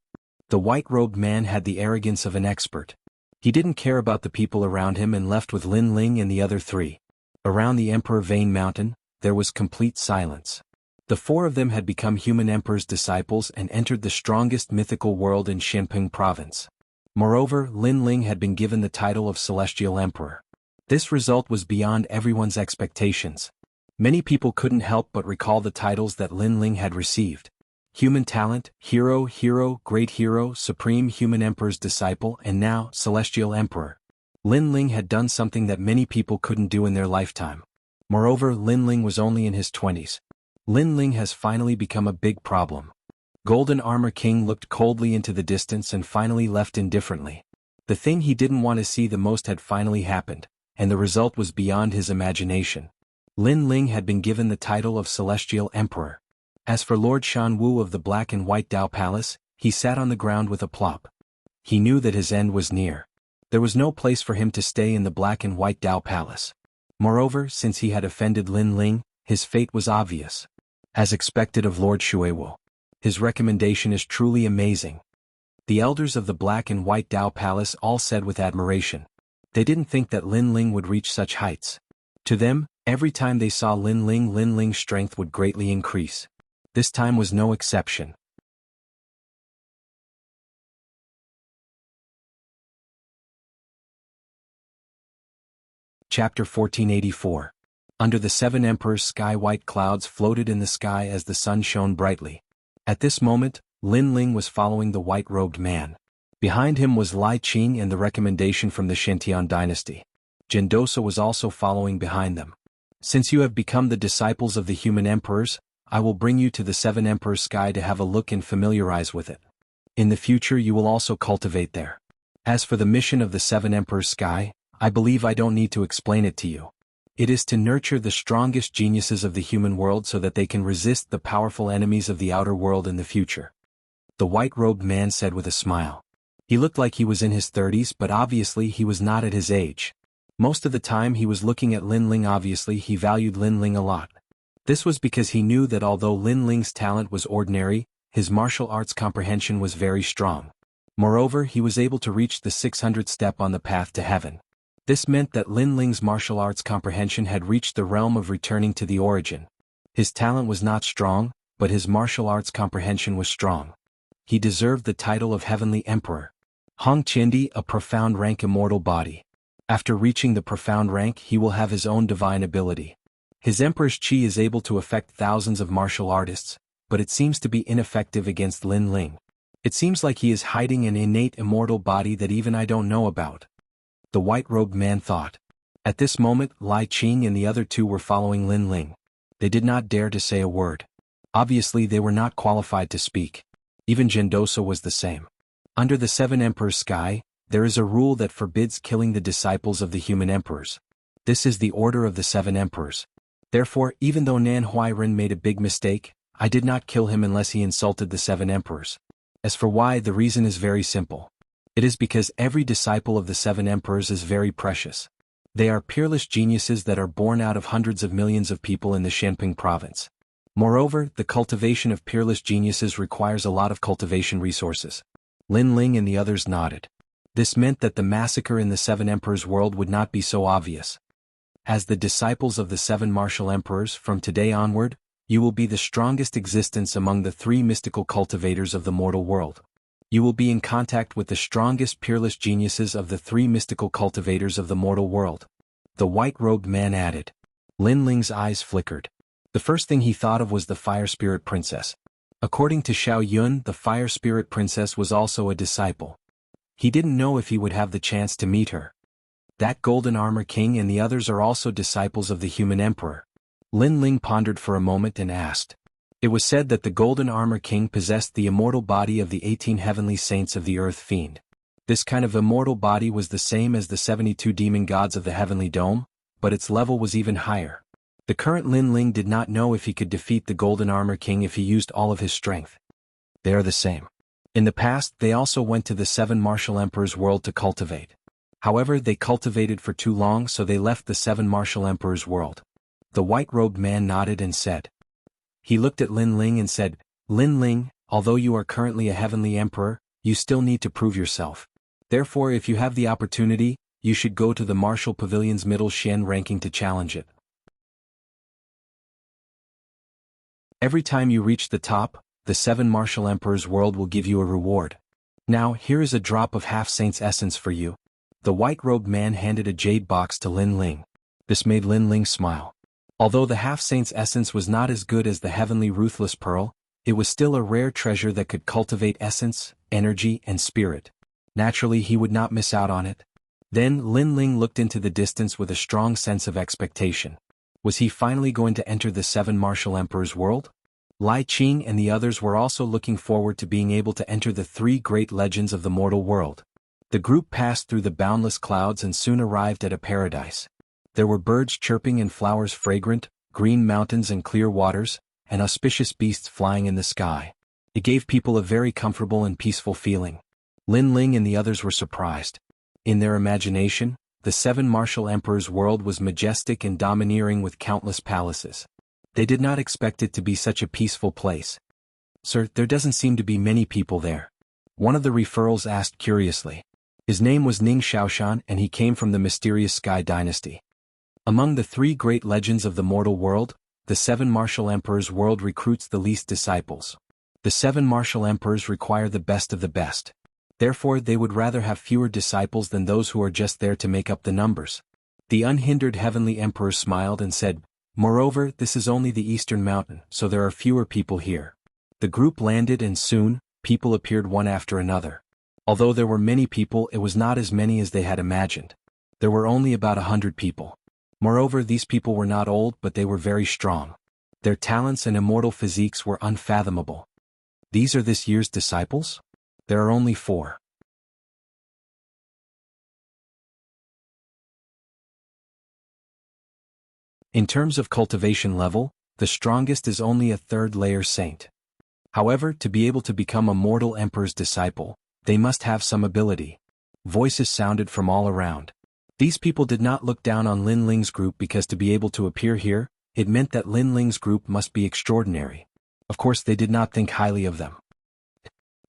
The white-robed man had the arrogance of an expert. He didn't care about the people around him and left with Lin Ling and the other three. Around the Emperor Vane Mountain, there was complete silence. The four of them had become human emperor's disciples and entered the strongest mythical world in Xinping province. Moreover, Lin Ling had been given the title of Celestial Emperor. This result was beyond everyone's expectations. Many people couldn't help but recall the titles that Lin Ling had received. Human Talent, Hero, Great Hero, Supreme Human Emperor's Disciple, and now, Celestial Emperor. Lin Ling had done something that many people couldn't do in their lifetime. Moreover, Lin Ling was only in his 20s. Lin Ling has finally become a big problem. Golden Armor King looked coldly into the distance and finally left indifferently. The thing he didn't want to see the most had finally happened, and the result was beyond his imagination. Lin Ling had been given the title of Celestial Emperor. As for Lord Shan Wu of the Black and White Dao Palace, he sat on the ground with a plop. He knew that his end was near. There was no place for him to stay in the Black and White Dao Palace. Moreover, since he had offended Lin Ling, his fate was obvious. As expected of Lord Shuewu. His recommendation is truly amazing. The elders of the Black and White Dao Palace all said with admiration. They didn't think that Lin Ling would reach such heights. To them, every time they saw Lin Ling's strength would greatly increase. This time was no exception. Chapter 1484. Under the seven emperors, sky-white clouds floated in the sky as the sun shone brightly. At this moment, Lin Ling was following the white-robed man. Behind him was Lai Qing and the recommendation from the Shentian dynasty. Gendosa was also following behind them. Since you have become the disciples of the human emperors, I will bring you to the seven emperors' sky to have a look and familiarize with it. In the future you will also cultivate there. As for the mission of the seven emperors' sky, I believe I don't need to explain it to you. It is to nurture the strongest geniuses of the human world so that they can resist the powerful enemies of the outer world in the future. The white-robed man said with a smile. He looked like he was in his 30s, but obviously he was not at his age. Most of the time he was looking at Lin Ling. Obviously he valued Lin Ling a lot. This was because he knew that although Lin Ling's talent was ordinary, his martial arts comprehension was very strong. Moreover, he was able to reach the 600th step on the path to heaven. This meant that Lin Ling's martial arts comprehension had reached the realm of returning to the origin. His talent was not strong, but his martial arts comprehension was strong. He deserved the title of Heavenly Emperor. Hong Qindi, a profound rank immortal body. After reaching the profound rank he will have his own divine ability. His Emperor's Qi is able to affect thousands of martial artists, but it seems to be ineffective against Lin Ling. It seems like he is hiding an innate immortal body that even I don't know about. The white-robed man thought. At this moment, Lai Qing and the other two were following Lin Ling. They did not dare to say a word. Obviously they were not qualified to speak. Even Gendosa was the same. Under the seven emperors' sky, there is a rule that forbids killing the disciples of the human emperors. This is the order of the seven emperors. Therefore, even though Nan Huairen made a big mistake, I did not kill him unless he insulted the seven emperors. As for why, the reason is very simple. It is because every disciple of the seven emperors is very precious. They are peerless geniuses that are born out of hundreds of millions of people in the Xinping province. Moreover, the cultivation of peerless geniuses requires a lot of cultivation resources. Lin Ling and the others nodded. This meant that the massacre in the seven emperors' world would not be so obvious. As the disciples of the seven martial emperors, from today onward, you will be the strongest existence among the three mystical cultivators of the mortal world. You will be in contact with the strongest peerless geniuses of the three mystical cultivators of the mortal world. The white-robed man added. Lin Ling's eyes flickered. The first thing he thought of was the Fire Spirit Princess. According to Xiao Yun, the Fire Spirit Princess was also a disciple. He didn't know if he would have the chance to meet her. That Golden Armor King and the others are also disciples of the human emperor. Lin Ling pondered for a moment and asked. It was said that the Golden Armor King possessed the immortal body of the 18 heavenly saints of the Earth Fiend. This kind of immortal body was the same as the 72 demon gods of the Heavenly Dome, but its level was even higher. The current Lin Ling did not know if he could defeat the Golden Armor King if he used all of his strength. They are the same. In the past, they also went to the seven martial emperors' world to cultivate. However, they cultivated for too long, so they left the 7 martial emperors' world. The white-robed man nodded and said. He looked at Lin Ling and said, Lin Ling, although you are currently a heavenly emperor, you still need to prove yourself. Therefore, if you have the opportunity, you should go to the martial pavilion's middle Xian ranking to challenge it. Every time you reach the top, the 7 martial emperors' world will give you a reward. Now, here is a drop of half-saint's essence for you. The white-robed man handed a jade box to Lin Ling. This made Lin Ling smile. Although the half-saint's essence was not as good as the heavenly ruthless pearl, it was still a rare treasure that could cultivate essence, energy, and spirit. Naturally, he would not miss out on it. Then Lin Ling looked into the distance with a strong sense of expectation. Was he finally going to enter the 7 martial emperors' world? Lai Qing and the others were also looking forward to being able to enter the 3 great legends of the mortal world. The group passed through the boundless clouds and soon arrived at a paradise. There were birds chirping and flowers fragrant, green mountains and clear waters, and auspicious beasts flying in the sky. It gave people a very comfortable and peaceful feeling. Lin Ling and the others were surprised. In their imagination, the 7 martial emperors' world was majestic and domineering with countless palaces. They did not expect it to be such a peaceful place. Sir, there doesn't seem to be many people there. One of the referrals asked curiously. His name was Ning Xiaoshan and he came from the mysterious Sky Dynasty. Among the 3 great legends of the mortal world, the 7 martial emperors' world recruits the least disciples. The 7 martial emperors require the best of the best. Therefore, they would rather have fewer disciples than those who are just there to make up the numbers. The unhindered heavenly emperor smiled and said, Moreover, this is only the eastern mountain, so there are fewer people here. The group landed and soon, people appeared one after another. Although there were many people, it was not as many as they had imagined. There were only about 100 people. Moreover, these people were not old, but they were very strong. Their talents and immortal physiques were unfathomable. These are this year's disciples? There are only 4. In terms of cultivation level, the strongest is only a 3rd layer saint. However, to be able to become a mortal emperor's disciple, they must have some ability. Voices sounded from all around. These people did not look down on Lin Ling's group because to be able to appear here, it meant that Lin Ling's group must be extraordinary. Of course, they did not think highly of them.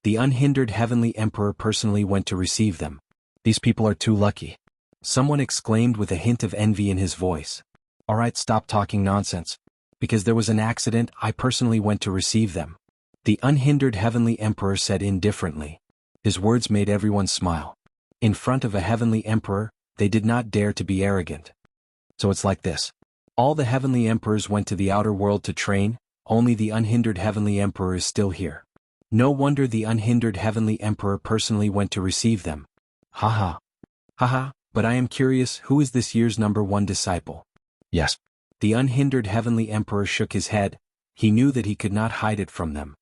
The unhindered heavenly emperor personally went to receive them. These people are too lucky. Someone exclaimed with a hint of envy in his voice. Alright, stop talking nonsense. Because there was an accident, I personally went to receive them. The unhindered heavenly emperor said indifferently. His words made everyone smile. In front of a heavenly emperor, they did not dare to be arrogant. So it's like this. All the heavenly emperors went to the outer world to train, only the unhindered heavenly emperor is still here. No wonder the unhindered heavenly emperor personally went to receive them. Haha. Haha, but I am curious, who is this year's number 1 disciple? Yes. The unhindered heavenly emperor shook his head. He knew that he could not hide it from them.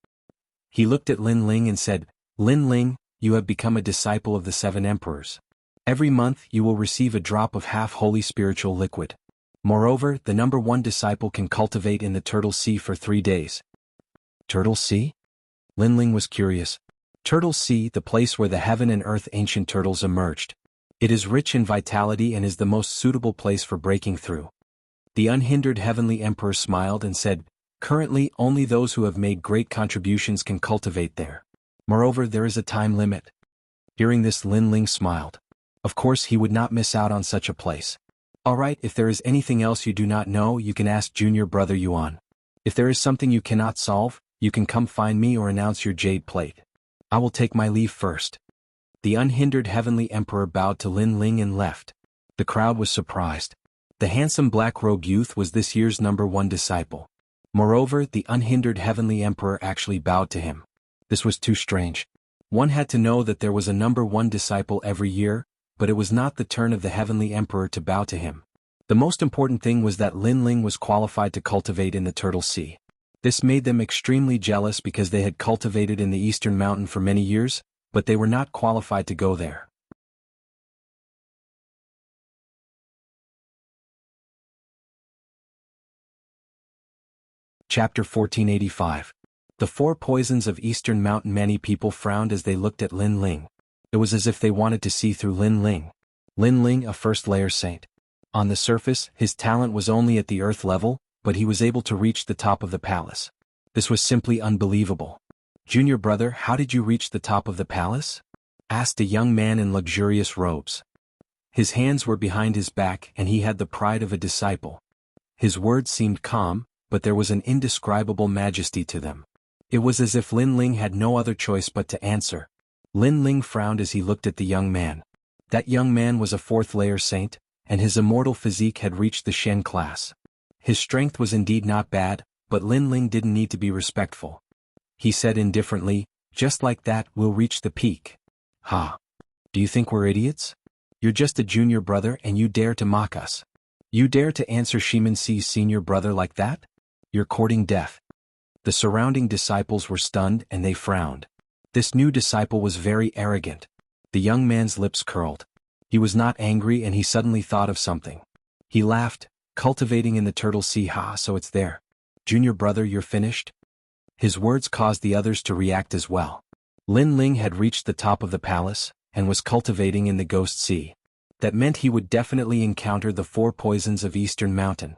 He looked at Lin Ling and said, Lin Ling, you have become a disciple of the 7 emperors. Every month you will receive a drop of half-holy spiritual liquid. Moreover, the number 1 disciple can cultivate in the Turtle Sea for 3 days. Turtle Sea? Lin Ling was curious. Turtle Sea, the place where the heaven and earth ancient turtles emerged. It is rich in vitality and is the most suitable place for breaking through. The unhindered heavenly emperor smiled and said, Currently, only those who have made great contributions can cultivate there. Moreover, there is a time limit. Hearing this, Lin Ling smiled. Of course, he would not miss out on such a place. Alright, if there is anything else you do not know, you can ask junior brother Yuan. If there is something you cannot solve, you can come find me or announce your jade plate. I will take my leave first. The unhindered heavenly emperor bowed to Lin Ling and left. The crowd was surprised. The handsome black-robed youth was this year's number 1 disciple. Moreover, the unhindered heavenly emperor actually bowed to him. This was too strange. One had to know that there was a number 1 disciple every year, but it was not the turn of the heavenly emperor to bow to him. The most important thing was that Lin Ling was qualified to cultivate in the Turtle Sea. This made them extremely jealous because they had cultivated in the Eastern Mountain for many years, but they were not qualified to go there. Chapter 1485. The 4 poisons of Eastern Mountain. Many people frowned as they looked at Lin Ling. It was as if they wanted to see through Lin Ling. Lin Ling, a first-layer saint. On the surface, his talent was only at the earth level, but he was able to reach the top of the palace. This was simply unbelievable. Junior brother, how did you reach the top of the palace? Asked a young man in luxurious robes. His hands were behind his back and he had the pride of a disciple. His words seemed calm, but there was an indescribable majesty to them. It was as if Lin Ling had no other choice but to answer. Lin Ling frowned as he looked at the young man. That young man was a fourth-layer saint, and his immortal physique had reached the Shen class. His strength was indeed not bad, but Lin Ling didn't need to be respectful. He said indifferently, just like that, we'll reach the peak. Ha! Do you think we're idiots? You're just a junior brother and you dare to mock us. You dare to answer Shimin Si's senior brother like that? You're courting death. The surrounding disciples were stunned and they frowned. This new disciple was very arrogant. The young man's lips curled. He was not angry and he suddenly thought of something. He laughed, cultivating in the Turtle Sea. Ha, so it's there. Junior brother, you're finished? His words caused the others to react as well. Lin Ling had reached the top of the palace, and was cultivating in the Ghost Sea. That meant he would definitely encounter the 4 poisons of Eastern Mountain.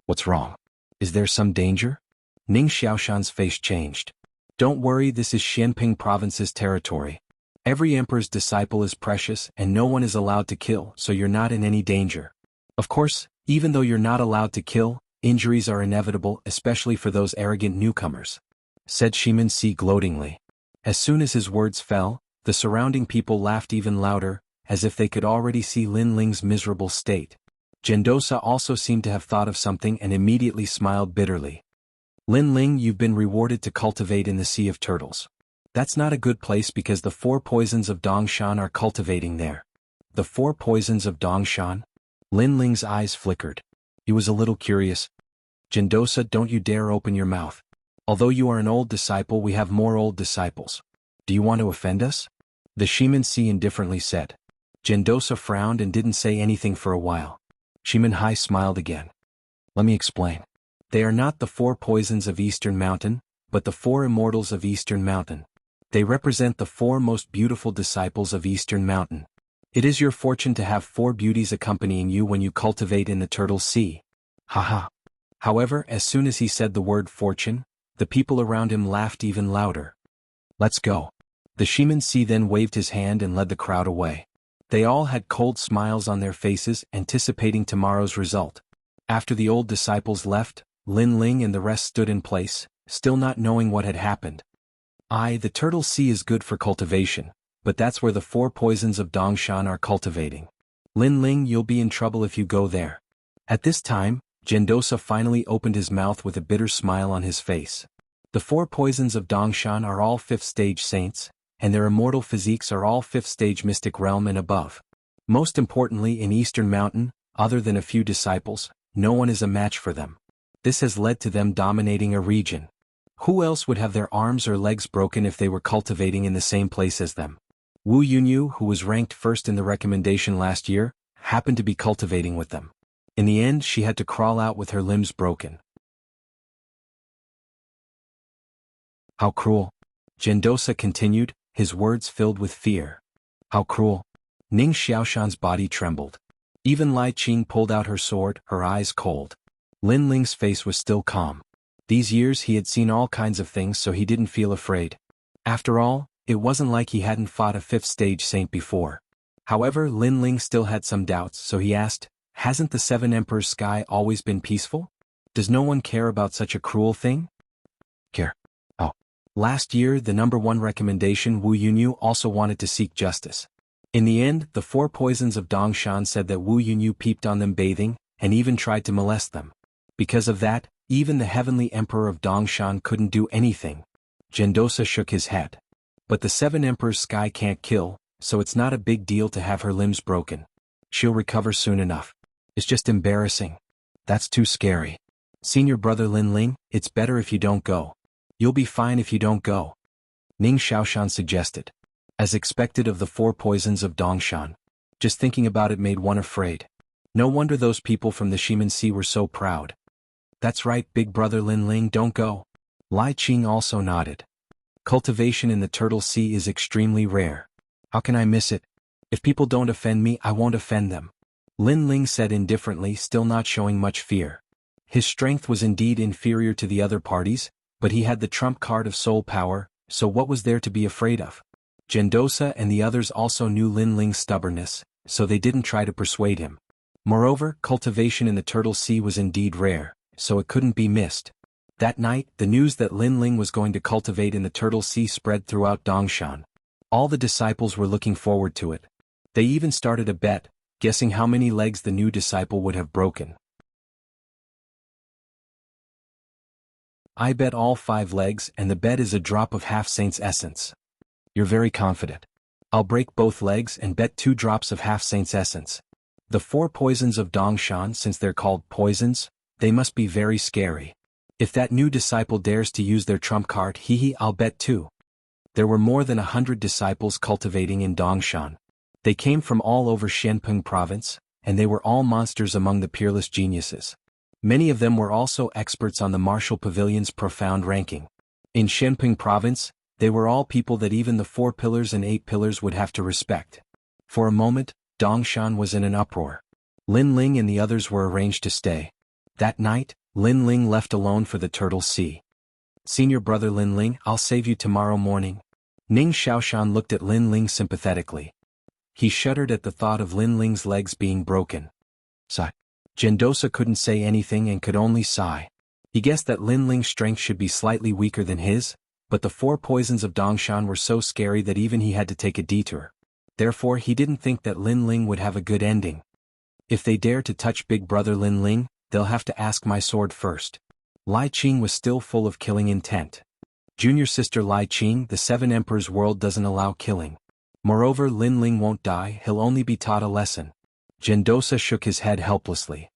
What's wrong? Is there some danger? Ning Xiaoshan's face changed. Don't worry, this is Xianping province's territory. Every emperor's disciple is precious and no one is allowed to kill, so you're not in any danger. Of course, even though you're not allowed to kill, injuries are inevitable, especially for those arrogant newcomers, said Shimin Si gloatingly. As soon as his words fell, the surrounding people laughed even louder, as if they could already see Lin Ling's miserable state. Gendosa also seemed to have thought of something and immediately smiled bitterly. Lin Ling, you've been rewarded to cultivate in the Sea of Turtles. That's not a good place because the 4 poisons of Dongshan are cultivating there. The 4 poisons of Dongshan? Lin Ling's eyes flickered. He was a little curious. Gendosa, don't you dare open your mouth. Although you are an old disciple, we have more old disciples. Do you want to offend us? The Shimin Si indifferently said. Gendosa frowned and didn't say anything for a while. Shimin Hai smiled again. Let me explain. They are not the 4 poisons of Eastern Mountain, but the 4 immortals of Eastern Mountain. They represent the 4 most beautiful disciples of Eastern Mountain. It is your fortune to have 4 beauties accompanying you when you cultivate in the Turtle Sea. Haha. However, as soon as he said the word fortune, the people around him laughed even louder. Let's go. The Shimin Si then waved his hand and led the crowd away. They all had cold smiles on their faces, anticipating tomorrow's result. After the old disciples left, Lin Ling and the rest stood in place, still not knowing what had happened. The Turtle Sea is good for cultivation, but that's where the 4 poisons of Dongshan are cultivating. Lin Ling, you'll be in trouble if you go there. At this time, Gendosa finally opened his mouth with a bitter smile on his face. The 4 poisons of Dongshan are all 5th stage saints, and their immortal physiques are all 5th stage mystic realm and above. Most importantly, in Eastern Mountain, other than a few disciples, no one is a match for them. This has led to them dominating a region. Who else would have their arms or legs broken if they were cultivating in the same place as them? Wu Yunyu, who was ranked first in the recommendation last year, happened to be cultivating with them. In the end, she had to crawl out with her limbs broken. How cruel. Gendosa continued, his words filled with fear. How cruel. Ning Xiaoshan's body trembled. Even Lai Qing pulled out her sword, her eyes cold. Lin Ling's face was still calm. These years he had seen all kinds of things, so he didn't feel afraid. After all, it wasn't like he hadn't fought a 5th stage saint before. However, Lin Ling still had some doubts, so he asked, hasn't the 7 Emperors' sky always been peaceful? Does no one care about such a cruel thing? Care. Oh. Last year, the #1 recommendation, Wu Yunyu also wanted to seek justice. In the end, the 4 poisons of Dongshan said that Wu Yunyu peeped on them bathing, and even tried to molest them. Because of that, even the Heavenly Emperor of Dongshan couldn't do anything. Gendosa shook his head. But the 7 Emperors' sky can't kill, so it's not a big deal to have her limbs broken. She'll recover soon enough. It's just embarrassing. That's too scary. Senior brother Lin Ling, it's better if you don't go. You'll be fine if you don't go. Ning Xiaoshan suggested. As expected of the 4 poisons of Dongshan. Just thinking about it made one afraid. No wonder those people from the Shimin Si were so proud. That's right, big brother Lin Ling, don't go. Lai Qing also nodded. Cultivation in the Turtle Sea is extremely rare. How can I miss it? If people don't offend me, I won't offend them. Lin Ling said indifferently, still not showing much fear. His strength was indeed inferior to the other parties, but he had the trump card of soul power, so what was there to be afraid of? Gendosa and the others also knew Lin Ling's stubbornness, so they didn't try to persuade him. Moreover, cultivation in the Turtle Sea was indeed rare, so it couldn't be missed. That night, the news that Lin Ling was going to cultivate in the Turtle Sea spread throughout Dongshan. All the disciples were looking forward to it. They even started a bet, guessing how many legs the new disciple would have broken. I bet all 5 legs, and the bet is a drop of half-saint's essence. You're very confident. I'll break both legs and bet 2 drops of half-saint's essence. The 4 poisons of Dongshan, since they're called poisons, they must be very scary. If that new disciple dares to use their trump card, I'll bet 2. There were more than 100 disciples cultivating in Dongshan. They came from all over Shenping province, and they were all monsters among the peerless geniuses. Many of them were also experts on the martial pavilion's profound ranking. In Shenping province, they were all people that even the 4 pillars and 8 pillars would have to respect. For a moment, Dongshan was in an uproar. Lin Ling and the others were arranged to stay. That night, Lin Ling left alone for the Turtle Sea. Senior brother Lin Ling, I'll save you tomorrow morning. Ning Xiaoshan looked at Lin Ling sympathetically. He shuddered at the thought of Lin Ling's legs being broken. Sigh. Gendosa couldn't say anything and could only sigh. He guessed that Lin Ling's strength should be slightly weaker than his, but the 4 poisons of Dongshan were so scary that even he had to take a detour. Therefore he didn't think that Lin Ling would have a good ending. If they dare to touch big brother Lin Ling, they'll have to ask my sword first. Lai Qing was still full of killing intent. Junior sister Lai Qing, the 7 Emperors' world doesn't allow killing. Moreover, Lin Ling won't die, he'll only be taught a lesson. Gendosa shook his head helplessly.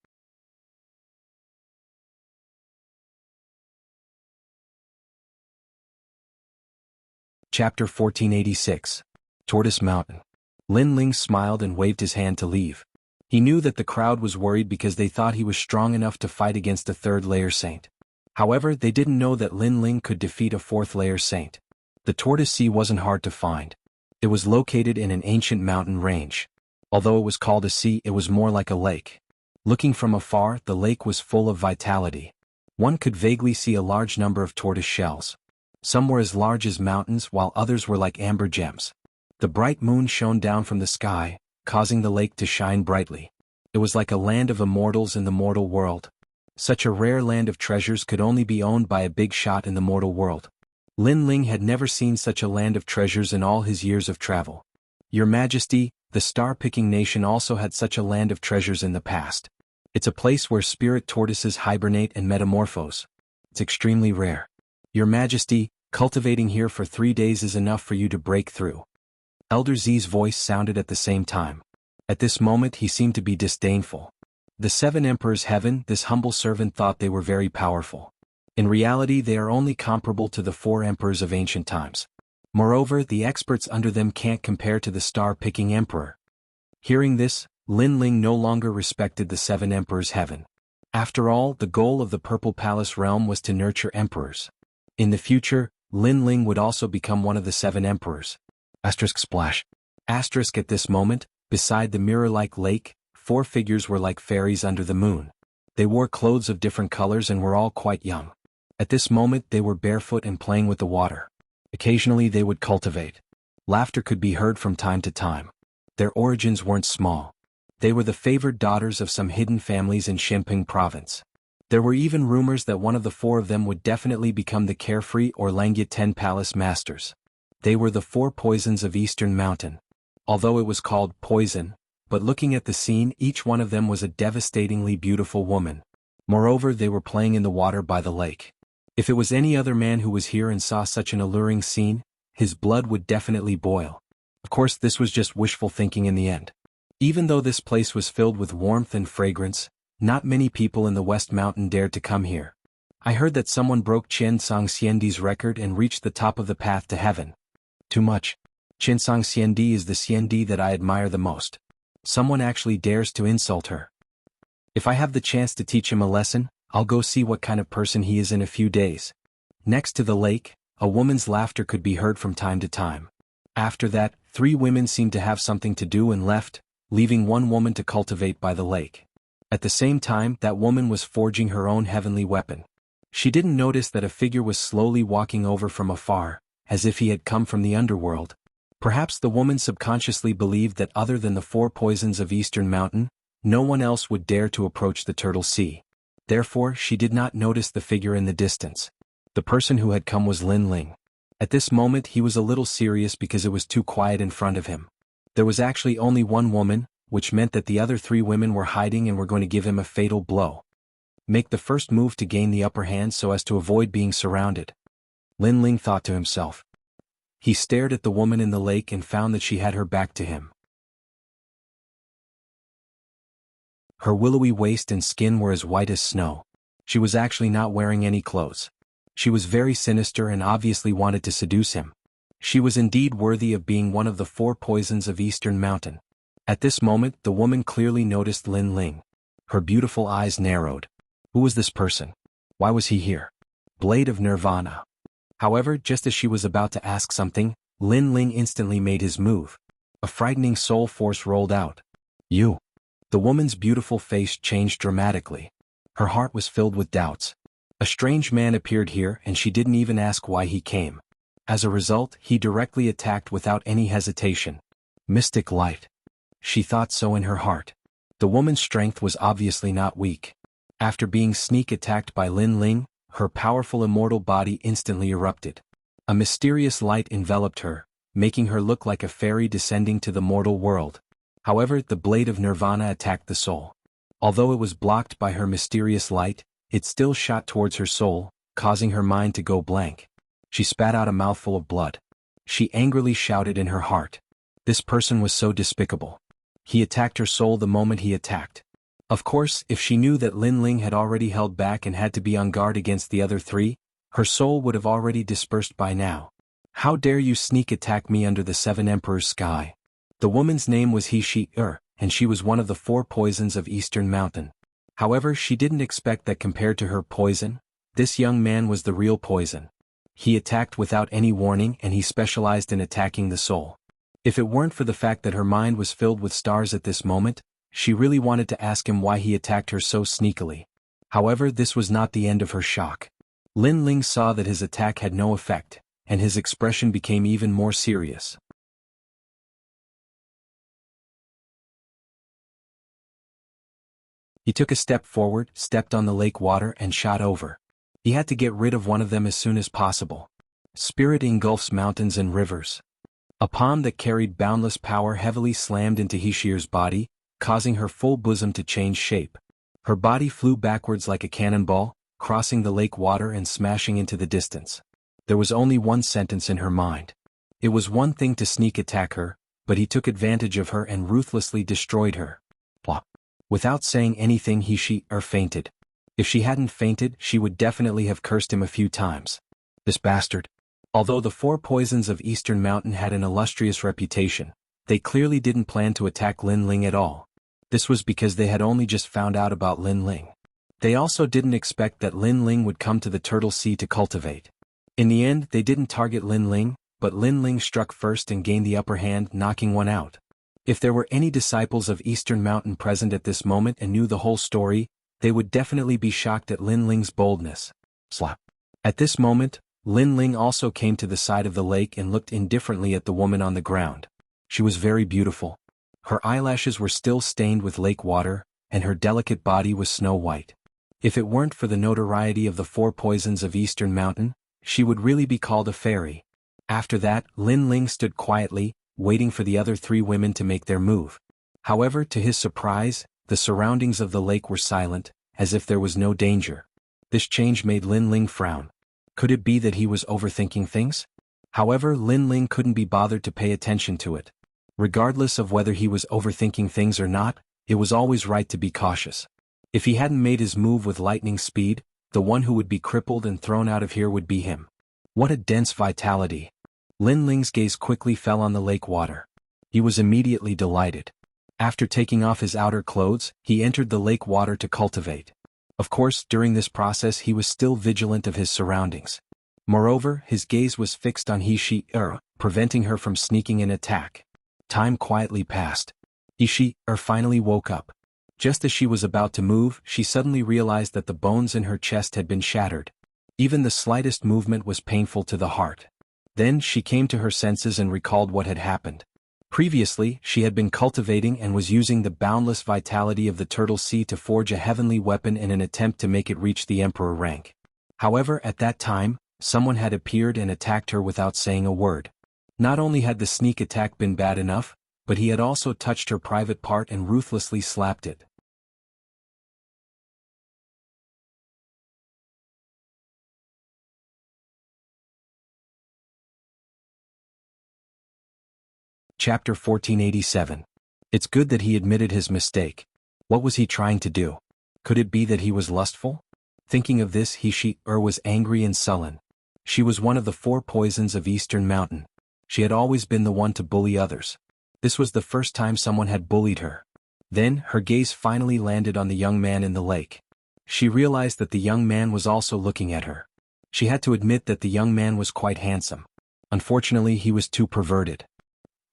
Chapter 1486. Tortoise Mountain. Lin Ling smiled and waved his hand to leave. He knew that the crowd was worried because they thought he was strong enough to fight against a 3rd-layer saint. However, they didn't know that Lin Ling could defeat a 4th-layer saint. The Tortoise Sea wasn't hard to find. It was located in an ancient mountain range. Although it was called a sea, it was more like a lake. Looking from afar, the lake was full of vitality. One could vaguely see a large number of tortoise shells. Some were as large as mountains, while others were like amber gems. The bright moon shone down from the sky, causing the lake to shine brightly. It was like a land of immortals in the mortal world. Such a rare land of treasures could only be owned by a big shot in the mortal world. Lin Ling had never seen such a land of treasures in all his years of travel. Your Majesty, the star-picking nation also had such a land of treasures in the past. It's a place where spirit tortoises hibernate and metamorphose. It's extremely rare. Your Majesty, cultivating here for 3 days is enough for you to break through. Elder Z's voice sounded at the same time. At this moment he seemed to be disdainful. The 7 Emperors' heaven, this humble servant thought they were very powerful. In reality they are only comparable to the 4 emperors of ancient times. Moreover, the experts under them can't compare to the star-picking emperor. Hearing this, Lin Ling no longer respected the 7 emperors' heaven. After all, the goal of the Purple Palace realm was to nurture emperors. In the future, Lin Ling would also become one of the 7 emperors. Asterisk splash. Asterisk at this moment, beside the mirror-like lake, 4 figures were like fairies under the moon. They wore clothes of different colors and were all quite young. At this moment they were barefoot and playing with the water. Occasionally they would cultivate. Laughter could be heard from time to time. Their origins weren't small. They were the favored daughters of some hidden families in Shenping province. There were even rumors that one of the 4 of them would definitely become the carefree or Langyat 10 palace masters. They were the 4 poisons of Eastern Mountain. Although it was called poison, but looking at the scene, each one of them was a devastatingly beautiful woman. Moreover, they were playing in the water by the lake. If it was any other man who was here and saw such an alluring scene, his blood would definitely boil. Of course, this was just wishful thinking in the end. Even though this place was filled with warmth and fragrance, not many people in the West Mountain dared to come here. I heard that someone broke Qiansong Xiandi's record and reached the top of the path to heaven. Too much. Qiansong Xiandi is the Xiandi that I admire the most. Someone actually dares to insult her. If I have the chance to teach him a lesson, I'll go see what kind of person he is in a few days. Next to the lake, a woman's laughter could be heard from time to time. After that, 3 women seemed to have something to do and left, leaving 1 woman to cultivate by the lake. At the same time, that woman was forging her own heavenly weapon. She didn't notice that a figure was slowly walking over from afar, as if he had come from the underworld. Perhaps the woman subconsciously believed that other than the 4 poisons of Eastern Mountain, no one else would dare to approach the Turtle Sea. Therefore, she did not notice the figure in the distance. The person who had come was Lin Ling. At this moment he was a little serious because it was too quiet in front of him. There was actually only 1 woman, which meant that the other 3 women were hiding and were going to give him a fatal blow. Make the first move to gain the upper hand so as to avoid being surrounded, Lin Ling thought to himself. He stared at the woman in the lake and found that she had her back to him. Her willowy waist and skin were as white as snow. She was actually not wearing any clothes. She was very sinister and obviously wanted to seduce him. She was indeed worthy of being one of the 4 poisons of Eastern Mountain. At this moment, the woman clearly noticed Lin Ling. Her beautiful eyes narrowed. Who was this person? Why was he here? Blade of Nirvana. However, just as she was about to ask something, Lin Ling instantly made his move. A frightening soul force rolled out. You. The woman's beautiful face changed dramatically. Her heart was filled with doubts. A strange man appeared here and she didn't even ask why he came. As a result, he directly attacked without any hesitation. Mystic light. She thought so in her heart. The woman's strength was obviously not weak. After being sneak attacked by Lin Ling, her powerful immortal body instantly erupted. A mysterious light enveloped her, making her look like a fairy descending to the mortal world. However, the blade of Nirvana attacked the soul. Although it was blocked by her mysterious light, it still shot towards her soul, causing her mind to go blank. She spat out a mouthful of blood. She angrily shouted in her heart. This person was so despicable. He attacked her soul the moment he attacked. Of course, if she knew that Lin Ling had already held back and had to be on guard against the other 3, her soul would have already dispersed by now. How dare you sneak attack me under the 7 Emperor's sky? The woman's name was He-She-Er, and she was one of the 4 poisons of Eastern Mountain. However, she didn't expect that compared to her poison, this young man was the real poison. He attacked without any warning and he specialized in attacking the soul. If it weren't for the fact that her mind was filled with stars at this moment, she really wanted to ask him why he attacked her so sneakily. However, this was not the end of her shock. Lin Ling saw that his attack had no effect, and his expression became even more serious. He took a step forward, stepped on the lake water and shot over. He had to get rid of one of them as soon as possible. Spirit engulfs mountains and rivers. A palm that carried boundless power heavily slammed into He-Sheer's body, causing her full bosom to change shape. Her body flew backwards like a cannonball, crossing the lake water and smashing into the distance. There was only one sentence in her mind. It was one thing to sneak attack her, but he took advantage of her and ruthlessly destroyed her. Plop. Without saying anything, He-She-Er fainted. If she hadn't fainted, she would definitely have cursed him a few times. This bastard. Although the 4 poisons of Eastern Mountain had an illustrious reputation, they clearly didn't plan to attack Lin Ling at all. This was because they had only just found out about Lin Ling. They also didn't expect that Lin Ling would come to the Turtle Sea to cultivate. In the end, they didn't target Lin Ling, but Lin Ling struck first and gained the upper hand, knocking one out. If there were any disciples of Eastern Mountain present at this moment and knew the whole story, they would definitely be shocked at Lin Ling's boldness. Slap. At this moment, Lin Ling also came to the side of the lake and looked indifferently at the woman on the ground. She was very beautiful. Her eyelashes were still stained with lake water, and her delicate body was snow white. If it weren't for the notoriety of the 4 poisons of Eastern Mountain, she would really be called a fairy. After that, Lin Ling stood quietly, waiting for the other 3 women to make their move. However, to his surprise, the surroundings of the lake were silent, as if there was no danger. This change made Lin Ling frown. Could it be that he was overthinking things? However, Lin Ling couldn't be bothered to pay attention to it. Regardless of whether he was overthinking things or not, it was always right to be cautious. If he hadn't made his move with lightning speed, the one who would be crippled and thrown out of here would be him. What a dense vitality. Lin Ling's gaze quickly fell on the lake water. He was immediately delighted. After taking off his outer clothes, he entered the lake water to cultivate. Of course, during this process he was still vigilant of his surroundings. Moreover, his gaze was fixed on He-She-Er, preventing her from sneaking an attack. Time quietly passed. He-She-Er finally woke up. Just as she was about to move, she suddenly realized that the bones in her chest had been shattered. Even the slightest movement was painful to the heart. Then she came to her senses and recalled what had happened. Previously, she had been cultivating and was using the boundless vitality of the Turtle Sea to forge a heavenly weapon in an attempt to make it reach the Emperor rank. However, at that time, someone had appeared and attacked her without saying a word. Not only had the sneak attack been bad enough, but he had also touched her private part and ruthlessly slapped it. Chapter 1487. It's good that he admitted his mistake. What was he trying to do? Could it be that he was lustful? Thinking of this, He-She-Er was angry and sullen. She was one of the 4 poisons of Eastern Mountain. She had always been the one to bully others. This was the first time someone had bullied her. Then, her gaze finally landed on the young man in the lake. She realized that the young man was also looking at her. She had to admit that the young man was quite handsome. Unfortunately, he was too perverted.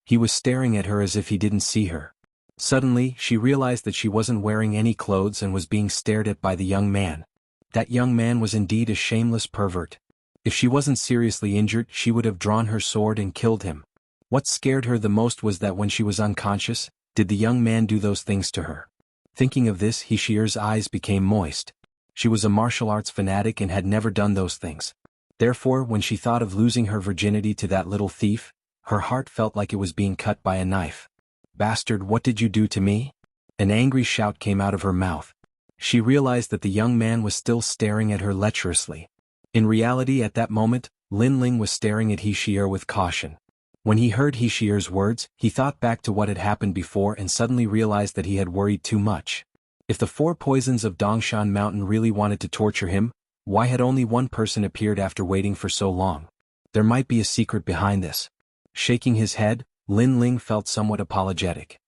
He was staring at her as if he didn't see her. Suddenly, she realized that she wasn't wearing any clothes and was being stared at by the young man. That young man was indeed a shameless pervert. If she wasn't seriously injured, she would have drawn her sword and killed him. What scared her the most was that when she was unconscious, did the young man do those things to her? Thinking of this, He-She-Er's eyes became moist. She was a martial arts fanatic and had never done those things. Therefore, when she thought of losing her virginity to that little thief, her heart felt like it was being cut by a knife. "Bastard, what did you do to me?" An angry shout came out of her mouth. She realized that the young man was still staring at her lecherously. In reality, at that moment, Lin Ling was staring at He-She-Er with caution. When he heard He-She-Er's words, he thought back to what had happened before and suddenly realized that he had worried too much. If the 4 poisons of Dongshan Mountain really wanted to torture him, why had only one person appeared after waiting for so long? There might be a secret behind this. Shaking his head, Lin Ling felt somewhat apologetic.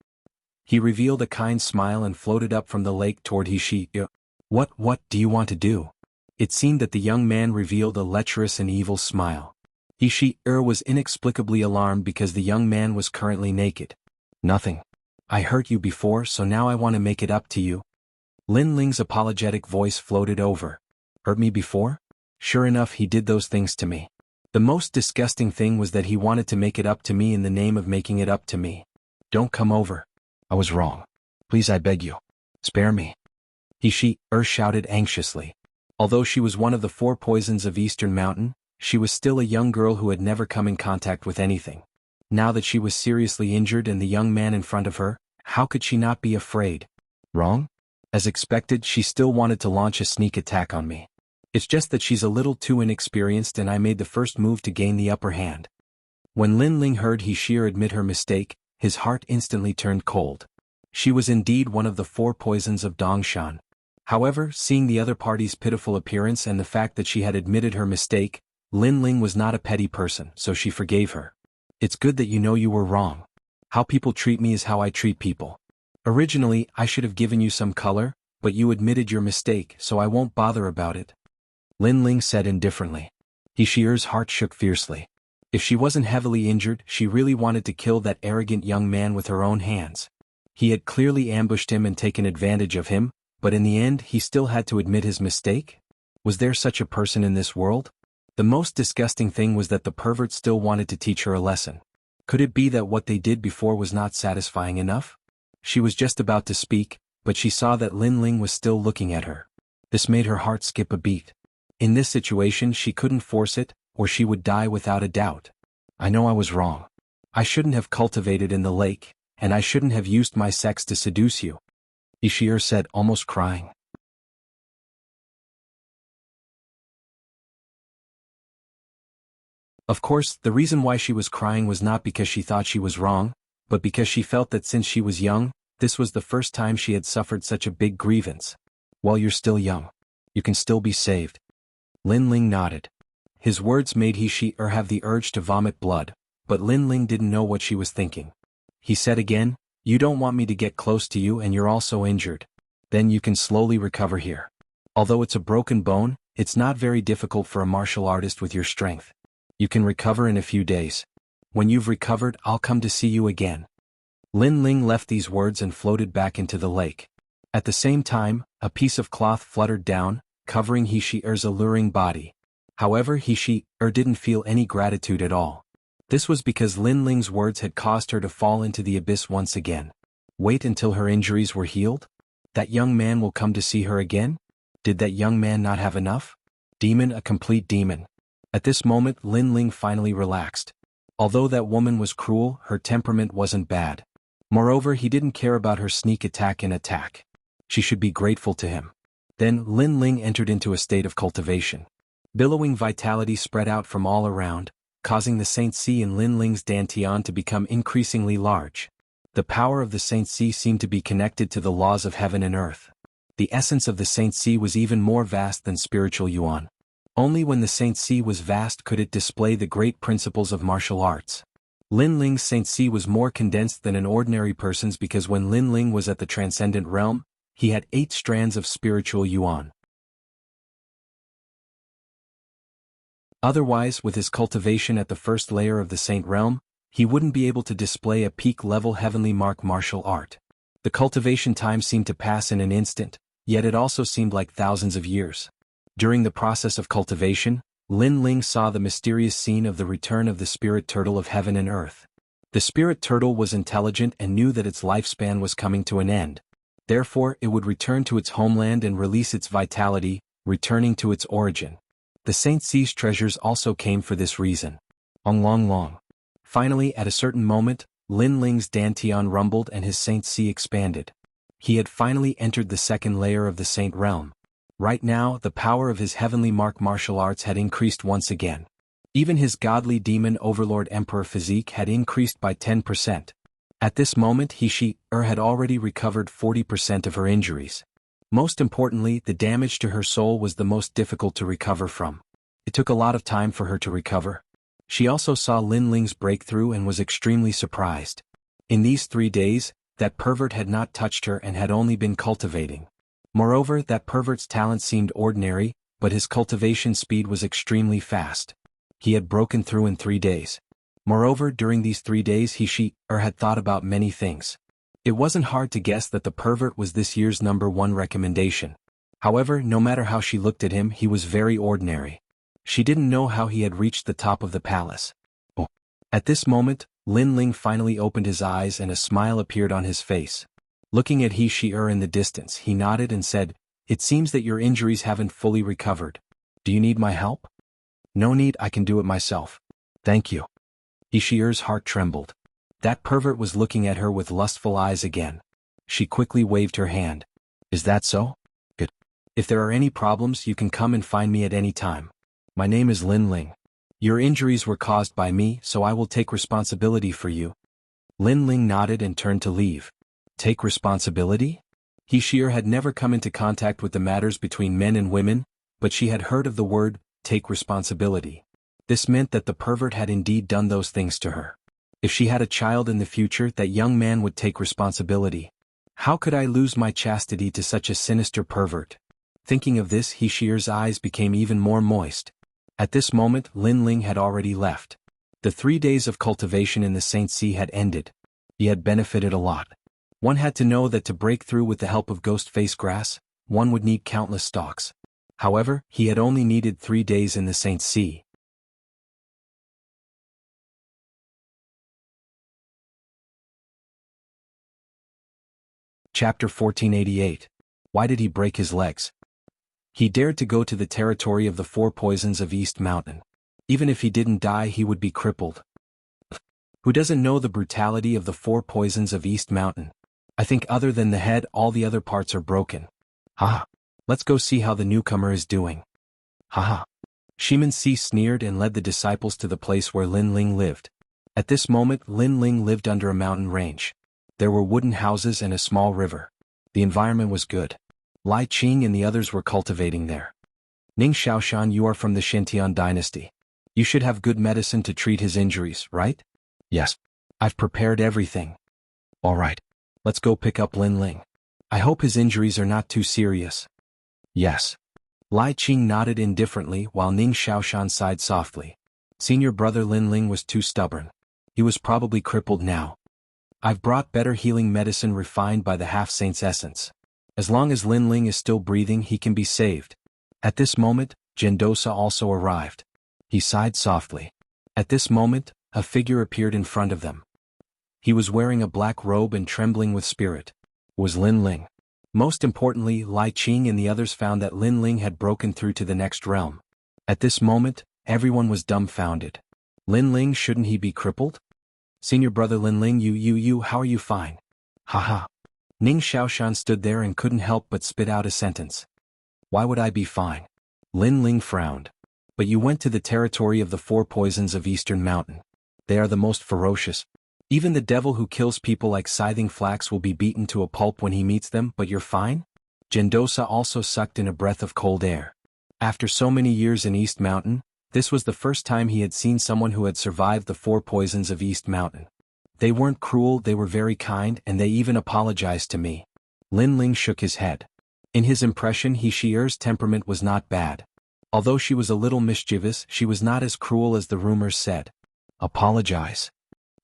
He revealed a kind smile and floated up from the lake toward He-She-Er. What do you want to do?" It seemed that the young man revealed a lecherous and evil smile. He-She-Er was inexplicably alarmed because the young man was currently naked. "Nothing. I hurt you before, so now I want to make it up to you." Lin Ling's apologetic voice floated over. "Hurt me before? Sure enough, he did those things to me. The most disgusting thing was that he wanted to make it up to me in the name of making it up to me. Don't come over. I was wrong. Please, I beg you. Spare me." He-She-Er shouted anxiously. Although she was one of the 4 poisons of Eastern Mountain, she was still a young girl who had never come in contact with anything. Now that she was seriously injured and the young man in front of her, how could she not be afraid? Wrong? As expected, she still wanted to launch a sneak attack on me. It's just that she's a little too inexperienced and I made the first move to gain the upper hand. When Lin Ling heard He-She-Er admit her mistake, his heart instantly turned cold. She was indeed one of the 4 poisons of Dongshan. However, seeing the other party's pitiful appearance and the fact that she had admitted her mistake, Lin Ling was not a petty person, so she forgave her. "It's good that you know you were wrong. How people treat me is how I treat people. Originally, I should have given you some color, but you admitted your mistake, so I won't bother about it," Lin Ling said indifferently. He-She-Er's heart shook fiercely. If she wasn't heavily injured, she really wanted to kill that arrogant young man with her own hands. He had clearly ambushed him and taken advantage of him, but in the end he still had to admit his mistake? Was there such a person in this world? The most disgusting thing was that the pervert still wanted to teach her a lesson. Could it be that what they did before was not satisfying enough? She was just about to speak, but she saw that Lin Ling was still looking at her. This made her heart skip a beat. In this situation she couldn't force it, or she would die without a doubt. "I know I was wrong. I shouldn't have cultivated in the lake, and I shouldn't have used my sex to seduce you," He-She-Er said, almost crying. Of course, the reason why she was crying was not because she thought she was wrong, but because she felt that since she was young, this was the first time she had suffered such a big grievance. "While you're still young, you can still be saved." Lin Ling nodded. His words made He-She-Er have the urge to vomit blood, but Lin Ling didn't know what she was thinking. He said again, "You don't want me to get close to you and you're also injured. Then you can slowly recover here. Although it's a broken bone, It's not very difficult for a martial artist with your strength. You can recover in a few days. When you've recovered, I'll come to see you again." Lin Ling left these words and floated back into the lake. At the same time, a piece of cloth fluttered down, covering He Shi-er's alluring body. However, He Shi-er didn't feel any gratitude at all. This was because Lin Ling's words had caused her to fall into the abyss once again. Wait until her injuries were healed? That young man will come to see her again? Did that young man not have enough? Demon, a complete demon. At this moment, Lin Ling finally relaxed. Although that woman was cruel, her temperament wasn't bad. Moreover, he didn't care about her sneak attack and attack. She should be grateful to him. Then, Lin Ling entered into a state of cultivation. Billowing vitality spread out from all around, causing the Saint Si in Lin Ling's dantian to become increasingly large. The power of the Saint Si seemed to be connected to the laws of heaven and earth. The essence of the Saint Si was even more vast than spiritual yuan. Only when the Saint Si was vast could it display the great principles of martial arts. Lin Ling's Saint Si was more condensed than an ordinary person's because when Lin Ling was at the transcendent realm, he had 8 strands of spiritual yuan. Otherwise, with his cultivation at the first layer of the Saint realm, he wouldn't be able to display a peak-level heavenly mark martial art. The cultivation time seemed to pass in an instant, yet it also seemed like thousands of years. During the process of cultivation, Lin Ling saw the mysterious scene of the return of the spirit turtle of heaven and earth. The spirit turtle was intelligent and knew that its lifespan was coming to an end. Therefore, it would return to its homeland and release its vitality, returning to its origin. The Saint Si's treasures also came for this reason. Long. Finally, at a certain moment, Lin Ling's dantian rumbled and his Saint Si expanded. He had finally entered the second layer of the Saint realm. Right now, the power of his heavenly mark martial arts had increased once again. Even his godly demon overlord emperor physique had increased by 10%. At this moment, He Shi-er had already recovered 40% of her injuries. Most importantly, the damage to her soul was the most difficult to recover from. It took a lot of time for her to recover. She also saw Lin Ling's breakthrough and was extremely surprised. In these 3 days, that pervert had not touched her and had only been cultivating. Moreover, that pervert's talent seemed ordinary, but his cultivation speed was extremely fast. He had broken through in 3 days. Moreover, during these 3 days He Shi-er had thought about many things. It wasn't hard to guess that the pervert was this year's #1 recommendation. However, no matter how she looked at him, he was very ordinary. She didn't know how he had reached the top of the palace. Oh. At this moment, Lin Ling finally opened his eyes and a smile appeared on his face. Looking at He Shi-er in the distance, he nodded and said, "It seems that your injuries haven't fully recovered. Do you need my help?" "No need, I can do it myself. Thank you." He Shi-er's heart trembled. That pervert was looking at her with lustful eyes again. She quickly waved her hand. "Is that so? Good. If there are any problems, you can come and find me at any time. My name is Lin Ling. Your injuries were caused by me, so I will take responsibility for you." Lin Ling nodded and turned to leave. Take responsibility? He Shi-er had never come into contact with the matters between men and women, but she had heard of the word, take responsibility. This meant that the pervert had indeed done those things to her. If she had a child in the future, that young man would take responsibility. How could I lose my chastity to such a sinister pervert? Thinking of this, He Shi-er's eyes became even more moist. At this moment, Lin Ling had already left. The 3 days of cultivation in the Saint Si had ended. He had benefited a lot. One had to know that to break through with the help of ghost face grass, one would need countless stalks. However, he had only needed 3 days in the Saint Si. Chapter 1488. Why did he break his legs? He dared to go to the territory of the 4 poisons of East Mountain. Even if he didn't die, he would be crippled. Who doesn't know the brutality of the 4 poisons of East Mountain? I think other than the head, all the other parts are broken. Haha. Let's go see how the newcomer is doing. Haha. Shiman Si sneered and led the disciples to the place where Lin Ling lived. At this moment, Lin Ling lived under a mountain range. There were wooden houses and a small river. The environment was good. Lai Qing and the others were cultivating there. Ning Xiaoshan, you are from the Shintian dynasty. You should have good medicine to treat his injuries, right? Yes. I've prepared everything. All right. Let's go pick up Lin Ling. I hope his injuries are not too serious. Yes. Lai Qing nodded indifferently while Ning Xiaoshan sighed softly. Senior brother Lin Ling was too stubborn. He was probably crippled now. I've brought better healing medicine refined by the half-saint's essence. As long as Lin Ling is still breathing, he can be saved. At this moment, Gendosa also arrived. He sighed softly. At this moment, a figure appeared in front of them. He was wearing a black robe and trembling with spirit. It was Lin Ling. Most importantly, Lai Qing and the others found that Lin Ling had broken through to the next realm. At this moment, everyone was dumbfounded. Lin Ling, shouldn't he be crippled? Senior brother Lin Ling, how are you fine? Haha. Ning Xiaoshan stood there and couldn't help but spit out a sentence. Why would I be fine? Lin Ling frowned. But you went to the territory of the four poisons of Eastern Mountain. They are the most ferocious. Even the devil who kills people like Scything Flax will be beaten to a pulp when he meets them, but you're fine? Gendosa also sucked in a breath of cold air. After so many years in East Mountain, this was the first time he had seen someone who had survived the four poisons of East Mountain. They weren't cruel, they were very kind, and they even apologized to me. Lin Ling shook his head. In his impression, Shier's temperament was not bad. Although she was a little mischievous, she was not as cruel as the rumors said. Apologize.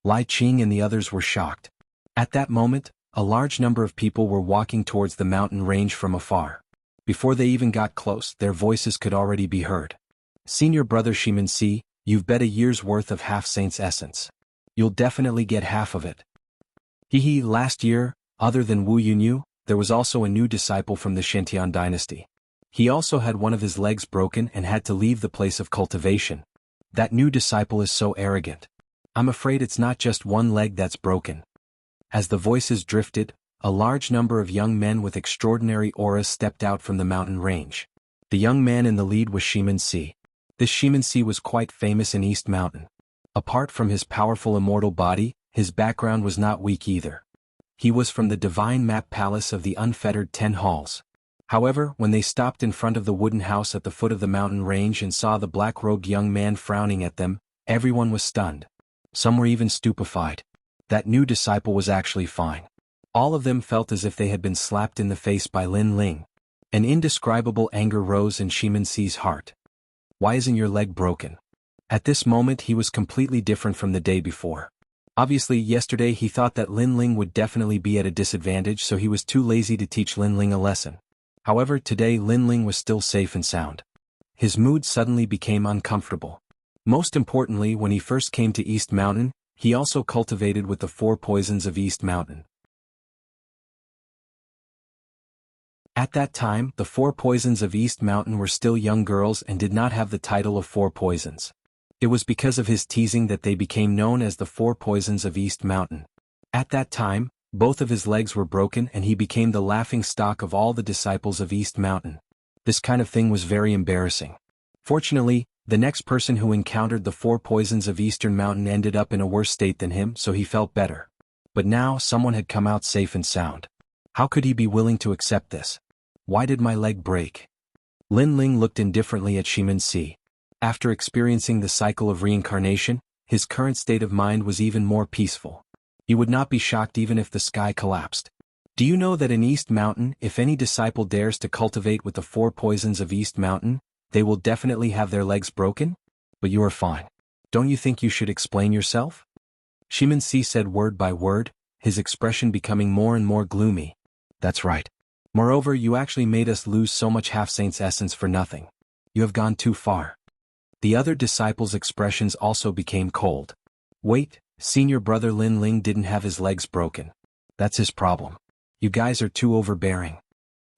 Lai Qing and the others were shocked. At that moment, a large number of people were walking towards the mountain range from afar. Before they even got close, their voices could already be heard. Senior brother Shimin-Si, you've bet a year's worth of half-saint's essence. You'll definitely get half of it. Last year, other than Wu Yunyu, there was also a new disciple from the Shintian dynasty. He also had one of his legs broken and had to leave the place of cultivation. That new disciple is so arrogant. I'm afraid it's not just one leg that's broken. As the voices drifted, a large number of young men with extraordinary auras stepped out from the mountain range. The young man in the lead was Shimin-Si. This Shimin-Si was quite famous in East Mountain. Apart from his powerful immortal body, his background was not weak either. He was from the divine map palace of the unfettered 10 halls. However, when they stopped in front of the wooden house at the foot of the mountain range and saw the black-robed young man frowning at them, everyone was stunned. Some were even stupefied. That new disciple was actually fine. All of them felt as if they had been slapped in the face by Lin Ling. An indescribable anger rose in Shimin-Si's heart. Why isn't your leg broken? At this moment he was completely different from the day before. Obviously yesterday he thought that Lin Ling would definitely be at a disadvantage, so he was too lazy to teach Lin Ling a lesson. However, today Lin Ling was still safe and sound. His mood suddenly became uncomfortable. Most importantly, when he first came to East Mountain, he also cultivated with the four poisons of East Mountain. At that time, the four poisons of East Mountain were still young girls and did not have the title of four poisons. It was because of his teasing that they became known as the four poisons of East Mountain. At that time, both of his legs were broken and he became the laughing stock of all the disciples of East Mountain. This kind of thing was very embarrassing. Fortunately, the next person who encountered the four poisons of Eastern Mountain ended up in a worse state than him, so he felt better. But now someone had come out safe and sound. How could he be willing to accept this? Why did my leg break? Lin Ling looked indifferently at Shimin-Si. After experiencing the cycle of reincarnation, his current state of mind was even more peaceful. He would not be shocked even if the sky collapsed. Do you know that in East Mountain, if any disciple dares to cultivate with the four poisons of East Mountain, they will definitely have their legs broken? But you are fine. Don't you think you should explain yourself? Shimin-Si said word by word, his expression becoming more and more gloomy. That's right. Moreover, you actually made us lose so much half-saint's essence for nothing. You have gone too far. The other disciples' expressions also became cold. Wait, senior brother Lin Ling didn't have his legs broken. That's his problem. You guys are too overbearing.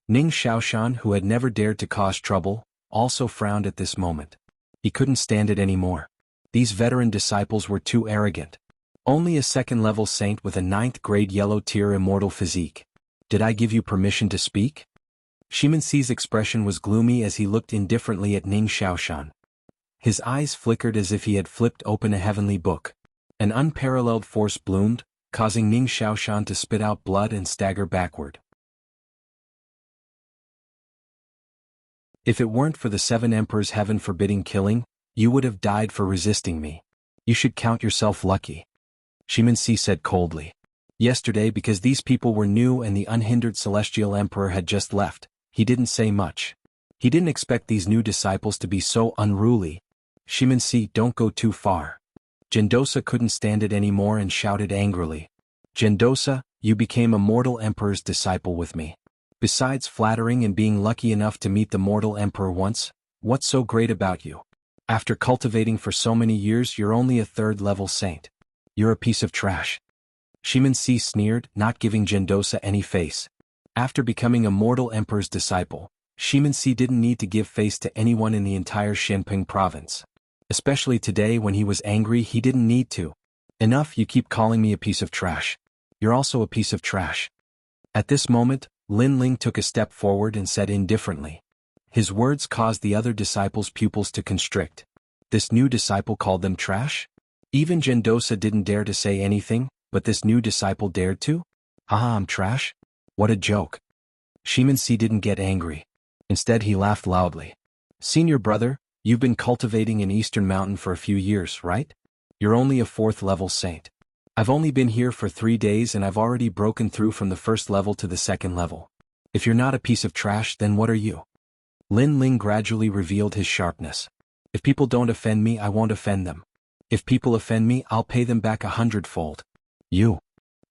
Ning Xiaoshan, who had never dared to cause trouble, also frowned at this moment. He couldn't stand it anymore. These veteran disciples were too arrogant. Only a second-level saint with a 9th-grade yellow-tier immortal physique. Did I give you permission to speak? Shimin-Si's expression was gloomy as he looked indifferently at Ning Xiaoshan. His eyes flickered as if he had flipped open a heavenly book. An unparalleled force bloomed, causing Ning Xiaoshan to spit out blood and stagger backward. If it weren't for the 7 emperors heaven forbidding killing, you would have died for resisting me. You should count yourself lucky. Shimin-Si said coldly. Yesterday, because these people were new and the unhindered celestial emperor had just left, he didn't say much. He didn't expect these new disciples to be so unruly. Shimensi, don't go too far. Gendosa couldn't stand it anymore and shouted angrily. Gendosa, you became a mortal emperor's disciple with me. Besides flattering and being lucky enough to meet the mortal emperor once, what's so great about you? After cultivating for so many years, you're only a third-level saint. You're a piece of trash. Shimensi sneered, not giving Gendosa any face. After becoming a mortal emperor's disciple, Shimensi didn't need to give face to anyone in the entire Shenping province. Especially today when he was angry, he didn't need to. Enough, you keep calling me a piece of trash. You're also a piece of trash. At this moment, Lin Ling took a step forward and said indifferently. His words caused the other disciples' pupils to constrict. This new disciple called them trash? Even Gendosa didn't dare to say anything, but this new disciple dared to? Haha, I'm trash? What a joke. Shimensi didn't get angry. Instead he laughed loudly. Senior brother, you've been cultivating in Eastern Mountain for a few years, right? You're only a 4th-level saint. I've only been here for 3 days and I've already broken through from the 1st level to the 2nd level. If you're not a piece of trash, then what are you? Lin Ling gradually revealed his sharpness. If people don't offend me, I won't offend them. If people offend me, I'll pay them back 100-fold. You.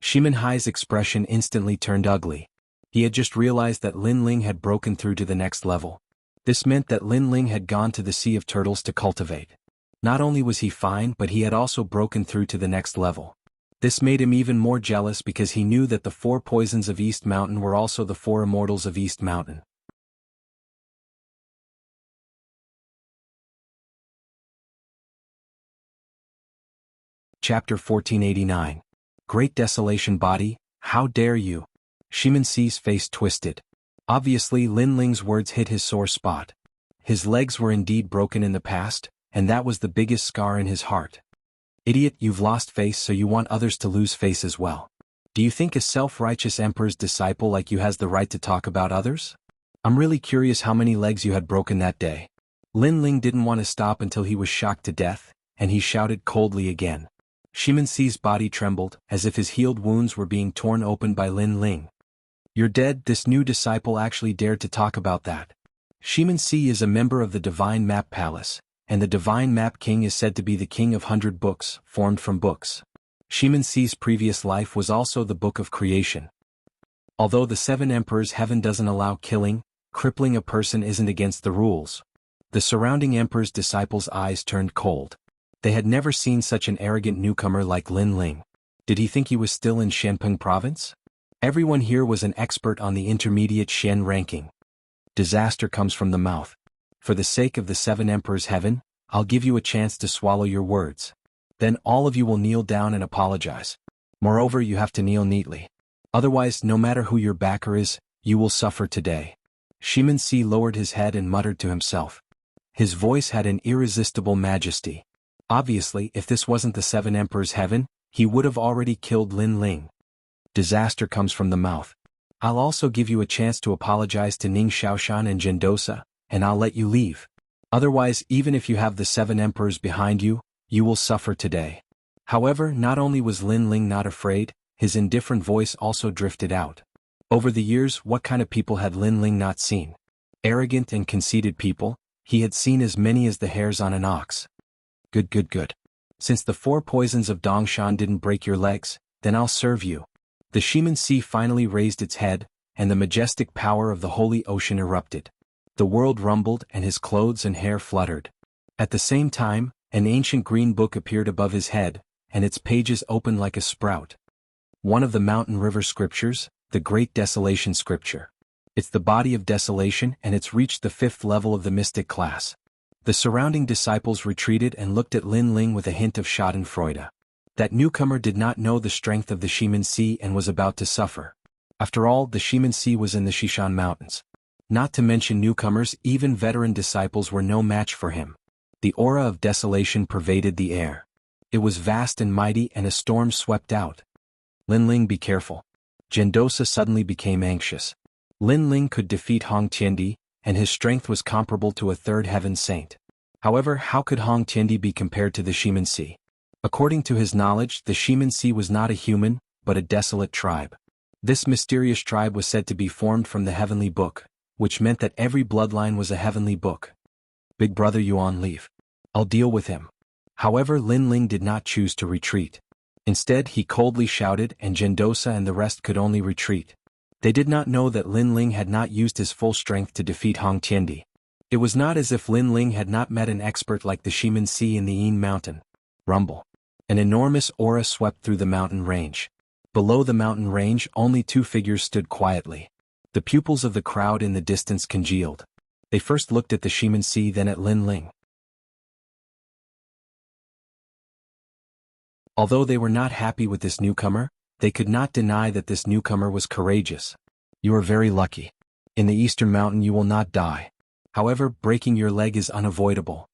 Shimenhai's expression instantly turned ugly. He had just realized that Lin Ling had broken through to the next level. This meant that Lin Ling had gone to the Sea of Turtles to cultivate. Not only was he fine, but he had also broken through to the next level. This made him even more jealous because he knew that the 4 poisons of East Mountain were also the 4 immortals of East Mountain. Chapter 1489. Great Desolation Body, how dare you? Shimensi's face twisted. Obviously Lin Ling's words hit his sore spot. His legs were indeed broken in the past, and that was the biggest scar in his heart. Idiot, you've lost face, so you want others to lose face as well. Do you think a self-righteous emperor's disciple like you has the right to talk about others? I'm really curious how many legs you had broken that day. Lin Ling didn't want to stop until he was shocked to death, and he shouted coldly again. Shimensi's body trembled, as if his healed wounds were being torn open by Lin Ling. You're dead. This new disciple actually dared to talk about that. Shimensi is a member of the Divine Map Palace, and the Divine Map King is said to be the king of 100 books, formed from books. Shimensi's previous life was also the Book of Creation. Although the 7 Emperors' heaven doesn't allow killing, crippling a person isn't against the rules. The surrounding emperor's disciples' eyes turned cold. They had never seen such an arrogant newcomer like Lin Ling. Did he think he was still in Shenpeng province? Everyone here was an expert on the intermediate Shen ranking. Disaster comes from the mouth. For the sake of the 7 Emperors' heaven, I'll give you a chance to swallow your words. Then all of you will kneel down and apologize. Moreover, you have to kneel neatly. Otherwise, no matter who your backer is, you will suffer today. Shimensi lowered his head and muttered to himself. His voice had an irresistible majesty. Obviously, if this wasn't the 7 Emperors' heaven, he would have already killed Lin Ling. Disaster comes from the mouth. I'll also give you a chance to apologize to Ning Xiaoshan and Gendosa, and I'll let you leave. Otherwise, even if you have the 7 Emperors behind you, you will suffer today. However, not only was Lin Ling not afraid, his indifferent voice also drifted out. Over the years, what kind of people had Lin Ling not seen? Arrogant and conceited people. He had seen as many as the hairs on an ox. Good. Since the 4 poisons of Dongshan didn't break your legs, then I'll serve you. The Shimensi finally raised its head, and the majestic power of the holy ocean erupted. The world rumbled and his clothes and hair fluttered. At the same time, an ancient green book appeared above his head, and its pages opened like a sprout. One of the mountain river scriptures, the Great Desolation Scripture. It's the body of desolation and it's reached the 5th level of the mystic class. The surrounding disciples retreated and looked at Lin Ling with a hint of schadenfreude. That newcomer did not know the strength of the Shimensi and was about to suffer. After all, the Shimensi was in the Shishan Mountains. Not to mention newcomers, even veteran disciples were no match for him. The aura of desolation pervaded the air. It was vast and mighty, and a storm swept out. Lin Ling, be careful. Gendosa suddenly became anxious. Lin Ling could defeat Hong Tiandi, and his strength was comparable to a 3rd heaven saint. However, how could Hong Tiandi be compared to the Shimensi? According to his knowledge, the Shimensi was not a human, but a desolate tribe. This mysterious tribe was said to be formed from the heavenly book, which meant that every bloodline was a heavenly book. Big brother Yuan, leave. I'll deal with him. However, Lin Ling did not choose to retreat. Instead, he coldly shouted, and Gendosa and the rest could only retreat. They did not know that Lin Ling had not used his full strength to defeat Hong Tiandi. It was not as if Lin Ling had not met an expert like the Shiman Si in the Yin Mountain. Rumble. An enormous aura swept through the mountain range. Below the mountain range, only two figures stood quietly. The pupils of the crowd in the distance congealed. They first looked at the Shiman Si, then at Lin Ling. Although they were not happy with this newcomer, they could not deny that this newcomer was courageous. You are very lucky. In the Eastern Mountain you will not die. However, breaking your leg is unavoidable.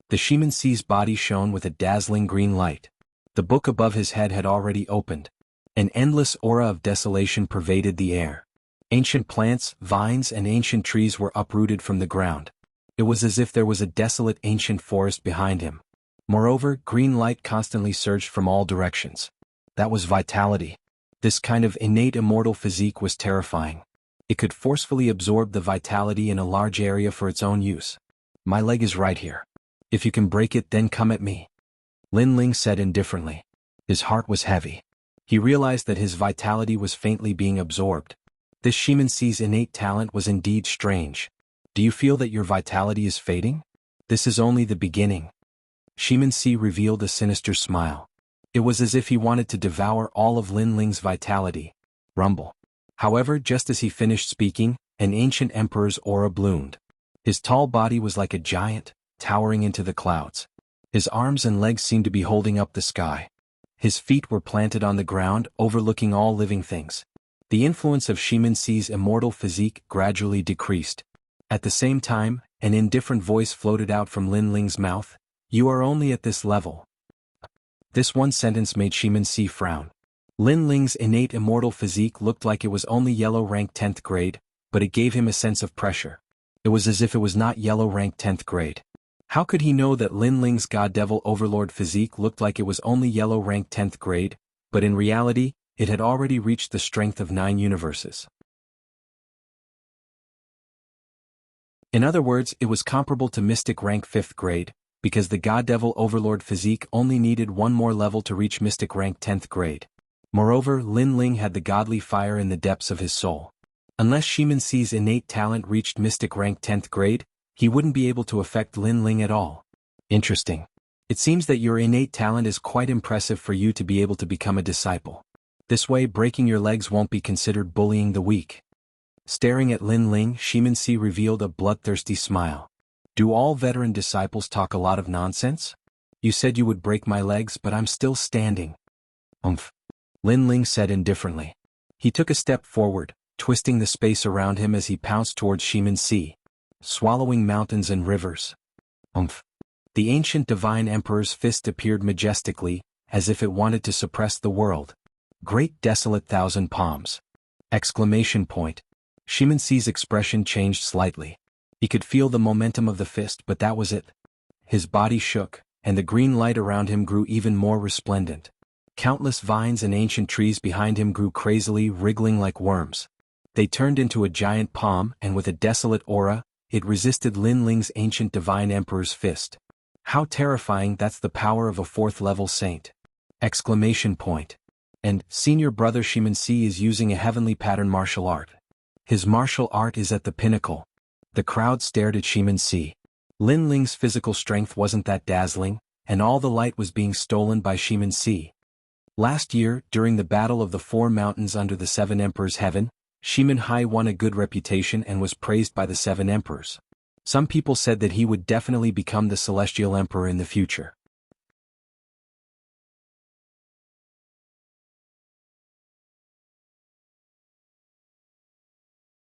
The Shiman Si's body shone with a dazzling green light. The book above his head had already opened. An endless aura of desolation pervaded the air. Ancient plants, vines, and ancient trees were uprooted from the ground. It was as if there was a desolate ancient forest behind him. Moreover, green light constantly surged from all directions. That was vitality. This kind of innate immortal physique was terrifying. It could forcefully absorb the vitality in a large area for its own use. My leg is right here. If you can break it, then come at me. Lin Ling said indifferently. His heart was heavy. He realized that his vitality was faintly being absorbed. This Shiman Si's innate talent was indeed strange. Do you feel that your vitality is fading? This is only the beginning. Shiman Si revealed a sinister smile. It was as if he wanted to devour all of Lin Ling's vitality. Rumble. However, just as he finished speaking, an ancient emperor's aura bloomed. His tall body was like a giant, towering into the clouds. His arms and legs seemed to be holding up the sky. His feet were planted on the ground, overlooking all living things. The influence of Shiman Si's immortal physique gradually decreased. At the same time, an indifferent voice floated out from Lin Ling's mouth. You are only at this level. This one sentence made Shiman Si frown. Lin Ling's innate immortal physique looked like it was only yellow rank 10th grade, but it gave him a sense of pressure. It was as if it was not yellow rank 10th grade. How could he know that Lin Ling's God Devil Overlord physique looked like it was only yellow rank 10th grade, but in reality, it had already reached the strength of 9 universes. In other words, it was comparable to Mystic rank 5th grade, because the God Devil Overlord physique only needed one more level to reach Mystic rank 10th grade. Moreover, Lin Ling had the godly fire in the depths of his soul. Unless Shiman Si's innate talent reached Mystic rank 10th grade, he wouldn't be able to affect Lin Ling at all. Interesting. It seems that your innate talent is quite impressive for you to be able to become a disciple. This way, breaking your legs won't be considered bullying the weak. Staring at Lin Ling, Shiman Si revealed a bloodthirsty smile. Do all veteran disciples talk a lot of nonsense? You said you would break my legs, but I'm still standing. Lin Ling said indifferently. He took a step forward, twisting the space around him as he pounced towards Shiman Si, swallowing mountains and rivers. The ancient divine emperor's fist appeared majestically, as if it wanted to suppress the world. Great desolate thousand palms! Exclamation point. Shiman Si's expression changed slightly. He could feel the momentum of the fist, but that was it. His body shook, and the green light around him grew even more resplendent. Countless vines and ancient trees behind him grew crazily, wriggling like worms. They turned into a giant palm, and with a desolate aura, it resisted Lin Ling's ancient divine emperor's fist. How terrifying! That's the power of a 4th-level saint! Exclamation point. And senior brother Shiman Si is using a heavenly pattern martial art. His martial art is at the pinnacle. The crowd stared at Shiman Si. Lin Ling's physical strength wasn't that dazzling, and all the light was being stolen by Shiman Si. Last year, during the Battle of the 4 Mountains under the 7 Emperors' Heaven, Shiman Hai won a good reputation and was praised by the 7 Emperors. Some people said that he would definitely become the Celestial Emperor in the future.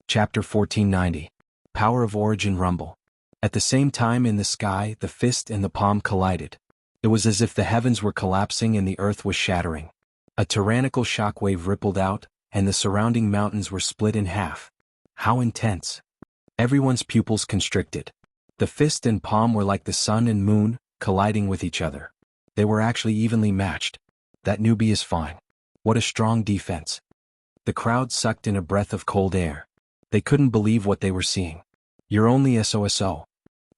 Chapter 1490. Power of Origin Rumble. At the same time in the sky, the fist and the palm collided. It was as if the heavens were collapsing and the earth was shattering. A tyrannical shockwave rippled out, and the surrounding mountains were split in half. How intense! Everyone's pupils constricted. The fist and palm were like the sun and moon, colliding with each other. They were actually evenly matched. That newbie is fine. What a strong defense. The crowd sucked in a breath of cold air. They couldn't believe what they were seeing. You're only SOSO.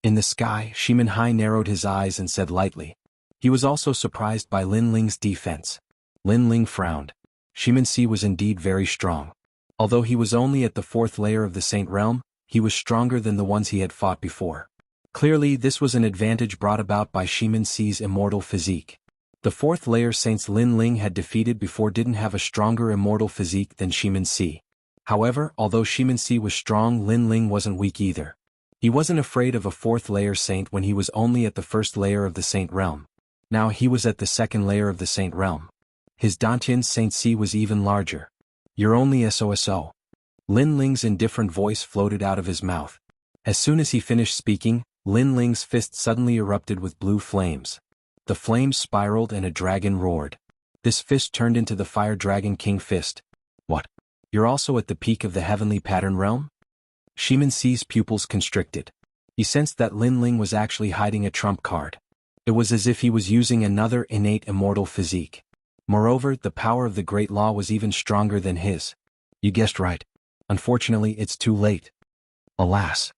In the sky, Shimin Hai narrowed his eyes and said lightly. He was also surprised by Lin Ling's defense. Lin Ling frowned. Shimin Si was indeed very strong. Although he was only at the 4th layer of the Saint Realm, he was stronger than the ones he had fought before. Clearly, this was an advantage brought about by Shimin Si's immortal physique. The 4th layer saints Lin Ling had defeated before didn't have a stronger immortal physique than Shimin Si. However, although Shimin Si was strong, Lin Ling wasn't weak either. He wasn't afraid of a 4th layer saint when he was only at the 1st layer of the Saint Realm. Now he was at the 2nd layer of the Saint Realm. His Dantian Saint Si was even larger. You're only SOSO. Lin Ling's indifferent voice floated out of his mouth. As soon as he finished speaking, Lin Ling's fist suddenly erupted with blue flames. The flames spiraled and a dragon roared. This fist turned into the Fire Dragon King fist. What? You're also at the peak of the Heavenly Pattern Realm? Shimin Si's pupils constricted. He sensed that Lin Ling was actually hiding a trump card. It was as if he was using another innate immortal physique. Moreover, the power of the Great Law was even stronger than his. You guessed right. Unfortunately, it's too late. Alas.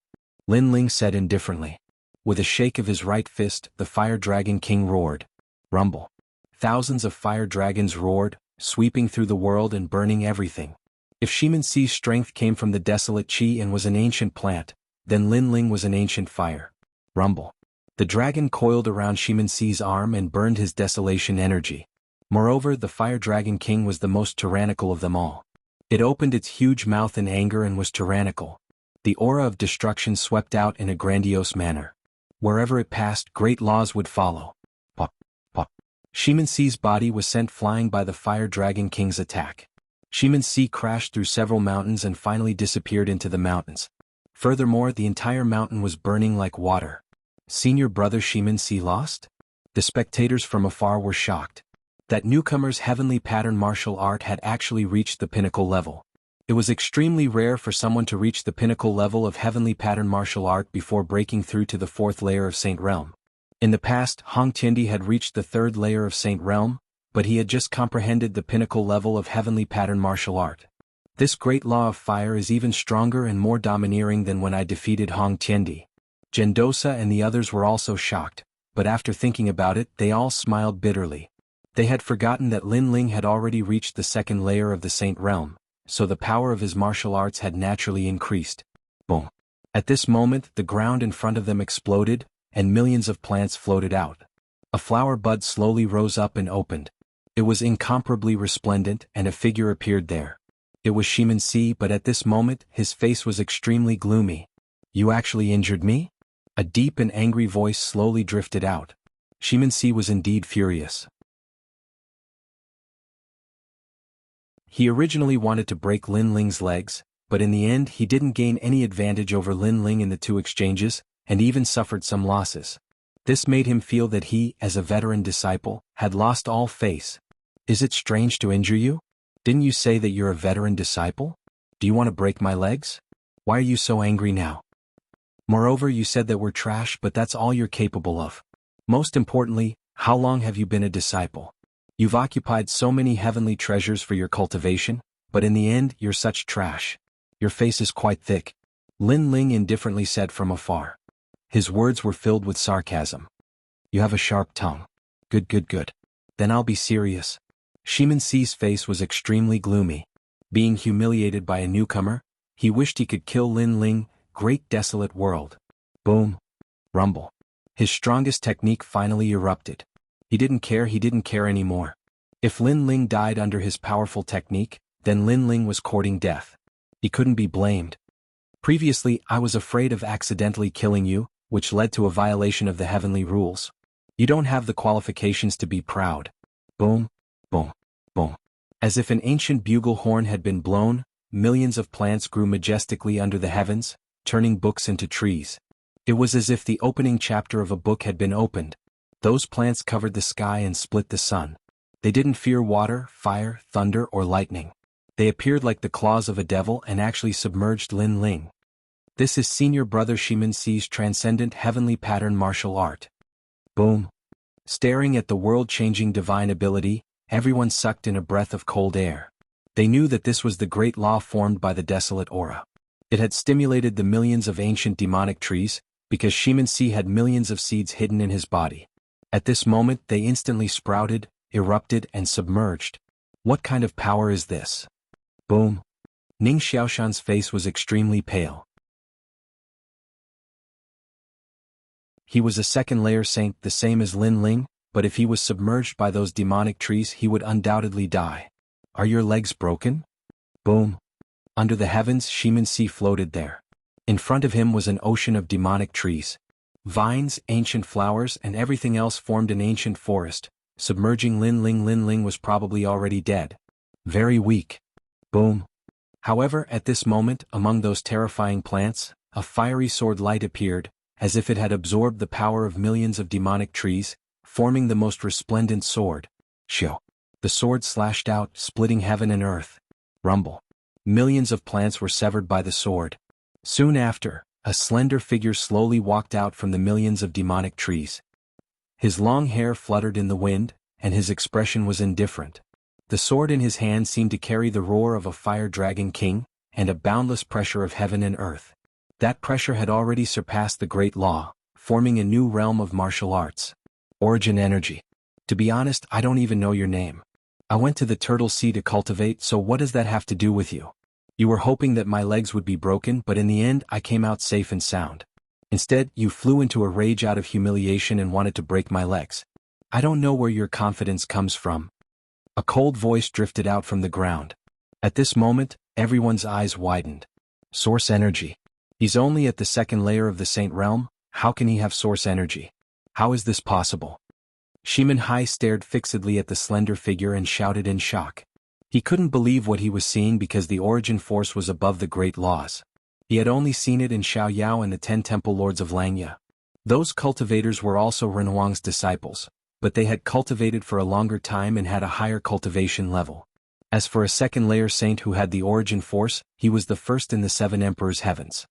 Lin Ling said indifferently. With a shake of his right fist, the Fire Dragon King roared. Rumble. Thousands of fire dragons roared, sweeping through the world and burning everything. If Shimin Si's strength came from the desolate Qi and was an ancient plant, then Lin Ling was an ancient fire. Rumble. The dragon coiled around Shimin Si's arm and burned his desolation energy. Moreover, the Fire Dragon King was the most tyrannical of them all. It opened its huge mouth in anger and was tyrannical. The aura of destruction swept out in a grandiose manner. Wherever it passed, great laws would follow. Pop, pop. Shimin Si's body was sent flying by the Fire Dragon King's attack. Shimin Si crashed through several mountains and finally disappeared into the mountains. Furthermore, the entire mountain was burning like water. Senior brother Shimin Si lost? The spectators from afar were shocked. That newcomer's heavenly pattern martial art had actually reached the pinnacle level. It was extremely rare for someone to reach the pinnacle level of heavenly pattern martial art before breaking through to the 4th layer of Saint Realm. In the past, Hong Tiandi had reached the 3rd layer of Saint Realm, but he had just comprehended the pinnacle level of heavenly pattern martial art. This great law of fire is even stronger and more domineering than when I defeated Hong Tiandi. Gendosa and the others were also shocked, but after thinking about it, they all smiled bitterly. They had forgotten that Lin Ling had already reached the 2nd layer of the Saint Realm, so the power of his martial arts had naturally increased. Boom. At this moment, the ground in front of them exploded, and millions of plants floated out. A flower bud slowly rose up and opened. It was incomparably resplendent, and a figure appeared there. It was Shimin Si, but at this moment, his face was extremely gloomy. You actually injured me? A deep and angry voice slowly drifted out. Shimin Si was indeed furious. He originally wanted to break Lin Ling's legs, but in the end he didn't gain any advantage over Lin Ling in the 2 exchanges, and even suffered some losses. This made him feel that he, as a veteran disciple, had lost all face. Is it strange to injure you? Didn't you say that you're a veteran disciple? Do you want to break my legs? Why are you so angry now? Moreover, you said that we're trash, but that's all you're capable of. Most importantly, how long have you been a disciple? You've occupied so many heavenly treasures for your cultivation, but in the end, you're such trash. Your face is quite thick. Lin Ling indifferently said from afar. His words were filled with sarcasm. You have a sharp tongue. Good, good, good. Then I'll be serious. Shimin Si's face was extremely gloomy. Being humiliated by a newcomer, he wished he could kill Lin Ling, great desolate world. Boom. Rumble. His strongest technique finally erupted. He didn't care anymore. If Lin Ling died under his powerful technique, then Lin Ling was courting death. He couldn't be blamed. Previously, I was afraid of accidentally killing you, which led to a violation of the heavenly rules. You don't have the qualifications to be proud. Boom, boom, boom. As if an ancient bugle horn had been blown, millions of plants grew majestically under the heavens, turning books into trees. It was as if the opening chapter of a book had been opened. Those plants covered the sky and split the sun. They didn't fear water, fire, thunder, or lightning. They appeared like the claws of a devil and actually submerged Lin Ling. This is senior brother Shimin Si's transcendent heavenly pattern martial art. Boom. Staring at the world-changing divine ability, everyone sucked in a breath of cold air. They knew that this was the great law formed by the desolate aura. It had stimulated the millions of ancient demonic trees, because Shimin-Si had millions of seeds hidden in his body. At this moment they instantly sprouted, erupted and submerged. What kind of power is this? Boom. Ning Xiaoshan's face was extremely pale. He was a second-layer saint, the same as Lin Ling, but if he was submerged by those demonic trees he would undoubtedly die. Are your legs broken? Boom. Under the heavens Shimin-Si floated there. In front of him was an ocean of demonic trees. Vines, ancient flowers and everything else formed an ancient forest, submerging Lin Ling. Lin Ling was probably already dead. Very weak. Boom. However, at this moment, among those terrifying plants, a fiery sword light appeared, as if it had absorbed the power of millions of demonic trees, forming the most resplendent sword. Shio. The sword slashed out, splitting heaven and earth. Rumble. Millions of plants were severed by the sword. Soon after, a slender figure slowly walked out from the millions of demonic trees. His long hair fluttered in the wind, and his expression was indifferent. The sword in his hand seemed to carry the roar of a fire dragon king, and a boundless pressure of heaven and earth. That pressure had already surpassed the Great Law, forming a new realm of martial arts. Origin energy. To be honest, I don't even know your name. I went to the Turtle Sea to cultivate, so what does that have to do with you? You were hoping that my legs would be broken, but in the end I came out safe and sound. Instead, you flew into a rage out of humiliation and wanted to break my legs. I don't know where your confidence comes from. A cold voice drifted out from the ground. At this moment, everyone's eyes widened. Source energy. He's only at the second layer of the Saint Realm, how can he have source energy? How is this possible? Shimin-Hai stared fixedly at the slender figure and shouted in shock. He couldn't believe what he was seeing because the origin force was above the great laws. He had only seen it in Xiao Yao and the 10 temple lords of Langya. Those cultivators were also Renhuang's disciples, but they had cultivated for a longer time and had a higher cultivation level. As for a second-layer saint who had the origin force, he was the first in the 7 emperors' heavens.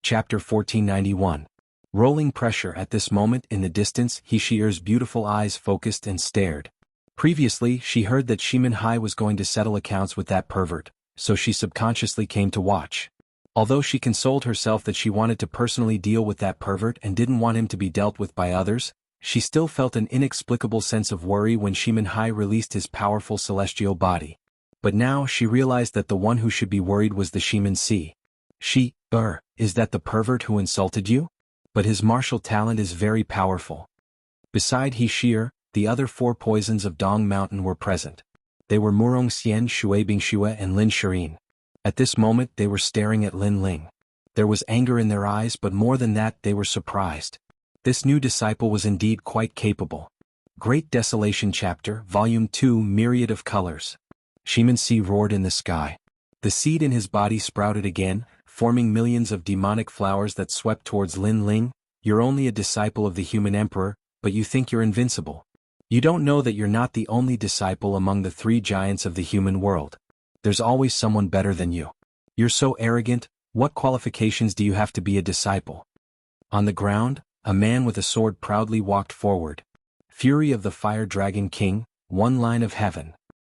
Chapter 1491. Rolling pressure. At this moment in the distance, He Shi'er's beautiful eyes focused and stared. Previously, she heard that Shimin-Hai was going to settle accounts with that pervert, so she subconsciously came to watch. Although she consoled herself that she wanted to personally deal with that pervert and didn't want him to be dealt with by others, she still felt an inexplicable sense of worry when Shimin-Hai released his powerful celestial body. But now she realized that the one who should be worried was the Shimin-Si. Is that the pervert who insulted you? But his martial talent is very powerful. Beside He Shi'er, the other 4 poisons of Dong Mountain were present. They were Murong Xian, Shui Bingxue and Lin Shirin. At this moment they were staring at Lin Ling. There was anger in their eyes, but more than that they were surprised. This new disciple was indeed quite capable. Great Desolation Chapter, Volume 2. Myriad of Colors. Shimin-Si roared in the sky. The seed in his body sprouted again, forming millions of demonic flowers that swept towards Lin Ling. You're only a disciple of the human emperor, but you think you're invincible. You don't know that you're not the only disciple among the 3 giants of the human world. There's always someone better than you. You're so arrogant. What qualifications do you have to be a disciple? On the ground, a man with a sword proudly walked forward. Fury of the Fire Dragon King, one line of heaven.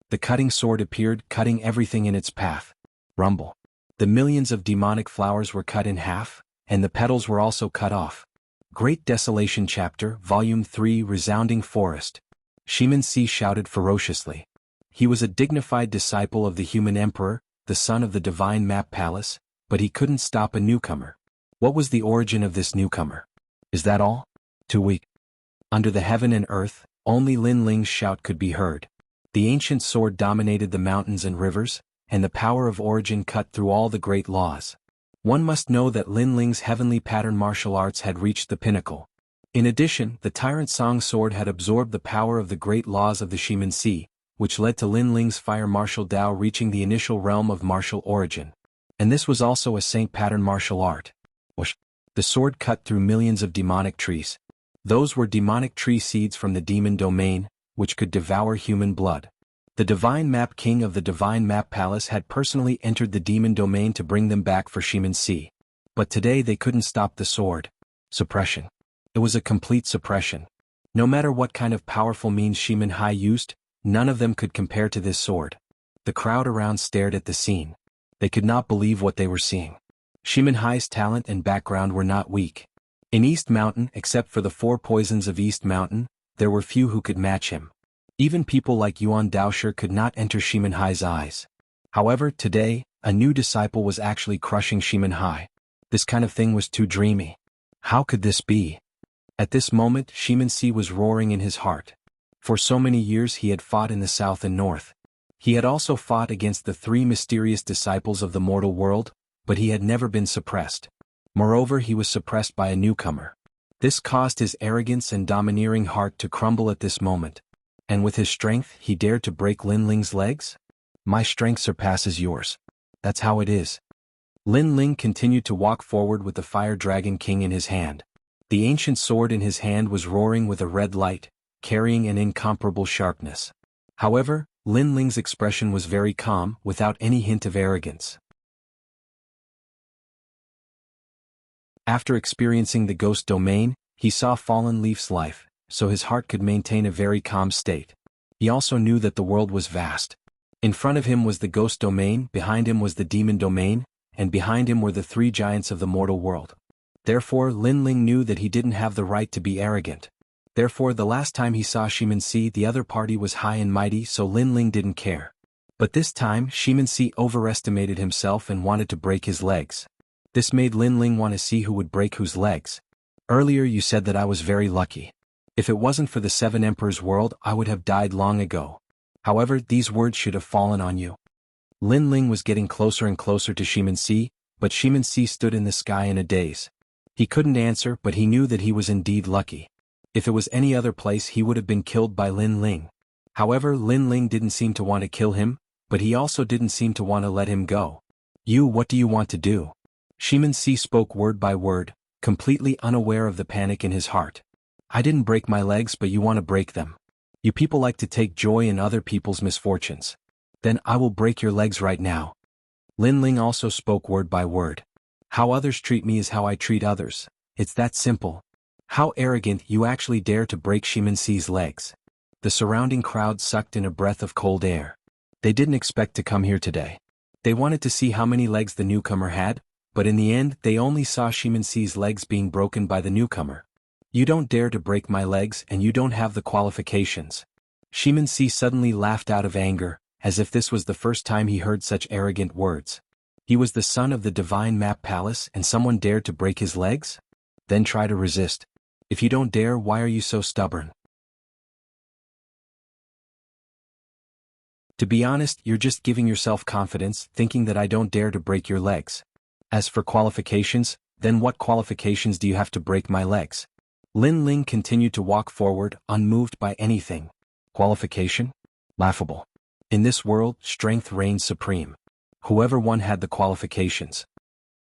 The cutting sword appeared, cutting everything in its path. Rumble. The millions of demonic flowers were cut in half, and the petals were also cut off. Great Desolation Chapter, Volume 3. Resounding Forest. Shimin-Si shouted ferociously. He was a dignified disciple of the human emperor, the son of the divine map palace, but he couldn't stop a newcomer. What was the origin of this newcomer? Is that all? Too weak. Under the heaven and earth, only Lin Ling's shout could be heard. The ancient sword dominated the mountains and rivers, and the power of origin cut through all the great laws. One must know that Lin Ling's heavenly pattern martial arts had reached the pinnacle. In addition, the Tyrant Song sword had absorbed the power of the great laws of the Shimin-Si, which led to Lin Ling's fire martial Dao reaching the initial realm of martial origin. And this was also a saint pattern martial art. The sword cut through millions of demonic trees. Those were demonic tree seeds from the demon domain, which could devour human blood. The Divine Map King of the Divine Map Palace had personally entered the demon domain to bring them back for Shimin-Si. But today they couldn't stop the sword. Suppression. It was a complete suppression. No matter what kind of powerful means Shimin Hai used, none of them could compare to this sword. The crowd around stared at the scene. They could not believe what they were seeing. Shimin Hai's talent and background were not weak. In East Mountain, except for the 4 poisons of East Mountain, there were few who could match him. Even people like Yuan Daosher could not enter Shimin Hai's eyes. However, today, a new disciple was actually crushing Shimin Hai. This kind of thing was too dreamy. How could this be? At this moment, Shimin Si was roaring in his heart. For so many years he had fought in the south and north. He had also fought against the 3 mysterious disciples of the mortal world, but he had never been suppressed. Moreover, he was suppressed by a newcomer. This caused his arrogance and domineering heart to crumble at this moment. And with his strength, he dared to break Lin Ling's legs? My strength surpasses yours. That's how it is. Lin Ling continued to walk forward with the Fire Dragon King in his hand. The ancient sword in his hand was roaring with a red light, carrying an incomparable sharpness. However, Lin Ling's expression was very calm, without any hint of arrogance. After experiencing the ghost domain, he saw Fallen Leaf's life, so his heart could maintain a very calm state. He also knew that the world was vast. In front of him was the ghost domain, behind him was the demon domain, and behind him were the 3 giants of the mortal world. Therefore, Lin Ling knew that he didn't have the right to be arrogant. Therefore, the last time he saw Shimin Si, the other party was high and mighty, so Lin Ling didn't care. But this time, Shimin Si overestimated himself and wanted to break his legs. This made Lin Ling want to see who would break whose legs. Earlier you said that I was very lucky. If it wasn't for the 7 Emperors' world, I would have died long ago. However, these words should have fallen on you. Lin Ling was getting closer and closer to Shimin Si, but Shimin Si stood in the sky in a daze. He couldn't answer, but he knew that he was indeed lucky. If it was any other place, he would have been killed by Lin Ling. However, Lin Ling didn't seem to want to kill him, but he also didn't seem to want to let him go. What do you want to do? Shimin Si spoke word by word, completely unaware of the panic in his heart. I didn't break my legs, but you want to break them. You people like to take joy in other people's misfortunes. Then I will break your legs right now. Lin Ling also spoke word by word. How others treat me is how I treat others. It's that simple. How arrogant, you actually dare to break Shimin Si's legs. The surrounding crowd sucked in a breath of cold air. They didn't expect to come here today. They wanted to see how many legs the newcomer had, but in the end they only saw Shimin Si's legs being broken by the newcomer. You don't dare to break my legs and you don't have the qualifications. Shimin Si suddenly laughed out of anger, as if this was the first time he heard such arrogant words. He was the son of the divine map palace and someone dared to break his legs? Then try to resist. If you don't dare, why are you so stubborn? To be honest, you're just giving yourself confidence, thinking that I don't dare to break your legs. As for qualifications, then what qualifications do you have to break my legs? Lin Ling continued to walk forward, unmoved by anything. Qualification? Laughable. In this world, strength reigns supreme. Whoever one had the qualifications.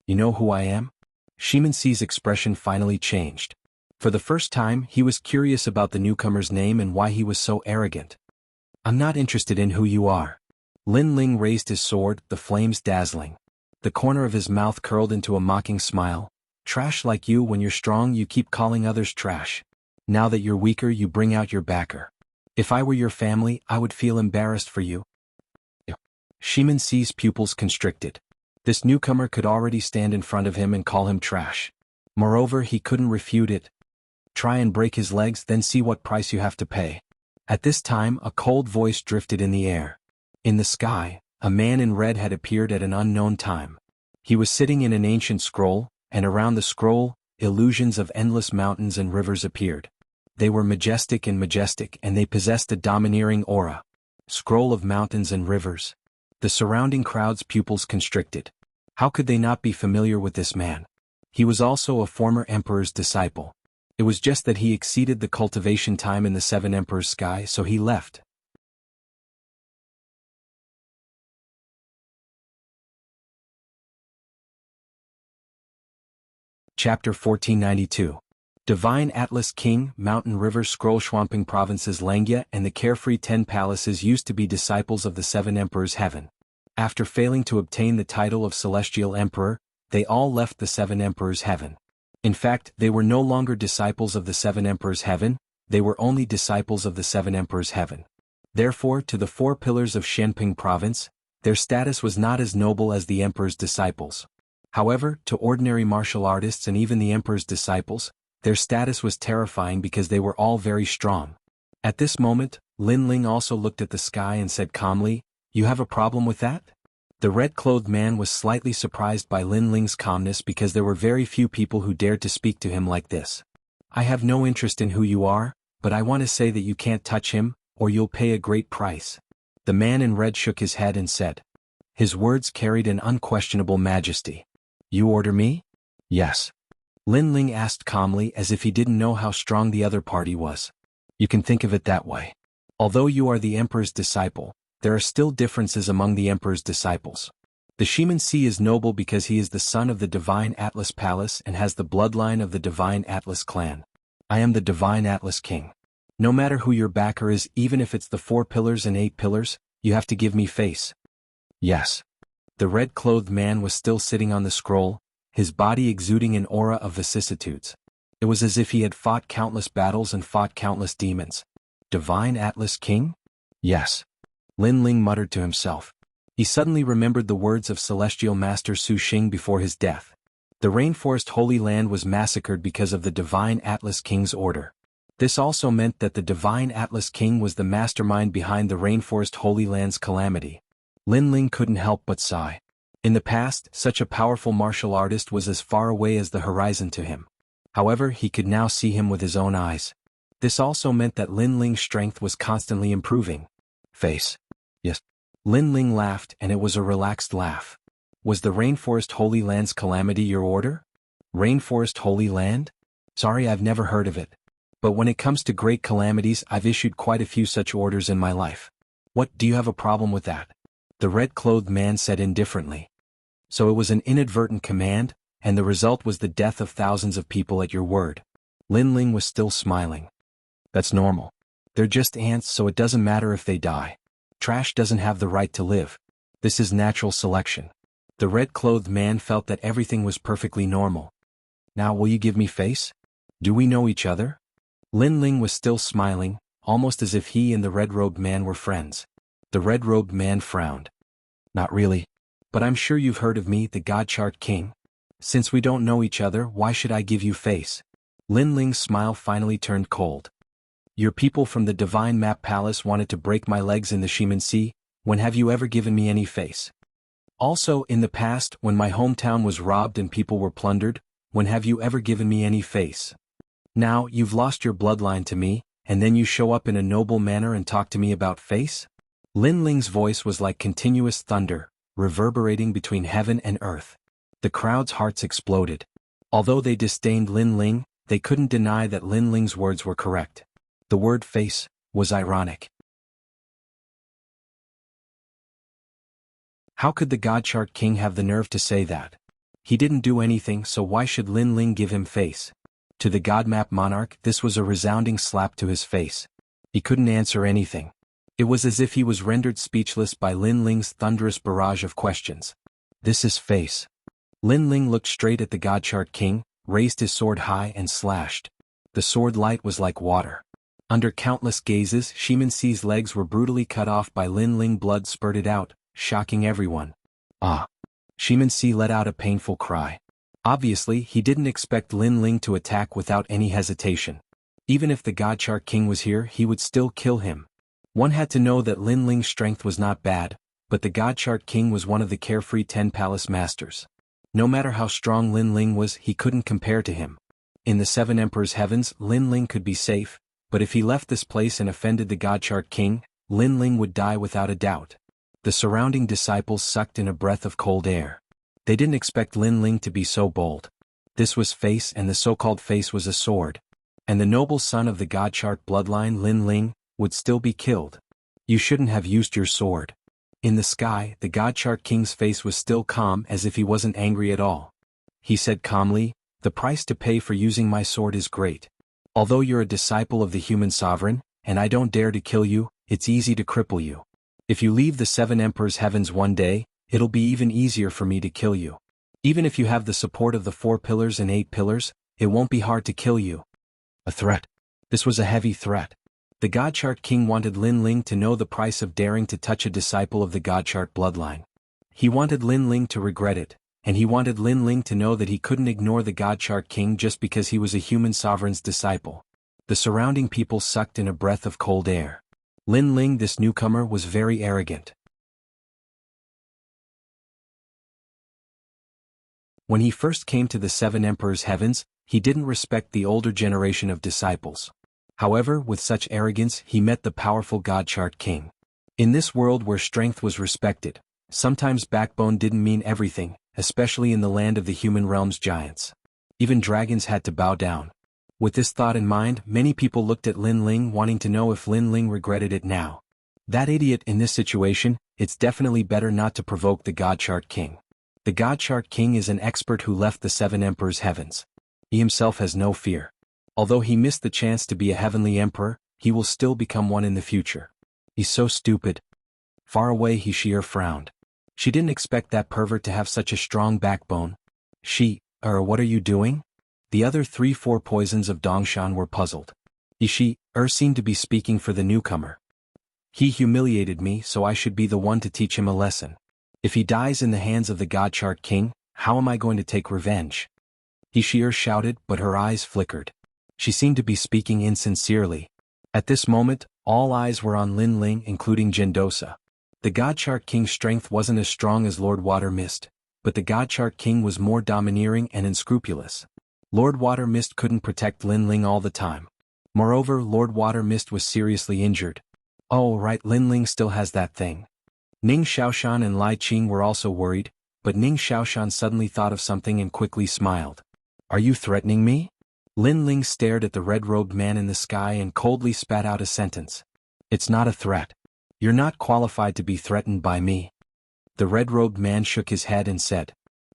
You know who I am? Shimin Si's expression finally changed. For the first time, he was curious about the newcomer's name and why he was so arrogant. I'm not interested in who you are. Lin Ling raised his sword, the flames dazzling. The corner of his mouth curled into a mocking smile. Trash like you, when you're strong you keep calling others trash. Now that you're weaker you bring out your backer. If I were your family, I would feel embarrassed for you. Shimin Si's pupils constricted. This newcomer could already stand in front of him and call him trash. Moreover, he couldn't refute it. Try and break his legs, then see what price you have to pay. At this time, a cold voice drifted in the air. In the sky, a man in red had appeared at an unknown time. He was sitting in an ancient scroll, and around the scroll, illusions of endless mountains and rivers appeared. They were majestic and they possessed a domineering aura. Scroll of mountains and rivers. The surrounding crowd's pupils constricted. How could they not be familiar with this man? He was also a former emperor's disciple. It was just that he exceeded the cultivation time in the 7 Emperors' sky, so he left. Chapter 1492. Divine Atlas King, Mountain River Scroll Swamping Provinces Langya and the Carefree 10 Palaces used to be disciples of the 7 Emperors' heaven. After failing to obtain the title of Celestial Emperor, they all left the 7 Emperors' heaven. In fact, they were no longer disciples of the 7 Emperors' heaven, they were only disciples of the seven emperors' heaven. Therefore, to the four pillars of Shenping province, their status was not as noble as the emperor's disciples. However, to ordinary martial artists and even the emperor's disciples, their status was terrifying because they were all very strong. At this moment, Lin Ling also looked at the sky and said calmly, "You have a problem with that?" The red-clothed man was slightly surprised by Lin Ling's calmness because there were very few people who dared to speak to him like this. "I have no interest in who you are, but I want to say that you can't touch him, or you'll pay a great price." The man in red shook his head and said. His words carried an unquestionable majesty. "You order me?" "Yes." Lin Ling asked calmly as if he didn't know how strong the other party was. "You can think of it that way. Although you are the emperor's disciple, there are still differences among the emperor's disciples. The Shimansi is noble because he is the son of the divine Atlas Palace and has the bloodline of the divine Atlas clan. I am the divine Atlas king. No matter who your backer is, even if it's the 4 pillars and 8 pillars, you have to give me face." "Yes." The red-clothed man was still sitting on the scroll, his body exuding an aura of vicissitudes. It was as if he had fought countless battles and fought countless demons. "Divine Atlas king?" "Yes." Lin Ling muttered to himself. He suddenly remembered the words of Celestial Master Su Xing before his death. The Rainforest Holy Land was massacred because of the Divine Atlas King's order. This also meant that the Divine Atlas King was the mastermind behind the Rainforest Holy Land's calamity. Lin Ling couldn't help but sigh. In the past, such a powerful martial artist was as far away as the horizon to him. However, he could now see him with his own eyes. This also meant that Lin Ling's strength was constantly improving. "Face." "Yes." Lin Ling laughed, and it was a relaxed laugh. "Was the Rainforest Holy Land's calamity your order?" "Rainforest Holy Land? Sorry, I've never heard of it. But when it comes to great calamities, I've issued quite a few such orders in my life." "What, do you have a problem with that?" the red-clothed man said indifferently. "So it was an inadvertent command, and the result was the death of thousands of people at your word." Lin Ling was still smiling. "That's normal. They're just ants, so it doesn't matter if they die. Trash doesn't have the right to live. This is natural selection." The red-clothed man felt that everything was perfectly normal. "Now will you give me face? Do we know each other?" Lin Ling was still smiling, almost as if he and the red-robed man were friends. The red-robed man frowned. "Not really. But I'm sure you've heard of me, the God Chart King. Since we don't know each other, why should I give you face?" Lin Ling's smile finally turned cold. "Your people from the Divine Map Palace wanted to break my legs in the Shimansi. When have you ever given me any face? Also, in the past, when my hometown was robbed and people were plundered, when have you ever given me any face? Now, you've lost your bloodline to me, and then you show up in a noble manner and talk to me about face?" Lin Ling's voice was like continuous thunder, reverberating between heaven and earth. The crowd's hearts exploded. Although they disdained Lin Ling, they couldn't deny that Lin Ling's words were correct. The word face was ironic. How could the God Chart King have the nerve to say that? He didn't do anything, so why should Lin Ling give him face? To the God Map Monarch, this was a resounding slap to his face. He couldn't answer anything. It was as if he was rendered speechless by Lin Ling's thunderous barrage of questions. "This is face." Lin Ling looked straight at the God Chart King, raised his sword high and slashed. The sword light was like water. Under countless gazes, Shimansi's legs were brutally cut off by Lin Ling. Blood spurted out, shocking everyone. "Ah!" Shimansi let out a painful cry. Obviously, he didn't expect Lin Ling to attack without any hesitation. Even if the God Chart King was here, he would still kill him. One had to know that Lin Ling's strength was not bad, but the God Chart King was one of the carefree 10 palace masters. No matter how strong Lin Ling was, he couldn't compare to him. In the 7 Emperors' heavens, Lin Ling could be safe, but if he left this place and offended the God Chart King, Lin Ling would die without a doubt. The surrounding disciples sucked in a breath of cold air. They didn't expect Lin Ling to be so bold. This was face, and the so-called face was a sword. And the noble son of the God Chart bloodline, Lin Ling, would still be killed. "You shouldn't have used your sword." In the sky, the God Chart King's face was still calm, as if he wasn't angry at all. He said calmly, "The price to pay for using my sword is great. Although you're a disciple of the human sovereign, and I don't dare to kill you, it's easy to cripple you. If you leave the 7 Emperors' heavens one day, it'll be even easier for me to kill you. Even if you have the support of the 4 pillars and 8 pillars, it won't be hard to kill you." A threat. This was a heavy threat. The Godchart king wanted Lin Ling to know the price of daring to touch a disciple of the Godchart bloodline. He wanted Lin Ling to regret it, and he wanted Lin Ling to know that he couldn't ignore the Godchart king just because he was a human sovereign's disciple. The surrounding people sucked in a breath of cold air. Lin Ling, this newcomer, was very arrogant. When he first came to the Seven Emperors' heavens, he didn't respect the older generation of disciples. However, with such arrogance he met the powerful Godchart king. In this world where strength was respected, sometimes backbone didn't mean everything, especially in the land of the human realm's giants. Even dragons had to bow down. With this thought in mind, many people looked at Lin Ling wanting to know if Lin Ling regretted it now. That idiot in this situation, it's definitely better not to provoke the Godchart king. The Godchart king is an expert who left the Seven Emperors' heavens. He himself has no fear. Although he missed the chance to be a heavenly emperor, he will still become one in the future. He's so stupid. Far away Hishir frowned. She didn't expect that pervert to have such a strong backbone. What are you doing? The other 3-4 poisons of Dongshan were puzzled. Seemed to be speaking for the newcomer. He humiliated me, so I should be the one to teach him a lesson. If he dies in the hands of the Godchart king, how am I going to take revenge? Hishir shouted, but her eyes flickered. She seemed to be speaking insincerely. At this moment, all eyes were on Lin Ling, including Gendosa. The Godchart king's strength wasn't as strong as Lord Water Mist, but the Godchart king was more domineering and unscrupulous. Lord Water Mist couldn't protect Lin Ling all the time. Moreover, Lord Water Mist was seriously injured. Oh right, Lin Ling still has that thing. Ning Xiaoshan and Lai Qing were also worried, but Ning Xiaoshan suddenly thought of something and quickly smiled. Are you threatening me? Lin Ling stared at the red-robed man in the sky and coldly spat out a sentence. It's not a threat. You're not qualified to be threatened by me. The red-robed man shook his head and said,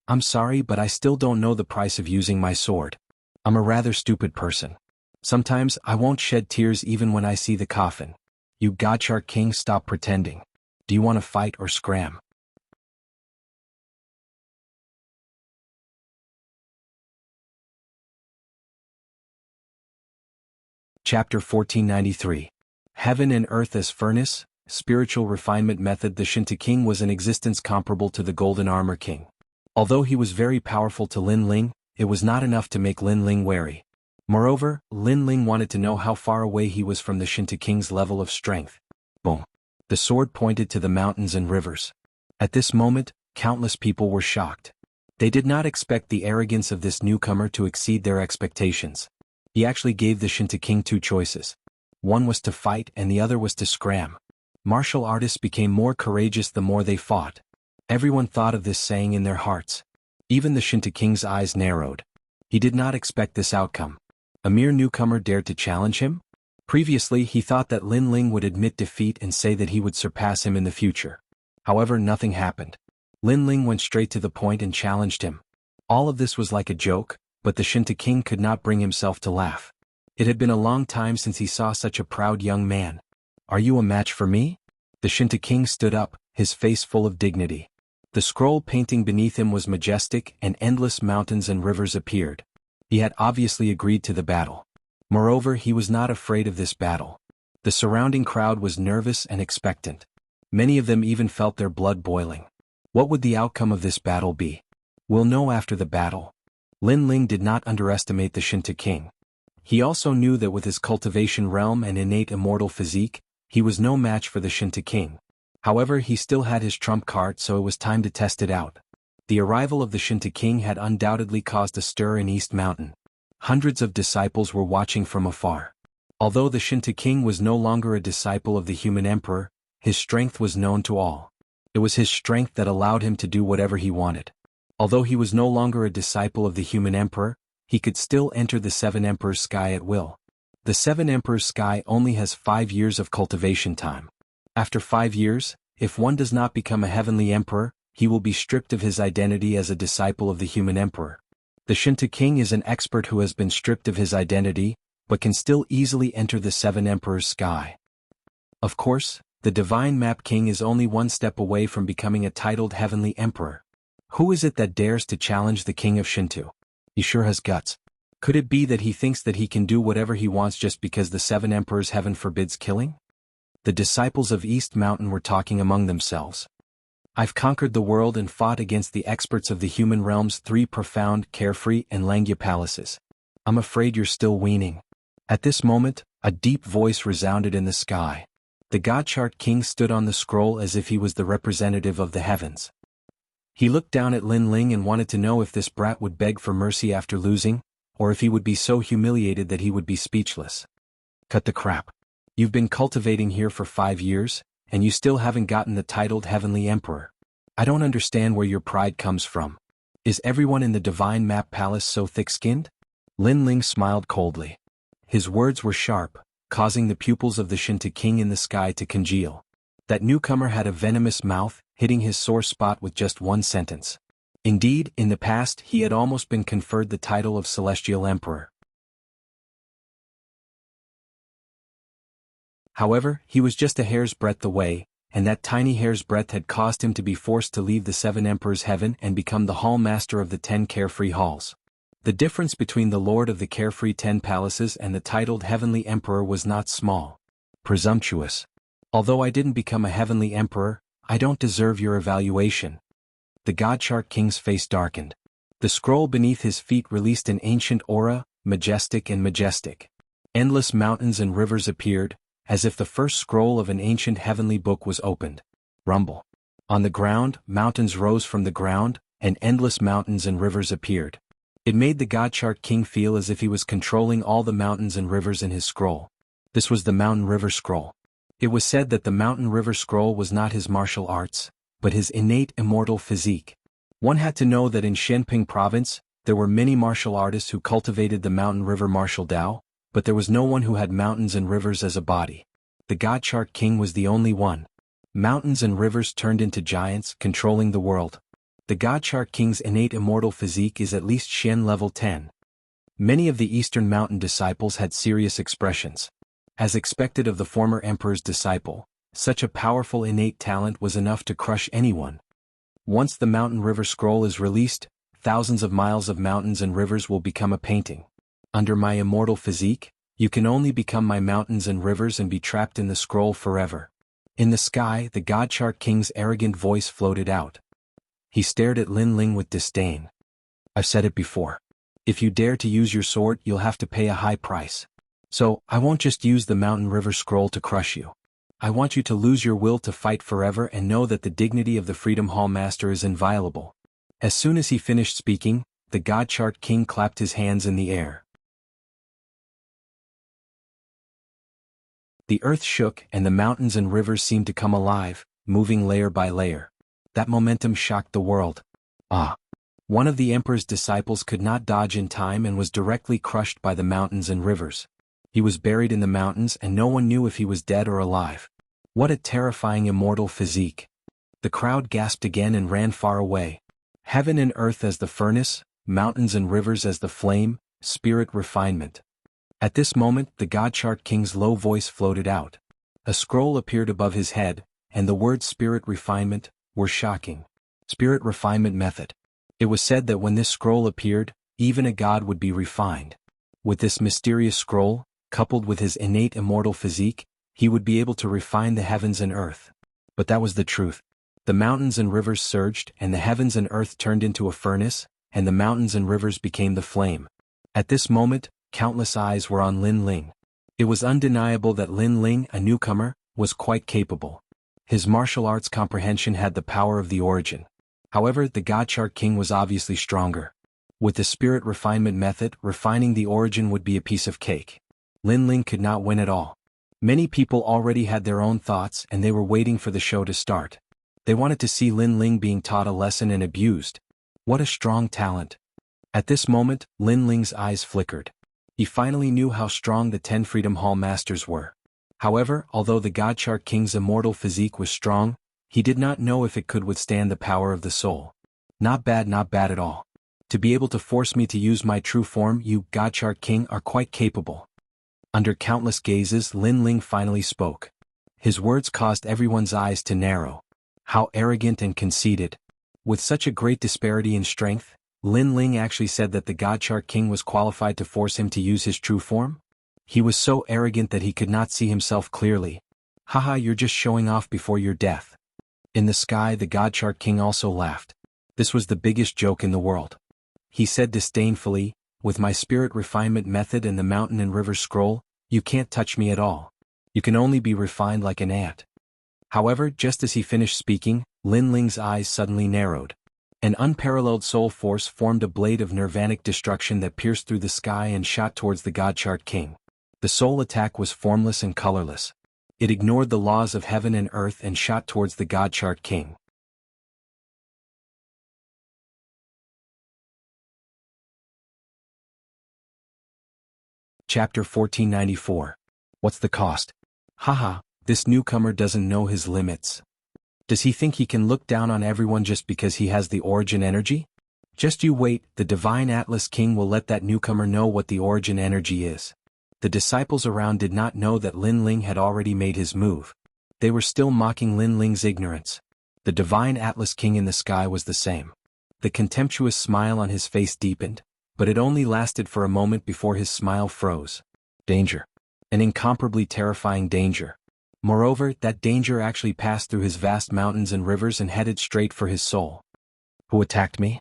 I'm sorry, but I still don't know the price of using my sword. I'm a rather stupid person. Sometimes I won't shed tears even when I see the coffin. You Godchart king, stop pretending. Do you want to fight or scram? Chapter 1493. Heaven and Earth as Furnace, Spiritual Refinement Method. The Shinta King was in existence comparable to the Golden Armor King. Although he was very powerful to Lin Ling, it was not enough to make Lin Ling wary. Moreover, Lin Ling wanted to know how far away he was from the Shinta King's level of strength. Boom. The sword pointed to the mountains and rivers. At this moment, countless people were shocked. They did not expect the arrogance of this newcomer to exceed their expectations. He actually gave the Shinta King 2 choices. One was to fight and the other was to scram. Martial artists became more courageous the more they fought. Everyone thought of this saying in their hearts. Even the Shinta King's eyes narrowed. He did not expect this outcome. A mere newcomer dared to challenge him? Previously he thought that Lin Ling would admit defeat and say that he would surpass him in the future. However, nothing happened. Lin Ling went straight to the point and challenged him. All of this was like a joke, but the Shinta King could not bring himself to laugh. It had been a long time since he saw such a proud young man. Are you a match for me? The Shinta King stood up, his face full of dignity. The scroll painting beneath him was majestic and endless mountains and rivers appeared. He had obviously agreed to the battle. Moreover, he was not afraid of this battle. The surrounding crowd was nervous and expectant. Many of them even felt their blood boiling. What would the outcome of this battle be? We'll know after the battle. Lin Ling did not underestimate the Shinta King. He also knew that with his cultivation realm and innate immortal physique, he was no match for the Shinta King. However, he still had his trump card, so it was time to test it out. The arrival of the Shinta King had undoubtedly caused a stir in East Mountain. Hundreds of disciples were watching from afar. Although the Shinta King was no longer a disciple of the human emperor, his strength was known to all. It was his strength that allowed him to do whatever he wanted. Although he was no longer a disciple of the human emperor, he could still enter the Seven Emperors' sky at will. The Seven Emperors' sky only has 5 years of cultivation time. After 5 years, if one does not become a heavenly emperor, he will be stripped of his identity as a disciple of the human emperor. The Shinta King is an expert who has been stripped of his identity, but can still easily enter the Seven Emperors' sky. Of course, the Divine Map King is only one step away from becoming a titled heavenly emperor. Who is it that dares to challenge the King of Shinto? He sure has guts. Could it be that he thinks that he can do whatever he wants just because the 7 emperors heaven forbids killing? The disciples of East Mountain were talking among themselves. I've conquered the world and fought against the experts of the human realm's 3 profound, carefree, and Langya palaces. I'm afraid you're still weaning. At this moment, a deep voice resounded in the sky. The God-chart king stood on the scroll as if he was the representative of the heavens. He looked down at Lin Ling and wanted to know if this brat would beg for mercy after losing, or if he would be so humiliated that he would be speechless. Cut the crap. You've been cultivating here for 5 years, and you still haven't gotten the titled Heavenly Emperor. I don't understand where your pride comes from. Is everyone in the Divine Map Palace so thick-skinned? Lin Ling smiled coldly. His words were sharp, causing the pupils of the Shinta king in the sky to congeal. That newcomer had a venomous mouth, hitting his sore spot with just one sentence. Indeed, in the past he had almost been conferred the title of Celestial Emperor. However, he was just a hair's breadth away, and that tiny hair's breadth had caused him to be forced to leave the 7 emperors' heaven and become the hall master of the 10 carefree halls. The difference between the lord of the carefree 10 palaces and the titled Heavenly Emperor was not small. Presumptuous. Although I didn't become a Heavenly Emperor, I don't deserve your evaluation. The God-chart king's face darkened. The scroll beneath his feet released an ancient aura, majestic and majestic. Endless mountains and rivers appeared, as if the first scroll of an ancient heavenly book was opened. Rumble. On the ground, mountains rose from the ground, and endless mountains and rivers appeared. It made the God-chart king feel as if he was controlling all the mountains and rivers in his scroll. This was the Mountain River Scroll. It was said that the Mountain River Scroll was not his martial arts, but his innate immortal physique. One had to know that in Shenping province, there were many martial artists who cultivated the Mountain River martial Tao, but there was no one who had mountains and rivers as a body. The God-chart king was the only one. Mountains and rivers turned into giants, controlling the world. The God-chart king's innate immortal physique is at least Shen level 10. Many of the Eastern Mountain disciples had serious expressions. As expected of the former emperor's disciple, such a powerful innate talent was enough to crush anyone. Once the Mountain River Scroll is released, thousands of miles of mountains and rivers will become a painting. Under my immortal physique, you can only become my mountains and rivers and be trapped in the scroll forever. In the sky, the God-chart king's arrogant voice floated out. He stared at Lin Ling with disdain. I've said it before. If you dare to use your sword, you'll have to pay a high price. So, I won't just use the Mountain River Scroll to crush you. I want you to lose your will to fight forever and know that the dignity of the Freedom Hall Master is inviolable. As soon as he finished speaking, the God-chart king clapped his hands in the air. The earth shook and the mountains and rivers seemed to come alive, moving layer by layer. That momentum shocked the world. One of the emperor's disciples could not dodge in time and was directly crushed by the mountains and rivers. He was buried in the mountains and no one knew if he was dead or alive. What a terrifying immortal physique. The crowd gasped again and ran far away. Heaven and earth as the furnace, mountains and rivers as the flame, spirit refinement. At this moment, the God-chart king's low voice floated out. A scroll appeared above his head, and the words spirit refinement were shocking. Spirit refinement method. It was said that when this scroll appeared, even a god would be refined. With this mysterious scroll, coupled with his innate immortal physique, he would be able to refine the heavens and earth. But that was the truth. The mountains and rivers surged, and the heavens and earth turned into a furnace, and the mountains and rivers became the flame. At this moment, countless eyes were on Lin Ling. It was undeniable that Lin Ling, a newcomer, was quite capable. His martial arts comprehension had the power of the origin. However, the God-chart king was obviously stronger. With the spirit refinement method, refining the origin would be a piece of cake. Lin Ling could not win at all. Many people already had their own thoughts and they were waiting for the show to start. They wanted to see Lin Ling being taught a lesson and abused. What a strong talent. At this moment, Lin Ling's eyes flickered. He finally knew how strong the 10 Freedom Hall Masters were. However, although the God-chart king's immortal physique was strong, he did not know if it could withstand the power of the soul. Not bad at all. To be able to force me to use my true form, you, God-chart king, are quite capable. Under countless gazes, Lin Ling finally spoke. His words caused everyone's eyes to narrow. How arrogant and conceited. With such a great disparity in strength, Lin Ling actually said that the God Shark King was qualified to force him to use his true form? He was so arrogant that he could not see himself clearly. Haha, you're just showing off before your death. In the sky, the God Shark King also laughed. This was the biggest joke in the world. He said disdainfully, with my spirit refinement method and the mountain and river scroll, you can't touch me at all. You can only be refined like an ant. However, just as he finished speaking, Lin Ling's eyes suddenly narrowed. An unparalleled soul force formed a blade of nirvanic destruction that pierced through the sky and shot towards the God Shark King. The soul attack was formless and colorless. It ignored the laws of heaven and earth and shot towards the God Shark King. Chapter 1494. What's the cost? Haha, this newcomer doesn't know his limits. Does he think he can look down on everyone just because he has the origin energy? Just you wait, the Divine Atlas King will let that newcomer know what the origin energy is. The disciples around did not know that Lin Ling had already made his move. They were still mocking Lin Ling's ignorance. The Divine Atlas King in the sky was the same. The contemptuous smile on his face deepened, but it only lasted for a moment before his smile froze. Danger. An incomparably terrifying danger. Moreover, that danger actually passed through his vast mountains and rivers and headed straight for his soul. Who attacked me?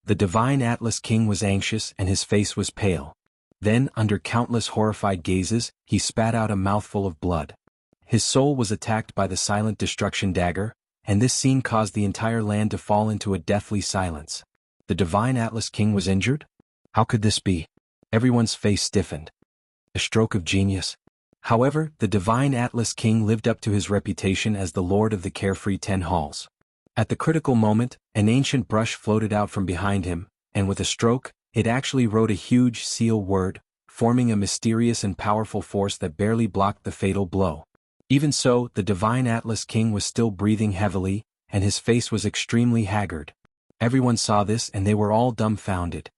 The Divine Atlas King was anxious and his face was pale. Then, under countless horrified gazes, he spat out a mouthful of blood. His soul was attacked by the silent destruction dagger, and this scene caused the entire land to fall into a deathly silence. The Divine Atlas King was injured? How could this be? Everyone's face stiffened. A stroke of genius. However, the Divine Atlas King lived up to his reputation as the Lord of the Carefree 10 Halls. At the critical moment, an ancient brush floated out from behind him, and with a stroke, it actually wrote a huge seal word, forming a mysterious and powerful force that barely blocked the fatal blow. Even so, the Divine Atlas King was still breathing heavily, and his face was extremely haggard. Everyone saw this and they were all dumbfounded.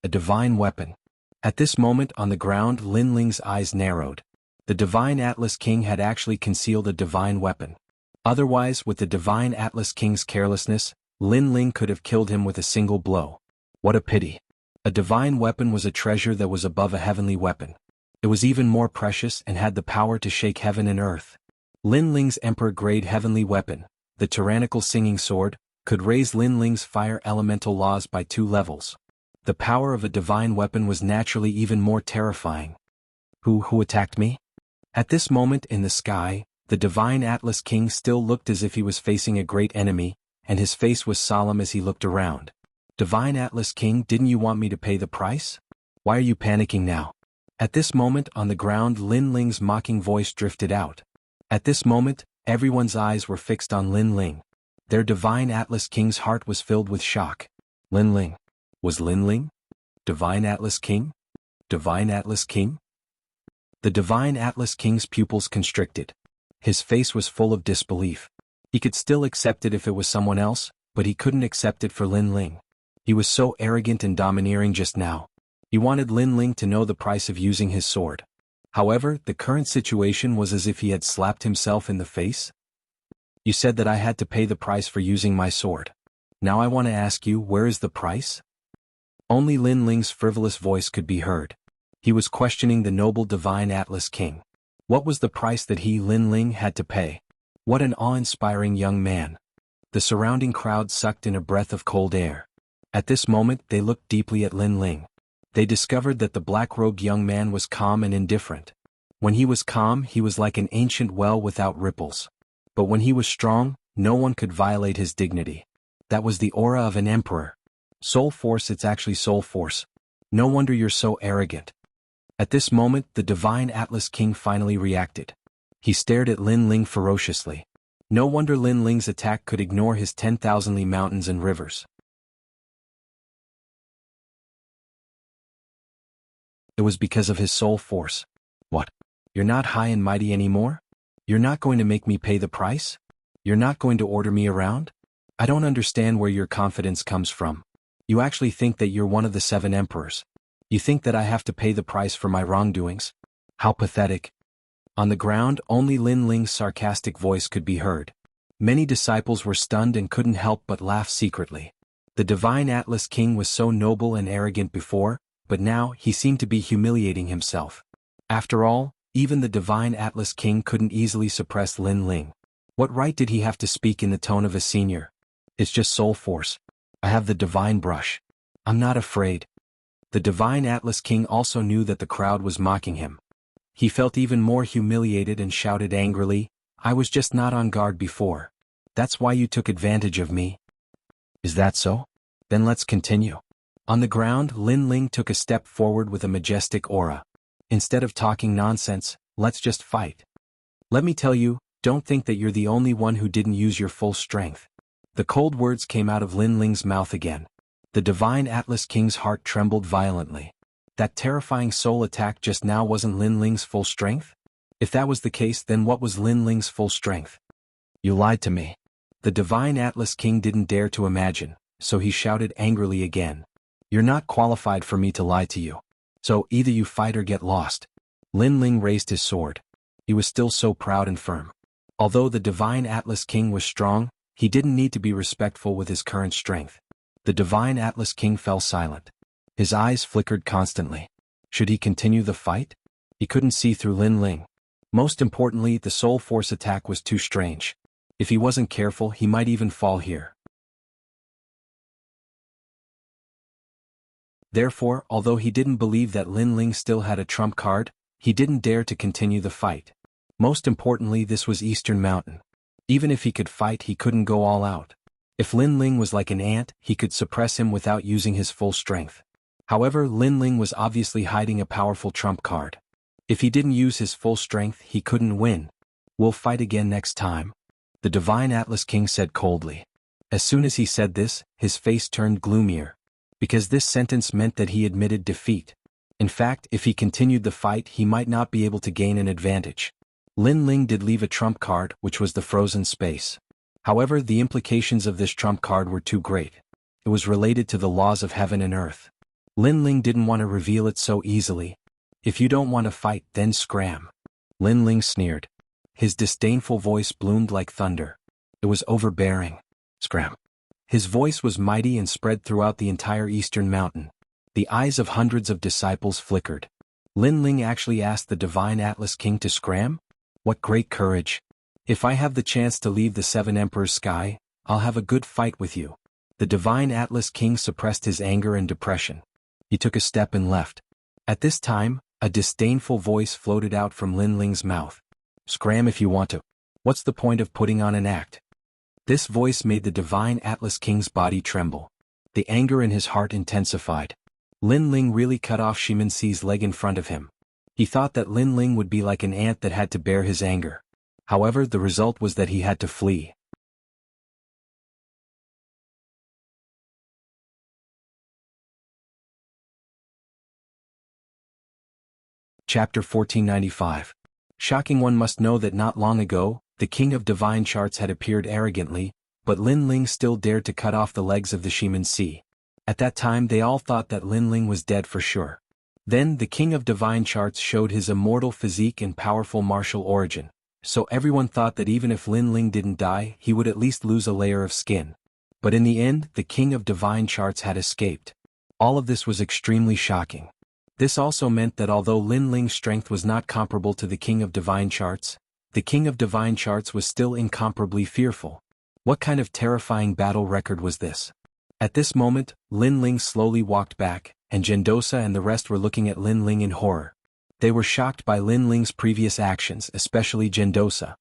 A divine weapon. At this moment on the ground, Lin Ling's eyes narrowed. The Divine Atlas King had actually concealed a divine weapon. Otherwise, with the Divine Atlas King's carelessness, Lin Ling could have killed him with a single blow. What a pity. A divine weapon was a treasure that was above a heavenly weapon. It was even more precious and had the power to shake heaven and earth. Lin Ling's Emperor-grade heavenly weapon, the tyrannical singing sword, could raise Lin Ling's fire elemental laws by 2 levels. The power of a divine weapon was naturally even more terrifying. Who attacked me? At this moment in the sky, the Divine Atlas King still looked as if he was facing a great enemy, and his face was solemn as he looked around. Divine Atlas King, didn't you want me to pay the price? Why are you panicking now? At this moment on the ground, Lin Ling's mocking voice drifted out. At this moment, everyone's eyes were fixed on Lin Ling. Their Divine Atlas King's heart was filled with shock. Lin Ling. Was Lin Ling? Divine Atlas King? Divine Atlas King? The Divine Atlas King's pupils constricted. His face was full of disbelief. He could still accept it if it was someone else, but he couldn't accept it for Lin Ling. He was so arrogant and domineering just now. He wanted Lin Ling to know the price of using his sword. However, the current situation was as if he had slapped himself in the face. You said that I had to pay the price for using my sword. Now I want to ask you, where is the price? Only Lin Ling's frivolous voice could be heard. He was questioning the noble Divine Atlas King. What was the price that he, Lin Ling, had to pay? What an awe-inspiring young man. The surrounding crowd sucked in a breath of cold air. At this moment, they looked deeply at Lin Ling. They discovered that the black-robed young man was calm and indifferent. When he was calm, he was like an ancient well without ripples. But when he was strong, no one could violate his dignity. That was the aura of an emperor. Soul force, it's actually soul force. No wonder you're so arrogant. At this moment, the Divine Atlas King finally reacted. He stared at Lin Ling ferociously. No wonder Lin Ling's attack could ignore his 10,000 mountains and rivers. It was because of his soul force. What? You're not high and mighty anymore? You're not going to make me pay the price? You're not going to order me around? I don't understand where your confidence comes from. You actually think that you're one of the 7 emperors. You think that I have to pay the price for my wrongdoings? How pathetic. On the ground, only Lin Ling's sarcastic voice could be heard. Many disciples were stunned and couldn't help but laugh secretly. The Divine Atlas King was so noble and arrogant before, but now he seemed to be humiliating himself. After all, even the Divine Atlas King couldn't easily suppress Lin Ling. What right did he have to speak in the tone of a senior? It's just soul force. I have the divine brush. I'm not afraid. The Divine Atlas King also knew that the crowd was mocking him. He felt even more humiliated and shouted angrily, I was just not on guard before. That's why you took advantage of me. Is that so? Then let's continue. On the ground, Lin Ling took a step forward with a majestic aura. Instead of talking nonsense, let's just fight. Let me tell you, don't think that you're the only one who didn't use your full strength. The cold words came out of Lin Ling's mouth again. The Divine Atlas King's heart trembled violently. That terrifying soul attack just now wasn't Lin Ling's full strength? If that was the case, then what was Lin Ling's full strength? You lied to me. The Divine Atlas King didn't dare to imagine, so he shouted angrily again. You're not qualified for me to lie to you. So either you fight or get lost. Lin Ling raised his sword. He was still so proud and firm. Although the Divine Atlas King was strong, he didn't need to be respectful with his current strength. The Divine Atlas King fell silent. His eyes flickered constantly. Should he continue the fight? He couldn't see through Lin Ling. Most importantly, the soul force attack was too strange. If he wasn't careful, he might even fall here. Therefore, although he didn't believe that Lin Ling still had a trump card, he didn't dare to continue the fight. Most importantly, this was Eastern Mountain. Even if he could fight, he couldn't go all out. If Lin Ling was like an ant, he could suppress him without using his full strength. However, Lin Ling was obviously hiding a powerful trump card. If he didn't use his full strength, he couldn't win. We'll fight again next time, the Divine Atlas King said coldly. As soon as he said this, his face turned gloomier. Because this sentence meant that he admitted defeat. In fact, if he continued the fight, he might not be able to gain an advantage. Lin Ling did leave a trump card, which was the frozen space. However, the implications of this trump card were too great. It was related to the laws of heaven and earth. Lin Ling didn't want to reveal it so easily. If you don't want to fight, then scram. Lin Ling sneered. His disdainful voice bloomed like thunder. It was overbearing. Scram. His voice was mighty and spread throughout the entire Eastern Mountain. The eyes of hundreds of disciples flickered. Lin Ling actually asked the Divine Atlas King to scram? What great courage. If I have the chance to leave the Seven Emperors' sky, I'll have a good fight with you. The Divine Atlas King suppressed his anger and depression. He took a step and left. At this time, a disdainful voice floated out from Lin Ling's mouth. Scram if you want to. What's the point of putting on an act? This voice made the Divine Atlas King's body tremble. The anger in his heart intensified. Lin Ling really cut off Shiminsi's leg in front of him. He thought that Lin Ling would be like an ant that had to bear his anger. However, the result was that he had to flee. Chapter 1495. Shocking. One must know that not long ago, the King of Divine Charts had appeared arrogantly, but Lin Ling still dared to cut off the legs of the Shiminsi. At that time they all thought that Lin Ling was dead for sure. Then the King of Divine Charts showed his immortal physique and powerful martial origin, so everyone thought that even if Lin Ling didn't die, he would at least lose a layer of skin. But in the end, the King of Divine Charts had escaped. All of this was extremely shocking. This also meant that although Lin Ling's strength was not comparable to the King of Divine Charts, the King of Divine Charts was still incomparably fearful. What kind of terrifying battle record was this? At this moment, Lin Ling slowly walked back, and Gendosa and the rest were looking at Lin Ling in horror. They were shocked by Lin Ling's previous actions, especially Gendosa.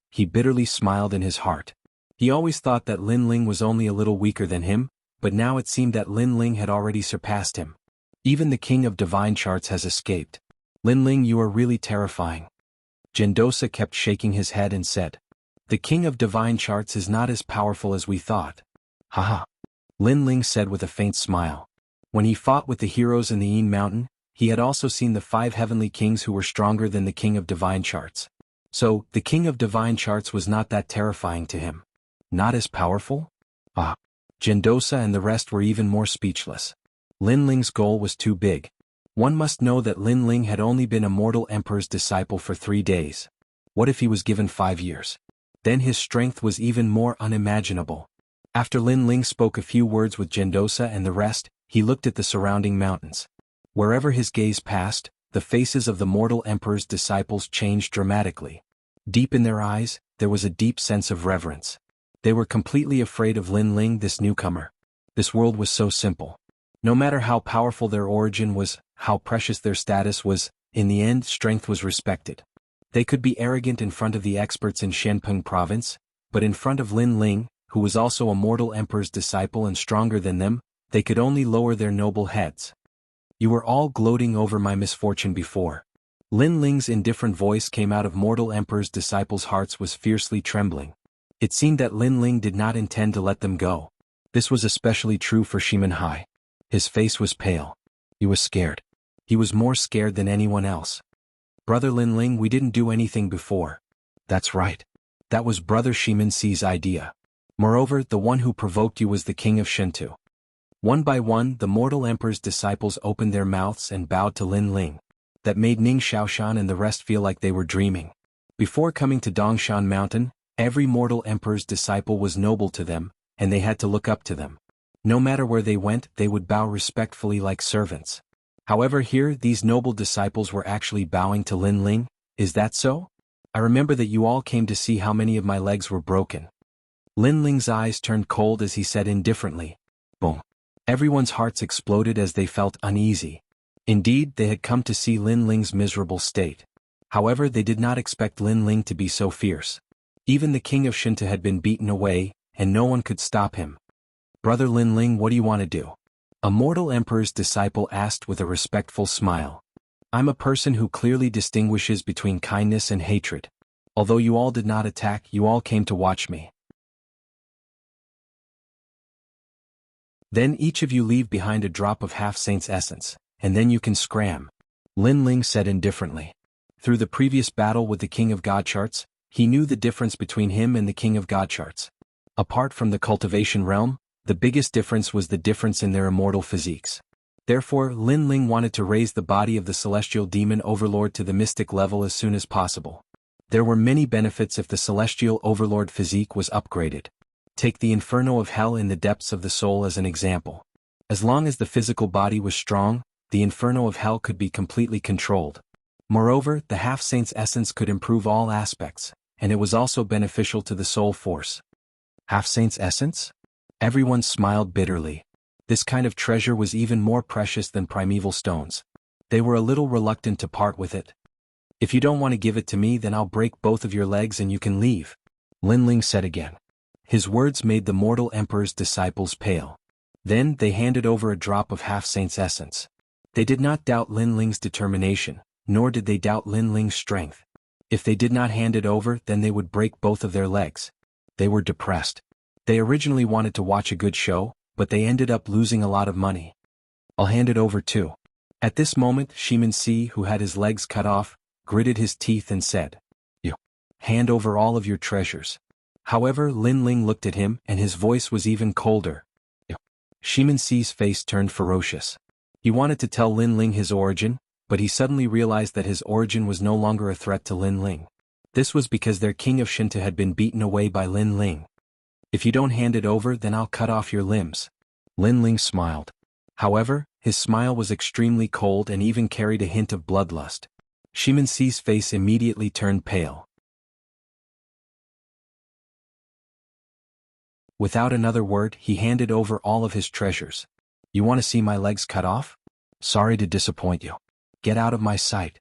He bitterly smiled in his heart. He always thought that Lin Ling was only a little weaker than him, but now it seemed that Lin Ling had already surpassed him. Even the King of Divine Charts has escaped. Lin Ling, you are really terrifying. Gendosa kept shaking his head and said, the King of Divine Charts is not as powerful as we thought. Haha. Lin Ling said with a faint smile. When he fought with the heroes in the Yin Mountain, he had also seen the 5 heavenly kings who were stronger than the King of Divine Charts. So, the King of Divine Charts was not that terrifying to him. Not as powerful? Ah. Gendosa and the rest were even more speechless. Lin Ling's goal was too big. One must know that Lin Ling had only been a mortal emperor's disciple for 3 days. What if he was given 5 years? Then his strength was even more unimaginable. After Lin Ling spoke a few words with Gendosa and the rest, he looked at the surrounding mountains. Wherever his gaze passed, the faces of the mortal emperor's disciples changed dramatically. Deep in their eyes, there was a deep sense of reverence. They were completely afraid of Lin Ling, this newcomer. This world was so simple. No matter how powerful their origin was, how precious their status was, in the end strength was respected. They could be arrogant in front of the experts in Shenpeng province, but in front of Lin Ling, who was also a mortal emperor's disciple and stronger than them, they could only lower their noble heads. You were all gloating over my misfortune before. Lin Ling's indifferent voice came out of mortal emperor's disciples' hearts was fiercely trembling. It seemed that Lin Ling did not intend to let them go. This was especially true for Shimen Hai. His face was pale. He was scared. He was more scared than anyone else. Brother Lin Ling, we didn't do anything before. That's right. That was Brother Shimen Si's idea. Moreover, the one who provoked you was the king of Shentu. One by one, the mortal emperor's disciples opened their mouths and bowed to Lin Ling. That made Ning Shaoshan and the rest feel like they were dreaming. Before coming to Dongshan Mountain, every mortal emperor's disciple was noble to them, and they had to look up to them. No matter where they went, they would bow respectfully like servants. However, here, these noble disciples were actually bowing to Lin Ling. Is that so? I remember that you all came to see how many of my legs were broken. Lin Ling's eyes turned cold as he said indifferently. Boom. Everyone's hearts exploded as they felt uneasy. Indeed, they had come to see Lin Ling's miserable state. However, they did not expect Lin Ling to be so fierce. Even the king of Shinta had been beaten away, and no one could stop him. Brother Lin Ling, what do you want to do? A mortal emperor's disciple asked with a respectful smile. I'm a person who clearly distinguishes between kindness and hatred. Although you all did not attack, you all came to watch me. Then each of you leave behind a drop of half-saint's essence, and then you can scram. Lin Ling said indifferently. Through the previous battle with the king of Godcharts, he knew the difference between him and the king of Godcharts. Apart from the cultivation realm, the biggest difference was the difference in their immortal physiques. Therefore, Lin Ling wanted to raise the body of the celestial demon overlord to the mystic level as soon as possible. There were many benefits if the celestial overlord physique was upgraded. Take the inferno of hell in the depths of the soul as an example. As long as the physical body was strong, the inferno of hell could be completely controlled. Moreover, the half-saint's essence could improve all aspects, and it was also beneficial to the soul force. Half-saint's essence? Everyone smiled bitterly. This kind of treasure was even more precious than primeval stones. They were a little reluctant to part with it. If you don't want to give it to me, then I'll break both of your legs and you can leave, Lin Ling said again. His words made the mortal emperor's disciples pale. Then they handed over a drop of half-saint's essence. They did not doubt Lin Ling's determination, nor did they doubt Lin Ling's strength. If they did not hand it over, then they would break both of their legs. They were depressed. They originally wanted to watch a good show, but they ended up losing a lot of money. I'll hand it over too. At this moment, Shimen Si, who had his legs cut off, gritted his teeth and said, You hand over all of your treasures. However, Lin Ling looked at him and his voice was even colder. Shimen Si's face turned ferocious. He wanted to tell Lin Ling his origin, but he suddenly realized that his origin was no longer a threat to Lin Ling. This was because their king of Shinta had been beaten away by Lin Ling. If you don't hand it over, then I'll cut off your limbs. Lin Ling smiled. However, his smile was extremely cold and even carried a hint of bloodlust. Shimen Si's face immediately turned pale. Without another word, he handed over all of his treasures. You want to see my legs cut off? Sorry to disappoint you. Get out of my sight.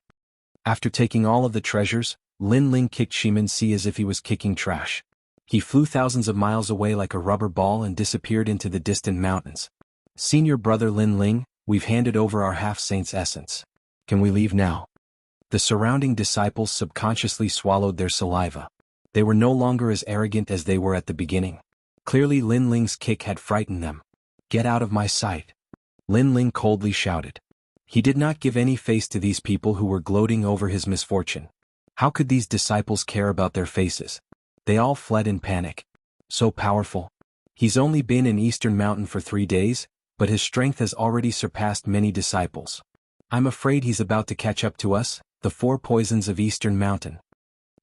After taking all of the treasures, Lin Ling kicked Shimen Si as if he was kicking trash. He flew thousands of miles away like a rubber ball and disappeared into the distant mountains. Senior brother Lin Ling, we've handed over our half-saint's essence. Can we leave now? The surrounding disciples subconsciously swallowed their saliva. They were no longer as arrogant as they were at the beginning. Clearly Lin Ling's kick had frightened them. Get out of my sight. Lin Ling coldly shouted. He did not give any face to these people who were gloating over his misfortune. How could these disciples care about their faces? They all fled in panic. So powerful. He's only been in Eastern Mountain for 3 days, but his strength has already surpassed many disciples. I'm afraid he's about to catch up to us, the 4 poisons of Eastern Mountain.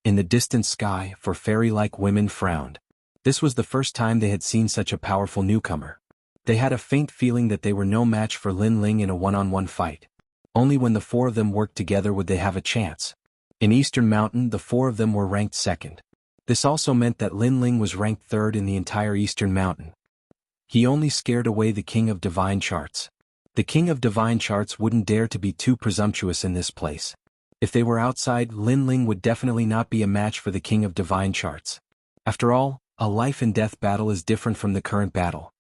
In the distant sky, 4 fairy-like women frowned. This was the first time they had seen such a powerful newcomer. They had a faint feeling that they were no match for Lin Ling in a one-on-one fight. Only when the four of them worked together would they have a chance. In Eastern Mountain, the four of them were ranked second. This also meant that Lin Ling was ranked third in the entire Eastern Mountain. He only scared away the King of Divine Charts. The King of Divine Charts wouldn't dare to be too presumptuous in this place. If they were outside, Lin Ling would definitely not be a match for the King of Divine Charts. After all, a life and death battle is different from the current battle.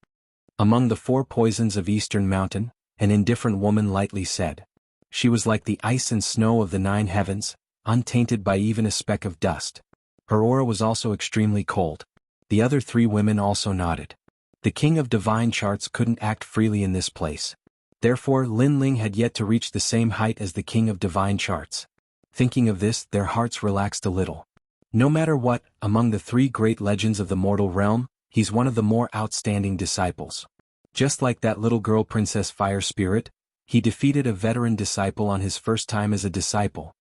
Among the four poisons of Eastern Mountain, an indifferent woman lightly said. She was like the ice and snow of the 9 heavens, untainted by even a speck of dust. Her aura was also extremely cold. The other 3 women also nodded. The King of Divine Charts couldn't act freely in this place. Therefore, Lin Ling had yet to reach the same height as the King of Divine Charts. Thinking of this, their hearts relaxed a little. No matter what, among the 3 great legends of the mortal realm, he's one of the more outstanding disciples. Just like that little girl Princess Fire Spirit, he defeated a veteran disciple on his first time as a disciple.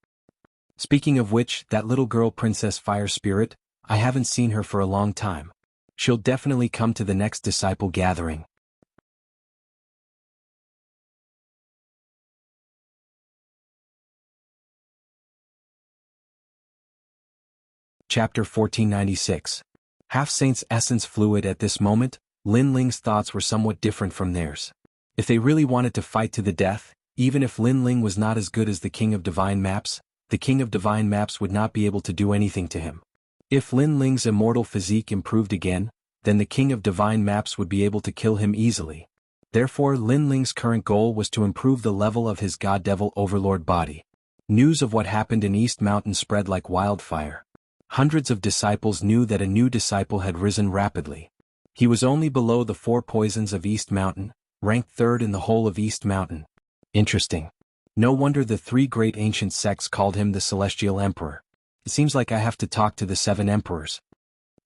Speaking of which, that little girl Princess Fire Spirit, I haven't seen her for a long time. She'll definitely come to the next disciple gathering. Chapter 1496. Half-Saint's Essence Fluid. At this moment, Lin Ling's thoughts were somewhat different from theirs. If they really wanted to fight to the death, even if Lin Ling was not as good as the King of Divine Maps, the King of Divine Maps would not be able to do anything to him. If Lin Ling's immortal physique improved again, then the King of Divine Maps would be able to kill him easily. Therefore, Lin Ling's current goal was to improve the level of his God Devil Overlord body. News of what happened in East Mountain spread like wildfire. Hundreds of disciples knew that a new disciple had risen rapidly. He was only below the 4 poisons of East Mountain, ranked 3rd in the whole of East Mountain. Interesting. No wonder the 3 great ancient sects called him the Celestial Emperor. It seems like I have to talk to the 7 emperors.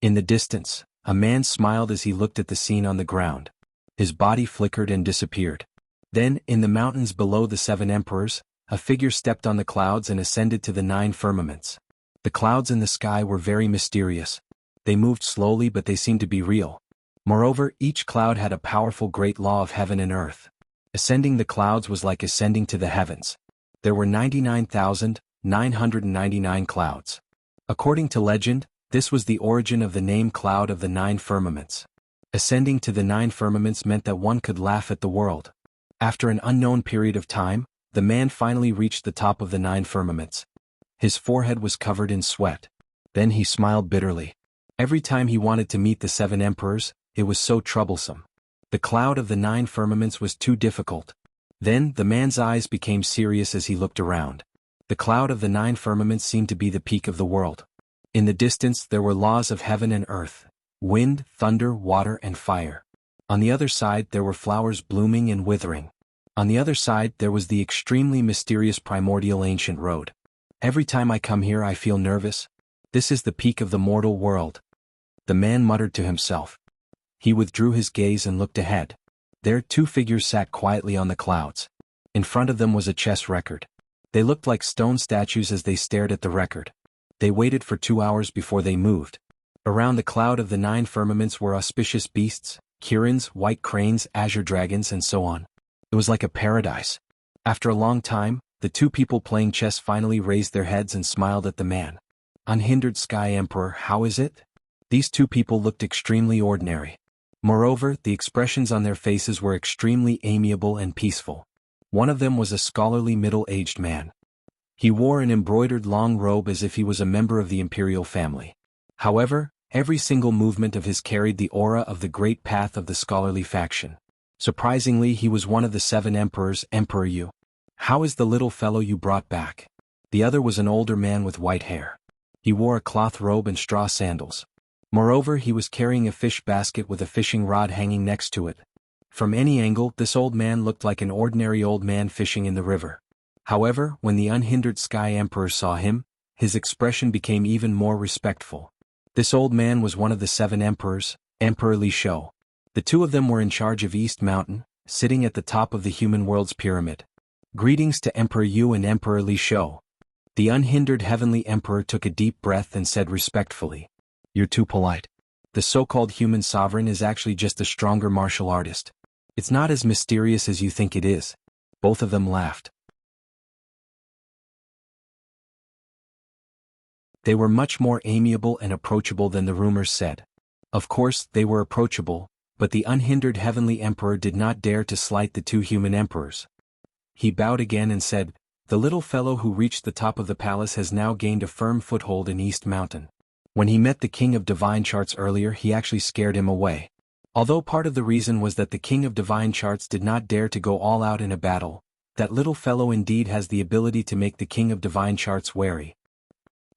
In the distance, a man smiled as he looked at the scene on the ground. His body flickered and disappeared. Then, in the mountains below the 7 emperors, a figure stepped on the clouds and ascended to the 9 firmaments. The clouds in the sky were very mysterious. They moved slowly, but they seemed to be real. Moreover, each cloud had a powerful great law of heaven and earth. Ascending the clouds was like ascending to the heavens. There were 99,999 clouds. According to legend, this was the origin of the name Cloud of the 9 Firmaments. Ascending to the 9 firmaments meant that one could laugh at the world. After an unknown period of time, the man finally reached the top of the 9 firmaments. His forehead was covered in sweat. Then he smiled bitterly. Every time he wanted to meet the 7 emperors, it was so troublesome. The cloud of the 9 firmaments was too difficult. Then the man's eyes became serious as he looked around. The cloud of the 9 firmaments seemed to be the peak of the world. In the distance there were laws of heaven and earth, wind, thunder, water, and fire. On the other side there were flowers blooming and withering. On the other side there was the extremely mysterious primordial ancient road. Every time I come here I feel nervous. This is the peak of the mortal world. The man muttered to himself. He withdrew his gaze and looked ahead. There 2 figures sat quietly on the clouds. In front of them was a chess record. They looked like stone statues as they stared at the record. They waited for 2 hours before they moved. Around the cloud of the 9 firmaments were auspicious beasts, kirins, white cranes, azure dragons, and so on. It was like a paradise. After a long time, the 2 people playing chess finally raised their heads and smiled at the man. Unhindered Sky Emperor, how is it? These 2 people looked extremely ordinary. Moreover, the expressions on their faces were extremely amiable and peaceful. One of them was a scholarly middle-aged man. He wore an embroidered long robe as if he was a member of the imperial family. However, every single movement of his carried the aura of the great path of the scholarly faction. Surprisingly, he was one of the 7 emperors. Emperor Yu. How is the little fellow you brought back? The other was an older man with white hair. He wore a cloth robe and straw sandals. Moreover, he was carrying a fish basket with a fishing rod hanging next to it. From any angle, this old man looked like an ordinary old man fishing in the river. However, when the unhindered Sky Emperor saw him, his expression became even more respectful. This old man was one of the 7 emperors, Emperor Li Shou. The 2 of them were in charge of East Mountain, sitting at the top of the human world's pyramid. Greetings to Emperor Yu and Emperor Li Shou. The unhindered heavenly emperor took a deep breath and said respectfully, "You're too polite." The so-called human sovereign is actually just a stronger martial artist. It's not as mysterious as you think it is. Both of them laughed. They were much more amiable and approachable than the rumors said. Of course, they were approachable, but the unhindered heavenly emperor did not dare to slight the two human emperors. He bowed again and said, "The little fellow who reached the top of the palace has now gained a firm foothold in East Mountain. When he met the King of Divine Charts earlier, he actually scared him away. Although part of the reason was that the King of Divine Charts did not dare to go all out in a battle, that little fellow indeed has the ability to make the King of Divine Charts wary.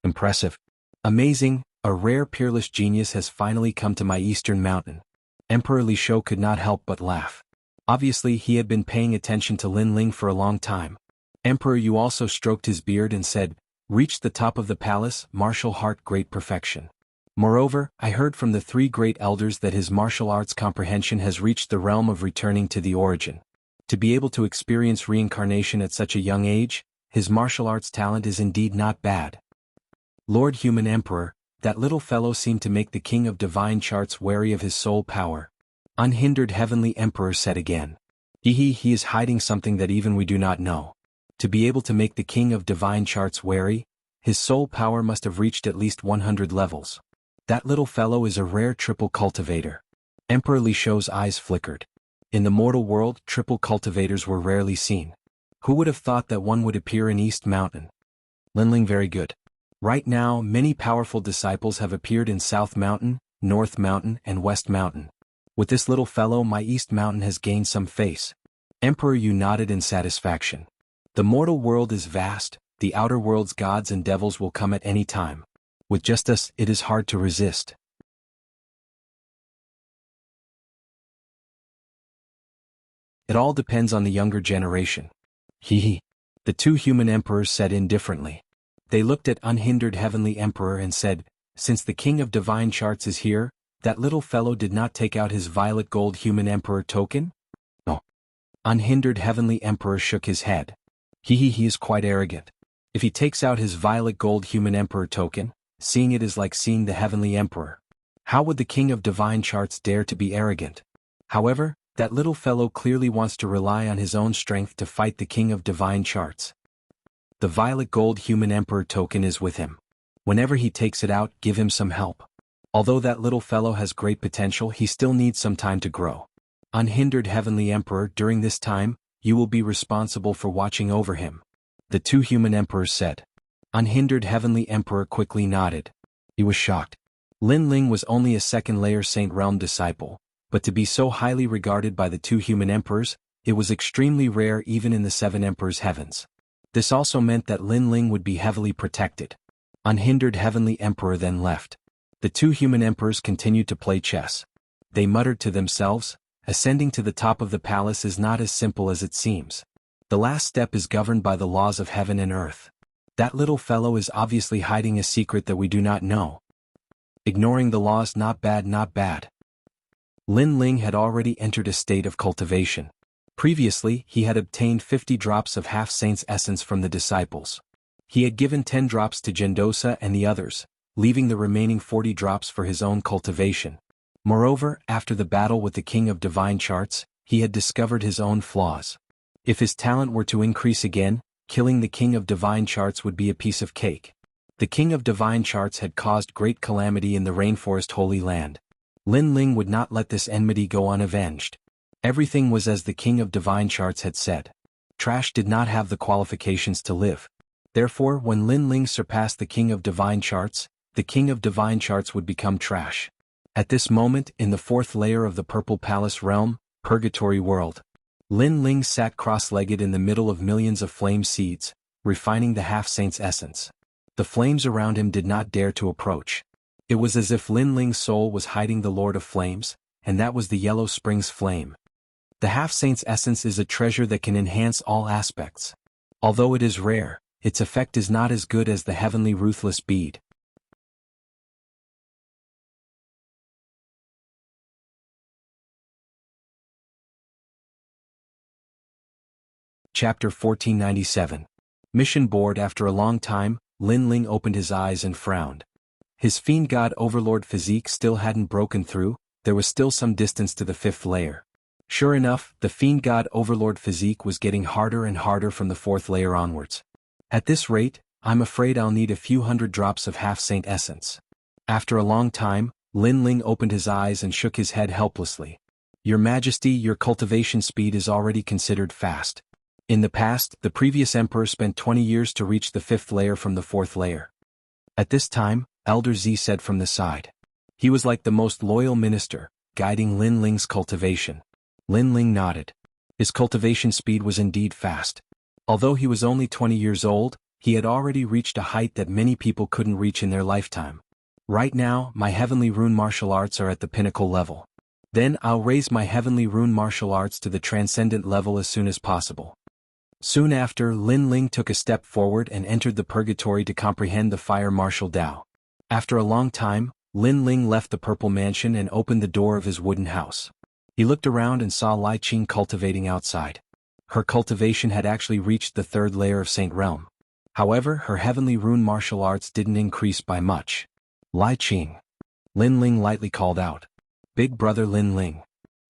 Impressive. Amazing, a rare peerless genius has finally come to my Eastern Mountain." Emperor Li Shou could not help but laugh. Obviously he had been paying attention to Lin Ling for a long time. Emperor Yu also stroked his beard and said, "Reached the top of the palace, martial heart, great perfection. Moreover, I heard from the three great elders that his martial arts comprehension has reached the realm of returning to the origin. To be able to experience reincarnation at such a young age, his martial arts talent is indeed not bad." Lord Human Emperor, that little fellow seemed to make the King of Divine Charts wary of his soul power. Unhindered Heavenly Emperor said again. He is hiding something that even we do not know. To be able to make the King of Divine Charts wary, his soul power must have reached at least 100 levels. That little fellow is a rare triple cultivator. Emperor Li Shou's eyes flickered. In the mortal world, triple cultivators were rarely seen. Who would have thought that one would appear in East Mountain? Linling, very good. Right now, many powerful disciples have appeared in South Mountain, North Mountain, and West Mountain. With this little fellow, my East Mountain has gained some face. Emperor Yu nodded in satisfaction. The mortal world is vast, the outer world's gods and devils will come at any time. With just us, it is hard to resist. It all depends on the younger generation. The two human emperors said indifferently. They looked at Unhindered Heavenly Emperor and said, "Since the King of Divine Charts is here, that little fellow did not take out his violet gold human emperor token?" No. Unhindered Heavenly Emperor shook his head. He is quite arrogant. If he takes out his violet gold human emperor token, seeing it is like seeing the Heavenly Emperor. How would the King of Divine Charts dare to be arrogant? However, that little fellow clearly wants to rely on his own strength to fight the King of Divine Charts. The violet gold human emperor token is with him. Whenever he takes it out, give him some help. Although that little fellow has great potential, he still needs some time to grow. Unhindered Heavenly Emperor, during this time, you will be responsible for watching over him. The two human emperors said. Unhindered Heavenly Emperor quickly nodded. He was shocked. Lin Ling was only a second-layer Saint Realm disciple, but to be so highly regarded by the two human emperors, it was extremely rare even in the Seven Emperors' heavens. This also meant that Lin Ling would be heavily protected. Unhindered Heavenly Emperor then left. The two human emperors continued to play chess. They muttered to themselves, ascending to the top of the palace is not as simple as it seems. The last step is governed by the laws of heaven and earth. That little fellow is obviously hiding a secret that we do not know. Ignoring the laws, not bad, not bad. Lin Ling had already entered a state of cultivation. Previously, he had obtained 50 drops of half-saint's essence from the disciples. He had given 10 drops to Gendosa and the others, leaving the remaining 40 drops for his own cultivation. Moreover, after the battle with the King of Divine Charts, he had discovered his own flaws. If his talent were to increase again, killing the King of Divine Charts would be a piece of cake. The King of Divine Charts had caused great calamity in the Rainforest Holy Land. Lin Ling would not let this enmity go unavenged. Everything was as the King of Divine Charts had said. Trash did not have the qualifications to live. Therefore, when Lin Ling surpassed the King of Divine Charts, the King of Divine Charts would become trash. At this moment, in the fourth layer of the Purple Palace realm, Purgatory World, Lin Ling sat cross-legged in the middle of millions of flame seeds, refining the half-saint's essence. The flames around him did not dare to approach. It was as if Lin Ling's soul was hiding the Lord of Flames, and that was the Yellow Springs flame. The half-saint's essence is a treasure that can enhance all aspects. Although it is rare, its effect is not as good as the heavenly ruthless bead. Chapter 1497. Mission Board. After a long time, Lin Ling opened his eyes and frowned. His fiend god overlord physique still hadn't broken through, there was still some distance to the 5th layer. Sure enough, the fiend god overlord physique was getting harder and harder from the 4th layer onwards. At this rate, I'm afraid I'll need a few hundred drops of half-saint essence. After a long time, Lin Ling opened his eyes and shook his head helplessly. Your Majesty, your cultivation speed is already considered fast. In the past, the previous emperor spent 20 years to reach the 5th layer from the 4th layer. At this time, Elder Z said from the side. He was like the most loyal minister, guiding Lin Ling's cultivation. Lin Ling nodded. His cultivation speed was indeed fast. Although he was only 20 years old, he had already reached a height that many people couldn't reach in their lifetime. Right now, my heavenly rune martial arts are at the pinnacle level. Then I'll raise my heavenly rune martial arts to the transcendent level as soon as possible. Soon after, Lin Ling took a step forward and entered the purgatory to comprehend the fire martial Dao. After a long time, Lin Ling left the purple mansion and opened the door of his wooden house. He looked around and saw Lai Qing cultivating outside. Her cultivation had actually reached the 3rd layer of Saint Realm. However, her heavenly rune martial arts didn't increase by much. Lai Qing. Lin Ling lightly called out. Big brother Lin Ling.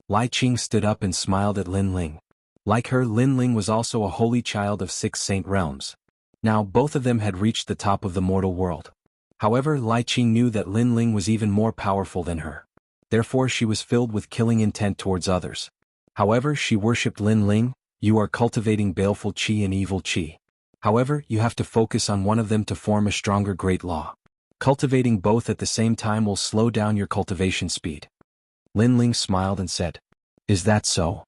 Lai Qing stood up and smiled at Lin Ling. Like her, Lin Ling was also a holy child of 6 Saint Realms. Now both of them had reached the top of the mortal world. However, Lai Qing knew that Lin Ling was even more powerful than her. Therefore she was filled with killing intent towards others. However, she worshipped Lin Ling. You are cultivating baleful qi and evil qi. However, you have to focus on one of them to form a stronger great law. Cultivating both at the same time will slow down your cultivation speed. Lin Ling smiled and said, Is that so?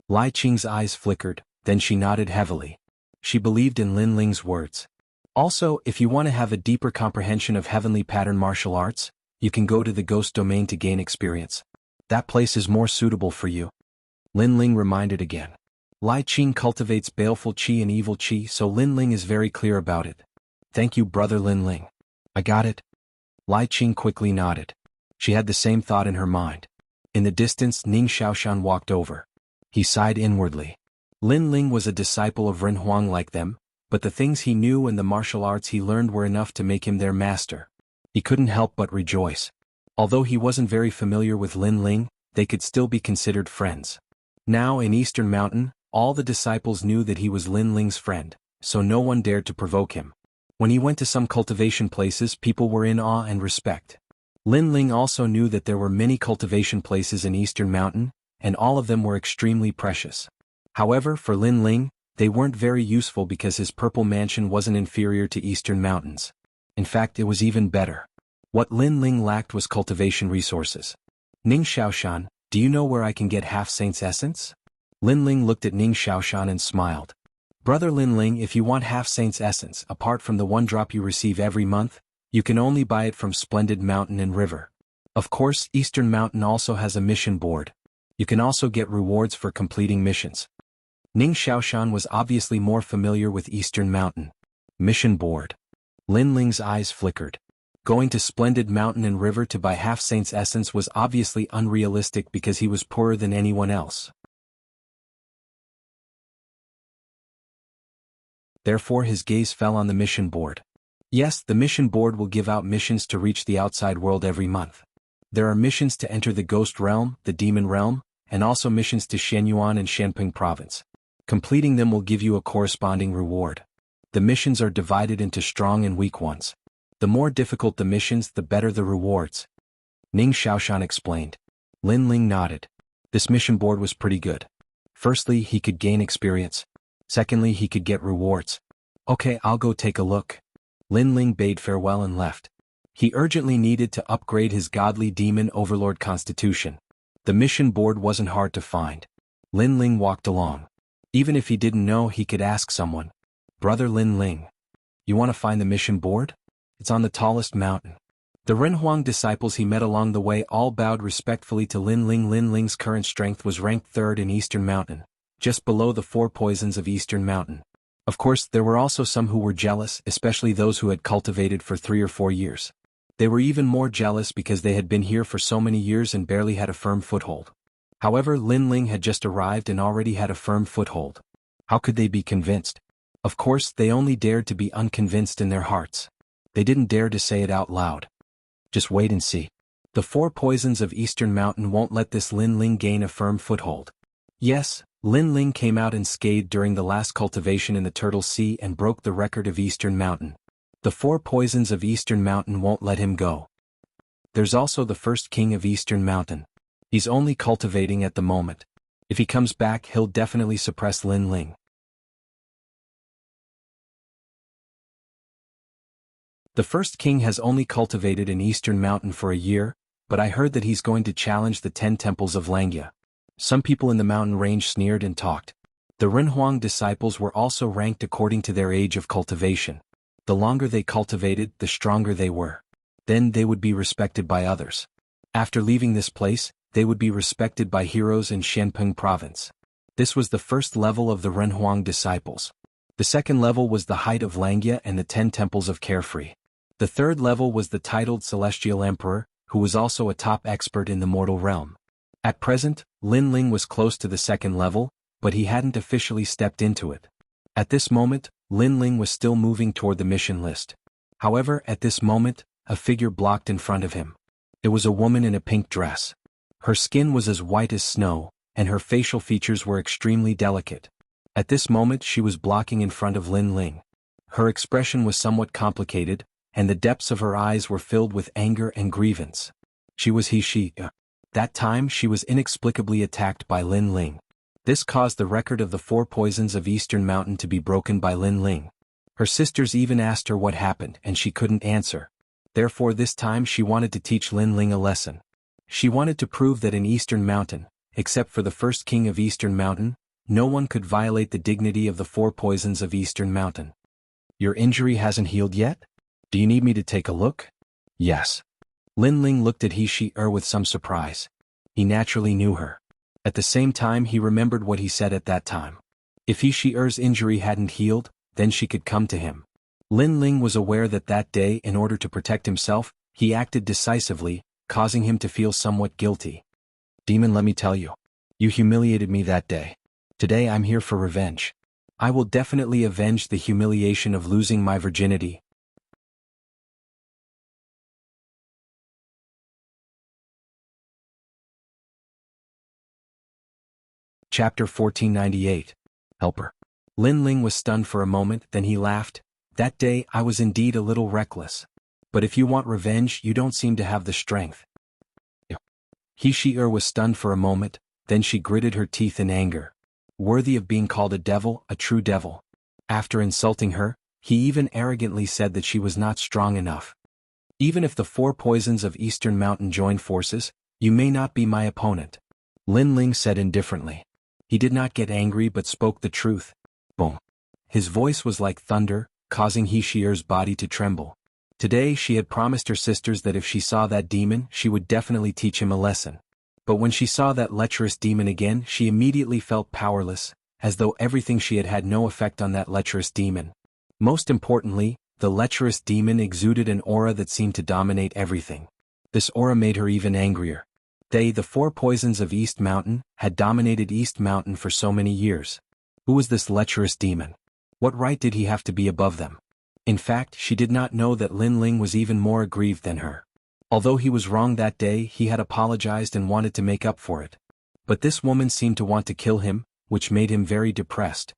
Lai Qing's eyes flickered, then she nodded heavily. She believed in Lin Ling's words. Also, if you want to have a deeper comprehension of heavenly pattern martial arts, you can go to the ghost domain to gain experience. That place is more suitable for you. Lin Ling reminded again. Lai Qing cultivates baleful qi and evil qi, so Lin Ling is very clear about it. Thank you, brother Lin Ling. I got it. Lai Qing quickly nodded. She had the same thought in her mind. In the distance, Ning Xiaoshan walked over. He sighed inwardly. Lin Ling was a disciple of Ren Huang like them, but the things he knew and the martial arts he learned were enough to make him their master. He couldn't help but rejoice. Although he wasn't very familiar with Lin Ling, they could still be considered friends. Now in Eastern Mountain, all the disciples knew that he was Lin Ling's friend, so no one dared to provoke him. When he went to some cultivation places, people were in awe and respect. Lin Ling also knew that there were many cultivation places in Eastern Mountain, and all of them were extremely precious. However, for Lin Ling, they weren't very useful because his purple mansion wasn't inferior to Eastern Mountains. In fact, it was even better. What Lin Ling lacked was cultivation resources. Ning Xiaoshan, do you know where I can get half-saint's essence? Lin Ling looked at Ning Xiaoshan and smiled. Brother Lin Ling, if you want half-saint's essence, apart from the 1 drop you receive every month, you can only buy it from Splendid Mountain and River. Of course, Eastern Mountain also has a mission board. You can also get rewards for completing missions. Ning Xiaoshan was obviously more familiar with Eastern Mountain. Mission board. Lin Ling's eyes flickered. Going to Splendid Mountain and River to buy half-saint's essence was obviously unrealistic because he was poorer than anyone else. Therefore his gaze fell on the mission board. Yes, the mission board will give out missions to reach the outside world every month. There are missions to enter the Ghost Realm, the Demon Realm, and also missions to Shenyuan and Shanping Province. Completing them will give you a corresponding reward. The missions are divided into strong and weak ones. The more difficult the missions, the better the rewards. Ning Xiaoshan explained. Lin Ling nodded. This mission board was pretty good. Firstly, he could gain experience. Secondly, he could get rewards. Okay, I'll go take a look. Lin Ling bade farewell and left. He urgently needed to upgrade his godly demon overlord constitution. The mission board wasn't hard to find. Lin Ling walked along. Even if he didn't know, he could ask someone. Brother Lin Ling. You want to find the mission board? It's on the tallest mountain. The Renhuang disciples he met along the way all bowed respectfully to Lin Ling. Lin Ling's current strength was ranked 3rd in Eastern Mountain, just below the 4 poisons of Eastern Mountain. Of course, there were also some who were jealous, especially those who had cultivated for 3 or 4 years. They were even more jealous because they had been here for so many years and barely had a firm foothold. However, Lin Ling had just arrived and already had a firm foothold. How could they be convinced? Of course, they only dared to be unconvinced in their hearts. They didn't dare to say it out loud. Just wait and see. The 4 poisons of Eastern Mountain won't let this Lin Ling gain a firm foothold. Yes, Lin Ling came out unscathed during the last cultivation in the Turtle Sea and broke the record of Eastern Mountain. The 4 poisons of Eastern Mountain won't let him go. There's also the first king of Eastern Mountain. He's only cultivating at the moment. If he comes back, he'll definitely suppress Lin Ling. The first king has only cultivated in Eastern Mountain for a year, but I heard that he's going to challenge the 10 temples of Langya. Some people in the mountain range sneered and talked. The Renhuang disciples were also ranked according to their age of cultivation. The longer they cultivated, the stronger they were. Then they would be respected by others. After leaving this place, they would be respected by heroes in Shenpeng province. This was the first level of the Renhuang disciples. The second level was the height of Langya and the 10 temples of Carefree. The third level was the titled Celestial Emperor, who was also a top expert in the mortal realm. At present, Lin Ling was close to the second level, but he hadn't officially stepped into it. At this moment, Lin Ling was still moving toward the mission list. However, at this moment, a figure blocked in front of him. It was a woman in a pink dress. Her skin was as white as snow, and her facial features were extremely delicate. At this moment she was blocking in front of Lin Ling. Her expression was somewhat complicated, and the depths of her eyes were filled with anger and grievance. She was she. That time she was inexplicably attacked by Lin Ling. This caused the record of the 4 poisons of Eastern Mountain to be broken by Lin Ling. Her sisters even asked her what happened and she couldn't answer. Therefore this time she wanted to teach Lin Ling a lesson. She wanted to prove that in Eastern Mountain, except for the first king of Eastern Mountain, no one could violate the dignity of the 4 poisons of Eastern Mountain. Your injury hasn't healed yet? Do you need me to take a look? Yes. Lin Ling looked at He with some surprise. He naturally knew her. At the same time he remembered what he said at that time. If He injury hadn't healed, then she could come to him. Lin Ling was aware that that day, in order to protect himself, he acted decisively, causing him to feel somewhat guilty. Demon, let me tell you. You humiliated me that day. Today I'm here for revenge. I will definitely avenge the humiliation of losing my virginity. Chapter 1498. Helper. Lin Ling was stunned for a moment, then he laughed. That day I was indeed a little reckless. But if you want revenge, you don't seem to have the strength. He was stunned for a moment, then she gritted her teeth in anger. Worthy of being called a devil, a true devil. After insulting her, he even arrogantly said that she was not strong enough. Even if the 4 poisons of Eastern Mountain join forces, you may not be my opponent. Lin Ling said indifferently. He did not get angry but spoke the truth. Boom. His voice was like thunder, causing He body to tremble. Today she had promised her sisters that if she saw that demon, she would definitely teach him a lesson. But when she saw that lecherous demon again, she immediately felt powerless, as though everything she had no effect on that lecherous demon. Most importantly, the lecherous demon exuded an aura that seemed to dominate everything. This aura made her even angrier. The 4 poisons of East Mountain had dominated East Mountain for so many years. Who was this lecherous demon? What right did he have to be above them? In fact, she did not know that Lin Ling was even more aggrieved than her. Although he was wrong that day, he had apologized and wanted to make up for it. But this woman seemed to want to kill him, which made him very depressed.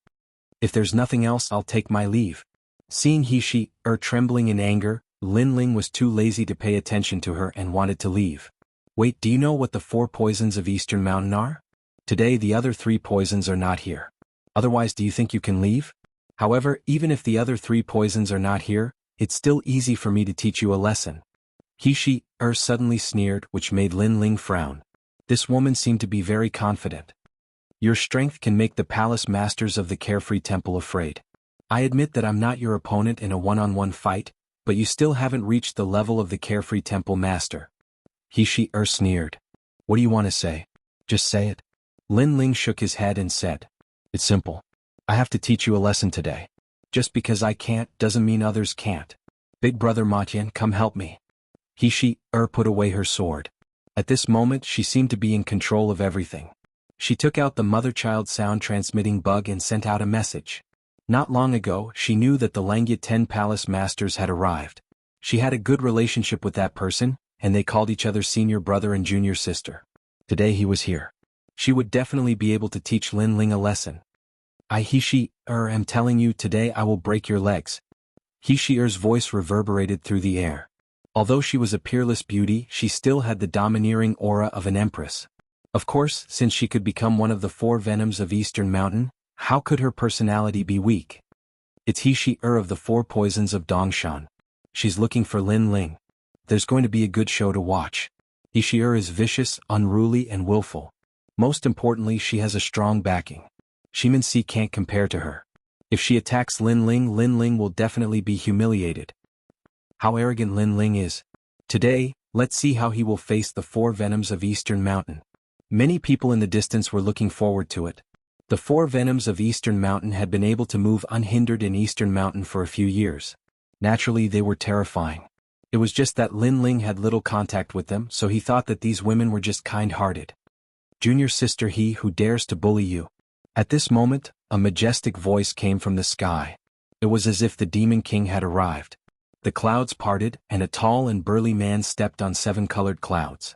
If there's nothing else, I'll take my leave. Seeing He trembling in anger, Lin Ling was too lazy to pay attention to her and wanted to leave. Wait, do you know what the 4 poisons of Eastern Mountain are? Today the other 3 poisons are not here. Otherwise, do you think you can leave? However, even if the other 3 poisons are not here, it's still easy for me to teach you a lesson. He suddenly sneered, which made Lin Ling frown. This woman seemed to be very confident. Your strength can make the palace masters of the Carefree Temple afraid. I admit that I'm not your opponent in a one-on-one fight, but you still haven't reached the level of the Carefree Temple master. He sneered. What do you want to say? Just say it. Lin Ling shook his head and said. It's simple. I have to teach you a lesson today. Just because I can't doesn't mean others can't. Big brother Matian, come help me. He put away her sword. At this moment she seemed to be in control of everything. She took out the mother-child sound-transmitting bug and sent out a message. Not long ago, she knew that the Langya 10 Palace Masters had arrived. She had a good relationship with that person, and they called each other senior brother and junior sister. Today he was here. She would definitely be able to teach Lin Ling a lesson. Am telling you, today I will break your legs. He-she-er's voice reverberated through the air. Although she was a peerless beauty, she still had the domineering aura of an empress. Of course, since she could become one of the 4 venoms of Eastern Mountain, how could her personality be weak? It's he-she-er of the 4 poisons of Dongshan. She's looking for Lin Ling. There's going to be a good show to watch. He-she-er is vicious, unruly, and willful. Most importantly, she has a strong backing. Shimin-si can't compare to her. If she attacks Lin Ling will definitely be humiliated. How arrogant Lin Ling is. Today, let's see how he will face the 4 venoms of Eastern Mountain. Many people in the distance were looking forward to it. The 4 venoms of Eastern Mountain had been able to move unhindered in Eastern Mountain for a few years. Naturally, they were terrifying. It was just that Lin Ling had little contact with them, so he thought that these women were just kind-hearted. Junior sister, he who dares to bully you. At this moment, a majestic voice came from the sky. It was as if the Demon King had arrived. The clouds parted, and a tall and burly man stepped on 7 colored clouds.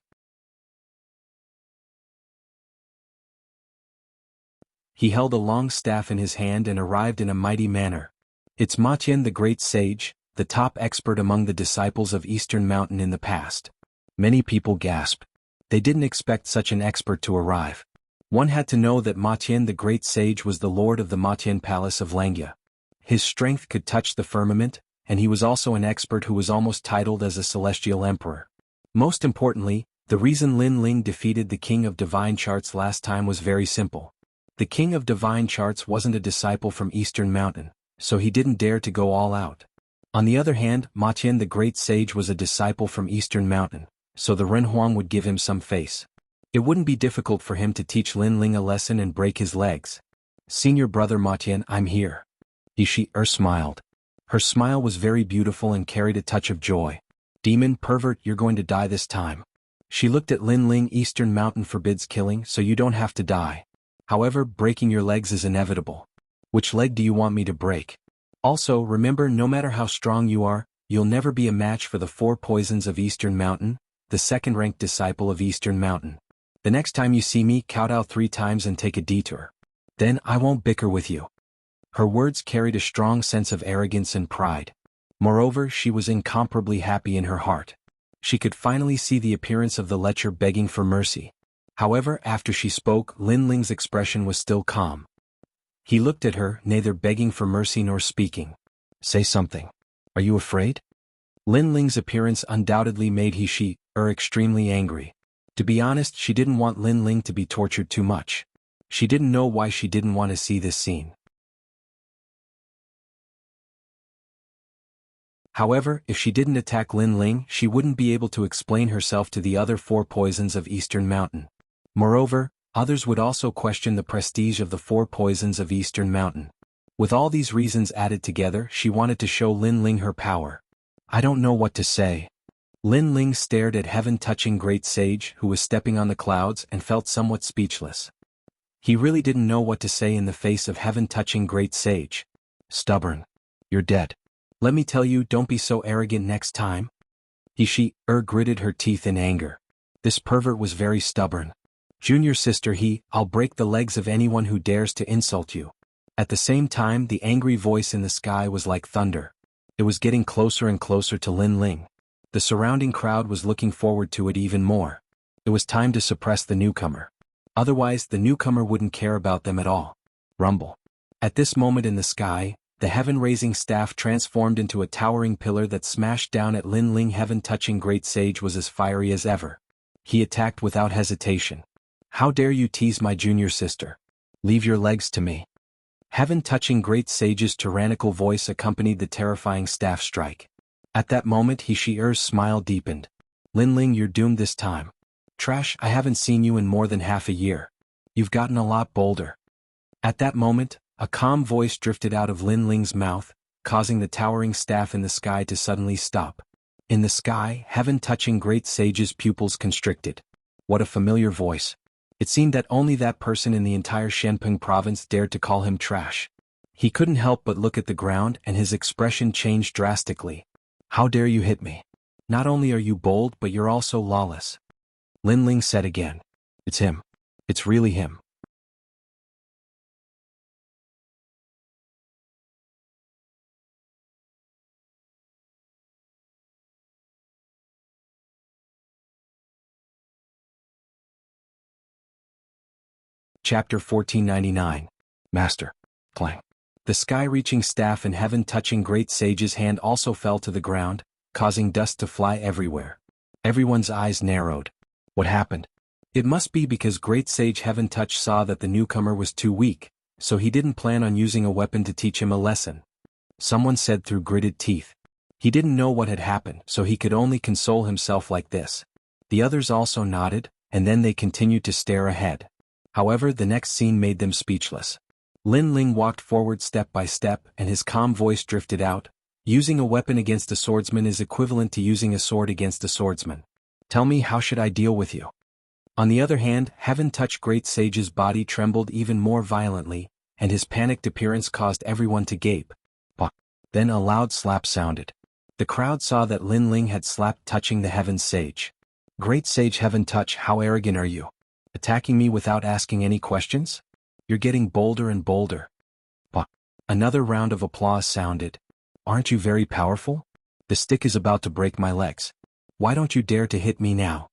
He held a long staff in his hand and arrived in a mighty manner. It's Ma Tian, the great sage, the top expert among the disciples of Eastern Mountain in the past. Many people gasped. They didn't expect such an expert to arrive. One had to know that Ma Tian, the great sage, was the lord of the Ma Tian Palace of Langya. His strength could touch the firmament, and he was also an expert who was almost titled as a celestial emperor. Most importantly, the reason Lin Ling defeated the King of Divine Charts last time was very simple. The King of Divine Charts wasn't a disciple from Eastern Mountain, so he didn't dare to go all out. On the other hand, Ma Tian, the great sage, was a disciple from Eastern Mountain, so the Renhuang would give him some face. It wouldn't be difficult for him to teach Lin Ling a lesson and break his legs. Senior brother Ma Tian, I'm here. He-she-er smiled. Her smile was very beautiful and carried a touch of joy. Demon pervert, you're going to die this time. She looked at Lin Ling. Eastern Mountain forbids killing, so you don't have to die. However, breaking your legs is inevitable. Which leg do you want me to break? Also, remember, no matter how strong you are, you'll never be a match for the 4 poisons of Eastern Mountain, the second-ranked disciple of Eastern Mountain. The next time you see me, kowtow 3 times and take a detour. Then I won't bicker with you. Her words carried a strong sense of arrogance and pride. Moreover, she was incomparably happy in her heart. She could finally see the appearance of the lecher begging for mercy. However, after she spoke, Lin Ling's expression was still calm. He looked at her, neither begging for mercy nor speaking. Say something. Are you afraid? Lin Ling's appearance undoubtedly made he-she-er extremely angry. To be honest, she didn't want Lin Ling to be tortured too much. She didn't know why she didn't want to see this scene. However, if she didn't attack Lin Ling, she wouldn't be able to explain herself to the other 4 poisons of Eastern Mountain. Moreover, others would also question the prestige of the 4 poisons of Eastern Mountain. With all these reasons added together, she wanted to show Lin Ling her power. I don't know what to say. Lin Ling stared at heaven-touching great sage who was stepping on the clouds and felt somewhat speechless. He really didn't know what to say in the face of heaven-touching great sage. Stubborn. You're dead. Let me tell you, don't be so arrogant next time. He-she-er gritted her teeth in anger. This pervert was very stubborn. Junior sister, I'll break the legs of anyone who dares to insult you. At the same time, the angry voice in the sky was like thunder. It was getting closer and closer to Lin Ling. The surrounding crowd was looking forward to it even more. It was time to suppress the newcomer. Otherwise, the newcomer wouldn't care about them at all. Rumble. At this moment in the sky, the heaven-raising staff transformed into a towering pillar that smashed down at Lin Ling. Heaven-touching great sage was as fiery as ever. He attacked without hesitation. How dare you tease my junior sister? Leave your legs to me. Heaven-touching great sage's tyrannical voice accompanied the terrifying staff strike. At that moment he-she-er's smile deepened. Lin Ling, you're doomed this time. Trash, I haven't seen you in more than half a year. You've gotten a lot bolder. At that moment, a calm voice drifted out of Lin Ling's mouth, causing the towering staff in the sky to suddenly stop. In the sky, heaven-touching great sage's pupils constricted. What a familiar voice. It seemed that only that person in the entire Shenping province dared to call him trash. He couldn't help but look at the ground and his expression changed drastically. How dare you hit me? Not only are you bold but you're also lawless. Lin Ling said again. It's him. It's really him. Chapter 1499. Master. Clang. The sky-reaching staff and heaven-touching great sage's hand also fell to the ground, causing dust to fly everywhere. Everyone's eyes narrowed. What happened? It must be because great sage Heaven Touch saw that the newcomer was too weak, so he didn't plan on using a weapon to teach him a lesson. Someone said through gritted teeth. He didn't know what had happened, so he could only console himself like this. The others also nodded, and then they continued to stare ahead. However, the next scene made them speechless. Lin Ling walked forward step by step, and his calm voice drifted out. Using a weapon against a swordsman is equivalent to using a sword against a swordsman. Tell me, how should I deal with you? On the other hand, Heaven Touch Great Sage's body trembled even more violently, and his panicked appearance caused everyone to gape. Then a loud slap sounded. The crowd saw that Lin Ling had slapped touching the Heaven Sage. Great Sage Heaven Touch, how arrogant are you? Attacking me without asking any questions? You're getting bolder and bolder. Another round of applause sounded. Aren't you very powerful? The stick is about to break my legs. Why don't you dare to hit me now?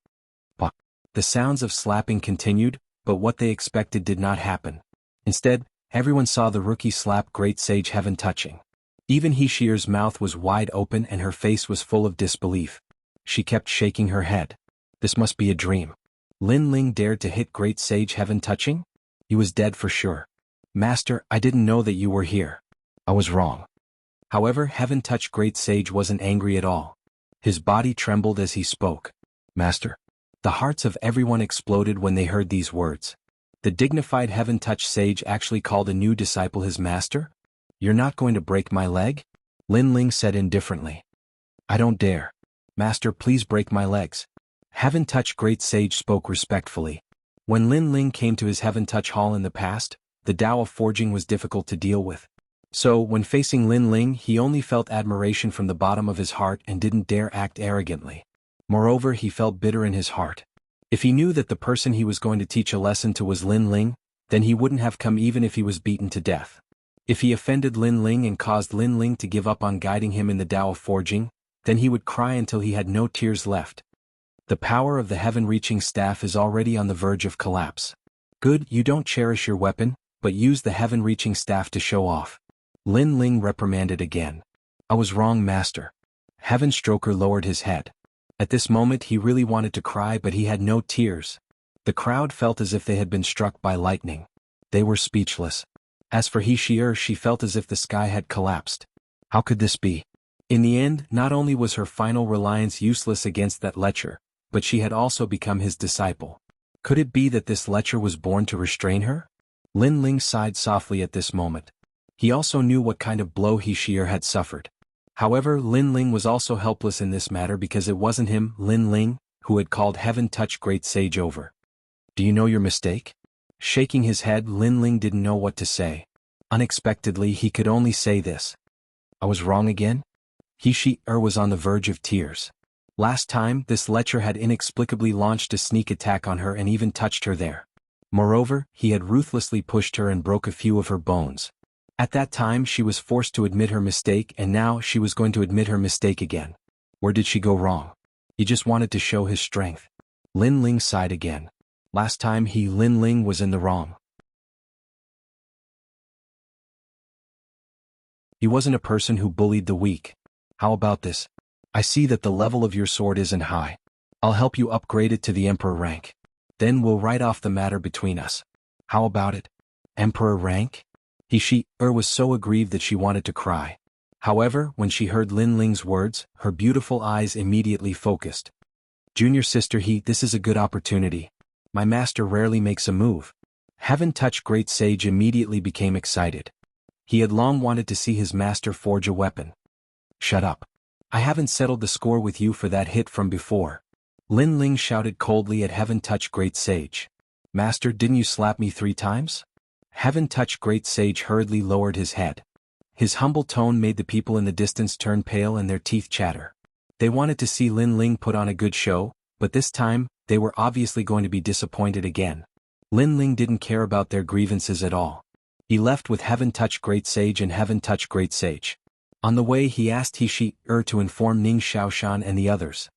The sounds of slapping continued, but what they expected did not happen. Instead, everyone saw the rookie slap Great Sage Heaven Touching. Even Hishir's mouth was wide open and her face was full of disbelief. She kept shaking her head. This must be a dream. Lin Ling dared to hit Great Sage Heaven Touching? He was dead for sure. Master, I didn't know that you were here. I was wrong. However, Heaven Touch Great Sage wasn't angry at all. His body trembled as he spoke. Master. The hearts of everyone exploded when they heard these words. The dignified Heaven Touch Sage actually called a new disciple his master? You're not going to break my leg? Lin Ling said indifferently. I don't dare. Master, please break my legs. Heaven Touch Great Sage spoke respectfully. When Lin Ling came to his Heaven Touch Hall in the past, the Tao of forging was difficult to deal with. So, when facing Lin Ling, he only felt admiration from the bottom of his heart and didn't dare act arrogantly. Moreover, he felt bitter in his heart. If he knew that the person he was going to teach a lesson to was Lin Ling, then he wouldn't have come even if he was beaten to death. If he offended Lin Ling and caused Lin Ling to give up on guiding him in the Tao of forging, then he would cry until he had no tears left. The power of the heaven-reaching staff is already on the verge of collapse. Good, you don't cherish your weapon, but use the heaven-reaching staff to show off. Lin Ling reprimanded again. I was wrong, master. Heaven Stroker lowered his head. At this moment he really wanted to cry, but he had no tears. The crowd felt as if they had been struck by lightning. They were speechless. As for Hishir, she felt as if the sky had collapsed. How could this be? In the end, not only was her final reliance useless against that lecher, but she had also become his disciple. Could it be that this lecher was born to restrain her? Lin Ling sighed softly at this moment. He also knew what kind of blow Hishir had suffered. However, Lin Ling was also helpless in this matter because it wasn't him, Lin Ling, who had called Heaven Touch Great Sage over. Do you know your mistake? Shaking his head, Lin Ling didn't know what to say. Unexpectedly, he could only say this. I was wrong again? Hishir was on the verge of tears. Last time, this lecher had inexplicably launched a sneak attack on her and even touched her there. Moreover, he had ruthlessly pushed her and broke a few of her bones. At that time she was forced to admit her mistake, and now she was going to admit her mistake again. Where did she go wrong? He just wanted to show his strength. Lin Ling sighed again. Last time Lin Ling was in the wrong. He wasn't a person who bullied the weak. How about this? I see that the level of your sword isn't high. I'll help you upgrade it to the Emperor rank. Then we'll write off the matter between us. How about it? Emperor rank? Hishir was so aggrieved that she wanted to cry. However, when she heard Lin Ling's words, her beautiful eyes immediately focused. Junior sister, this is a good opportunity. My master rarely makes a move. Heaven Touch Great Sage immediately became excited. He had long wanted to see his master forge a weapon. Shut up. I haven't settled the score with you for that hit from before. Lin Ling shouted coldly at Heaven Touch Great Sage. Master, didn't you slap me 3 times? Heaven Touch Great Sage hurriedly lowered his head. His humble tone made the people in the distance turn pale and their teeth chatter. They wanted to see Lin Ling put on a good show, but this time, they were obviously going to be disappointed again. Lin Ling didn't care about their grievances at all. He left with Heaven Touch Great Sage and Heaven Touch Great Sage. On the way he asked He Shi-er to inform Ning Xiaoshan and the others.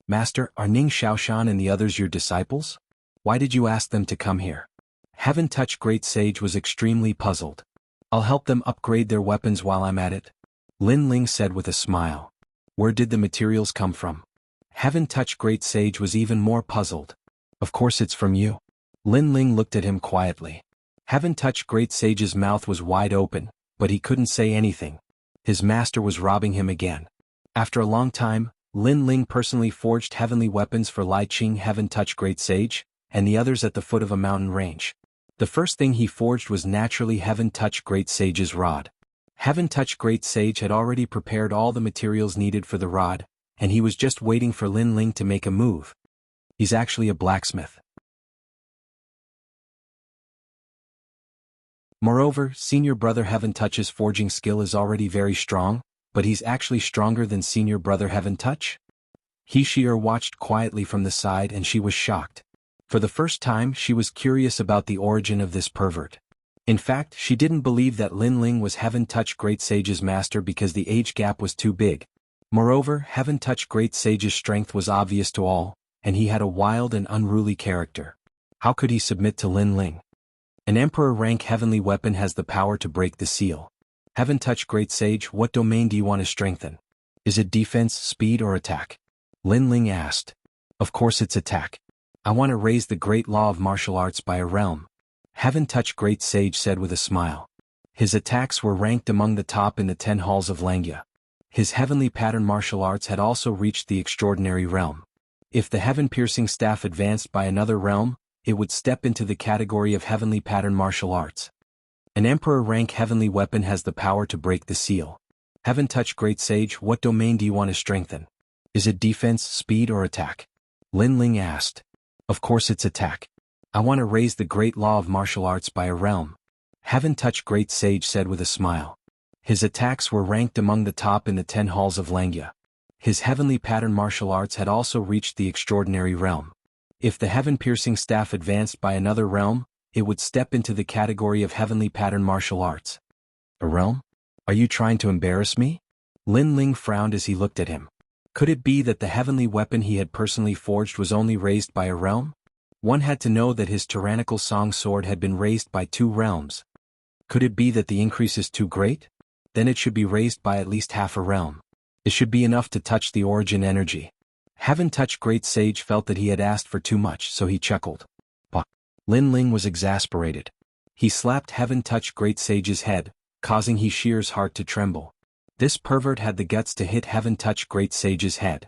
Master, are Ning Xiaoshan and the others your disciples? Why did you ask them to come here? Heaven Touch Great Sage was extremely puzzled. I'll help them upgrade their weapons while I'm at it, Lin Ling said with a smile. Where did the materials come from? Heaven Touch Great Sage was even more puzzled. Of course it's from you. Lin Ling looked at him quietly. Heaven Touch Great Sage's mouth was wide open, but he couldn't say anything. His master was robbing him again. After a long time, Lin Ling personally forged heavenly weapons for Lai Qing Heaven Touch Great Sage, and the others at the foot of a mountain range. The first thing he forged was naturally Heaven Touch Great Sage's rod. Heaven Touch Great Sage had already prepared all the materials needed for the rod, and he was just waiting for Lin Ling to make a move. He's actually a blacksmith. Moreover, senior brother Heaven Touch's forging skill is already very strong, but he's actually stronger than senior brother Heaven Touch? He Shi-er watched quietly from the side and she was shocked. For the first time she was curious about the origin of this pervert. In fact, she didn't believe that Lin Ling was Heaven Touch Great Sage's master because the age gap was too big. Moreover, Heaven Touch Great Sage's strength was obvious to all, and he had a wild and unruly character. How could he submit to Lin Ling? An Emperor rank heavenly weapon has the power to break the seal. Heaven Touch Great Sage, what domain do you want to strengthen? Is it defense, speed or attack? Lin Ling asked. Of course it's attack. I want to raise the great law of martial arts by a realm. Heaven Touch Great Sage said with a smile. His attacks were ranked among the top in the 10 halls of Langya. His heavenly pattern martial arts had also reached the extraordinary realm. If the heaven-piercing staff advanced by another realm, it would step into the category of heavenly pattern martial arts. An Emperor rank heavenly weapon has the power to break the seal. Heaven Touch Great Sage, what domain do you want to strengthen? Is it defense, speed or attack? Lin Ling asked. Of course it's attack. I want to raise the great law of martial arts by a realm. Heaven Touch Great Sage said with a smile. His attacks were ranked among the top in the 10 halls of Langya. His heavenly pattern martial arts had also reached the extraordinary realm. If the heaven-piercing staff advanced by another realm, it would step into the category of heavenly pattern martial arts. A realm? Are you trying to embarrass me? Lin Ling frowned as he looked at him. Could it be that the heavenly weapon he had personally forged was only raised by a realm? One had to know that his tyrannical song sword had been raised by 2 realms. Could it be that the increase is too great? Then it should be raised by at least half a realm. It should be enough to touch the origin energy. Heaven Touch Great Sage felt that he had asked for too much, so he chuckled. Bah! Lin Ling was exasperated. He slapped Heaven Touch Great Sage's head, causing He Shi-er's heart to tremble. This pervert had the guts to hit Heaven Touch Great Sage's head.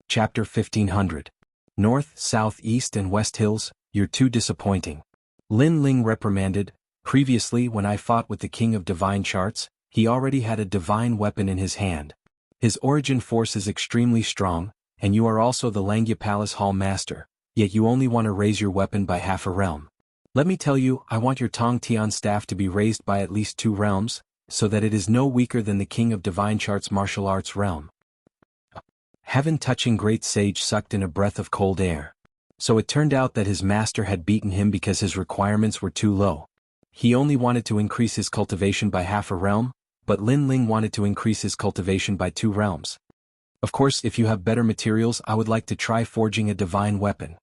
Chapter 1500. North, South, East and West Hills, you're too disappointing. Lin Ling reprimanded. Previously when I fought with the King of Divine Charts, he already had a divine weapon in his hand. His origin force is extremely strong, and you are also the Langya Palace Hall Master, yet you only want to raise your weapon by half a realm. Let me tell you, I want your Tong Tian staff to be raised by at least 2 realms, so that it is no weaker than the King of Divine Charts martial arts realm. Heaven Touching Great Sage sucked in a breath of cold air. So it turned out that his master had beaten him because his requirements were too low. He only wanted to increase his cultivation by half a realm, but Lin Ling wanted to increase his cultivation by 2 realms. Of course, if you have better materials, I would like to try forging a divine weapon.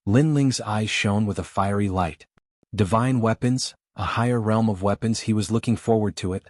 Lin Ling's eyes shone with a fiery light. Divine weapons, a higher realm of weapons, he was looking forward to it.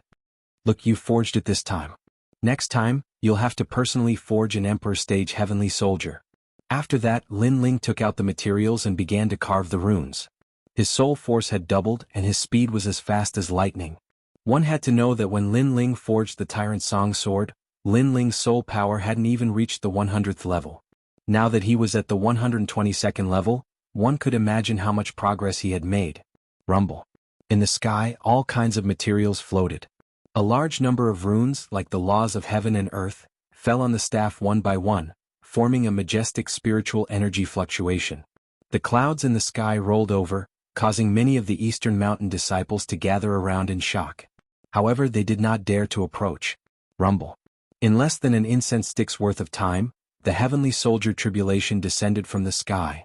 Look, you forged it this time. Next time, you'll have to personally forge an Emperor Stage Heavenly Soldier. After that, Lin Ling took out the materials and began to carve the runes. His soul force had doubled and his speed was as fast as lightning. One had to know that when Lin Ling forged the Tyrant Song Sword, Lin Ling's soul power hadn't even reached the 100th level. Now that he was at the 122nd level, one could imagine how much progress he had made. Rumble. In the sky, all kinds of materials floated. A large number of runes, like the laws of heaven and earth, fell on the staff one by one, forming a majestic spiritual energy fluctuation. The clouds in the sky rolled over, causing many of the Eastern Mountain disciples to gather around in shock. However, they did not dare to approach. Rumble. In less than an incense stick's worth of time, the heavenly soldier tribulation descended from the sky.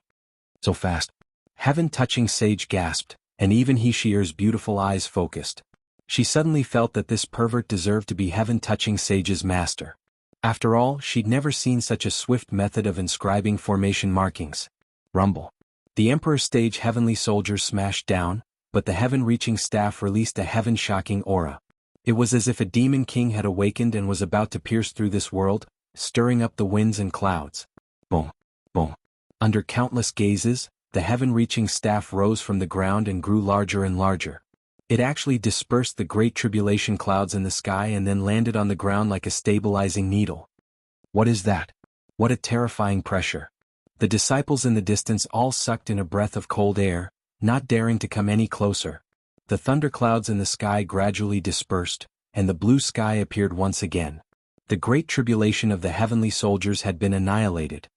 So fast. Heaven-touching sage gasped, and even He-Sheer's beautiful eyes focused. She suddenly felt that this pervert deserved to be heaven-touching sage's master. After all, she'd never seen such a swift method of inscribing formation markings. Rumble. The Emperor's stage heavenly soldiers smashed down, but the heaven-reaching staff released a heaven-shocking aura. It was as if a demon king had awakened and was about to pierce through this world, stirring up the winds and clouds. Boom. Boom. Under countless gazes, the heaven-reaching staff rose from the ground and grew larger and larger. It actually dispersed the great tribulation clouds in the sky and then landed on the ground like a stabilizing needle. What is that? What a terrifying pressure. The disciples in the distance all sucked in a breath of cold air, not daring to come any closer. The thunderclouds in the sky gradually dispersed, and the blue sky appeared once again. The great tribulation of the heavenly soldiers had been annihilated.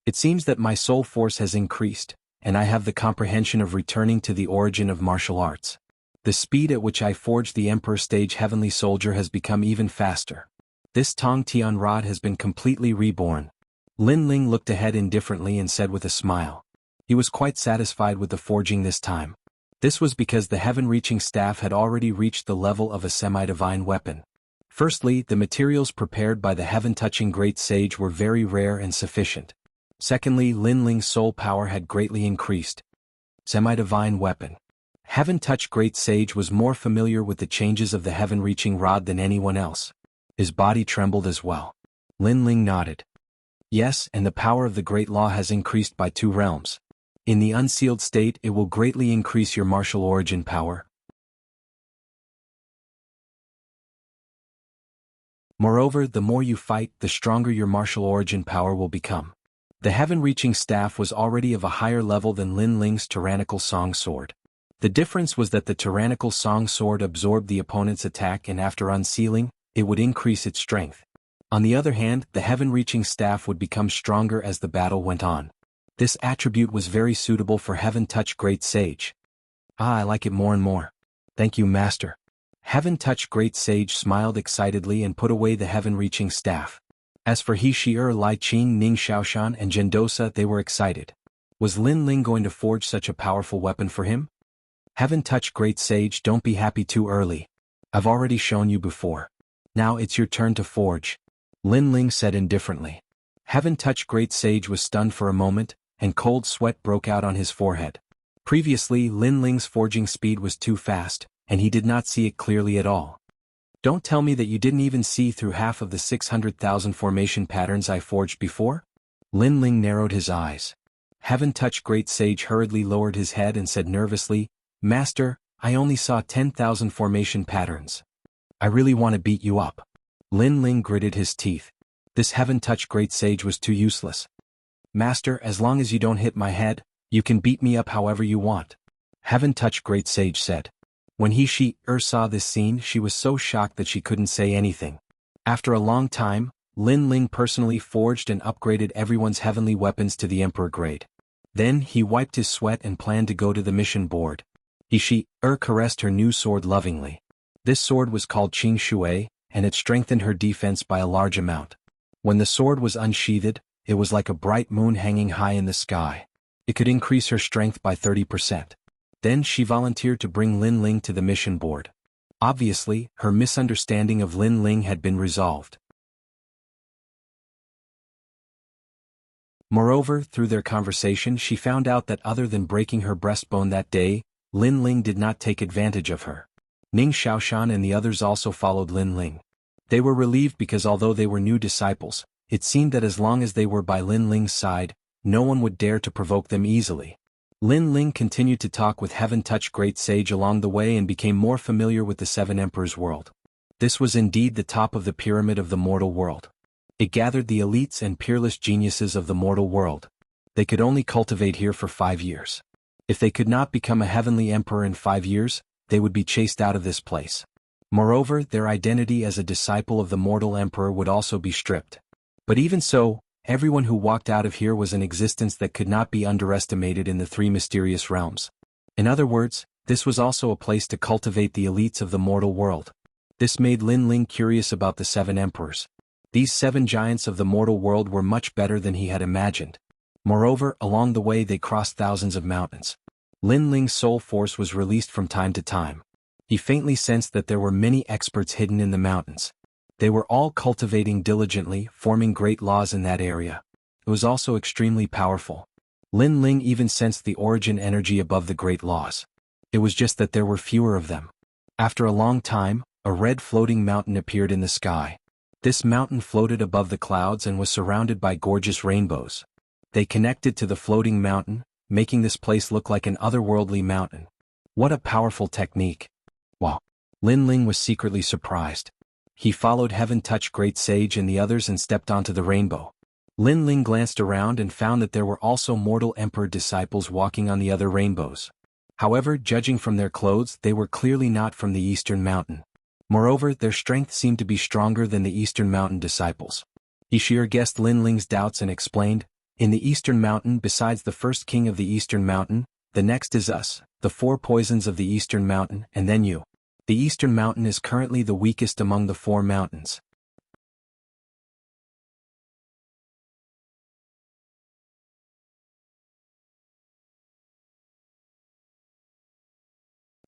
It seems that my soul force has increased, and I have the comprehension of returning to the origin of martial arts. The speed at which I forged the Emperor stage heavenly soldier has become even faster. This Tong Tian rod has been completely reborn. Lin Ling looked ahead indifferently and said with a smile. He was quite satisfied with the forging this time. This was because the heaven-reaching staff had already reached the level of a semi-divine weapon. Firstly, the materials prepared by the heaven-touching great sage were very rare and sufficient. Secondly, Lin Ling's soul power had greatly increased. Semi-divine weapon. Heaven-touched great sage was more familiar with the changes of the heaven-reaching rod than anyone else. His body trembled as well. Lin Ling nodded. Yes, and the power of the great law has increased by 2 realms. In the unsealed state, it will greatly increase your martial origin power. Moreover, the more you fight, the stronger your martial origin power will become. The heaven-reaching staff was already of a higher level than Lin Ling's tyrannical song sword. The difference was that the tyrannical song sword absorbed the opponent's attack and after unsealing, it would increase its strength. On the other hand, the heaven-reaching staff would become stronger as the battle went on. This attribute was very suitable for heaven-touched great sage. I like it more and more. Thank you, master. Heaven-touched great sage smiled excitedly and put away the heaven-reaching staff. As for He-Sheer, Lai Qing, Ning Xiaoshan and Gendosa, they were excited. Was Lin Ling going to forge such a powerful weapon for him? Heaven-touched great sage, don't be happy too early. I've already shown you before. Now it's your turn to forge. Lin Ling said indifferently. Heaven-touched great sage was stunned for a moment, and cold sweat broke out on his forehead. Previously, Lin Ling's forging speed was too fast, and he did not see it clearly at all. Don't tell me that you didn't even see through half of the 600,000 formation patterns I forged before? Lin Ling narrowed his eyes. Heaven-touched great sage hurriedly lowered his head and said nervously, Master, I only saw 10,000 formation patterns. I really want to beat you up. Lin Ling gritted his teeth. This heaven-touched great sage was too useless. Master, as long as you don't hit my head, you can beat me up however you want. Heaven-touched great sage said. When He-Sheer saw this scene, she was so shocked that she couldn't say anything. After a long time, Lin Ling personally forged and upgraded everyone's heavenly weapons to the Emperor grade. Then he wiped his sweat and planned to go to the mission board. He-Sheer caressed her new sword lovingly. This sword was called Qing Shui, and it strengthened her defense by a large amount. When the sword was unsheathed, it was like a bright moon hanging high in the sky. It could increase her strength by 30%. Then she volunteered to bring Lin Ling to the mission board. Obviously, her misunderstanding of Lin Ling had been resolved. Moreover, through their conversation she found out that other than breaking her breastbone that day, Lin Ling did not take advantage of her. Ning Xiaoshan and the others also followed Lin Ling. They were relieved because although they were new disciples, it seemed that as long as they were by Lin Ling's side, no one would dare to provoke them easily. Lin Ling continued to talk with heaven-touched great sage along the way and became more familiar with the 7 Emperors' world. This was indeed the top of the pyramid of the mortal world. It gathered the elites and peerless geniuses of the mortal world. They could only cultivate here for 5 years. If they could not become a heavenly emperor in 5 years, they would be chased out of this place. Moreover, their identity as a disciple of the mortal emperor would also be stripped. But even so, everyone who walked out of here was an existence that could not be underestimated in the 3 mysterious realms. In other words, this was also a place to cultivate the elites of the mortal world. This made Lin Ling curious about the 7 emperors. These 7 giants of the mortal world were much better than he had imagined. Moreover, along the way they crossed thousands of mountains. Lin Ling's soul force was released from time to time. He faintly sensed that there were many experts hidden in the mountains. They were all cultivating diligently, forming great laws in that area. It was also extremely powerful. Lin Ling even sensed the origin energy above the great laws. It was just that there were fewer of them. After a long time, a red floating mountain appeared in the sky. This mountain floated above the clouds and was surrounded by gorgeous rainbows. They connected to the floating mountain, making this place look like an otherworldly mountain. What a powerful technique! Wow! Lin Ling was secretly surprised. He followed Heaven Touch Great Sage and the others and stepped onto the rainbow. Lin Ling glanced around and found that there were also mortal emperor disciples walking on the other rainbows. However, judging from their clothes, they were clearly not from the Eastern Mountain. Moreover, their strength seemed to be stronger than the Eastern Mountain disciples. Ishir guessed Lin Ling's doubts and explained, "In the Eastern Mountain, besides the first king of the Eastern Mountain, the next is us, the 4 poisons of the Eastern Mountain, and then you. The Eastern Mountain is currently the weakest among the 4 mountains."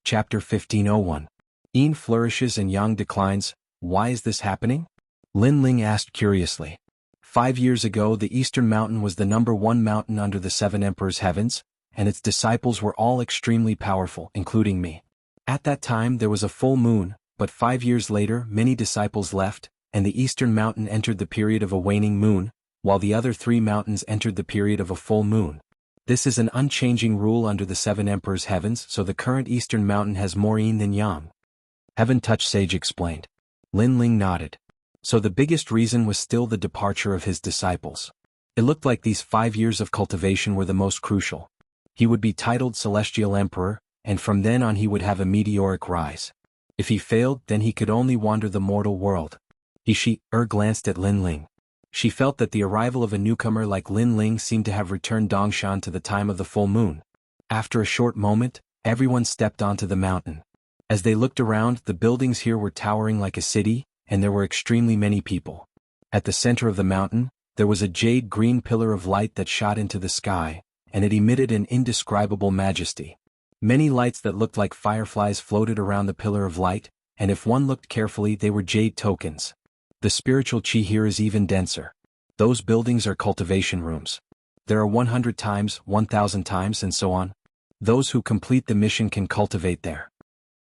Chapter 1501. Yin flourishes and Yang declines. Why is this happening? Lin Ling asked curiously. 5 years ago the Eastern Mountain was the #1 mountain under the 7 emperors' heavens, and its disciples were all extremely powerful, including me. At that time there was a full moon, but 5 years later many disciples left, and the Eastern Mountain entered the period of a waning moon, while the other 3 mountains entered the period of a full moon. This is an unchanging rule under the 7 emperors' heavens, so the current Eastern Mountain has more yin than yang. Heaven Touch Sage explained. Lin Ling nodded. So the biggest reason was still the departure of his disciples. It looked like these 5 years of cultivation were the most crucial. He would be titled Celestial Emperor, and from then on he would have a meteoric rise. If he failed, then he could only wander the mortal world. She glanced at Lin Ling. She felt that the arrival of a newcomer like Lin Ling seemed to have returned Dongshan to the time of the full moon. After a short moment, everyone stepped onto the mountain. As they looked around, the buildings here were towering like a city, and there were extremely many people. At the center of the mountain, there was a jade-green pillar of light that shot into the sky, and it emitted an indescribable majesty. Many lights that looked like fireflies floated around the pillar of light, and if one looked carefully they were jade tokens. The spiritual chi here is even denser. Those buildings are cultivation rooms. There are 100 times, 1,000 times, and so on. Those who complete the mission can cultivate there.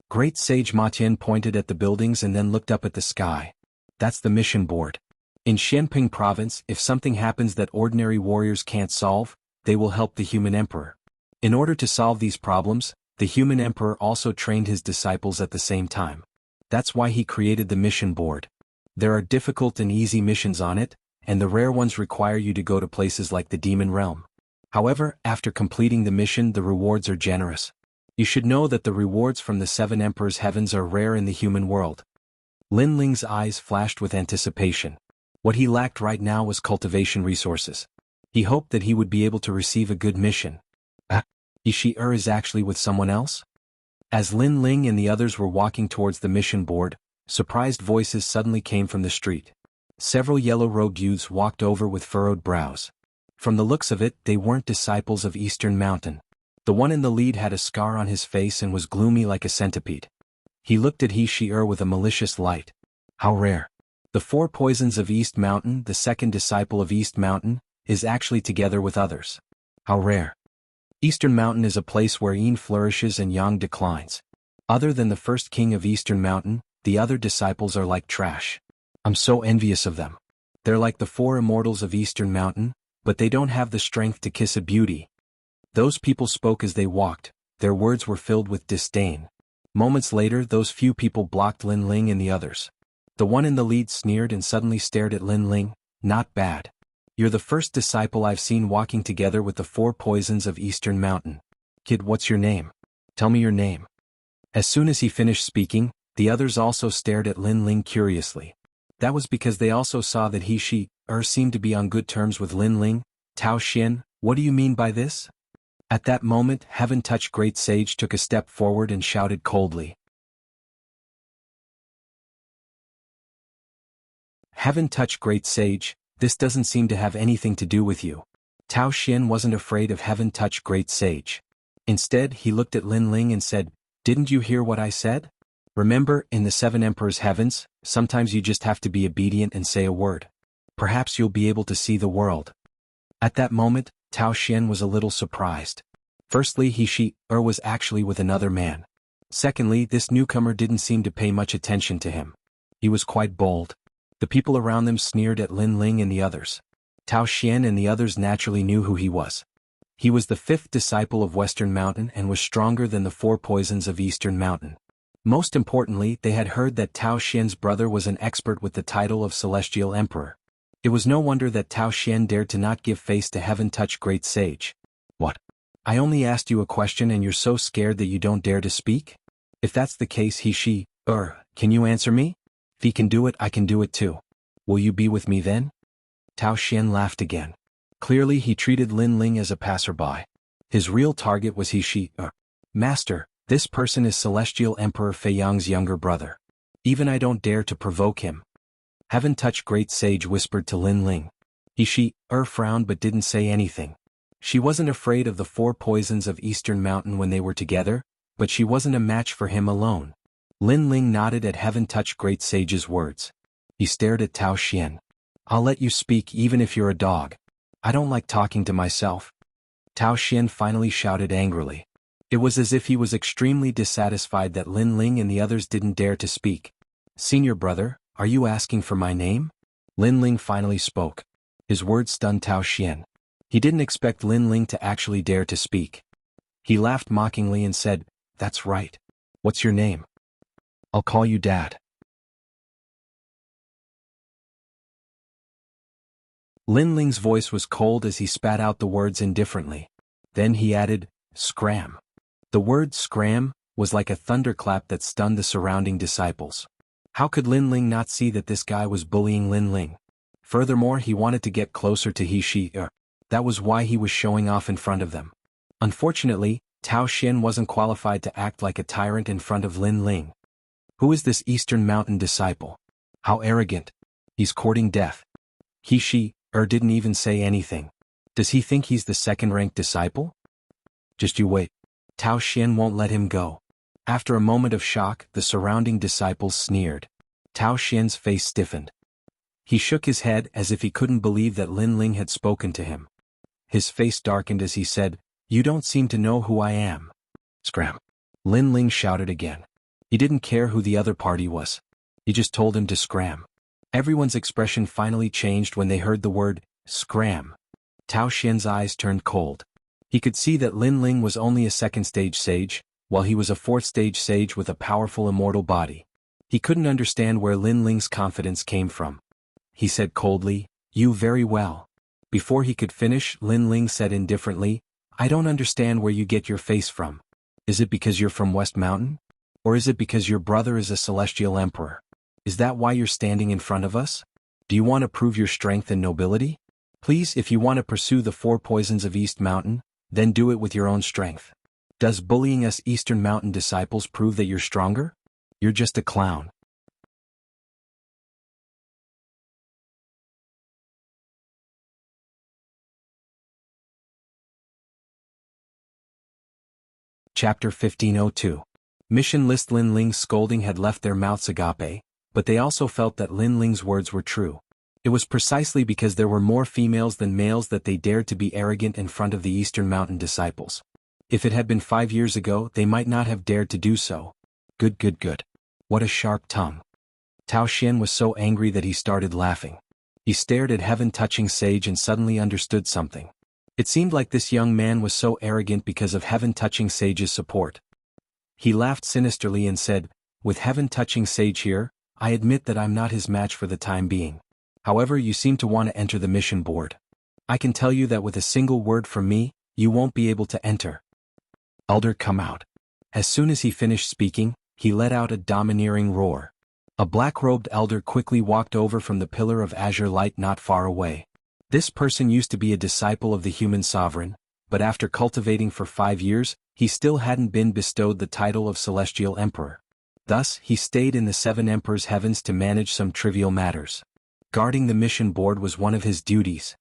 Great Sage Matian pointed at the buildings and then looked up at the sky. That's the mission board. In Xianping province, if something happens that ordinary warriors can't solve, they will help the human emperor. In order to solve these problems, the human emperor also trained his disciples at the same time. That's why he created the mission board. There are difficult and easy missions on it, and the rare ones require you to go to places like the demon realm. However, after completing the mission the rewards are generous. You should know that the rewards from the 7 emperors' heavens are rare in the human world. Lin Ling's eyes flashed with anticipation. What he lacked right now was cultivation resources. He hoped that he would be able to receive a good mission. Ishir is actually with someone else? As Lin Ling and the others were walking towards the mission board, surprised voices suddenly came from the street. Several yellow-robed youths walked over with furrowed brows. From the looks of it, they weren't disciples of Eastern Mountain. The one in the lead had a scar on his face and was gloomy like a centipede. He looked at Ishir with a malicious light. How rare. The 4 poisons of East Mountain, the second disciple of East Mountain, is actually together with others. How rare. Eastern Mountain is a place where yin flourishes and yang declines. Other than the first king of Eastern Mountain, the other disciples are like trash. I'm so envious of them. They're like the 4 immortals of Eastern Mountain, but they don't have the strength to kiss a beauty. Those people spoke as they walked, their words were filled with disdain. Moments later those few people blocked Lin Ling and the others. The one in the lead sneered and suddenly stared at Lin Ling. Not bad. You're the first disciple I've seen walking together with the 4 poisons of Eastern Mountain. Kid, what's your name? Tell me your name. As soon as he finished speaking, the others also stared at Lin Ling curiously. That was because they also saw that he seemed to be on good terms with Lin Ling. Tao Xin, what do you mean by this? At that moment, Heaven Touch Great Sage took a step forward and shouted coldly. Heaven Touch Great Sage, this doesn't seem to have anything to do with you. Tao Xian wasn't afraid of Heaven Touch Great Sage. Instead, he looked at Lin Ling and said, "Didn't you hear what I said? Remember, in the Seven Emperors' Heavens, sometimes you just have to be obedient and say a word. Perhaps you'll be able to see the world." At that moment, Tao Xian was a little surprised. Firstly, he was actually with another man. Secondly, this newcomer didn't seem to pay much attention to him. He was quite bold. The people around them sneered at Lin Ling and the others. Tao Xian and the others naturally knew who he was. He was the fifth disciple of Western Mountain and was stronger than the four poisons of Eastern Mountain. Most importantly, they had heard that Tao Xian's brother was an expert with the title of Celestial Emperor. It was no wonder that Tao Xian dared to not give face to Heaven Touch Great Sage. "What? I only asked you a question and you're so scared that you don't dare to speak? If that's the case, can you answer me? If he can do it, I can do it too. Will you be with me then?" Tao Xian laughed again. Clearly he treated Lin Ling as a passerby. His real target was Master, this person is Celestial Emperor Fei Yang's younger brother. Even I don't dare to provoke him. Heaven Touch Great Sage whispered to Lin Ling. He frowned but didn't say anything. She wasn't afraid of the four poisons of Eastern Mountain when they were together, but she wasn't a match for him alone. Lin Ling nodded at Heaven Touch Great Sage's words. He stared at Tao Xian. "I'll let you speak even if you're a dog. I don't like talking to myself." Tao Xian finally shouted angrily. It was as if he was extremely dissatisfied that Lin Ling and the others didn't dare to speak. "Senior brother, are you asking for my name?" Lin Ling finally spoke. His words stunned Tao Xian. He didn't expect Lin Ling to actually dare to speak. He laughed mockingly and said, "That's right. What's your name?" "I'll call you Dad." Lin Ling's voice was cold as he spat out the words indifferently. Then he added, "Scram." The word "scram" was like a thunderclap that stunned the surrounding disciples. How could Lin Ling not see that this guy was bullying Lin Ling? Furthermore, he wanted to get closer to That was why he was showing off in front of them. Unfortunately, Tao Xian wasn't qualified to act like a tyrant in front of Lin Ling. Who is this Eastern Mountain disciple? How arrogant. He's courting death. Didn't even say anything. Does he think he's the second-ranked disciple? Just you wait. Tao Xian won't let him go. After a moment of shock, the surrounding disciples sneered. Tao Xian's face stiffened. He shook his head as if he couldn't believe that Lin Ling had spoken to him. His face darkened as he said, "You don't seem to know who I am." "Scram." Lin Ling shouted again. He didn't care who the other party was. He just told him to scram. Everyone's expression finally changed when they heard the word, scram. Tao Xian's eyes turned cold. He could see that Lin Ling was only a second-stage sage, while he was a fourth-stage sage with a powerful immortal body. He couldn't understand where Lin Ling's confidence came from. He said coldly, "You very well." Before he could finish, Lin Ling said indifferently, "I don't understand where you get your face from. Is it because you're from West Mountain? Or is it because your brother is a Celestial Emperor? Is that why you're standing in front of us? Do you want to prove your strength and nobility? Please, if you want to pursue the four poisons of East Mountain, then do it with your own strength. Does bullying us Eastern Mountain disciples prove that you're stronger? You're just a clown." Chapter 1502. Mission List. Lin Ling's scolding had left their mouths agape, but they also felt that Lin Ling's words were true. It was precisely because there were more females than males that they dared to be arrogant in front of the Eastern Mountain disciples. If it had been 5 years ago, they might not have dared to do so. Good. What a sharp tongue. Tao Xian was so angry that he started laughing. He stared at Heaven Touching Sage and suddenly understood something. It seemed like this young man was so arrogant because of Heaven Touching Sage's support. He laughed sinisterly and said, "With Heaven Touching Sage here, I admit that I'm not his match for the time being. However, you seem to want to enter the mission board. I can tell you that with a single word from me, you won't be able to enter. Elder, come out." As soon as he finished speaking, he let out a domineering roar. A black-robed elder quickly walked over from the pillar of azure light not far away. This person used to be a disciple of the human sovereign, but after cultivating for 5 years, he still hadn't been bestowed the title of Celestial Emperor. Thus, he stayed in the Seven Emperors' heavens to manage some trivial matters. Guarding the mission board was one of his duties.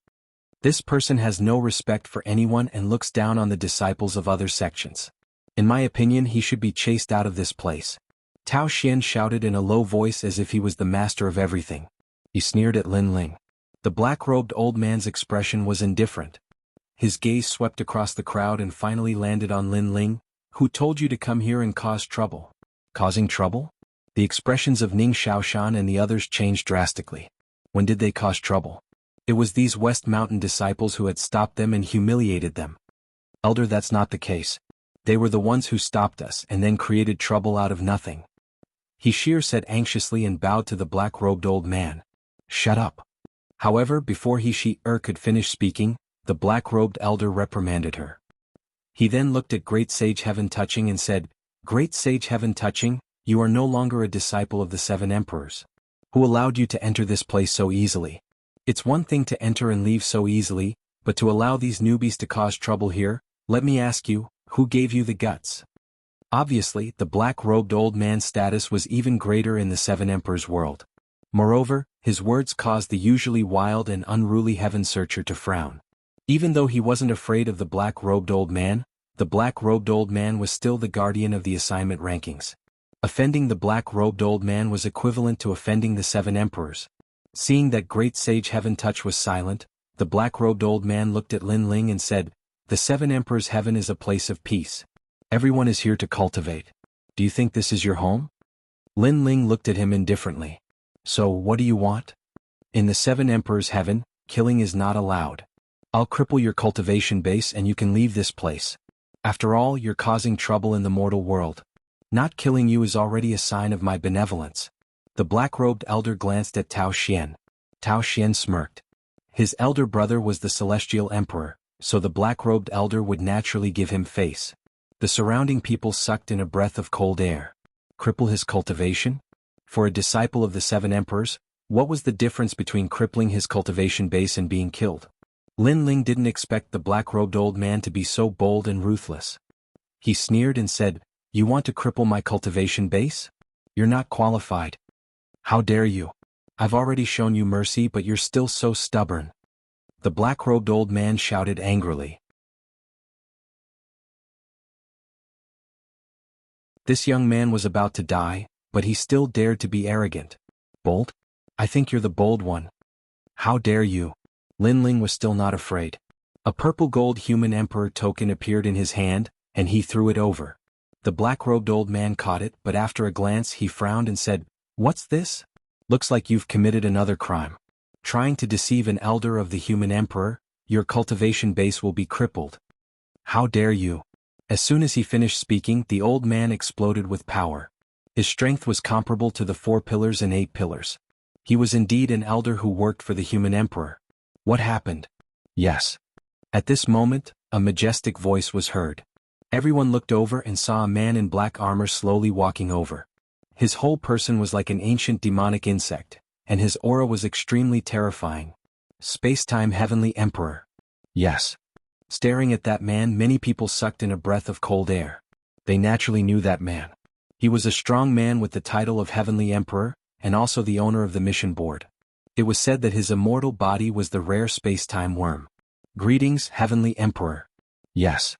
This person has no respect for anyone and looks down on the disciples of other sections. In my opinion, he should be chased out of this place. Tao Xian shouted in a low voice as if he was the master of everything. He sneered at Lin Ling. The black-robed old man's expression was indifferent. His gaze swept across the crowd and finally landed on Lin Ling. Who told you to come here and cause trouble? Causing trouble? The expressions of Ning Xiaoshan and the others changed drastically. When did they cause trouble? It was these West Mountain disciples who had stopped them and humiliated them. Elder, that's not the case. They were the ones who stopped us and then created trouble out of nothing. He said anxiously and bowed to the black-robed old man. Shut up. However, before could finish speaking, the black-robed elder reprimanded her. He then looked at Great Sage Heaven Touching and said, Great Sage Heaven Touching, you are no longer a disciple of the Seven Emperors. Who allowed you to enter this place so easily? It's one thing to enter and leave so easily, but to allow these newbies to cause trouble here, let me ask you, who gave you the guts? Obviously, the black-robed old man's status was even greater in the Seven Emperors' world. Moreover, his words caused the usually wild and unruly Heaven Searcher to frown. Even though he wasn't afraid of the black-robed old man, the black-robed old man was still the guardian of the assignment rankings. Offending the black-robed old man was equivalent to offending the Seven Emperors. Seeing that Great Sage Heaven Touch was silent, the black-robed old man looked at Lin Ling and said, The Seven Emperors' heaven is a place of peace. Everyone is here to cultivate. Do you think this is your home? Lin Ling looked at him indifferently. So, what do you want? In the Seven Emperors' heaven, killing is not allowed. I'll cripple your cultivation base and you can leave this place. After all, you're causing trouble in the mortal world. Not killing you is already a sign of my benevolence. The black-robed elder glanced at Tao Xian. Tao Xian smirked. His elder brother was the Celestial Emperor, so the black-robed elder would naturally give him face. The surrounding people sucked in a breath of cold air. Cripple his cultivation? For a disciple of the Seven Emperors, what was the difference between crippling his cultivation base and being killed? Lin Ling didn't expect the black-robed old man to be so bold and ruthless. He sneered and said, You want to cripple my cultivation base? You're not qualified. How dare you? I've already shown you mercy, but you're still so stubborn. The black-robed old man shouted angrily. This young man was about to die, but he still dared to be arrogant. Bold? I think you're the bold one. How dare you? Lin Ling was still not afraid. A purple gold human emperor token appeared in his hand, and he threw it over. The black-robed old man caught it, but after a glance he frowned and said, What's this? Looks like you've committed another crime. Trying to deceive an elder of the human emperor, your cultivation base will be crippled. How dare you? As soon as he finished speaking, the old man exploded with power. His strength was comparable to the 4 pillars and 8 pillars. He was indeed an elder who worked for the human emperor. What happened? Yes. At this moment, a majestic voice was heard. Everyone looked over and saw a man in black armor slowly walking over. His whole person was like an ancient demonic insect, and his aura was extremely terrifying. Space-time Heavenly Emperor. Yes. Staring at that man, many people sucked in a breath of cold air. They naturally knew that man. He was a strong man with the title of Heavenly Emperor, and also the owner of the mission board. It was said that his immortal body was the rare space-time worm. Greetings, Heavenly Emperor. Yes.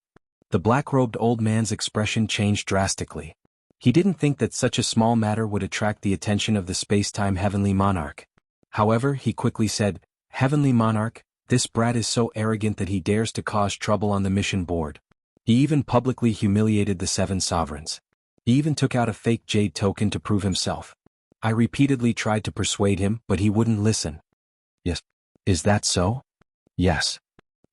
The black-robed old man's expression changed drastically. He didn't think that such a small matter would attract the attention of the space-time Heavenly Monarch. However, he quickly said, Heavenly Monarch, this brat is so arrogant that he dares to cause trouble on the mission board. He even publicly humiliated the 7 sovereigns. He even took out a fake jade token to prove himself. I repeatedly tried to persuade him, but he wouldn't listen. Yes. Is that so? Yes.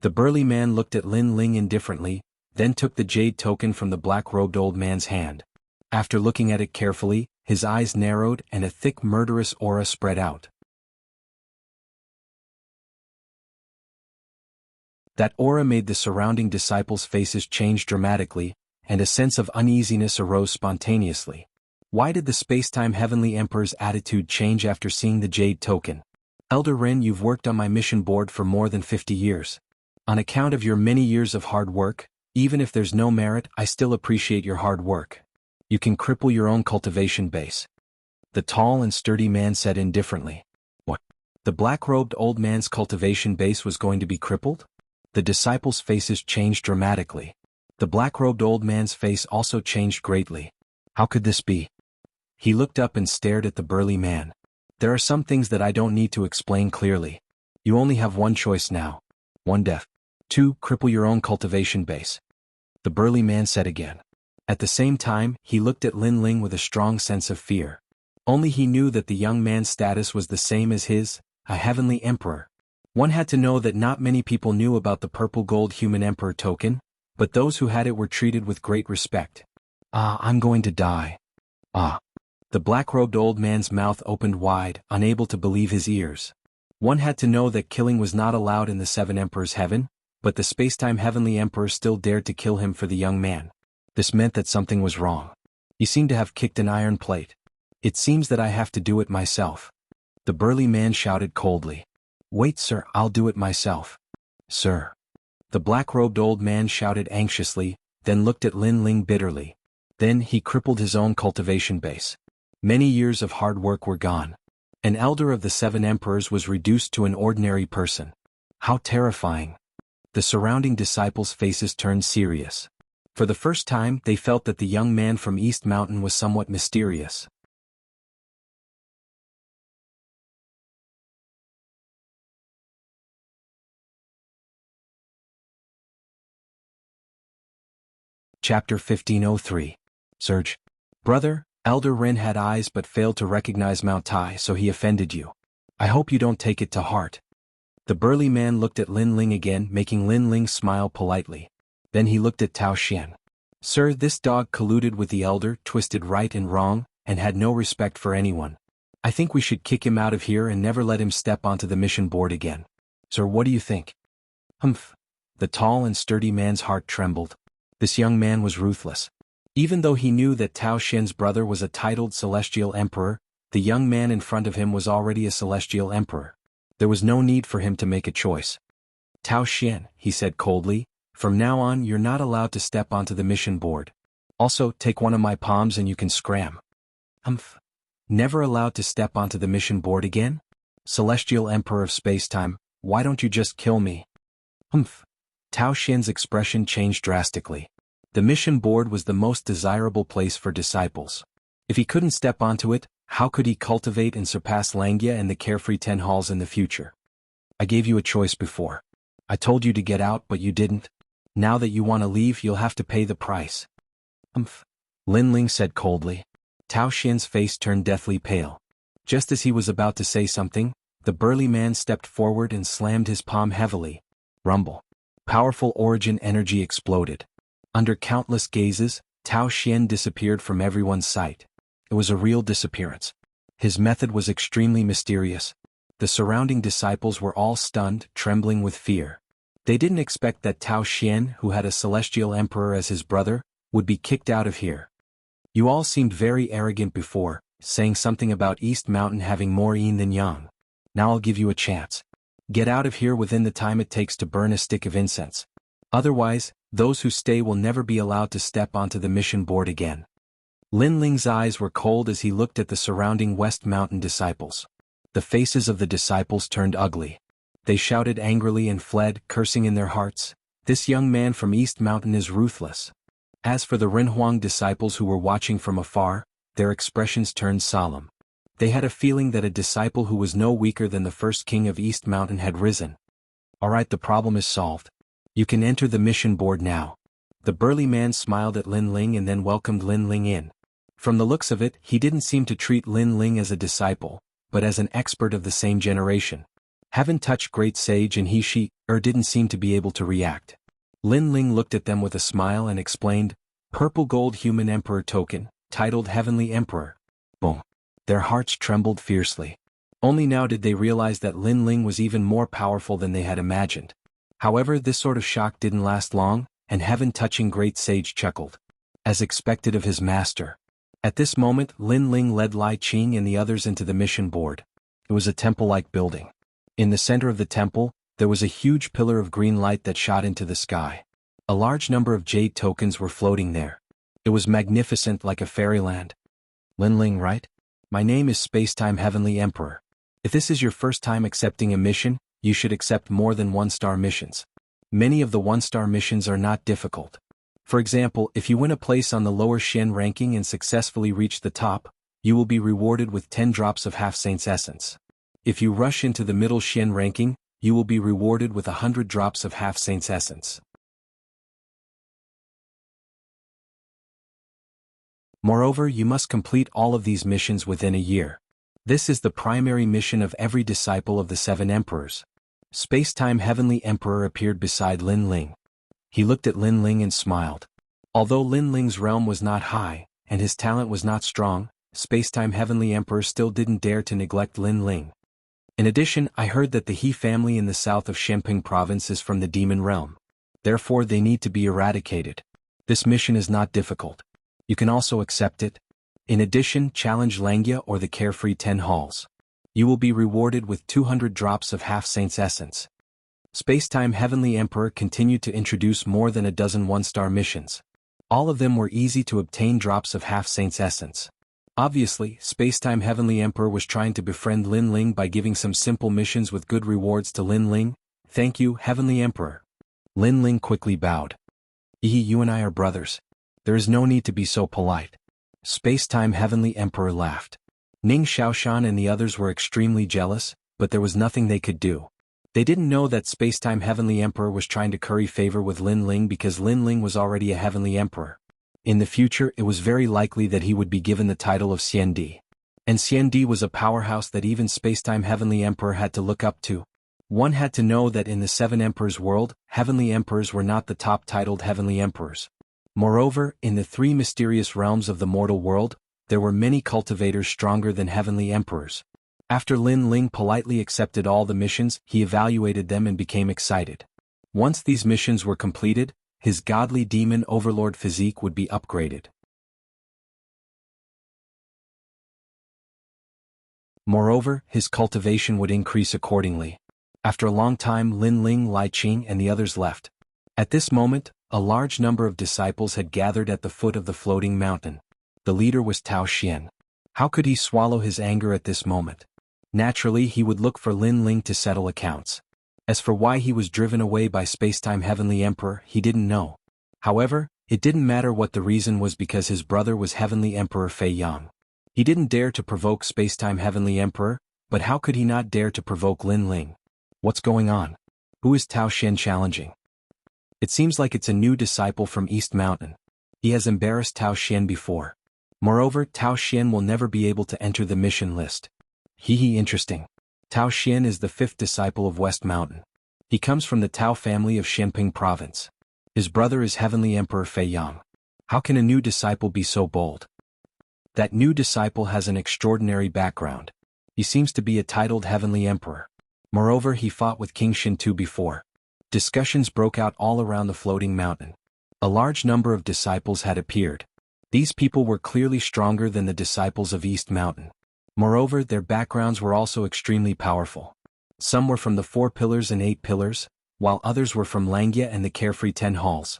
The burly man looked at Lin Ling indifferently, then took the jade token from the black-robed old man's hand. After looking at it carefully, his eyes narrowed and a thick murderous aura spread out. That aura made the surrounding disciples' faces change dramatically, and a sense of uneasiness arose spontaneously. Why did the space-time Heavenly Emperor's attitude change after seeing the jade token? Elder Ren, you've worked on my mission board for more than 50 years. On account of your many years of hard work, even if there's no merit, I still appreciate your hard work. You can cripple your own cultivation base. The tall and sturdy man said indifferently. What? The black-robed old man's cultivation base was going to be crippled? The disciples' faces changed dramatically. The black-robed old man's face also changed greatly. How could this be? He looked up and stared at the burly man. There are some things that I don't need to explain clearly. You only have one choice now. 1. Death. 2. Cripple your own cultivation base. The burly man said again. At the same time, he looked at Lin Ling with a strong sense of fear. Only he knew that the young man's status was the same as his, a heavenly emperor. One had to know that not many people knew about the purple gold human emperor token, but those who had it were treated with great respect. I'm going to die. The black-robed old man's mouth opened wide, unable to believe his ears. One had to know that killing was not allowed in the Seven Emperors' heaven, but the spacetime heavenly emperor still dared to kill him for the young man. This meant that something was wrong. He seemed to have kicked an iron plate. It seems that I have to do it myself. The burly man shouted coldly. Wait, sir, I'll do it myself. Sir. The black-robed old man shouted anxiously, then looked at Lin Ling bitterly. Then he crippled his own cultivation base. Many years of hard work were gone. An elder of the Seven Emperors was reduced to an ordinary person. How terrifying. The surrounding disciples' faces turned serious. For the first time, they felt that the young man from East Mountain was somewhat mysterious. Chapter 1503. Surge. Brother, Elder Ren had eyes but failed to recognize Mount Tai, so he offended you. I hope you don't take it to heart. The burly man looked at Lin Ling again, making Lin Ling smile politely. Then he looked at Tao Xian. Sir, this dog colluded with the elder, twisted right and wrong, and had no respect for anyone. I think we should kick him out of here and never let him step onto the mission board again. Sir, what do you think? Humph. The tall and sturdy man's heart trembled. This young man was ruthless. Even though he knew that Tao Xian's brother was a titled celestial emperor, the young man in front of him was already a celestial emperor. There was no need for him to make a choice. Tao Xian, he said coldly, from now on you're not allowed to step onto the mission board. Also, take one of my palms and you can scram. Humph. Never allowed to step onto the mission board again? Celestial Emperor of Spacetime, why don't you just kill me? Humph. Tao Xian's expression changed drastically. The mission board was the most desirable place for disciples. If he couldn't step onto it, how could he cultivate and surpass Langya and the carefree 10 halls in the future? I gave you a choice before. I told you to get out but you didn't. Now that you want to leave, you'll have to pay the price. Humph. Lin Ling said coldly. Tao Xian's face turned deathly pale. Just as he was about to say something, the burly man stepped forward and slammed his palm heavily. Rumble. Powerful origin energy exploded. Under countless gazes, Tao Xian disappeared from everyone's sight. It was a real disappearance. His method was extremely mysterious. The surrounding disciples were all stunned, trembling with fear. They didn't expect that Tao Xian, who had a celestial emperor as his brother, would be kicked out of here. You all seemed very arrogant before, saying something about East Mountain having more yin than yang. Now I'll give you a chance. Get out of here within the time it takes to burn a stick of incense. Otherwise, those who stay will never be allowed to step onto the mission board again. Lin Ling's eyes were cold as he looked at the surrounding West Mountain disciples. The faces of the disciples turned ugly. They shouted angrily and fled, cursing in their hearts. This young man from East Mountain is ruthless. As for the Renhuang disciples who were watching from afar, their expressions turned solemn. They had a feeling that a disciple who was no weaker than the first king of East Mountain had risen. Alright, the problem is solved. You can enter the mission board now. The burly man smiled at Lin Ling and then welcomed Lin Ling in. From the looks of it, he didn't seem to treat Lin Ling as a disciple, but as an expert of the same generation. Haven't touched great sage and he didn't seem to be able to react. Lin Ling looked at them with a smile and explained, Purple gold human emperor token, titled Heavenly Emperor. Boom. Their hearts trembled fiercely. Only now did they realize that Lin Ling was even more powerful than they had imagined. However, this sort of shock didn't last long, and heaven-touching great sage chuckled. As expected of his master. At this moment, Lin Ling led Lai Qing and the others into the mission board. It was a temple-like building. In the center of the temple, there was a huge pillar of green light that shot into the sky. A large number of jade tokens were floating there. It was magnificent, like a fairyland. Linling, right? My name is Spacetime Heavenly Emperor. If this is your first time accepting a mission, you should accept more than 1-star missions. Many of the 1-star missions are not difficult. For example, if you win a place on the lower Xian ranking and successfully reach the top, you will be rewarded with 10 drops of Half Saint's Essence. If you rush into the middle Xian ranking, you will be rewarded with 100 drops of Half Saint's Essence. Moreover, you must complete all of these missions within a year. This is the primary mission of every disciple of the 7 emperors. Spacetime Heavenly Emperor appeared beside Lin Ling. He looked at Lin Ling and smiled. Although Lin Ling's realm was not high, and his talent was not strong, Spacetime Heavenly Emperor still didn't dare to neglect Lin Ling. In addition, I heard that the He family in the south of Shenping province is from the demon realm. Therefore they need to be eradicated. This mission is not difficult. You can also accept it. In addition, challenge Langya or the Carefree 10 Halls. You will be rewarded with 200 drops of Half Saint's Essence. Spacetime Heavenly Emperor continued to introduce more than a dozen 1-star missions. All of them were easy to obtain drops of Half Saint's Essence. Obviously, Spacetime Heavenly Emperor was trying to befriend Lin Ling by giving some simple missions with good rewards to Lin Ling. Thank you, Heavenly Emperor. Lin Ling quickly bowed. You and I are brothers. There is no need to be so polite. Spacetime Heavenly Emperor laughed. Ning Xiaoshan and the others were extremely jealous, but there was nothing they could do. They didn't know that Spacetime Heavenly Emperor was trying to curry favor with Lin Ling because Lin Ling was already a Heavenly Emperor. In the future, it was very likely that he would be given the title of Xiandi. And Xiandi was a powerhouse that even Spacetime Heavenly Emperor had to look up to. One had to know that in the 7 Emperors world, Heavenly Emperors were not the top-titled Heavenly Emperors. Moreover, in the 3 mysterious realms of the mortal world, there were many cultivators stronger than Heavenly Emperors. After Lin Ling politely accepted all the missions, he evaluated them and became excited. Once these missions were completed, his godly demon overlord physique would be upgraded. Moreover, his cultivation would increase accordingly. After a long time, Lin Ling, Lai Qing and the others left. At this moment, a large number of disciples had gathered at the foot of the floating mountain. The leader was Tao Xian. How could he swallow his anger at this moment? Naturally, he would look for Lin Ling to settle accounts. As for why he was driven away by Spacetime Heavenly Emperor, he didn't know. However, it didn't matter what the reason was because his brother was Heavenly Emperor Fei Yang. He didn't dare to provoke Spacetime Heavenly Emperor, but how could he not dare to provoke Lin Ling? What's going on? Who is Tao Xian challenging? It seems like it's a new disciple from East Mountain. He has embarrassed Tao Xian before. Moreover, Tao Xian will never be able to enter the mission list. Interesting. Tao Xian is the 5th disciple of West Mountain. He comes from the Tao family of Shenping province. His brother is Heavenly Emperor Fei Yang. How can a new disciple be so bold? That new disciple has an extraordinary background. He seems to be a titled Heavenly Emperor. Moreover, he fought with King Shintu before. Discussions broke out all around the floating mountain. A large number of disciples had appeared. These people were clearly stronger than the disciples of East Mountain. Moreover, their backgrounds were also extremely powerful. Some were from the 4 Pillars and 8 Pillars, while others were from Langya and the Carefree 10 Halls.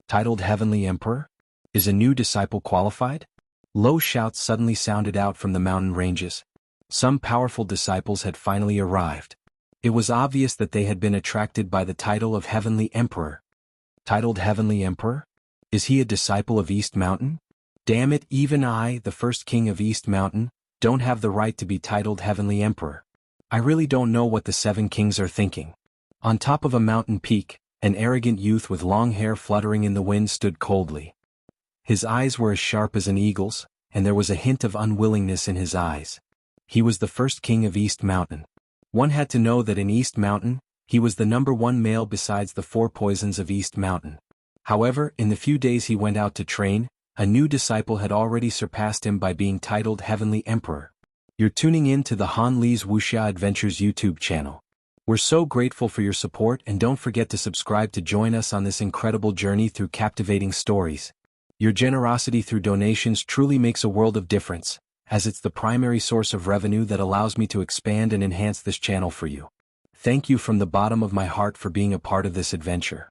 Titled Heavenly Emperor? Is a new disciple qualified? Low shouts suddenly sounded out from the mountain ranges. Some powerful disciples had finally arrived. It was obvious that they had been attracted by the title of Heavenly Emperor. Titled Heavenly Emperor? Is he a disciple of East Mountain? Damn it, even I, the first king of East Mountain, don't have the right to be titled Heavenly Emperor. I really don't know what the 7 kings are thinking. On top of a mountain peak, an arrogant youth with long hair fluttering in the wind stood coldly. His eyes were as sharp as an eagle's, and there was a hint of unwillingness in his eyes. He was the first king of East Mountain. One had to know that in East Mountain, he was the #1 male besides the 4 poisons of East Mountain. However, in the few days he went out to train, a new disciple had already surpassed him by being titled Heavenly Emperor. You're tuning in to the Han Li's Wuxia Adventures YouTube channel. We're so grateful for your support and don't forget to subscribe to join us on this incredible journey through captivating stories. Your generosity through donations truly makes a world of difference, as it's the primary source of revenue that allows me to expand and enhance this channel for you. Thank you from the bottom of my heart for being a part of this adventure.